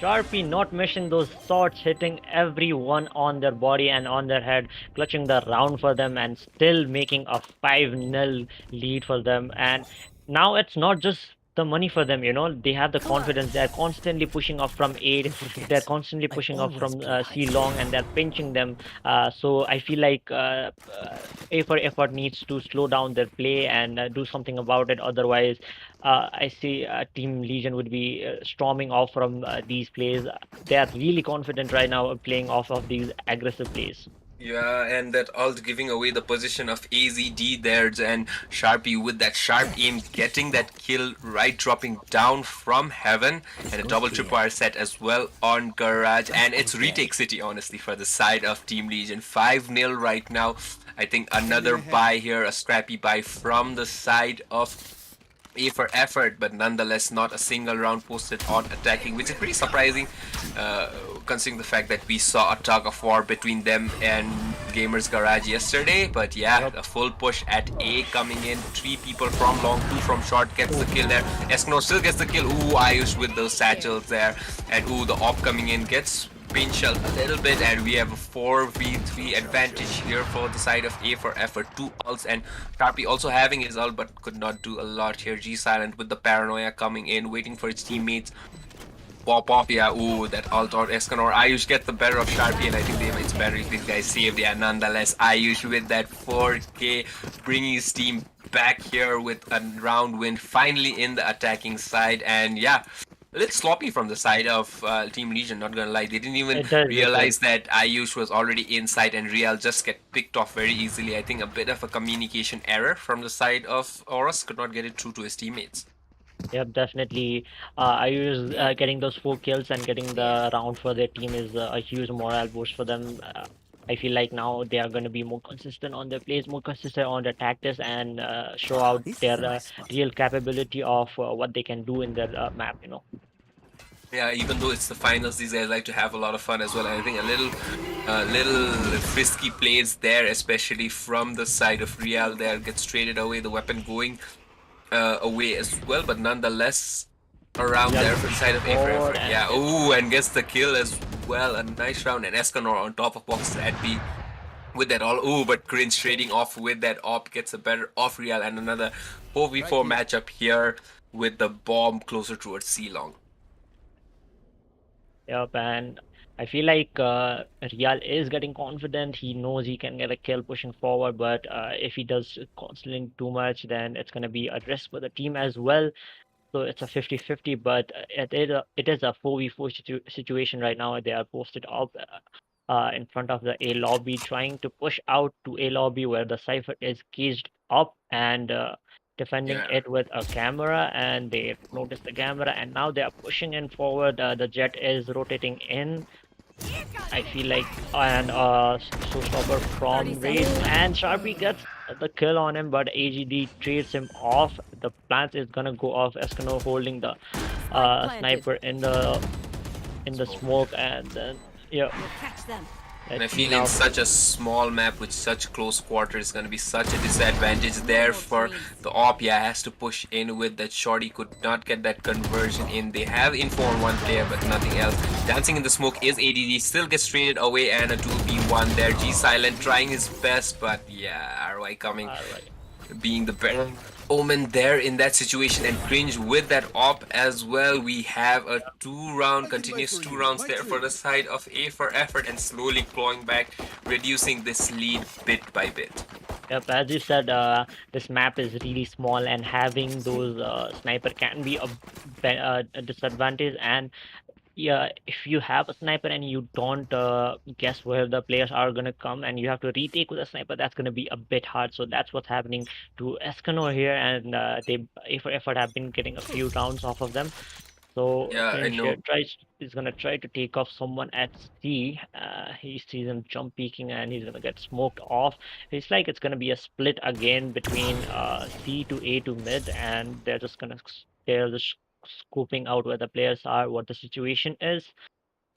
Sharpie not missing those shots, hitting everyone on their body and on their head, clutching the round for them, and still making a 5-0 lead for them. And now it's not just the money for them, they have the confidence. They're constantly pushing up from 8, they're constantly pushing up from C long, and they're pinching them. So I feel like A for Effort needs to slow down their play and do something about it. Otherwise, I see Team Legion would be storming off from these plays. They are really confident right now playing off of these aggressive plays. yeah, and that ult giving away the position of AZD there, and Sharpie with that sharp aim getting that kill, right dropping down from heaven, and a double tripwire set as well on Garage, and it's retake city honestly for the side of Team Legion. 5-0 right now. I think another buy here, a scrappy buy from the side of A for effort, but nonetheless not a single round posted on attacking, which is pretty surprising considering the fact that we saw a tug of war between them and Gamers Garage yesterday. But yeah, a full push at A coming in, 3 people from long, 2 from short, gets the kill there. Eskno still gets the kill. Ooh, Ayush with those satchels there, and ooh, the op coming in gets pinch a little bit, and we have a 4v3 advantage here for the side of A for effort. 2 ults, and Sharpie also having his ult but could not do a lot here. G Silent with the paranoia coming in, waiting for his teammates. Pop off, yeah, ooh, that ult on Escanor. Ayush gets the better of Sharpie, and I think it's better if these guys saved. Yeah, nonetheless, Ayush with that 4k, bringing his team back here with a round win, finally in the attacking side. And yeah, a little sloppy from the side of Team Legion, not gonna lie. They didn't even realize that Ayush was already inside, and Real just get picked off very easily. I think a bit of a communication error from the side of Horus, could not get it through to his teammates. Yep, definitely. I was getting those 4 kills and getting the round for their team is a huge morale boost for them. I feel like now they are going to be more consistent on their plays, more consistent on their tactics, and show out their real capability of what they can do in their map. Yeah, even though it's the finals, these guys like to have a lot of fun as well. And I think little frisky plays there, especially from the side of Real. There gets traded away, the weapon going away as well. But nonetheless, around there for the side of A for effort. Yeah, ooh, and gets the kill as well. A nice round, and Escanor on top of box at B with that all. Ooh, but Cringe trading off with that op gets a better off Real, and another 4v4 matchup here with the bomb closer towards C long. Yep, and I feel like Real is getting confident. He knows he can get a kill pushing forward, but if he does constantly too much, then it's going to be a risk for the team as well. So it's a 50-50, but it is a 4v4 situation right now. They are posted up in front of the A lobby, trying to push out to A lobby where the Cypher is caged up and defending Yeah. it with a camera. And they notice the camera, and now they are pushing in forward. The jet is rotating in. I feel like, and showstopper 30 from Raid, seconds. and Sharpie gets the kill on him, but AGD trades him off. The plant is gonna go off. Escano holding the Spike planted. sniper in the smoke, and then yeah, We'll catch them. And I let's see feel in now. such a small map with such close quarters, it's going to be such a disadvantage there for the op. Yeah, has to push in with that shorty. Could not get that conversion in. They have info on one player, but nothing else. Dancing in the smoke is ADD. Still gets traded away, and a 2v1 there. G Silent trying his best, but yeah, RY coming, All right. being the better omen there in that situation, and cringe with that op as well. We have a continuous two rounds there for the side of A for effort, and slowly clawing back, reducing this lead bit by bit. Yep, as you said, this map is really small, and having those sniper can be a disadvantage. And yeah, if you have a sniper and you don't guess where the players are gonna come, and you have to retake with a sniper, that's gonna be a bit hard. So that's what's happening to Escanor here, and they, if effort, have been getting a few rounds off of them. So Yeah, I Cringe here know. is gonna try to take off someone at C. He sees him jump peeking, and he's gonna get smoked off. It's like it's gonna be a split again between C to A to mid, and they're just scoping out where the players are, what the situation is,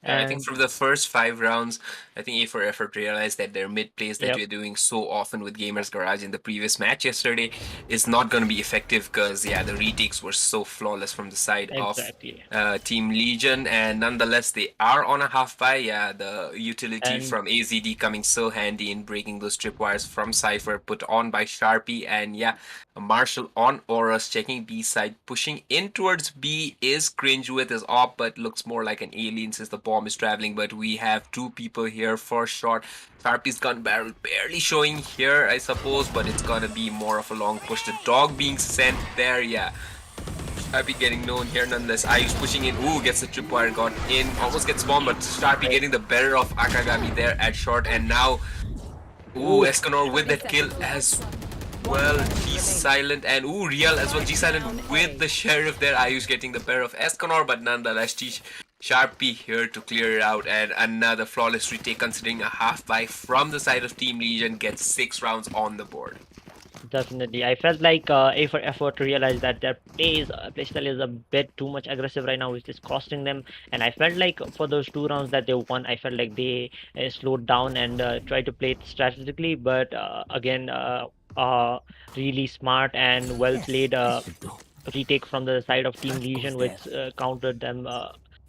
Yeah, I think and from the first 5 rounds, I think A for Effort realized that their mid plays that yep, we're doing so often with Gamers Garage in the previous match yesterday is not going to be effective because, yeah, the retakes were so flawless from the side of exactly. Team Legion, and nonetheless, they are on a half buy. Yeah, the utility And from AZD coming so handy in breaking those tripwires from Cypher, put on by Sharpie, and yeah, Marshall on Aurus, checking B side, pushing in towards B is Cringe with his op, but looks more like an alien since the bomb is traveling. But we have two people here for sure. Sharpie's gun barrel barely showing here, I suppose, but it's gonna be more of a long push. The dog being sent there, yeah. Sharpie getting known here nonetheless. Ayush pushing in. Ooh, gets the tripwire, got in. Almost gets bombed, but Sharpie getting the better of Akagami there at short. And now, ooh, ooh, Escanor with 30 that kill seconds. as One well. enemy G remaining. Silent and ooh, Real as well. G Silent with the sheriff there. Ayush getting the better of Escanor, but nonetheless, Sharpie here to clear it out. And another flawless retake considering a half buy from the side of Team Legion gets 6 rounds on the board. definitely. I felt like A for effort to realize that their playstyle is a bit too much aggressive right now, which is costing them. And I felt like for those 2 rounds that they won, I felt like they slowed down and tried to play it strategically. But again, really smart and well played retake from the side of Team Legion, which countered them,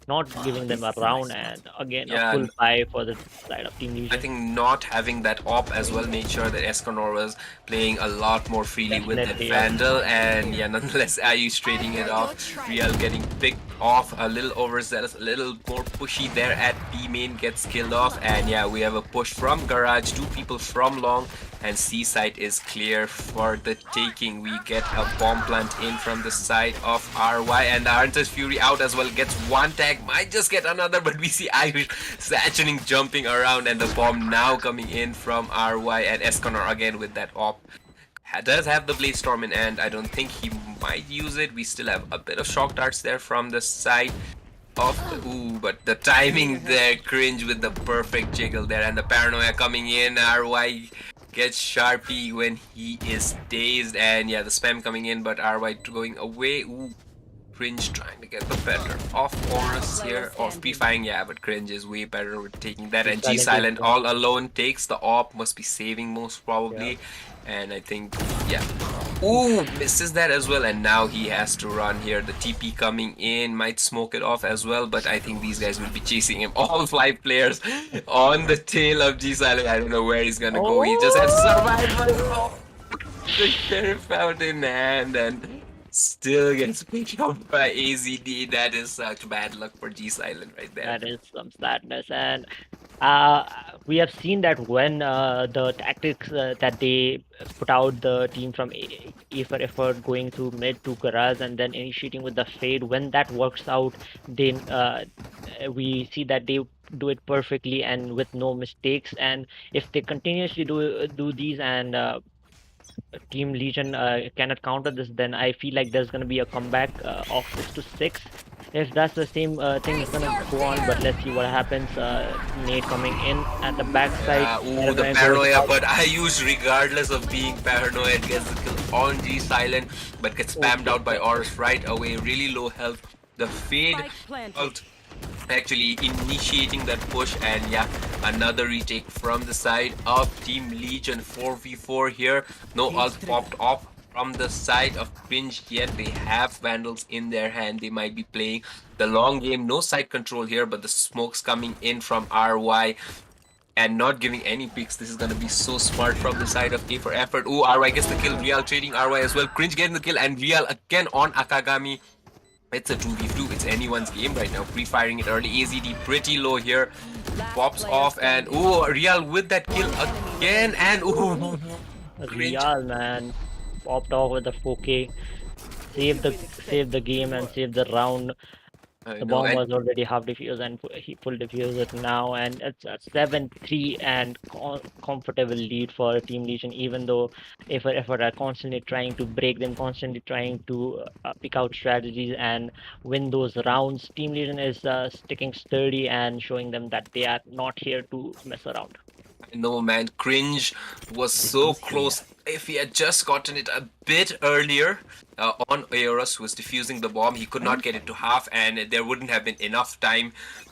not giving them a round. And again, a Yeah, full buy for the side of Team I Legion. think not having that op as well made sure that Escanor was playing a lot more freely with that Definitely, yeah. Vandal, and yeah, nonetheless, Ayush trading it off. Real getting picked off, a little overzealous, a little more pushy there at B main, gets killed off, and yeah, we have a push from Garage, two people from Long, and C side is clear for the taking. We get a bomb plant in from the side of RY, and Arnta's Fury out as well, gets one tag, might just get another, but we see Irish satching, jumping around, and the bomb now coming in from RY, and Escanor again with that op. Does have the Blade Storm in, and I don't think he might use it. We still have a bit of shock darts there from the side of the, ooh, but the timing there, Cringe with the perfect jiggle there, and the paranoia coming in. RY gets Sharpie when he is dazed, and yeah, the spam coming in, but RY going away. Ooh, Cringe trying to get the better of Horus here, or pre-firing, yeah, but Cringe is way better with taking that, and G Silent is Silent all alone takes the op, must be saving most yeah. probably, and I think, yeah. Ooh, misses that as well, and now he has to run here. The TP coming in, might smoke it off as well, but I think these guys will be chasing him. All 5 players on the tail of G Silent. I don't know where he's gonna go. He just has to survive. Oh, the sheriff found in hand, and Still gets picked up by AZD. That is such bad luck for G Silent right there. That is some sadness. And we have seen that when the tactics that they put out the team from A for effort going through mid to garage and then initiating with the fade, when that works out, then we see that they do it perfectly and with no mistakes. And if they continuously do these and Team Legion cannot counter this, then I feel like there's going to be a comeback of 6-6. If that's the same thing is going to go on, but let's see what happens. Nate coming in at the backside. Ooh, the Paranoia goes paranoia, out. but I use regardless of being paranoid, gets the kill on G Silent, but gets spammed out by Oris right away. Really low health. The fade Spike planted. ult actually initiating that push, and yeah, another retake from the side of Team Legion. 4v4 here. No ult popped off from the side of Cringe yet. They have Vandals in their hand. They might be playing the long game. No side control here, but the smoke's coming in from RY and not giving any picks. This is gonna be so smart from the side of A for effort. Ooh, RY gets the kill. Real trading RY as well. Cringe getting the kill, and Real again on Akagami. It's a 2v2. It's anyone's game right now. Pre-firing it early. AZD pretty low here. Pops off, and ooh, Real with that kill again, and ooh, Cringe. Real, man, popped off with the 4K. Save the game and save the round. I The know, bomb and was already half defused and he full defused it now, and it's a 7-3 and comfortable lead for Team Legion. Even though effort are constantly trying to break them, constantly trying to pick out strategies and win those rounds, Team Legion is sticking sturdy and showing them that they are not here to mess around. I know, man. Cringe was so close. If he had just gotten it a bit earlier on Aorus, who was defusing the bomb, he could not get it to half, and there wouldn't have been enough time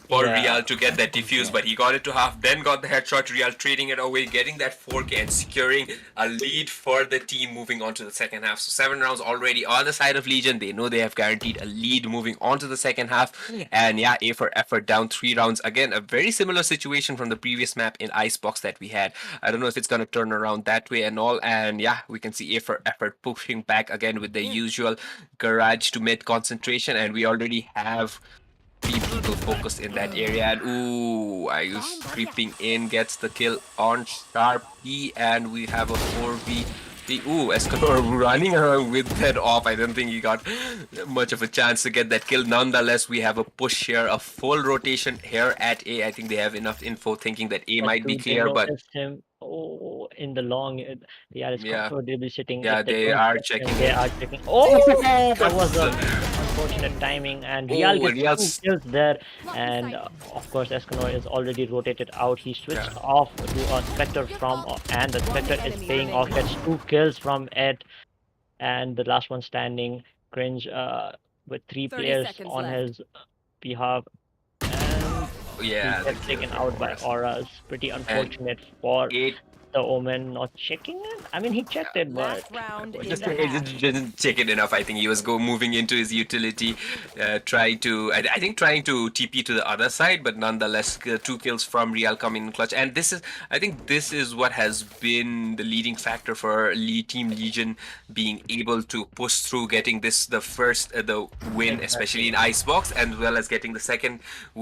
for Yeah. Real to get that defuse, but he got it to half, then got the headshot. Real trading it away, getting that 4K and securing a lead for the team moving on to the second half. So 7 rounds already on the side of Legion. They know they have guaranteed a lead moving on to the second half. And yeah, A for effort down 3 rounds. Again, a very similar situation from the previous map in Icebox that we had. I don't know if it's going to turn around that way and all. And yeah, we can see A for effort pushing back again with the usual garage to mid concentration. And we already have 3 people focused in that area, and ooh, Ayush creeping in, gets the kill on Sharpie, and we have a 4v. Ooh, Escanor running around with that off. I don't think he got much of a chance to get that kill. Nonetheless, we have a push here, a full rotation here at A. I think they have enough info thinking that A might be Do they clear, but notice him? Oh, in the long, they are yeah, comfortably sitting. yeah, If they they don't are trust him, checking they it. are checking. Oh, that But was unfortunate timing, and Real oh, gets 2 Real's kills there, and of course Escanor is already rotated out. He switched yeah. off to a Spectre from, and the Spectre is paying off. Gets 2 kills from Ed, and the last one standing, Cringe, with 3 30 players seconds on left. his behalf, and he Yeah, the gets kill taken from out by Forest. Auras. Pretty And unfortunate for 8 the Omen not checking it. I mean, he checked it, but Last round in just the half. didn't check it enough. I think he was moving into his utility, trying to I think trying to TP to the other side, but nonetheless 2 kills from Real coming in clutch. And this is I think this is what has been the leading factor for Team Legion being able to push through, getting this the first the win, especially in Icebox, as well as getting the second,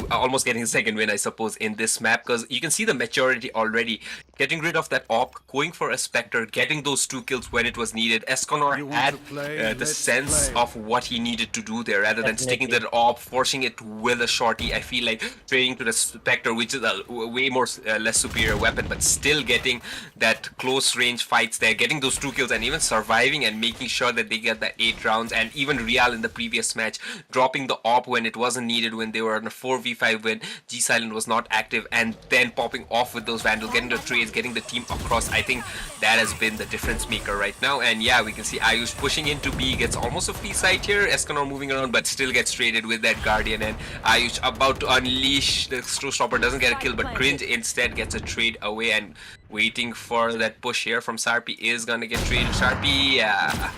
almost getting the second win, I suppose, in this map, because you can see the maturity already. Getting rid of that op, going for a Spectre, getting those 2 kills when it was needed. Escanor You want had to play? the Let's sense play. of what he needed to do there, rather than sticking to Definitely. that op, forcing it with a shorty. I feel like trading to the Spectre, which is a way more less superior weapon, but still getting that close range fights there, getting those 2 kills, and even surviving and making sure that they get the 8 rounds. And even Real in the previous match, dropping the op when it wasn't needed, when they were on a 4v5, when G Silent was not active, and then popping off with those Vandals, getting the trades, getting the team across. I think that has been the difference maker right now. And yeah, we can see Ayush pushing into B, gets almost a free side here. Escanor moving around, but still gets traded with that Guardian, and Ayush about to unleash the Stopper, doesn't get a kill, but Cringe instead gets a trade away, and waiting for that push here from Sarpi is gonna get traded. Sarpi, yeah.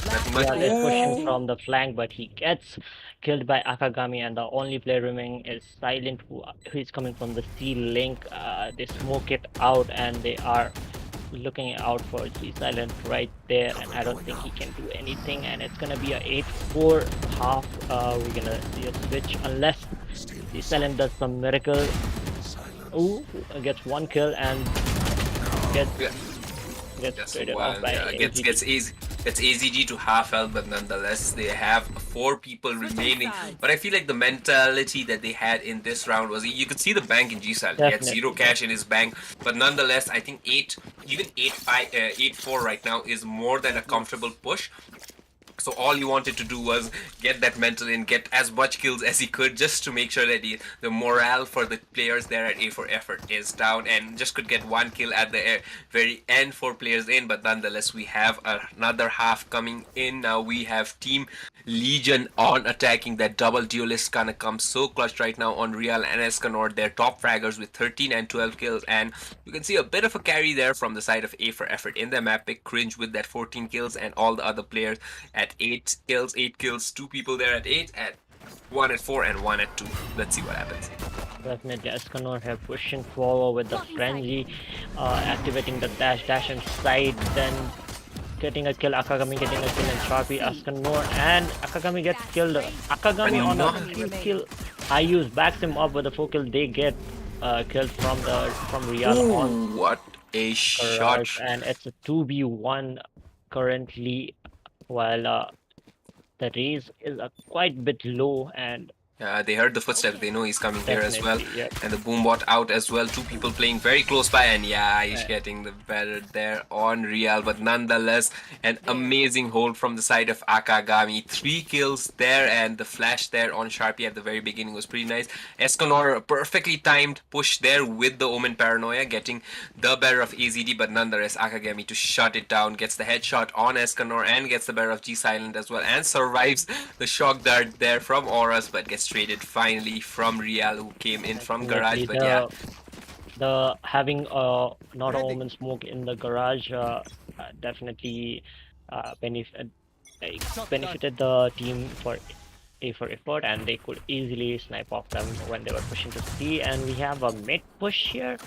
Nothing much. Yeah, they're pushing Ooh. from the flank, but he gets killed by Akagami, and the only player remaining is Silent, who is coming from the C link. They smoke it out, and they are looking out for G Silent right there, and I don't think he can do anything. And it's gonna be a 8-4 half. We're gonna see a switch unless G Silent does some miracle. Ooh, gets one kill and gets Yeah. gets Just traded off one, by yeah, AGD. gets AZG to half health, but nonetheless they have 4 people remaining. But I feel like the mentality that they had in this round was, you could see the bank in G Silent. He had 0 Definitely. cash in his bank, but nonetheless I think 8-5, 8-4 right now is more than a comfortable push. So all he wanted to do was get that mental in, get as much kills as he could, just to make sure that the morale for the players there at A for Effort is down, and just could get one kill at the very end, 4 players in. But nonetheless, we have another half coming in. Now we have Team Legion on attacking. That double duelist gonna come so clutch right now on Real and Escanor. They're top fraggers with 13 and 12 kills, and you can see a bit of a carry there from the side of A for Effort in their map pick. Cringe with that 14 kills, and all the other players at 8 kills, 2 people there at 8, at 1 at 4, and 1 at 2. Let's see what happens. Definitely, Escanor have pushing forward with the frenzy, activating the dash inside, then getting a kill. Akagami getting a kill, and Sharpie Escanor and Akagami gets killed. Akagami on a 3 kill. IU's backs him up with a 4 kill. They get killed from Real on Ooh, what a shot! Garage, and it's a 2v1 currently, while the raise is a quite bit low, and They heard the footsteps. They know he's coming here as well. definitely, yeah. And the boombot out as well. 2 people playing very close by. And yeah, he's getting the better there on Real. But nonetheless, an amazing hold from the side of Akagami. 3 kills there. And the flash there on Sharpie at the very beginning was pretty nice. Escanor, perfectly timed push there with the Omen Paranoia, getting the better of AZD. But nonetheless, Akagami to shut it down. Gets the headshot on Escanor and gets the better of G Silent as well. And survives the shock dart there from Auras. But gets traded finally from Real, who came in from Garage. But yeah, The having not a Omen smoke in the garage definitely benefited the team for A for Effort, and they could easily snipe off them when they were pushing to C. And we have a mid push here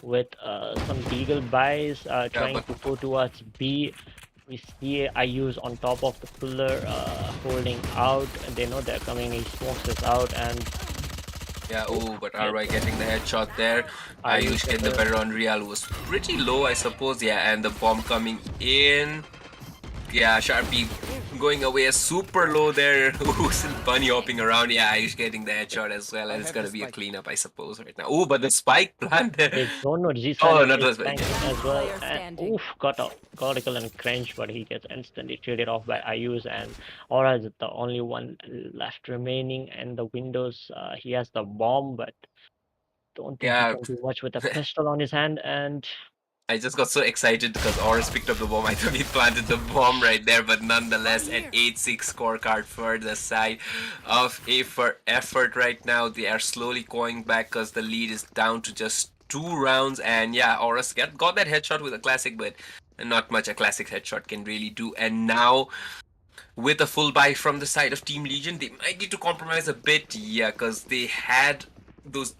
with some Deagle buys trying but to go towards B. We see IU's on top of the pillar, holding out, and they know they're coming. He smokes this out, and yeah, oh, but RY getting the headshot there. Ayush get the better on Real, was pretty low, I suppose. Yeah, and the bomb coming in. Yeah, Sharpie going away super low there. Who's bunny hopping around? Yeah, Ayush getting the headshot as well, and it's gonna be a cleanup, I suppose, right now. Oh, but the spike plant there. they don't know G Oh, Silent not is the tanking yeah. as well. Player And standing. got a kill and cringe, but he gets instantly traded off by IU's, and Aura is the only one left remaining in the windows. He has the bomb, but don't think he Yeah, can do much with a pistol on his hand. And I just got so excited because Oris picked up the bomb. I thought he planted the bomb right there, but nonetheless, an 8-6 scorecard for the side of A for Effort right now. They are slowly going back because the lead is down to just 2 rounds. And yeah, Oris got that headshot with a classic, but not much a classic headshot can really do. And now, with a full buy from the side of Team Legion, they might need to compromise a bit, yeah, because they had those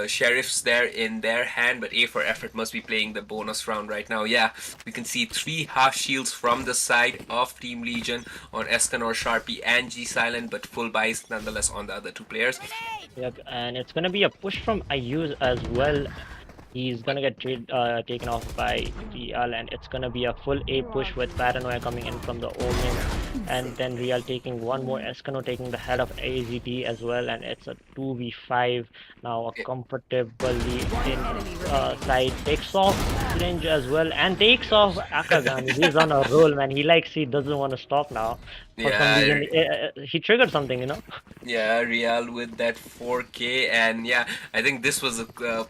sheriffs there in their hand, but A for Effort must be playing the bonus round right now. Yeah, we can see 3 half shields from the side of Team Legion on Escanor, Sharpie, and G Silent, but full buys nonetheless on the other 2 players. yep, and it's gonna be a push from IU's as well. He's gonna get taken off by Real, and it's gonna be a full A push with Paranoia coming in from the Omen, and then Real taking one more. Escano taking the head of AZD as well, and it's a 2v5 now. A comfortably in side takes off Fringe as well, and takes off Akagami. He's on a roll, man. He doesn't want to stop now. For some reason, he triggered something, you know. Yeah, Real with that 4K, and yeah, I think this was a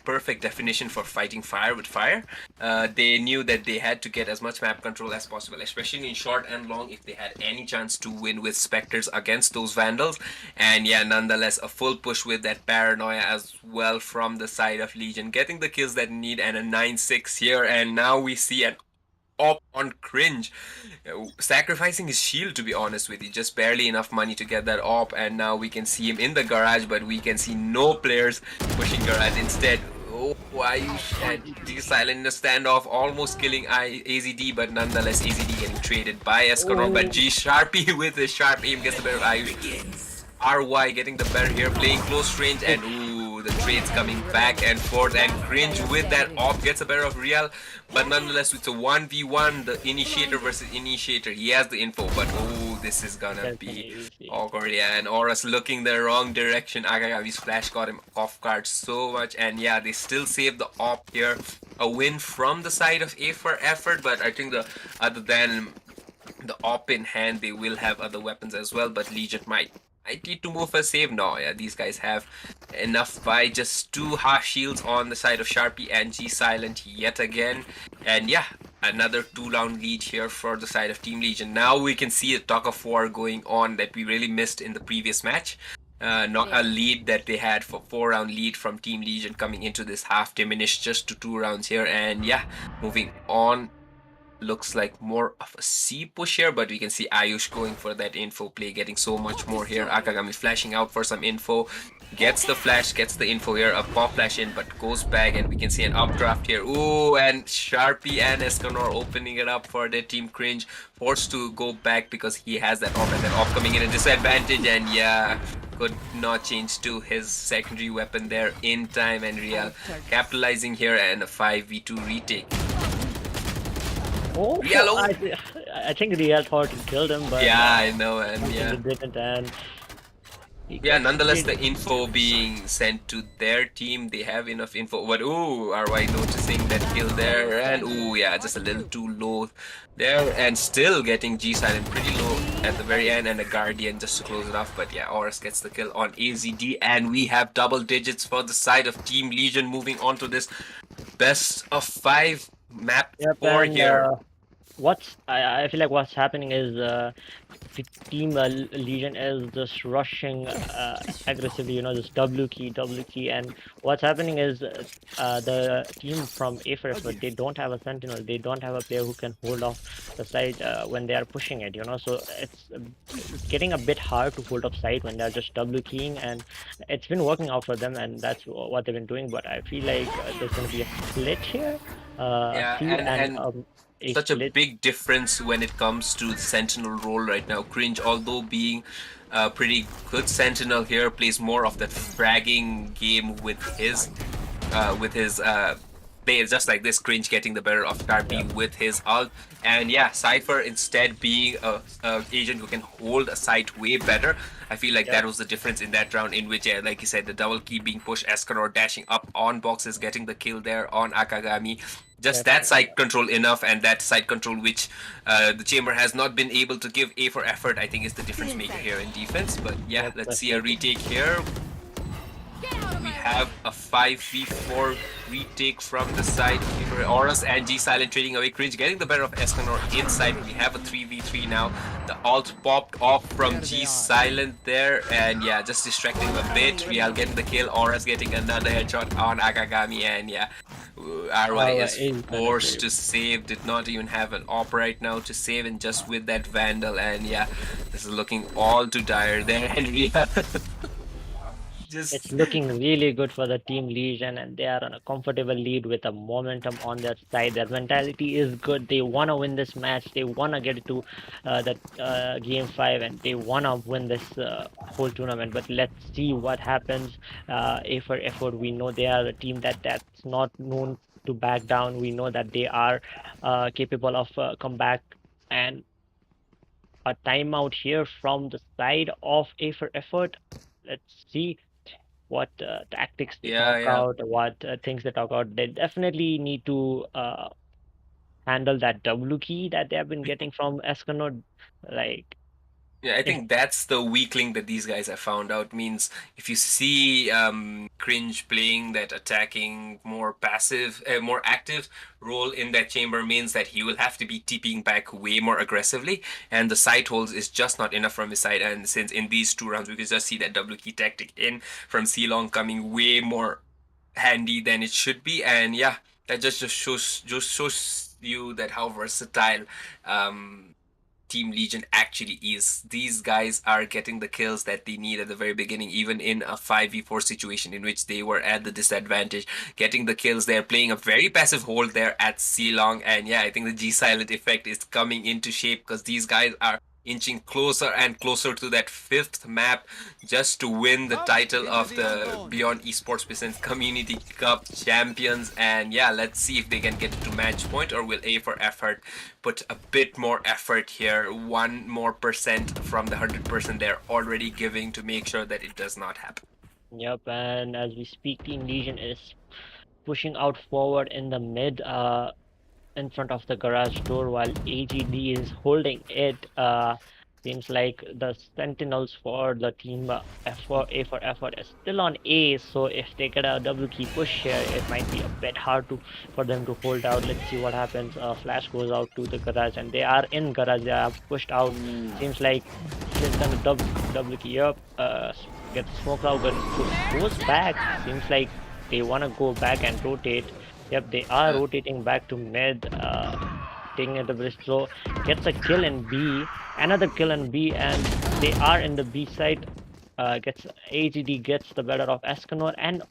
perfect definition for fighting fire with fire. They knew that they had to get as much map control as possible, especially in short and long, if they had any chance to win with Spectres against those Vandals. And yeah, nonetheless, a full push with that Paranoia as well from the side of Legion, getting the kills that need, and a 9-6 here. And now we see an op on Cringe, sacrificing his shield, to be honest with you, just barely enough money to get that op. And now we can see him in the garage, but we can see no players pushing garage. Instead, Oh, Ayush and G Silent in a standoff, almost killing AZD, but nonetheless AZD getting traded by Escanor. But G Sharpie with his sharp aim gets the better of Ayush. RY getting the better here, playing close range, and ooh, the trades coming back and forth, and Cringe with that op gets a better of Real, but nonetheless it's a 1v1, the initiator versus initiator. He has the info, but ooh, this is gonna be awkward, yeah, and Aurus looking the wrong direction. Agagavi's flash got him off guard so much, and yeah, they still save the op here. A win from the side of A for effort, but I think the other than the op in hand, they will have other weapons as well, but Legion might need to move for save now. Yeah, these guys have enough by just 2 half shields on the side of Sharpie and G Silent yet again. And yeah, another 2-round lead here for the side of Team Legion. Now we can see a tug of war going on that we really missed in the previous match. Not a lead that they had for 4-round lead from Team Legion coming into this half diminished just to 2 rounds here. And yeah, moving on. Looks like more of a C push here, but we can see Ayush going for that info play, getting so much more here. Akagami flashing out for some info, gets the flash, gets the info here, a pop flash in, but goes back, and we can see an updraft here. Ooh, and Sharpie and Escanor opening it up for their team. Cringe forced to go back because he has that off, and that off coming in a disadvantage, and yeah, could not change to his secondary weapon there in time, and Real capitalizing here, and a 5v2 retake. Oh, Real, I think Real thought he killed him, but yeah, I know, and yeah. it didn't, and Yeah, nonetheless, the info being sent to their team, they have enough info. But ooh, RY noticing that kill there, and ooh, yeah, just a little too low there, and still getting G Silent pretty low at the very end, and a Guardian just to close it off. But yeah, Horus gets the kill on AZD, and we have double digits for the side of Team Legion, moving on to this best of 5 map yep, 4 and here. I feel like what's happening is the team Legion is just rushing aggressively, just W key, and what's happening is the team from AFRF, but they don't have a sentinel, they don't have a player who can hold off the side when they are pushing it, so it's getting a bit hard to hold up side when they're just W keying, and it's been working out for them, and that's what they've been doing, but I feel like there's going to be a split here. Yeah, C and such a split. big difference when it comes to the Sentinel role right now. Cringe, although being a pretty good Sentinel here, plays more of that fragging game with his play, just like this. Cringe getting the better of Sharpie with his ult, and yeah, Cypher instead being a agent who can hold a site way better. I feel like that was the difference in that round, in which, yeah, like you said, the double key being pushed, Escanor dashing up on boxes, getting the kill there on Akagami. Just that side control enough, and that side control which the Chamber has not been able to give A for effort, I think is the difference maker here in defense. But yeah, let's see a retake here. We have a 5v4 retake from the side of Horus and G Silent trading away. Cringe getting the better of Escanor inside. We have a 3v3 now. The ult popped off from G Silent there, and yeah, just distracting a bit. Real getting the kill. Horus getting another headshot on Akagami, and yeah, RY is forced to save. Did not even have an op right now to save, and just with that Vandal, and yeah, this is looking all too dire there, and Real. It's looking really good for the team Legion, and they are on a comfortable lead with a momentum on their side. Their mentality is good. They want to win this match. They want to get it to that game 5, and they want to win this whole tournament. But let's see what happens. A for effort, we know they are a team that's not known to back down. We know that they are capable of comeback, and a timeout here from the side of A for effort. Let's see what tactics they talk out, what things they talk out. They definitely need to handle that W key that they have been getting from Escanor. Like, yeah, I think that's the weak link that these guys have found out. Means if you see Cringe playing that attacking, more passive, more active role in that chamber, means that he will have to be TPing back way more aggressively, and the side holds is just not enough from his side. And since in these 2 rounds we can just see that W key tactic in from C-Long coming way more handy than it should be, and yeah, that just shows you that how versatile Team Legion actually is. These guys are getting the kills that they need at the very beginning, even in a 5v4 situation in which they were at the disadvantage, getting the kills there, playing a very passive hold there at C-Long. And yeah, I think the G-Silent effect is coming into shape because these guys are inching closer and closer to that 5th map just to win the title of the Beyond Esports Presents Community Cup champions. And yeah, let's see if they can get it to match point, or will A for effort put a bit more effort here, 1 more percent from the 100% they're already giving to make sure that it does not happen. Yep, and as we speak, Team Legion is pushing out forward in the mid, in front of the garage door, while AGD is holding it. Seems like the sentinels for the team A for effort is still on A, so if they get a double key push here, it might be a bit hard for them to hold out. Let's see what happens. Flash goes out to the garage, and they are in garage. They are pushed out. Seems like he's gonna double key up. Gets smoked out, but goes back. Seems like they wanna go back and rotate. Yep, they are rotating back to mid, taking at the bridge throw, gets a kill in B, another kill in B, and they are in the B side. Gets AGD gets the better of Escanor, and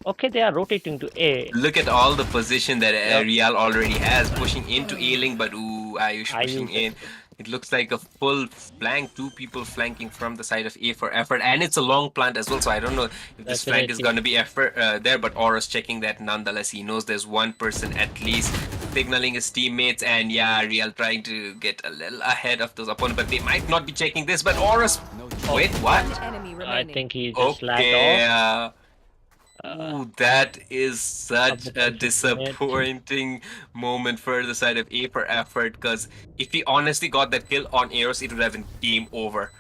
okay, they are rotating to A. Look at all the position that Yep. Real already has, pushing into A-Link, but ooh, Ayush pushing in. It looks like a full flank, 2 people flanking from the side of A for effort, and it's a long plant as well, so I don't know if this flank is Definitely. going to be effort there, but Aura's checking that nonetheless. He knows there's one person at least signaling his teammates, and yeah, Real trying to get a little ahead of those opponents, but they might not be checking this, but Aura's... Wait, what? One enemy I remaining. think he just lagged Okay, off. ooh, that is such Up a the 50 disappointing moment for the side of A for effort, because if he honestly got that kill on Eros, it would have been game over.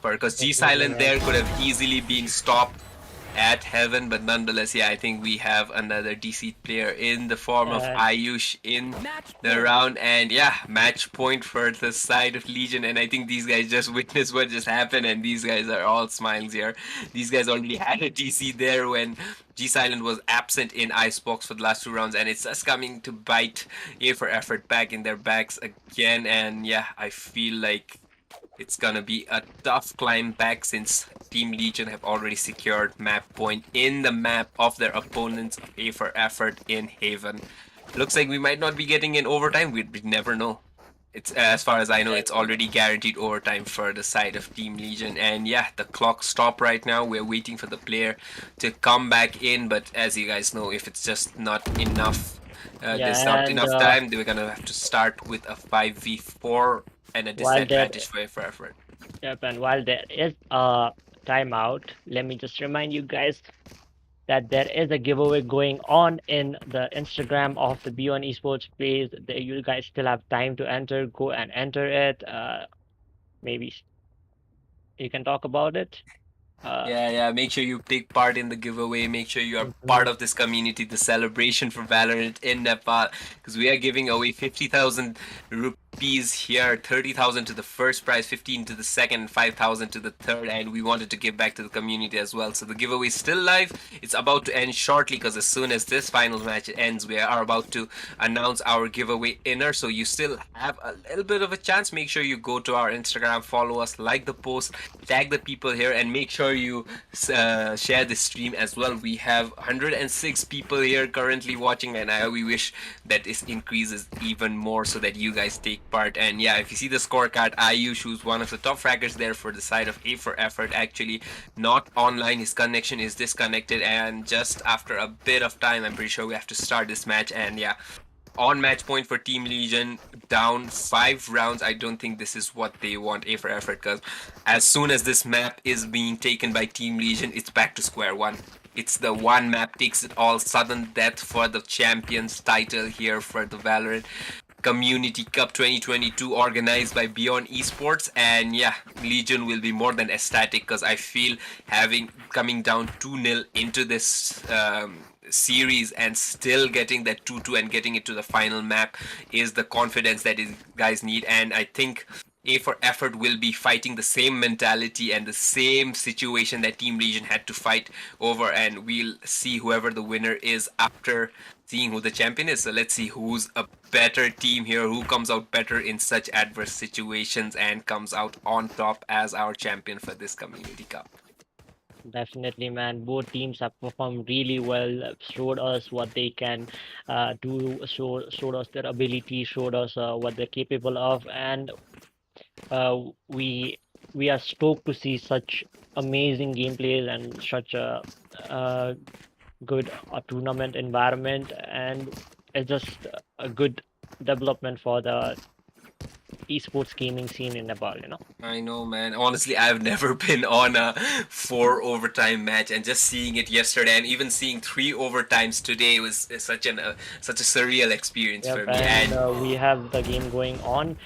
Because G Silent there could have easily been stopped at Heaven, but nonetheless, yeah, I think we have another DC player in the form of Ayush in the round, and yeah, match point for the side of Legion. And I think these guys just witnessed what just happened, and these guys are all smiles here. These guys already had a DC there when G Silent was absent in Icebox for the last 2 rounds, and it's just coming to bite A for effort back in their backs again. And yeah, I feel like it's gonna be a tough climb back since Team Legion have already secured map point in the map of their opponents of A for effort in Haven. Looks like we might not be getting in overtime. We never know. It's as far as I know, it's already guaranteed overtime for the side of Team Legion. And yeah, the clock stopped right now. We're waiting for the player to come back in. But as you guys know, if it's just not enough, there's not enough time, we're gonna have to start with a 5v4 and a disadvantage for effort. Yep, and while there is a timeout, let me just remind you guys that there is a giveaway going on in the Instagram of the Beyond Esports page. You guys still have time to enter. Go and enter it. Maybe you can talk about it. Yeah. Make sure you take part in the giveaway. Make sure you are part of this community, the celebration for Valorant in Nepal, because we are giving away 50,000 rupees here, 30,000 to the first prize, 15 to the second, and 5,000 to the third. And we wanted to give back to the community as well. So the giveaway is still live. It's about to end shortly, because as soon as this final match ends, we are about to announce our giveaway winner. So you still have a little bit of a chance. Make sure you go to our Instagram, follow us, like the post, tag the people here, and make sure you share the stream as well. We have 106 people here currently watching, and we wish that this increases even more so that you guys take part. And yeah, if you see the scorecard, Ayush, who's one of the top fraggers there for the side of A for effort, actually not online. His connection is disconnected, and just after a bit of time, I'm pretty sure we have to start this match. And yeah, on match point for Team Legion, down 5 rounds. I don't think this is what they want A for effort, because as soon as this map is being taken by Team Legion, it's back to square one. It's the one map takes it all, sudden death for the champions title here for the Valorant Community Cup 2022 organized by Beyond Esports. And yeah, Legion will be more than ecstatic, because I feel coming down 2-0 into this series and still getting that 2-2 and getting it to the final map is the confidence that you guys need. And I think A for Effort will be fighting the same mentality and the same situation that Team Legion had to fight over, and we'll see whoever the winner is after seeing who the champion is. So let's see who's a better team here, who comes out better in such adverse situations and comes out on top as our champion for this Community Cup. Definitely, man. Both teams have performed really well, showed us what they can do, showed us their ability, showed us what they're capable of, and uh, we we are stoked to see such amazing gameplays and such a good tournament environment, and it's just a good development for the esports gaming scene in Nepal. I know, man. Honestly, I've never been on a 4 overtime match, and just seeing it yesterday, and even seeing 3 overtimes today was such a surreal experience Yep, for me. and And we have the game going on.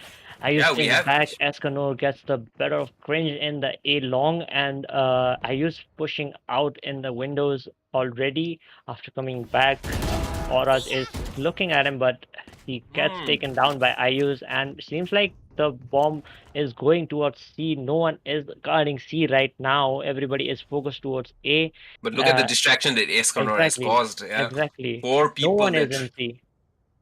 yeah, Ayush we takes have. back, Escanor gets the better of Cringe in the A long, and Ayush pushing out in the windows already after coming back. Auras is looking at him, but he gets Hmm. taken down by Ayush, and seems like the bomb is going towards C. No one is guarding C right now. Everybody is focused towards A. But look at the Uh, distraction that Esconor has exactly, caused. Yeah, exactly. four No people one is that in C.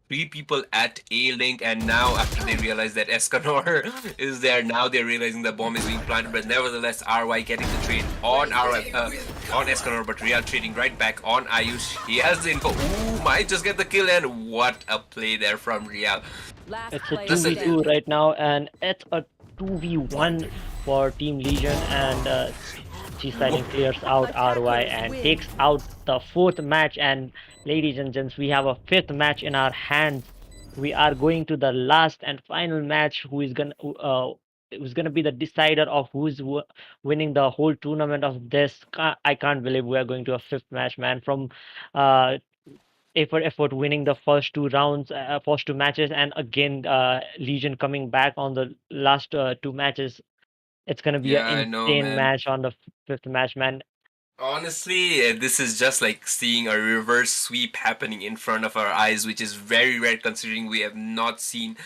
3 people at A link, and now after they realize that Escanor is there, now they're realizing the bomb is being planted. But nevertheless, RY getting the trade on on Escanor, but Real trading right back on Ayush. He has the info. Ooh, might just get the kill, and what a play there from Real. Last It's a player That's a 2v2 standing. right now, and it's a 2v1 for Team Legion, and G Silent clears out RY Attackers and win. takes out the fourth match. And ladies and gents, we have a fifth match in our hands. We are going to the last and final match, who's gonna be the decider of winning the whole tournament of this. I can't believe we are going to a fifth match, man. From uh, effort winning the first two rounds, first two matches, and again Legion coming back on the last two matches. It's gonna be an Yeah, I know, insane man. match on the fifth match, man. Honestly, this is just like seeing a reverse sweep happening in front of our eyes, which is very rare considering we have not seen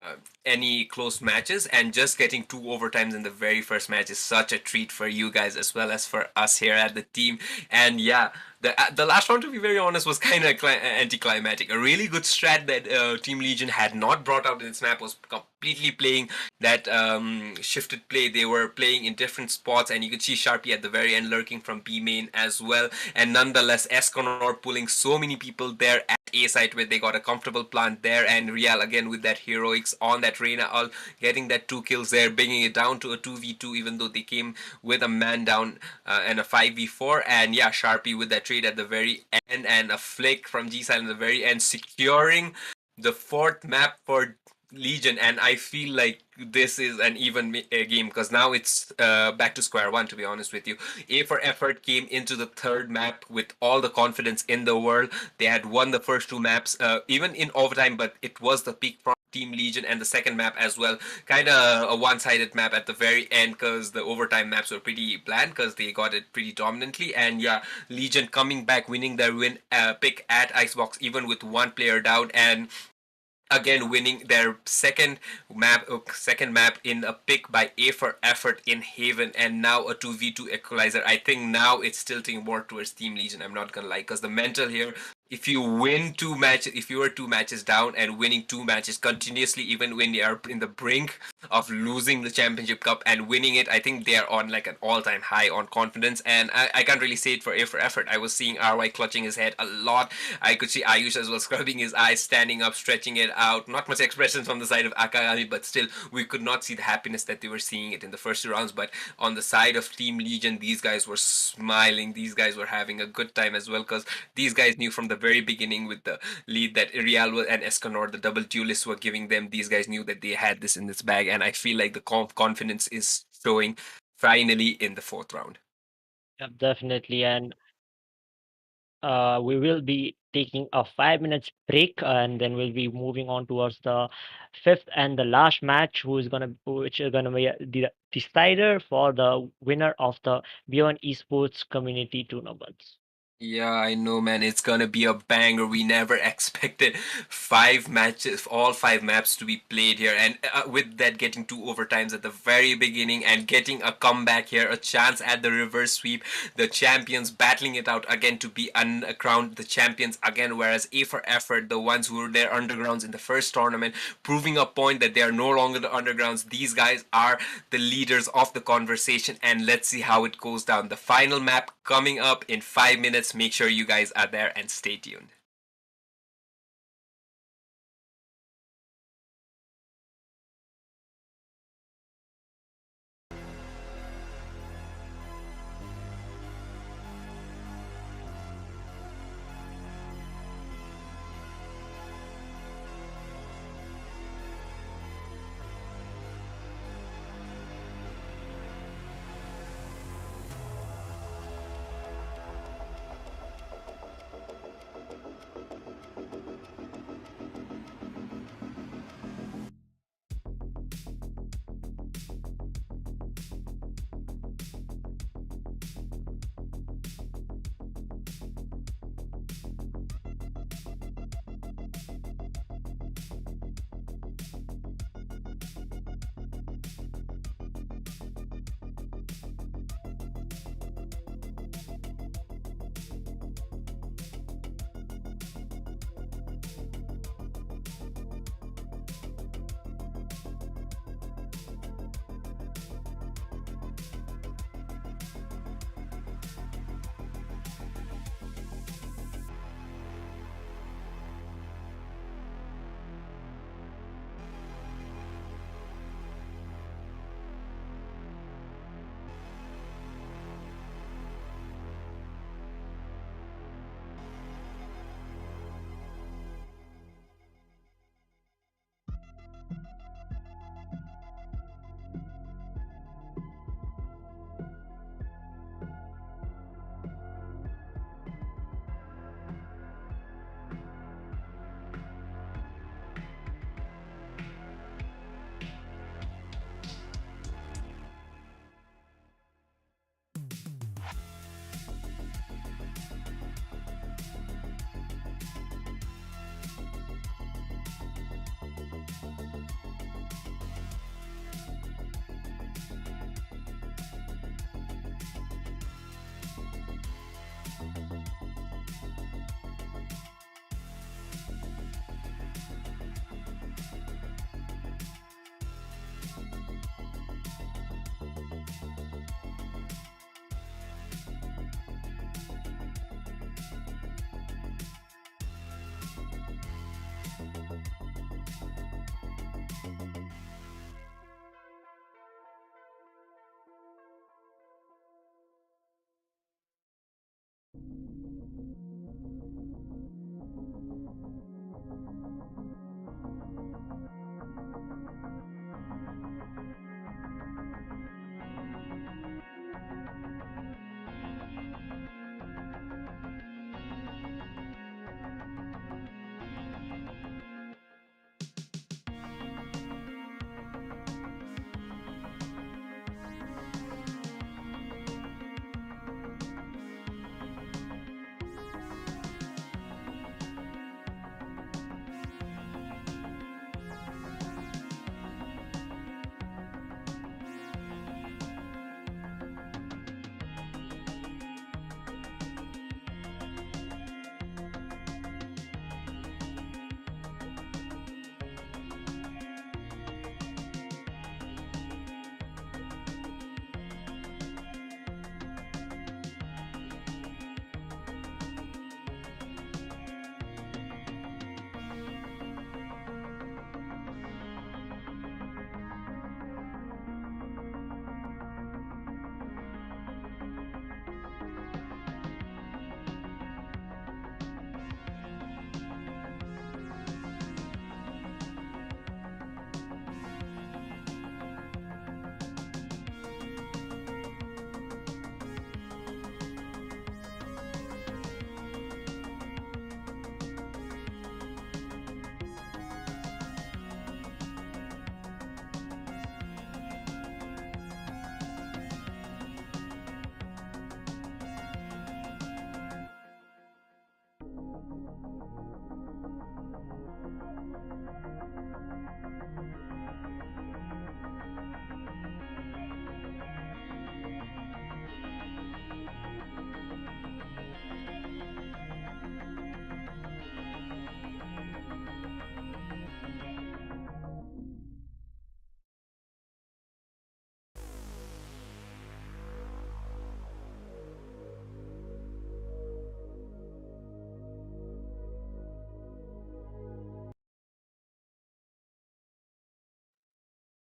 uh, any close matches, and just getting 2 overtimes in the very first match is such a treat for you guys as well as for us here at the team. And yeah, the last round, to be very honest, was kind of anticlimactic. A really good strat that Team Legion had not brought out in its map was completely playing that shifted play. They were playing in different spots, and you could see Sharpie at the very end lurking from B main as well. And nonetheless, Esconor pulling so many people there at A site where they got a comfortable plant there, and Real again with that heroics on that Reina, all getting that 2 kills there, bringing it down to a 2v2, even though they came with a man down and a 5v4. And yeah, Sharpie with that trade at the very end, and a flick from G Side at the very end, securing the fourth map for Legion. And I feel like this is an even game, because now it's back to square one, to be honest with you. A for Effort came into the third map with all the confidence in the world. They had won the first two maps, even in overtime, but it was the peak from Team Legion, and the second map as well. Kind of a one-sided map at the very end, because the overtime maps were pretty bland because they got it pretty dominantly. And yeah, Legion coming back, winning their win pick at Icebox, even with one player down, and again winning their second map in a pick by A for Effort in Haven, and now a 2v2 equalizer. I think now it's tilting more towards Team Legion, I'm not gonna lie, because the mental here, if you were 2 matches down and winning 2 matches continuously, even when they are in the brink of losing the championship cup and winning it, I think they are on like an all-time high on confidence. And I can't really say it for A for Effort. I was seeing RY clutching his head a lot. I could see Ayush as well scrubbing his eyes, standing up, stretching it out. Not much expression from the side of Akagami, but still, we could not see the happiness that they were seeing it in the first 2 rounds. But on the side of Team Legion, these guys were smiling. These guys were having a good time as well, because these guys knew from the very beginning with the lead that Real and Escanor, the double duelists, were giving them. These guys knew that they had this in this bag, and I feel like the confidence is showing finally in the fourth round. Yep, definitely, and we will be taking a 5 minutes break, and then we'll be moving on towards the fifth and the last match, which is gonna be the decider for the winner of the Beyond Esports community tournaments. Yeah, I know, man. It's gonna be a banger. We never expected 5 matches, all 5 maps to be played here, and with that, getting 2 overtimes at the very beginning and getting a comeback here, a chance at the reverse sweep. The champions battling it out again to be crowned the champions again. Whereas A for Effort, the ones who were their undergrounds in the first tournament, proving a point that they are no longer the undergrounds. These guys are the leaders of the conversation, and let's see how it goes down. The final map coming up in 5 minutes. Make sure you guys are there and stay tuned.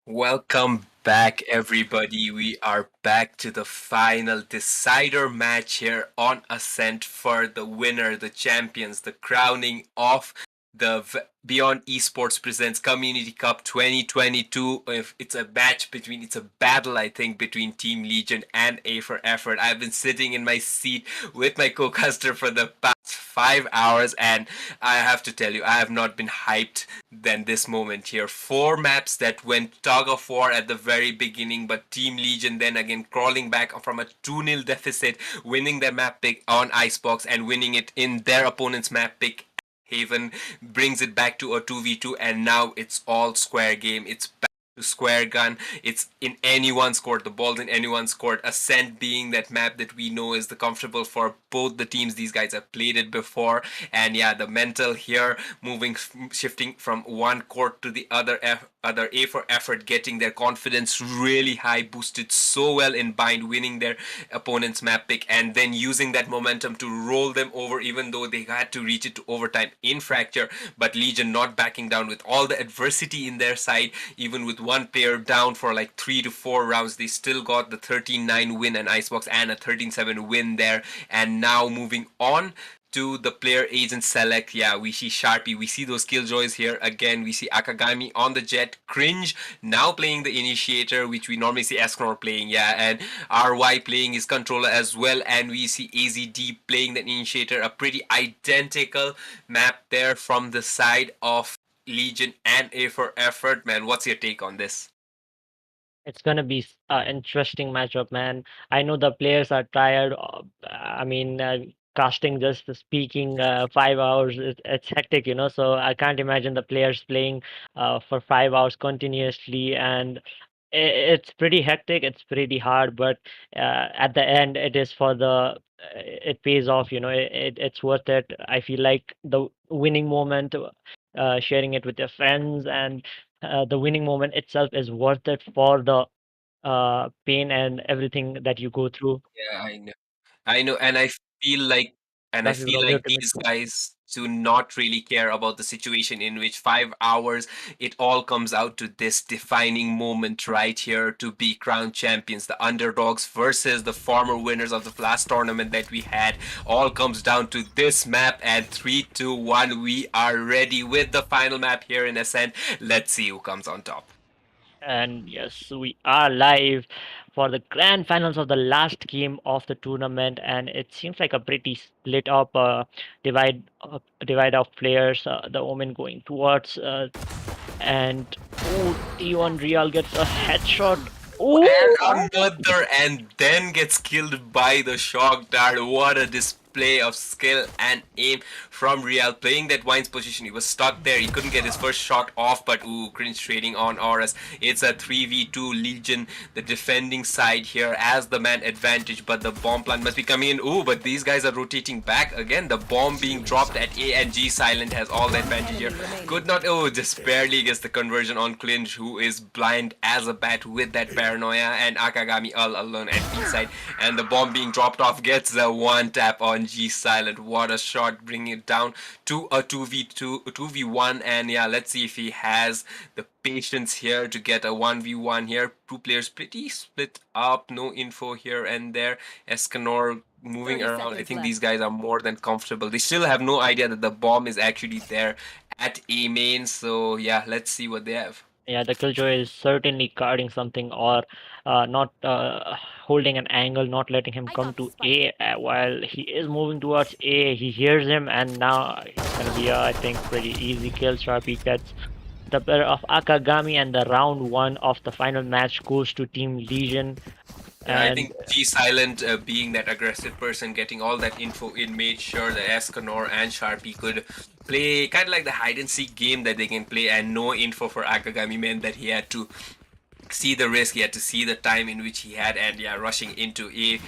Welcome back, everybody. We are back to the final decider match here on Ascent for the winner, the champions, the crowning of the Beyond Esports Presents Community Cup 2022. If it's a match between, it's a battle, I think, between Team Legion and A for Effort. I've been sitting in my seat with my co-caster for the past 5 hours, and I have to tell you, I have not been hyped than this moment here. Four maps that went tug of war at the very beginning, but Team Legion then again crawling back from a 2-0 deficit, winning their map pick on Icebox and winning it in their opponent's map pick. Haven brings it back to a 2v2, and now it's all square game. It's back to square gun. It's in anyone's court. The ball's in anyone's court. Ascent being that map that we know is the comfortable for both the teams. These guys have played it before, and yeah, the mental here shifting from one court to the other A for Effort, getting their confidence really high, boosted so well in bind, winning their opponent's map pick, and then using that momentum to roll them over, even though they had to reach it to overtime in Fracture. But Legion not backing down with all the adversity in their side, even with one player down for like 3 to 4 rounds, they still got the 13-9 win and Icebox and a 13-7 win there. And now moving on to the player agent select. Yeah, we see Sharpie, we see those killjoys here again. We see Akagami on the jet, Cringe now playing the initiator, which we normally see Escnor playing. Yeah, and RY playing his controller as well, and we see AZD playing the initiator. A pretty identical map there from the side of Legion and A for Effort. Man, what's your take on this? It's gonna be an interesting matchup, man. I know the players are tired. I mean, casting just speaking 5 hours, it's hectic, you know. So I can't imagine the players playing for 5 hours continuously, and it's pretty hectic. It's pretty hard, but at the end, it is for the. It pays off, you know. It's worth it. I feel like the winning moment, sharing it with your friends, and the winning moment itself is worth it for the pain and everything that you go through. Yeah, I know, and feel like I Love you, feel bro. like Your team is these good. guys do not really care about the situation in which 5 hours it all comes out to this defining moment right here to be crowned champions, the underdogs versus the former winners of the last tournament that we had. All comes down to this map, and 3, 2, 1, we are ready with the final map here in Ascent. Let's see who comes on top. And yes, we are live for the grand finals of the last game of the tournament, and it seems like a pretty split up divide of players. The Omen going towards and oh, T1 Real gets a headshot. Oh, And another, and then gets killed by the shock dart. What a display of skill and aim from Real, playing that Wine's position. He was stuck there, he couldn't get his first shot off, but ooh, Cringe trading on Auras. It's a 3v2 Legion, the defending side here as the man advantage, but the bomb plant must be coming in. Ooh, but these guys are rotating back again. The bomb being dropped at A, and G Silent has all the advantage here. Could not, oh, just barely gets the conversion on Clinch, who is blind as a bat with that paranoia, and Akagami all alone at B side, and the bomb being dropped off gets the one tap on G Silent. What a shot, bringing it down to a 2v2, 2v1, and yeah, let's see if he has the patience here to get a 1v1 here. Two players pretty split up, no info here and there. Escanor moving 30 around. I seconds think left. these guys are more than comfortable. They still have no idea that the bomb is actually there at A main. So yeah, let's see what they have. yeah, the Killjoy is certainly guarding something or not holding an angle, not letting him I come got the to spike. A while he is moving towards A. He hears him, and now it's gonna be a, I think, pretty easy kill. Sharpie gets the better of Akagami, and the round one of the final match goes to Team Legion. Yeah, I And think G Silent, being that aggressive person, getting all that info in, made sure that Escanor and Sharpie could play kind of like the hide and seek game that they can play, and no info for Akagami meant that he had to see the risk, he had to see the time in which he had, and yeah, rushing into A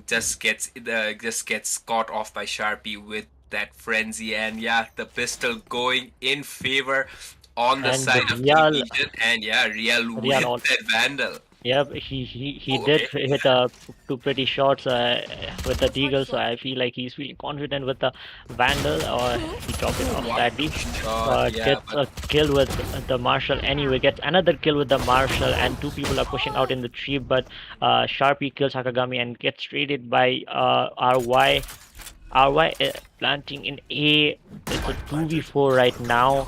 just gets caught off by Sharpie with that frenzy, and yeah, the pistol going in favor on the and side of Team Real Legion, and yeah, Real Real with that Vandal. Yep, he Oh, did okay. hit two pretty shots with the Deagle, so I feel like he's feeling confident with the Vandal, or he dropped it off One sadly. shot, But yeah, gets but a kill with the Marshall anyway, gets another kill with the Marshall, and two people are pushing out in the tree, but Sharpie kills Hakagami and gets traded by RY. RY planting in A. It's a Spike planted. 2v4 right now.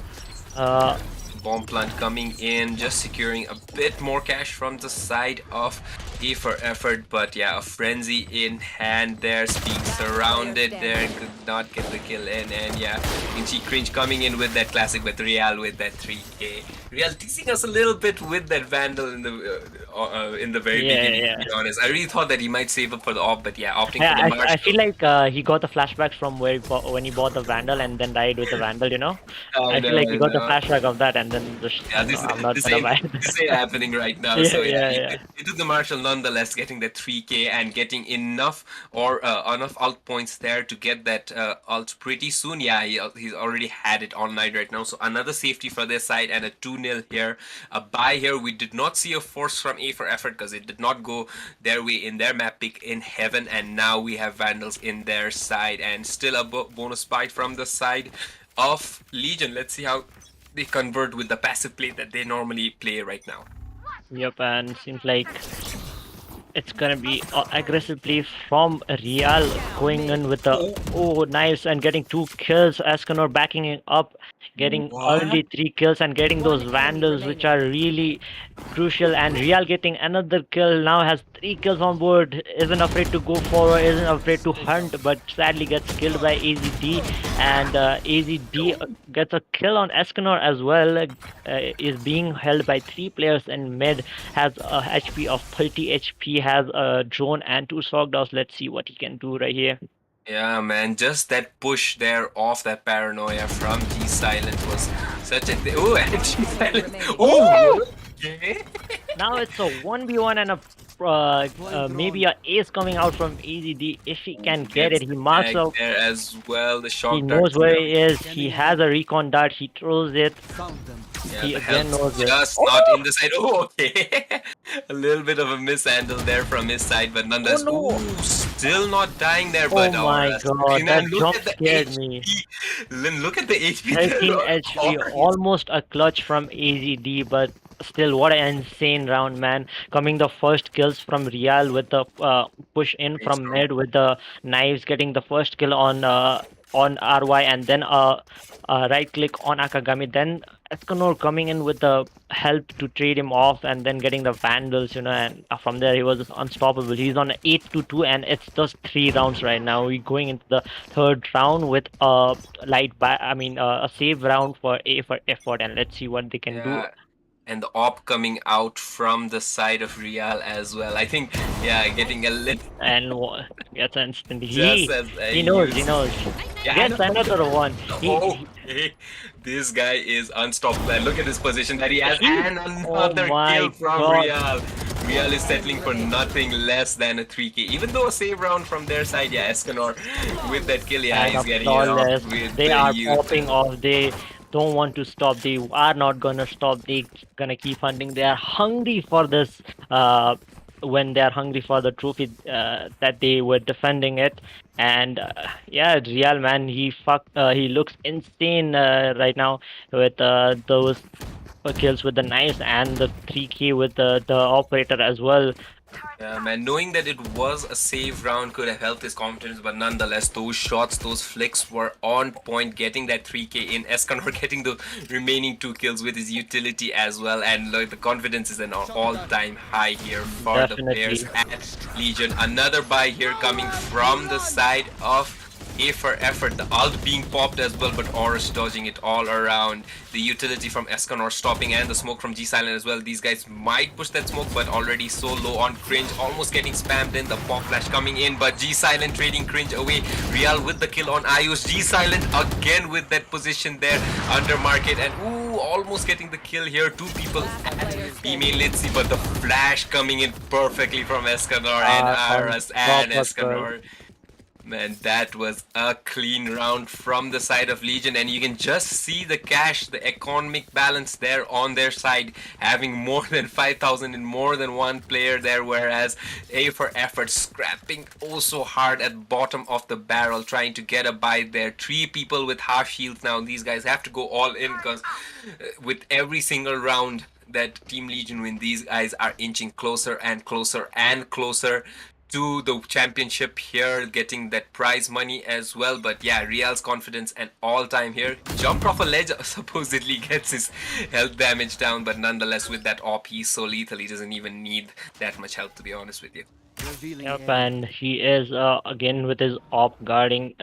Uh, bomb plant coming in, just securing a bit more cash from the side of E for effort. But yeah, a frenzy in hand there, being surrounded there, could not get the kill in. And yeah, Inchy Cringe coming in with that classic, but Real with that 3K. Real teasing us a little bit with that Vandal in the very yeah, beginning, to yeah. be honest. I really thought that he might save up for the op, but yeah, opting for Yeah, the I feel Marshall. like he got the flashbacks from where when he bought the Vandal and then died with the Vandal, you know? I I feel know, like he I got the know. flashback of that and then just, Yeah, no, this I'm not this gonna ain't buy this it. ain't happening right now. Yeah, So yeah, yeah, yeah. he took the Marshall nonetheless, getting that 3K and getting enough or enough alt points there to get that alt pretty soon. Yeah, he's already had it all night right now. So another safety for their side and a 2-0 here. A buy here. We did not see a force from A for effort because it did not go their way in their map pick in heaven, and now we have Vandals in their side and still a bonus buy from the side of Legion. Let's see how they convert with the passive play that they normally play right now. Yep, and seems like it's gonna be aggressive play from Real going in with the nice and getting two kills. Escanor backing it up, getting What? early three kills and getting those Vandals, which are really crucial. And Real getting another kill now has three kills on board. Isn't afraid to go forward, isn't afraid to hunt, but sadly gets killed by AZD. And AZD gets a kill on Escanor as well. Is being held by three players in mid, has a HP of 30 HP, has a drone and two Sogdows. Let's see what he can do right here. Yeah, man, just that push there off that paranoia from G Silent was such a thing. Oh, and G Silent. Oh, okay. Now it's a 1v1 and a maybe a ace coming out from AZD. If he can get Gets it, he the marks tag out. there as well. The He shock knows darts where there. he is. He has a recon dart. He throws it. Yeah, He the again health knows it. just not in the side. Oh, okay. A little bit of a mishandle there from his side, but Oh nonetheless, no! ooh, still not dying there. Oh But my god, that and look jump at the scared me. HP. Then look at the HP there. 13 HP, almost a clutch from AZD, but still, what an insane round, man. Coming the first kills from Real with the push in from mid with the knives, getting the first kill on RY, and then right click on Akagami. Then Escanor coming in with the help to trade him off, and then getting the Vandals, and from there he was just unstoppable. He's on 8-2, and it's just 3 rounds right now. We're going into the third round with a a save round for A for effort, and let's see what they can do. Yeah, and the op coming out from the side of Real as well. I think, yeah, getting a little And gets instant. just as He knows. you He knows. Yeah, I Gets know. another one. Okay, this guy is unstoppable. And look at this position that he has, He- and oh another my kill from god. Real. Real is settling for nothing less than a 3K. Even though a save round from their side, yeah, Escanor with that kill, yeah, And he's of getting it off flawless. with They the are youth. popping off. They don't want to stop. They are not gonna stop. They gonna keep hunting. They are hungry for this. When they are hungry for the trophy that they were defending it, and yeah, Real man, he looks insane right now with those kills with the knives and the 3K with the operator as well. Yeah, man, knowing that it was a save round could have helped his confidence, but nonetheless, those shots, those flicks were on point, getting that 3K in. Escanor getting the remaining 2 kills with his utility as well, and like, the confidence is an all-time high here for the players Definitely. at Legion. Another buy here coming from the side of A for effort, the ult being popped as well, but Horus dodging it all around. The utility from Escanor stopping and the smoke from G Silent as well. These guys might push that smoke, but already so low on Cringe, almost getting spammed in. The pop flash coming in, but G Silent trading Cringe away. Real with the kill on Ayush. G Silent again with that position there under market, and ooh, almost getting the kill here. Two people at B main. Let's see, but the flash coming in perfectly from Escanor and Aras and Escanor. Man, that was a clean round from the side of Legion, and you can just see the cash, the economic balance there on their side, having more than 5,000 in more than one player there, whereas A for Effort scrapping also hard at bottom of the barrel, trying to get a buy there. 3 people with half shields now. These guys have to go all in because with every single round that Team Legion win, these guys are inching closer and closer and closer to the championship here, getting that prize money as well. But yeah, Real's confidence and all time here. Jump off a ledge supposedly gets his health damage down, but nonetheless with that op he's so lethal he doesn't even need that much help, to be honest with you. Yep, and he is again with his op guarding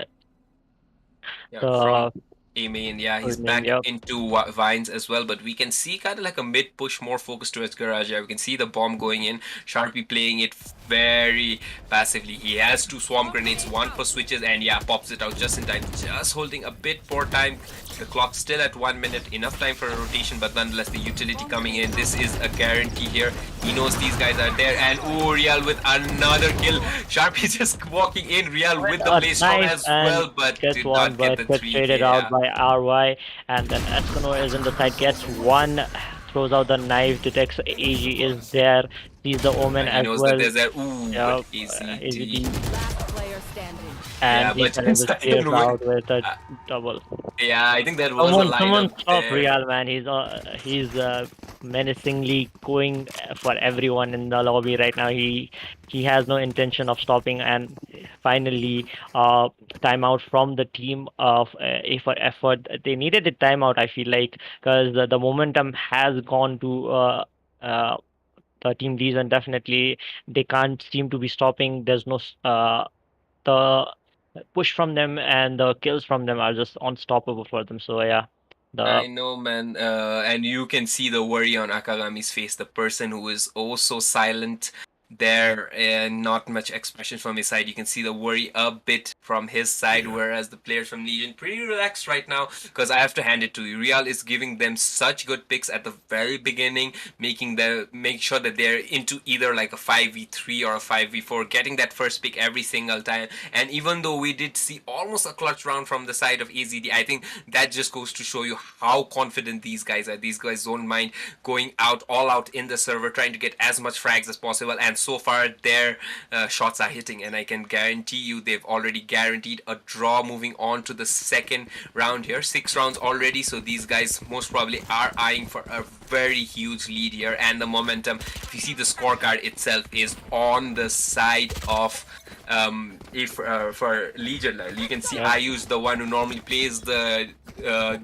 Yeah, from the main, yeah, he's main. back Yep. into Vines as well, but we can see kind of like a mid push, more focused towards Garage. Yeah, we can see the bomb going in. Sharpie playing it very passively. He has 2 swarm grenades, 1 for switches, and yeah, pops it out just in time. Just holding a bit more time. The clock's still at 1 minute, enough time for a rotation, but nonetheless the utility coming in. This is a guarantee here. He knows these guys are there, and oh, Real with another kill. Sharpie just walking in. Real with the play storm Nice, as and well, but gets did one, not get but the gets 3K. traded out Yeah. by RY, and then Escanor is in the side, gets one, throws out the knife, detects AG is there, sees the Omen He as knows that well. there's that. Ooh, Yep, but ACD. AZD, Last player standing. Yeah, and he but challenges Silent PS win. out with a Uh, double. yeah, I think that was a Someone lineup stop there. Real, man. He's menacingly going for everyone in the lobby right now. He has no intention of stopping, and finally, timeout from the team of A for Effort. They needed a timeout, I feel like, because the momentum has gone to uh, the team D's, and definitely they can't seem to be stopping. There's no the push from them and the kills from them are just unstoppable for them. So yeah, the I know, man. And you can see the worry on Akagami's face, the person who is also silent there and not much expression from his side. You can see the worry a bit from his side, whereas the players from Legion pretty relaxed right now, because I have to hand it to you. Real is giving them such good picks at the very beginning, make sure that they're into either like a 5v3 or a 5v4, getting that first pick every single time. And even though we did see almost a clutch round from the side of AZD, I think that just goes to show you how confident these guys are. These guys don't mind going out all out in the server, trying to get as much frags as possible, and so far their shots are hitting, and I can guarantee you they've already guaranteed a draw moving on to the second round here. 6 rounds already, so these guys most probably are eyeing for a very huge lead here, and the momentum, if you see the scorecard itself, is on the side of for Legion. You can see Yeah. Ayu's the one who normally plays the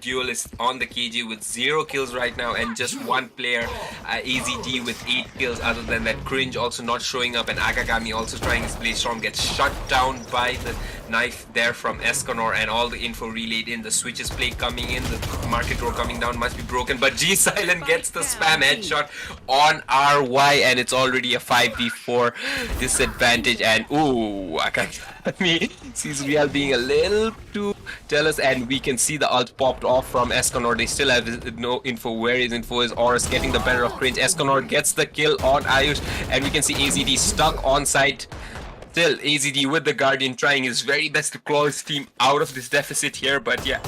duelist on the KJ with 0 kills right now, and just one player, AZD, with 8 kills. Other than that, Cringe also not showing up, and Akagami also trying his Blaze Storm, gets shut down by the knife there from Escanor, and all the info relayed in. The switches play coming in, the market door coming down must be broken, but G Silent gets the spam headshot on RY, and it's already a 5v4 disadvantage. And ooh, Akagami sees Real being a little too jealous, and we can see the ult popped off from Escanor. They still have no info where his info is. Horus getting the better of Cringe. Escanor gets the kill on Ayush, and we can see AZD stuck on site. Still, AZD with the Guardian trying his very best to claw his team out of this deficit here, but yeah,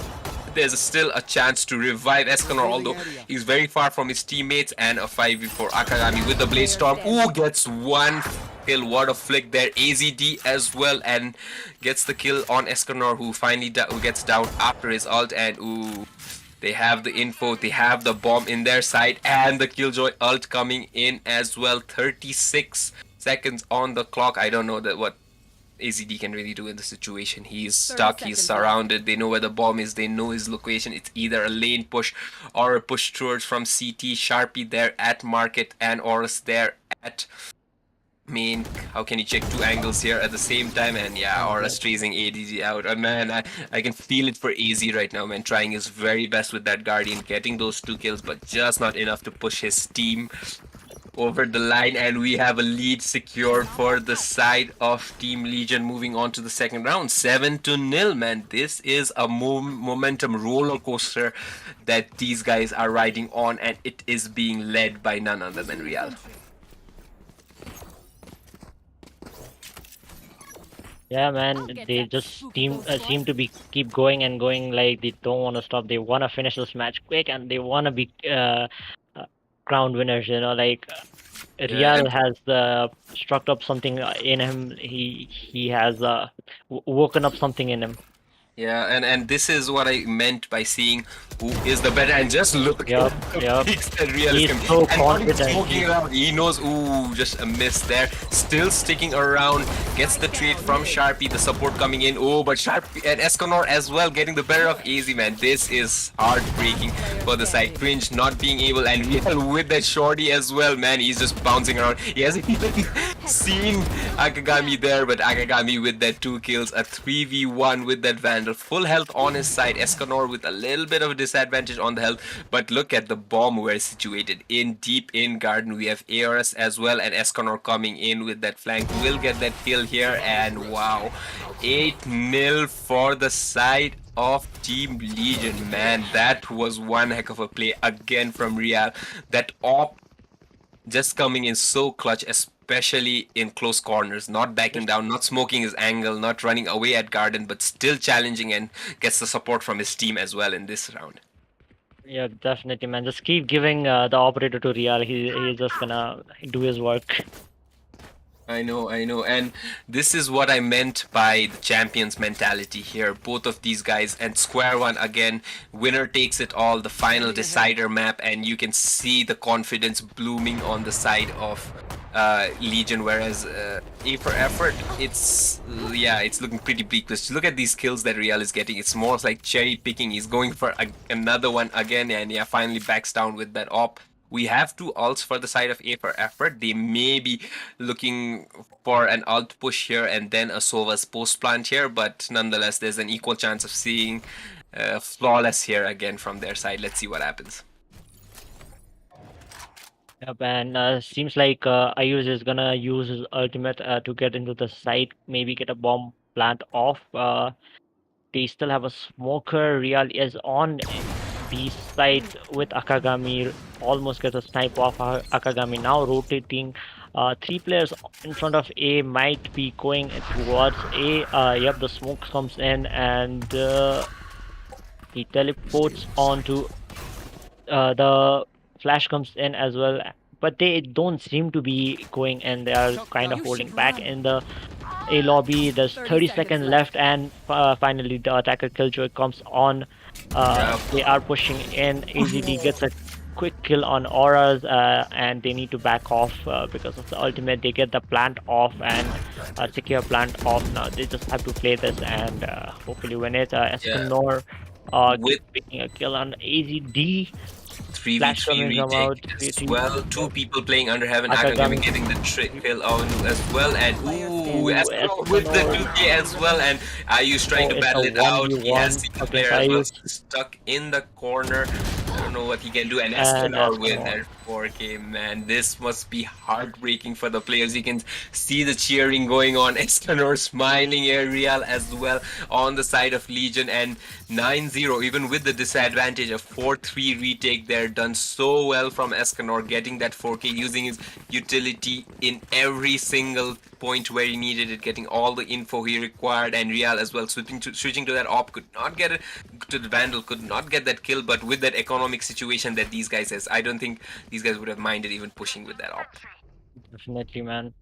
there's still a chance to revive Escanor, although he's very far from his teammates, and a 5v4 Akagami with the Blaze Storm. Ooh, gets one kill. What a flick there. AZD as well, and gets the kill on Escanor, who finally who gets down after his ult, and ooh, they have the info, they have the bomb in their side, and the Killjoy ult coming in as well. 36 seconds on the clock. I don't know that what AZD can really do in the situation. He's stuck, he's surrounded, they know where the bomb is, they know his location. It's either a lane push or a push towards from CT. Sharpie there at market, and Horus there at main. How can you check 2 angles here at the same time? And yeah, Horus chasing ADG out. Man, I can feel it for AZ right now, man. Trying his very best with that Guardian, getting those 2 kills, but just not enough to push his team over the line, and we have a lead secured for the side of Team Legion, moving on to the second round. 7-0, man. This is a momentum roller coaster that these guys are riding on, and it is being led by none other than Real. Yeah, man, I'll get they that just spooky ghost seem one. to be keep going and going. Like they don't want to stop. They want to finish this match quick, and they want to be uh, crowned winners. Like Yeah, Real and has struck up something in him. He has woken up something in him. yeah, and this is what I meant by seeing who is the better. And just look at Yup, the yup. picks that Real is He's coming. so And not even confident. smoking it out. He knows, ooh, just a miss there. Still sticking around. Gets the trade from Sharpie. The support coming in. Oh, but Sharpie and Esconor as well getting the better of Easy, man. This is heartbreaking for the side. Cringe not being able. And Real with that shorty as well, man. He's just bouncing around. He hasn't even seen Akagami there, but Akagami with that 2 kills. A 3v1 with that Vandal. Full health on his side. Escanor with a little bit of a disadvantage on the health, but look at the bomb where it's situated in deep in garden. We have ARS as well, and Escanor coming in with that flank will get that kill here, and wow, 8-0 for the side of Team Legion. Man, that was one heck of a play again from Real. That op just coming in so clutch, especially in close corners, not backing down, not smoking his angle, not running away at Garden, but still challenging and gets the support from his team as well in this round. Yeah, definitely, man. Just keep giving the operator to Real. He's just gonna do his work. I know, and this is what I meant by the champions mentality here. Both of these guys, and Square One again, winner takes it all, the final decider map, and you can see the confidence blooming on the side of Legion, whereas A for effort, it's looking pretty bleak. Just look at these kills that Real is getting. It's more like cherry picking. He's going for another one again, and yeah, finally backs down with that op. We have 2 ults for the side of A for effort. They may be looking for an alt push here and then a Sova's post plant here, but nonetheless, there's an equal chance of seeing flawless here again from their side. Let's see what happens. Yep, and seems like Ayuz is gonna use his ultimate to get into the site, maybe get a bomb plant off. They still have a smoker. Real is on B side with Akagami. Almost gets a snipe off Akagami. Now rotating. 3 players in front of A might be going towards A. Yep, the smoke comes in and he teleports onto the flash comes in as well, but they don't seem to be going and they are kind of holding back in the A lobby. There's 30 seconds left, and finally the attacker killjoy comes on. They are pushing in. AZD gets a quick kill on auras, and they need to back off because of the ultimate. They get the plant off and secure plant off. Now they just have to play this and hopefully win it. Escanor With picking a kill on AZD. Flash 3v3 coming from retake out. as well. 2 people playing under heaven. Akagami Akagami. getting the kill on as well. And ooh, Ooh, Escanor with the 2K as well. And Ayu's trying Oh, to it's a battle it out. He has 1v1 single player against as well, Ayush, stuck in the corner. I don't know what he can do. And and Escanor with Escanor. that 4K, man. This must be heartbreaking for the players. You can see the cheering going on. Escanor smiling here, Real as well on the side of Legion. And 9-0, even with the disadvantage of 4-3 retake there, done so well from Escanor, getting that 4K, using his utility in every single point where he needed it, getting all the info he required, and Real as well switching to that op, could not get it to the Vandal, could not get that kill, but with that economic situation that these guys has, I don't think these guys would have minded even pushing with that op. Definitely, man.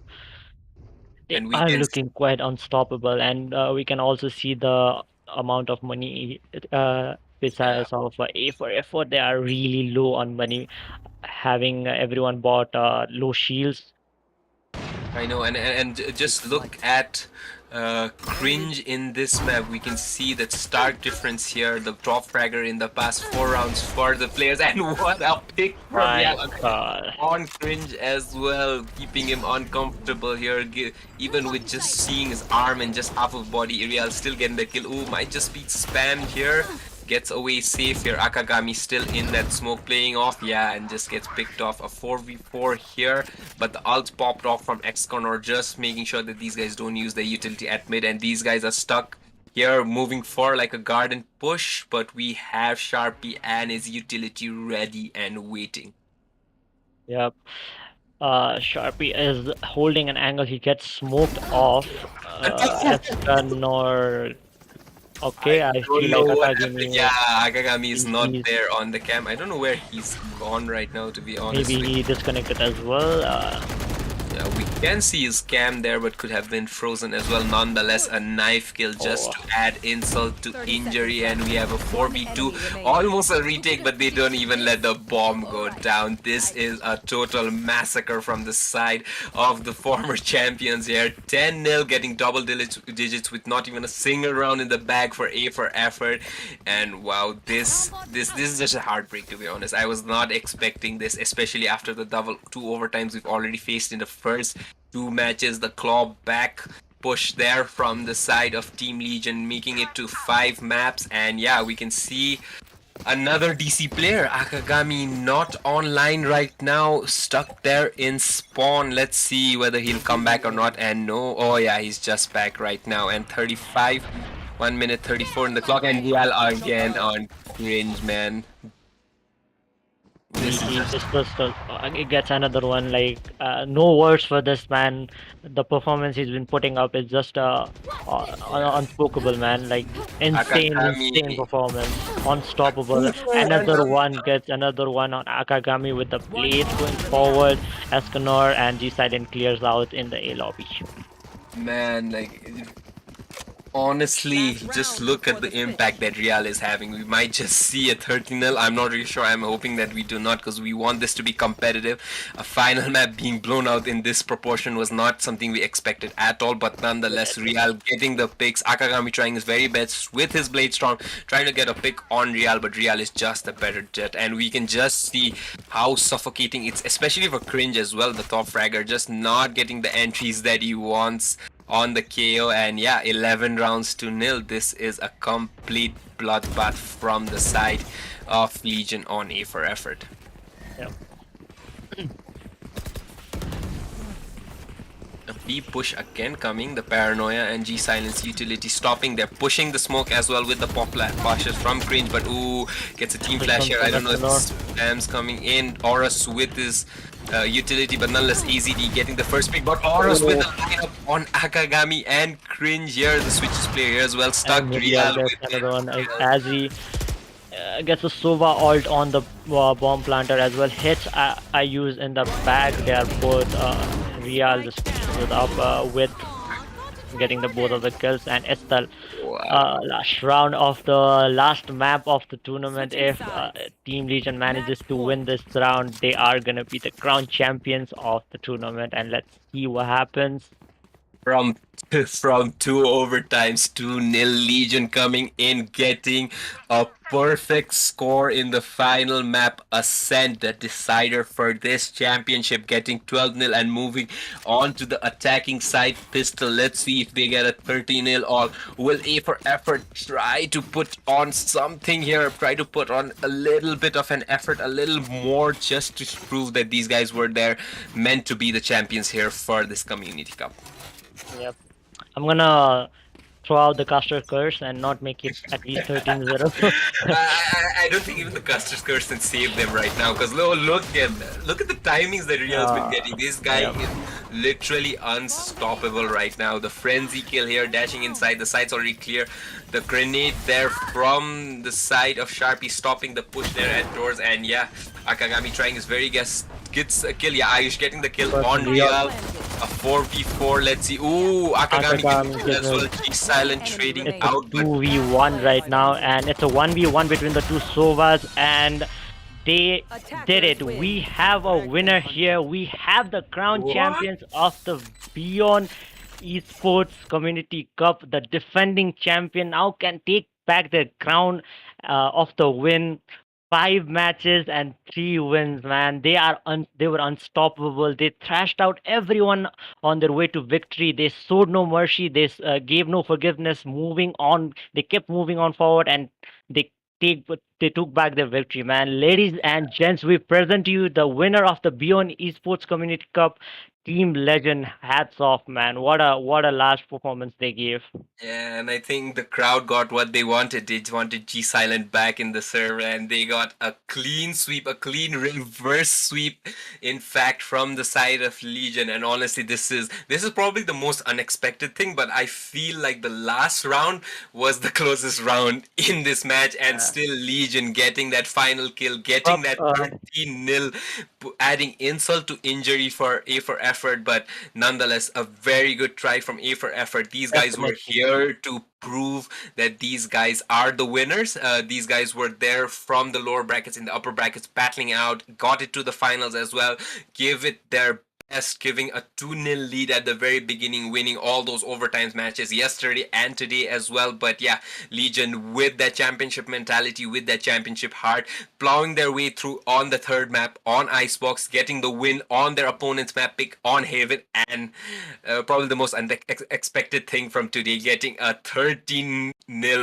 They And we are can looking quite unstoppable, and we can also see the amount of money yeah, besides of A for effort. They are really low on money, having everyone bought low shields. I know, and just look at cringe in this map. We can see that stark difference here. The top fragger in the past 4 rounds for the players, and what a pick from My Yala God. on cringe as well, keeping him uncomfortable here. Even with just seeing his arm and just half of body, Real still getting the kill. Ooh, might just be spammed here. Gets away safe here. Akagami still in that smoke playing off. Yeah, and just gets picked off. A 4v4 here. But the ult popped off from Xconor, just making sure that these guys don't use the utility at mid. And these guys are stuck here, moving for like a garden push. But we have Sharpie and his utility ready and waiting. Yep. Sharpie is holding an angle. He gets smoked off. Escanor. I Okay, I don't feel know like what happened. Yeah, Akagami. Akagami is not He's there on the cam. I don't know where he's gone right now, to be honest maybe with he you. disconnected as well. Yeah, we can see his cam there, but could have been frozen as well. Nonetheless, a knife kill just Oh, to add insult to 30 seconds injury, and left. we have a One 4v2. enemy remaining. Almost a retake, but they don't even let the bomb go down. This is a total massacre from the side of the former champions here. 10-0, getting double digits with not even a single round in the bag for A for effort. And wow, this is just a heartbreak, to be honest. I was not expecting this, especially after the double two overtimes we've already faced in the first two matches. The claw back push there from the side of Team Legion, making it to 5 maps. And yeah, we can see another DC player, Akagami, not online right now, stuck there in spawn. Let's see whether he'll come back or not. And no, oh yeah, he's just back right now. And 35, 1 minute 34 in the clock, and Real again on cringe, man. This is he just just he gets another one. Like no words for this man. The performance he's been putting up is just unspeakable, man. Like Akagami. insane performance, unstoppable. Another one gets another one on Akagami with the blades going forward. Escanor and G Silent clears out in the A lobby. Man, like honestly, just look at the impact that Real is having. We might just see a 30-0. I'm not really sure. I'm hoping that we do not, because we want this to be competitive. A final map being blown out in this proportion was not something we expected at all, but nonetheless, Real getting the picks. Akagami trying his very best with his Blade Storm, trying to get a pick on Real, but Real is just a better jet. And we can just see how suffocating it's, especially for Cringe as well, the top fragger, just not getting the entries that he wants on the KO. And yeah, 11 rounds to nil. This is a complete bloodbath from the side of Legion on A for effort. Yeah. A B push again coming, the Paranoia and G Silence utility stopping. They're pushing the smoke as well with the pop flashes from Cringe, but ooh, gets a team Push flash from here. I don't know if Escanor. spams coming in. Horus with his utility, but nonetheless AZD getting the first pick. But Horus with the lineup on Akagami and Cringe here. The switches player here as well, stuck And Real Real gets with another one it. as he gets a Sova alt on the bomb planter as well. Hits I use in the back. They are both Real just stood up with getting the both of the kills, and Estel Wow. last round of the last map of the tournament. Switching If sides. Team Legion manages Match to point. win this round, they are gonna be the crown champions of the tournament, and let's see what happens. from from two overtimes, 2-0 Legion coming in, getting a perfect score in the final map. Ascent, the decider for this championship, getting 12-0 and moving on to the attacking side. Pistol, let's see if they get a 13-0, or will A for effort try to put on something here, try to put on a little bit of an effort, a little more, just to prove that these guys were there, meant to be the champions here for this community cup. Yep. I'm gonna throw out the caster curse and not make it at least 13-0. I don't think even the Custer's curse can save them right now, because look at the timings that Real's been getting. This guy Yep. is literally unstoppable right now. The frenzy kill here, dashing inside. The side's already clear. The grenade there from the side of Sharpie, stopping the push there at doors. And yeah, Akagami trying his very best, gets a kill. Yeah, Ayush getting the kill But on Real Real. A 4v4. Let's see. Ooh, Akagami getting the Akagami kill as well. gets G Silent Enemy trading remaining. it's a out, but 2v1 right now, and it's a 1v1 between the two Sovas, and they did it. We have a winner here. We have the crown what? champions of the Beyond Esports Community Cup. The defending champion now can take back the crown of the win. 5 matches and 3 wins, man. They were unstoppable. They thrashed out everyone on their way to victory. They showed no mercy. They gave no forgiveness. Moving on, they kept moving on forward, and they they took back their victory, man. Ladies and gents, we present to you the winner of the Beyond Esports Community Cup Team Legend, hats off, man. What a last performance they gave. Yeah, and I think the crowd got what they wanted. They wanted G Silent back in the server, and they got a clean sweep, a clean reverse sweep, in fact, from the side of Legion. And honestly, this is probably the most unexpected thing, but I feel like the last round was the closest round in this match, and Uh, still Legion getting that final kill, getting Prop, that 13-0, adding insult to injury for A for effort, but nonetheless, a very good try from A for effort. These guys were definitely. here to prove that these guys are the winners. These guys were there from the lower brackets in the upper brackets, battling out, got it to the finals as well, give it their best, giving a 2-0 lead at the very beginning, winning all those overtimes matches yesterday and today as well. But yeah, Legion with that championship mentality, with that championship heart, plowing their way through on the third map on Icebox, getting the win on their opponent's map pick on Haven, and probably the most unexpected thing from today, getting a 13-0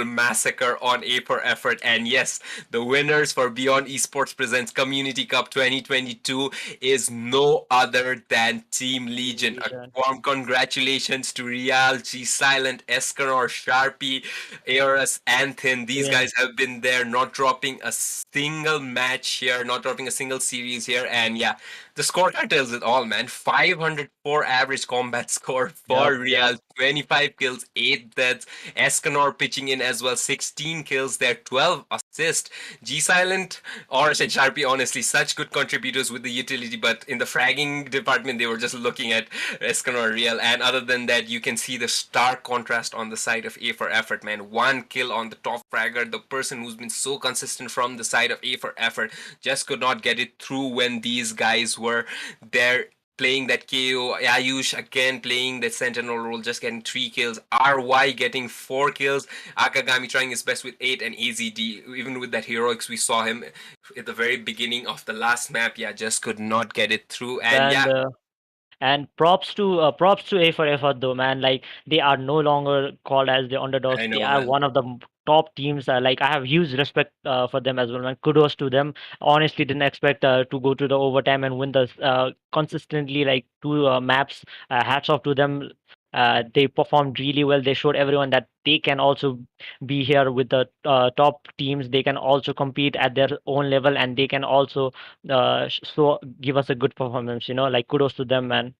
massacre on A for effort. And yes, the winners for Beyond Esports Presents Community Cup 2022 is no other than Team Legion. A Legion. warm congratulations to Real, G Silent, Escanor, Sharpie, Aorus, Anthin. These Yeah, guys have been there, not dropping a single match here, not dropping a single series here. And yeah, the scorecard tells it all, man. 504 average combat score for yep, yep. Real, 25 kills, 8 deaths. Escanor pitching in as well, 16 kills there, 12 assists. G Silent, Orange, and Sharpie, honestly, such good contributors with the utility, but in the fragging department, they were just looking at Escanor Real. And other than that, you can see the stark contrast on the side of A for effort, man. One kill on the top fragger, the person who's been so consistent from the side of A for effort, just could not get it through when these guys were there playing that KO. Ayush again playing that sentinel role, just getting 3 kills. RY getting 4 kills. Akagami trying his best with 8, and AZD, even with that heroics, we saw him at the very beginning of the last map. Yeah, just could not get it through. And And yeah, and props to A for effort though, man. Like they are no longer called as the underdogs. I They know, are man. one of the top teams. Like I have huge respect for them as well, man. Kudos to them. Honestly, didn't expect to go to the overtime and win the consistently like two maps. Hats off to them. They performed really well. They showed everyone that they can also be here with the top teams. They can also compete at their own level, and they can also so give us a good performance. Like kudos to them, man.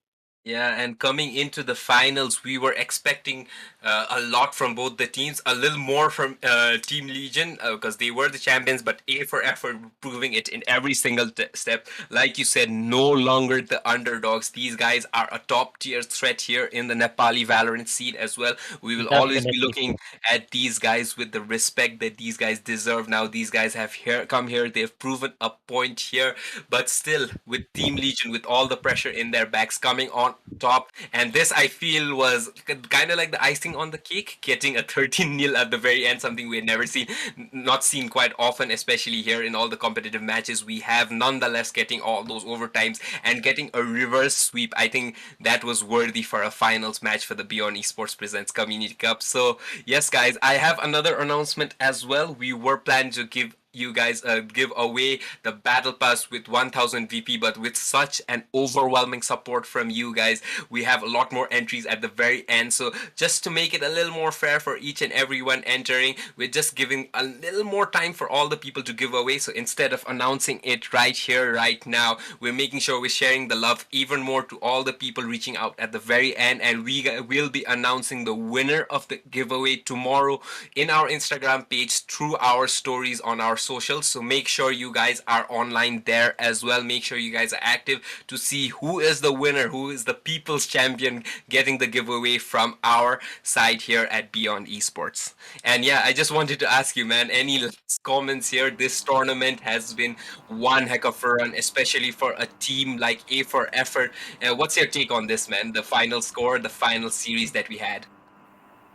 Yeah, and coming into the finals, we were expecting a lot from both the teams, a little more from Team Legion because they were the champions, but A for effort, proving it in every single step. Like you said, no longer the underdogs. These guys are a top tier threat here in the Nepali Valorant scene as well. We will always be Definitely. looking at these guys with the respect that these guys deserve now. These guys have come here, they've proven a point here, but still, with Team Legion, with all the pressure in their backs coming on top, and this I feel was kind of like the icing on the cake, getting a 13-0 at the very end, something we had never seen, not seen quite often, especially here in all the competitive matches we have. Nonetheless, getting all those overtimes and getting a reverse sweep, I think that was worthy for a finals match for the Beyond Esports Presents Community Cup. So yes, guys, I have another announcement as well. We were planning to give you guys give away the battle pass with 1000 VP, but with such an overwhelming support from you guys, we have a lot more entries at the very end. So just to make it a little more fair for each and everyone entering, we're just giving a little more time for all the people to give away. So instead of announcing it right here right now, we're making sure we're sharing the love even more to all the people reaching out at the very end, and we will be announcing the winner of the giveaway tomorrow in our Instagram page through our stories on our socials. So make sure you guys are online there as well. Make sure you guys are active to see who is the winner, who is the people's champion getting the giveaway from our side here at Beyond Esports. And yeah, I just wanted to ask you, man, any last comments here? This tournament has been one heck of a run, especially for a team like A for Effort. What's your take on this, man? The final score, the final series that we had.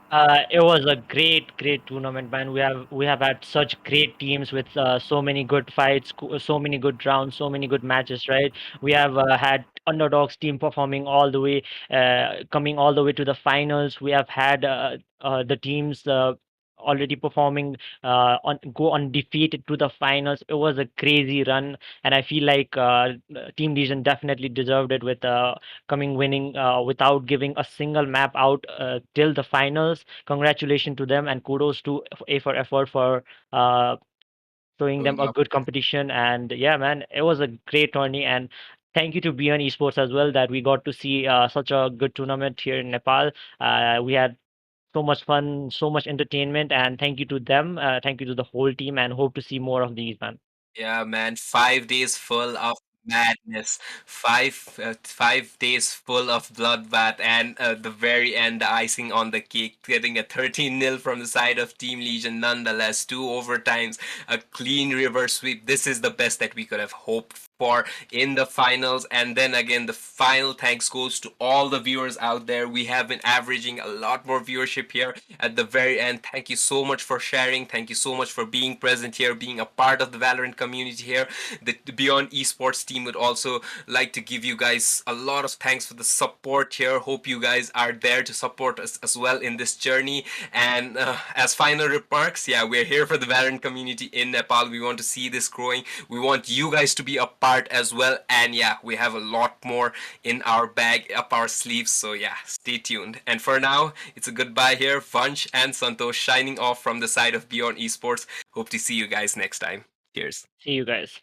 It was a great tournament, man. We have had such great teams with so many good fights, so many good rounds, so many good matches, right? We have had underdogs team performing all the way, coming all the way to the finals. We have had the teams. already performing on go undefeated to the finals. It was a crazy run, and I feel like Team Legion definitely deserved it with coming winning without giving a single map out till the finals. Congratulations to them, and kudos to A for effort for uh, showing them Showing a up. good competition. And yeah, man, it was a great tourney. And thank you to Beyond Esports as well that we got to see such a good tournament here in Nepal. We had so much fun, so much entertainment, and thank you to them. Thank you to the whole team, and hope to see more of these, man. Yeah, man, 5 days full of madness, 5 days full of bloodbath, and the very end, the icing on the cake, getting a 13-0 from the side of Team Legion. Nonetheless, two overtimes, a clean reverse sweep. This is the best that we could have hoped for in the finals. And then again, the final thanks goes to all the viewers out there. We have been averaging a lot more viewership here at the very end. Thank you so much for sharing. Thank you so much for being present here, being a part of the Valorant community here. The Beyond Esports team would also like to give you guys a lot of thanks for the support here. Hope you guys are there to support us as well in this journey. And as final remarks, yeah, we're here for the Valorant community in Nepal. We want to see this growing. We want you guys to be a part as well. And yeah, we have a lot more in our bag, up our sleeves. So yeah, stay tuned. And for now, it's a goodbye here. Vansh and Santosh shining off from the side of Beyond Esports. Hope to see you guys next time. Cheers. See you guys.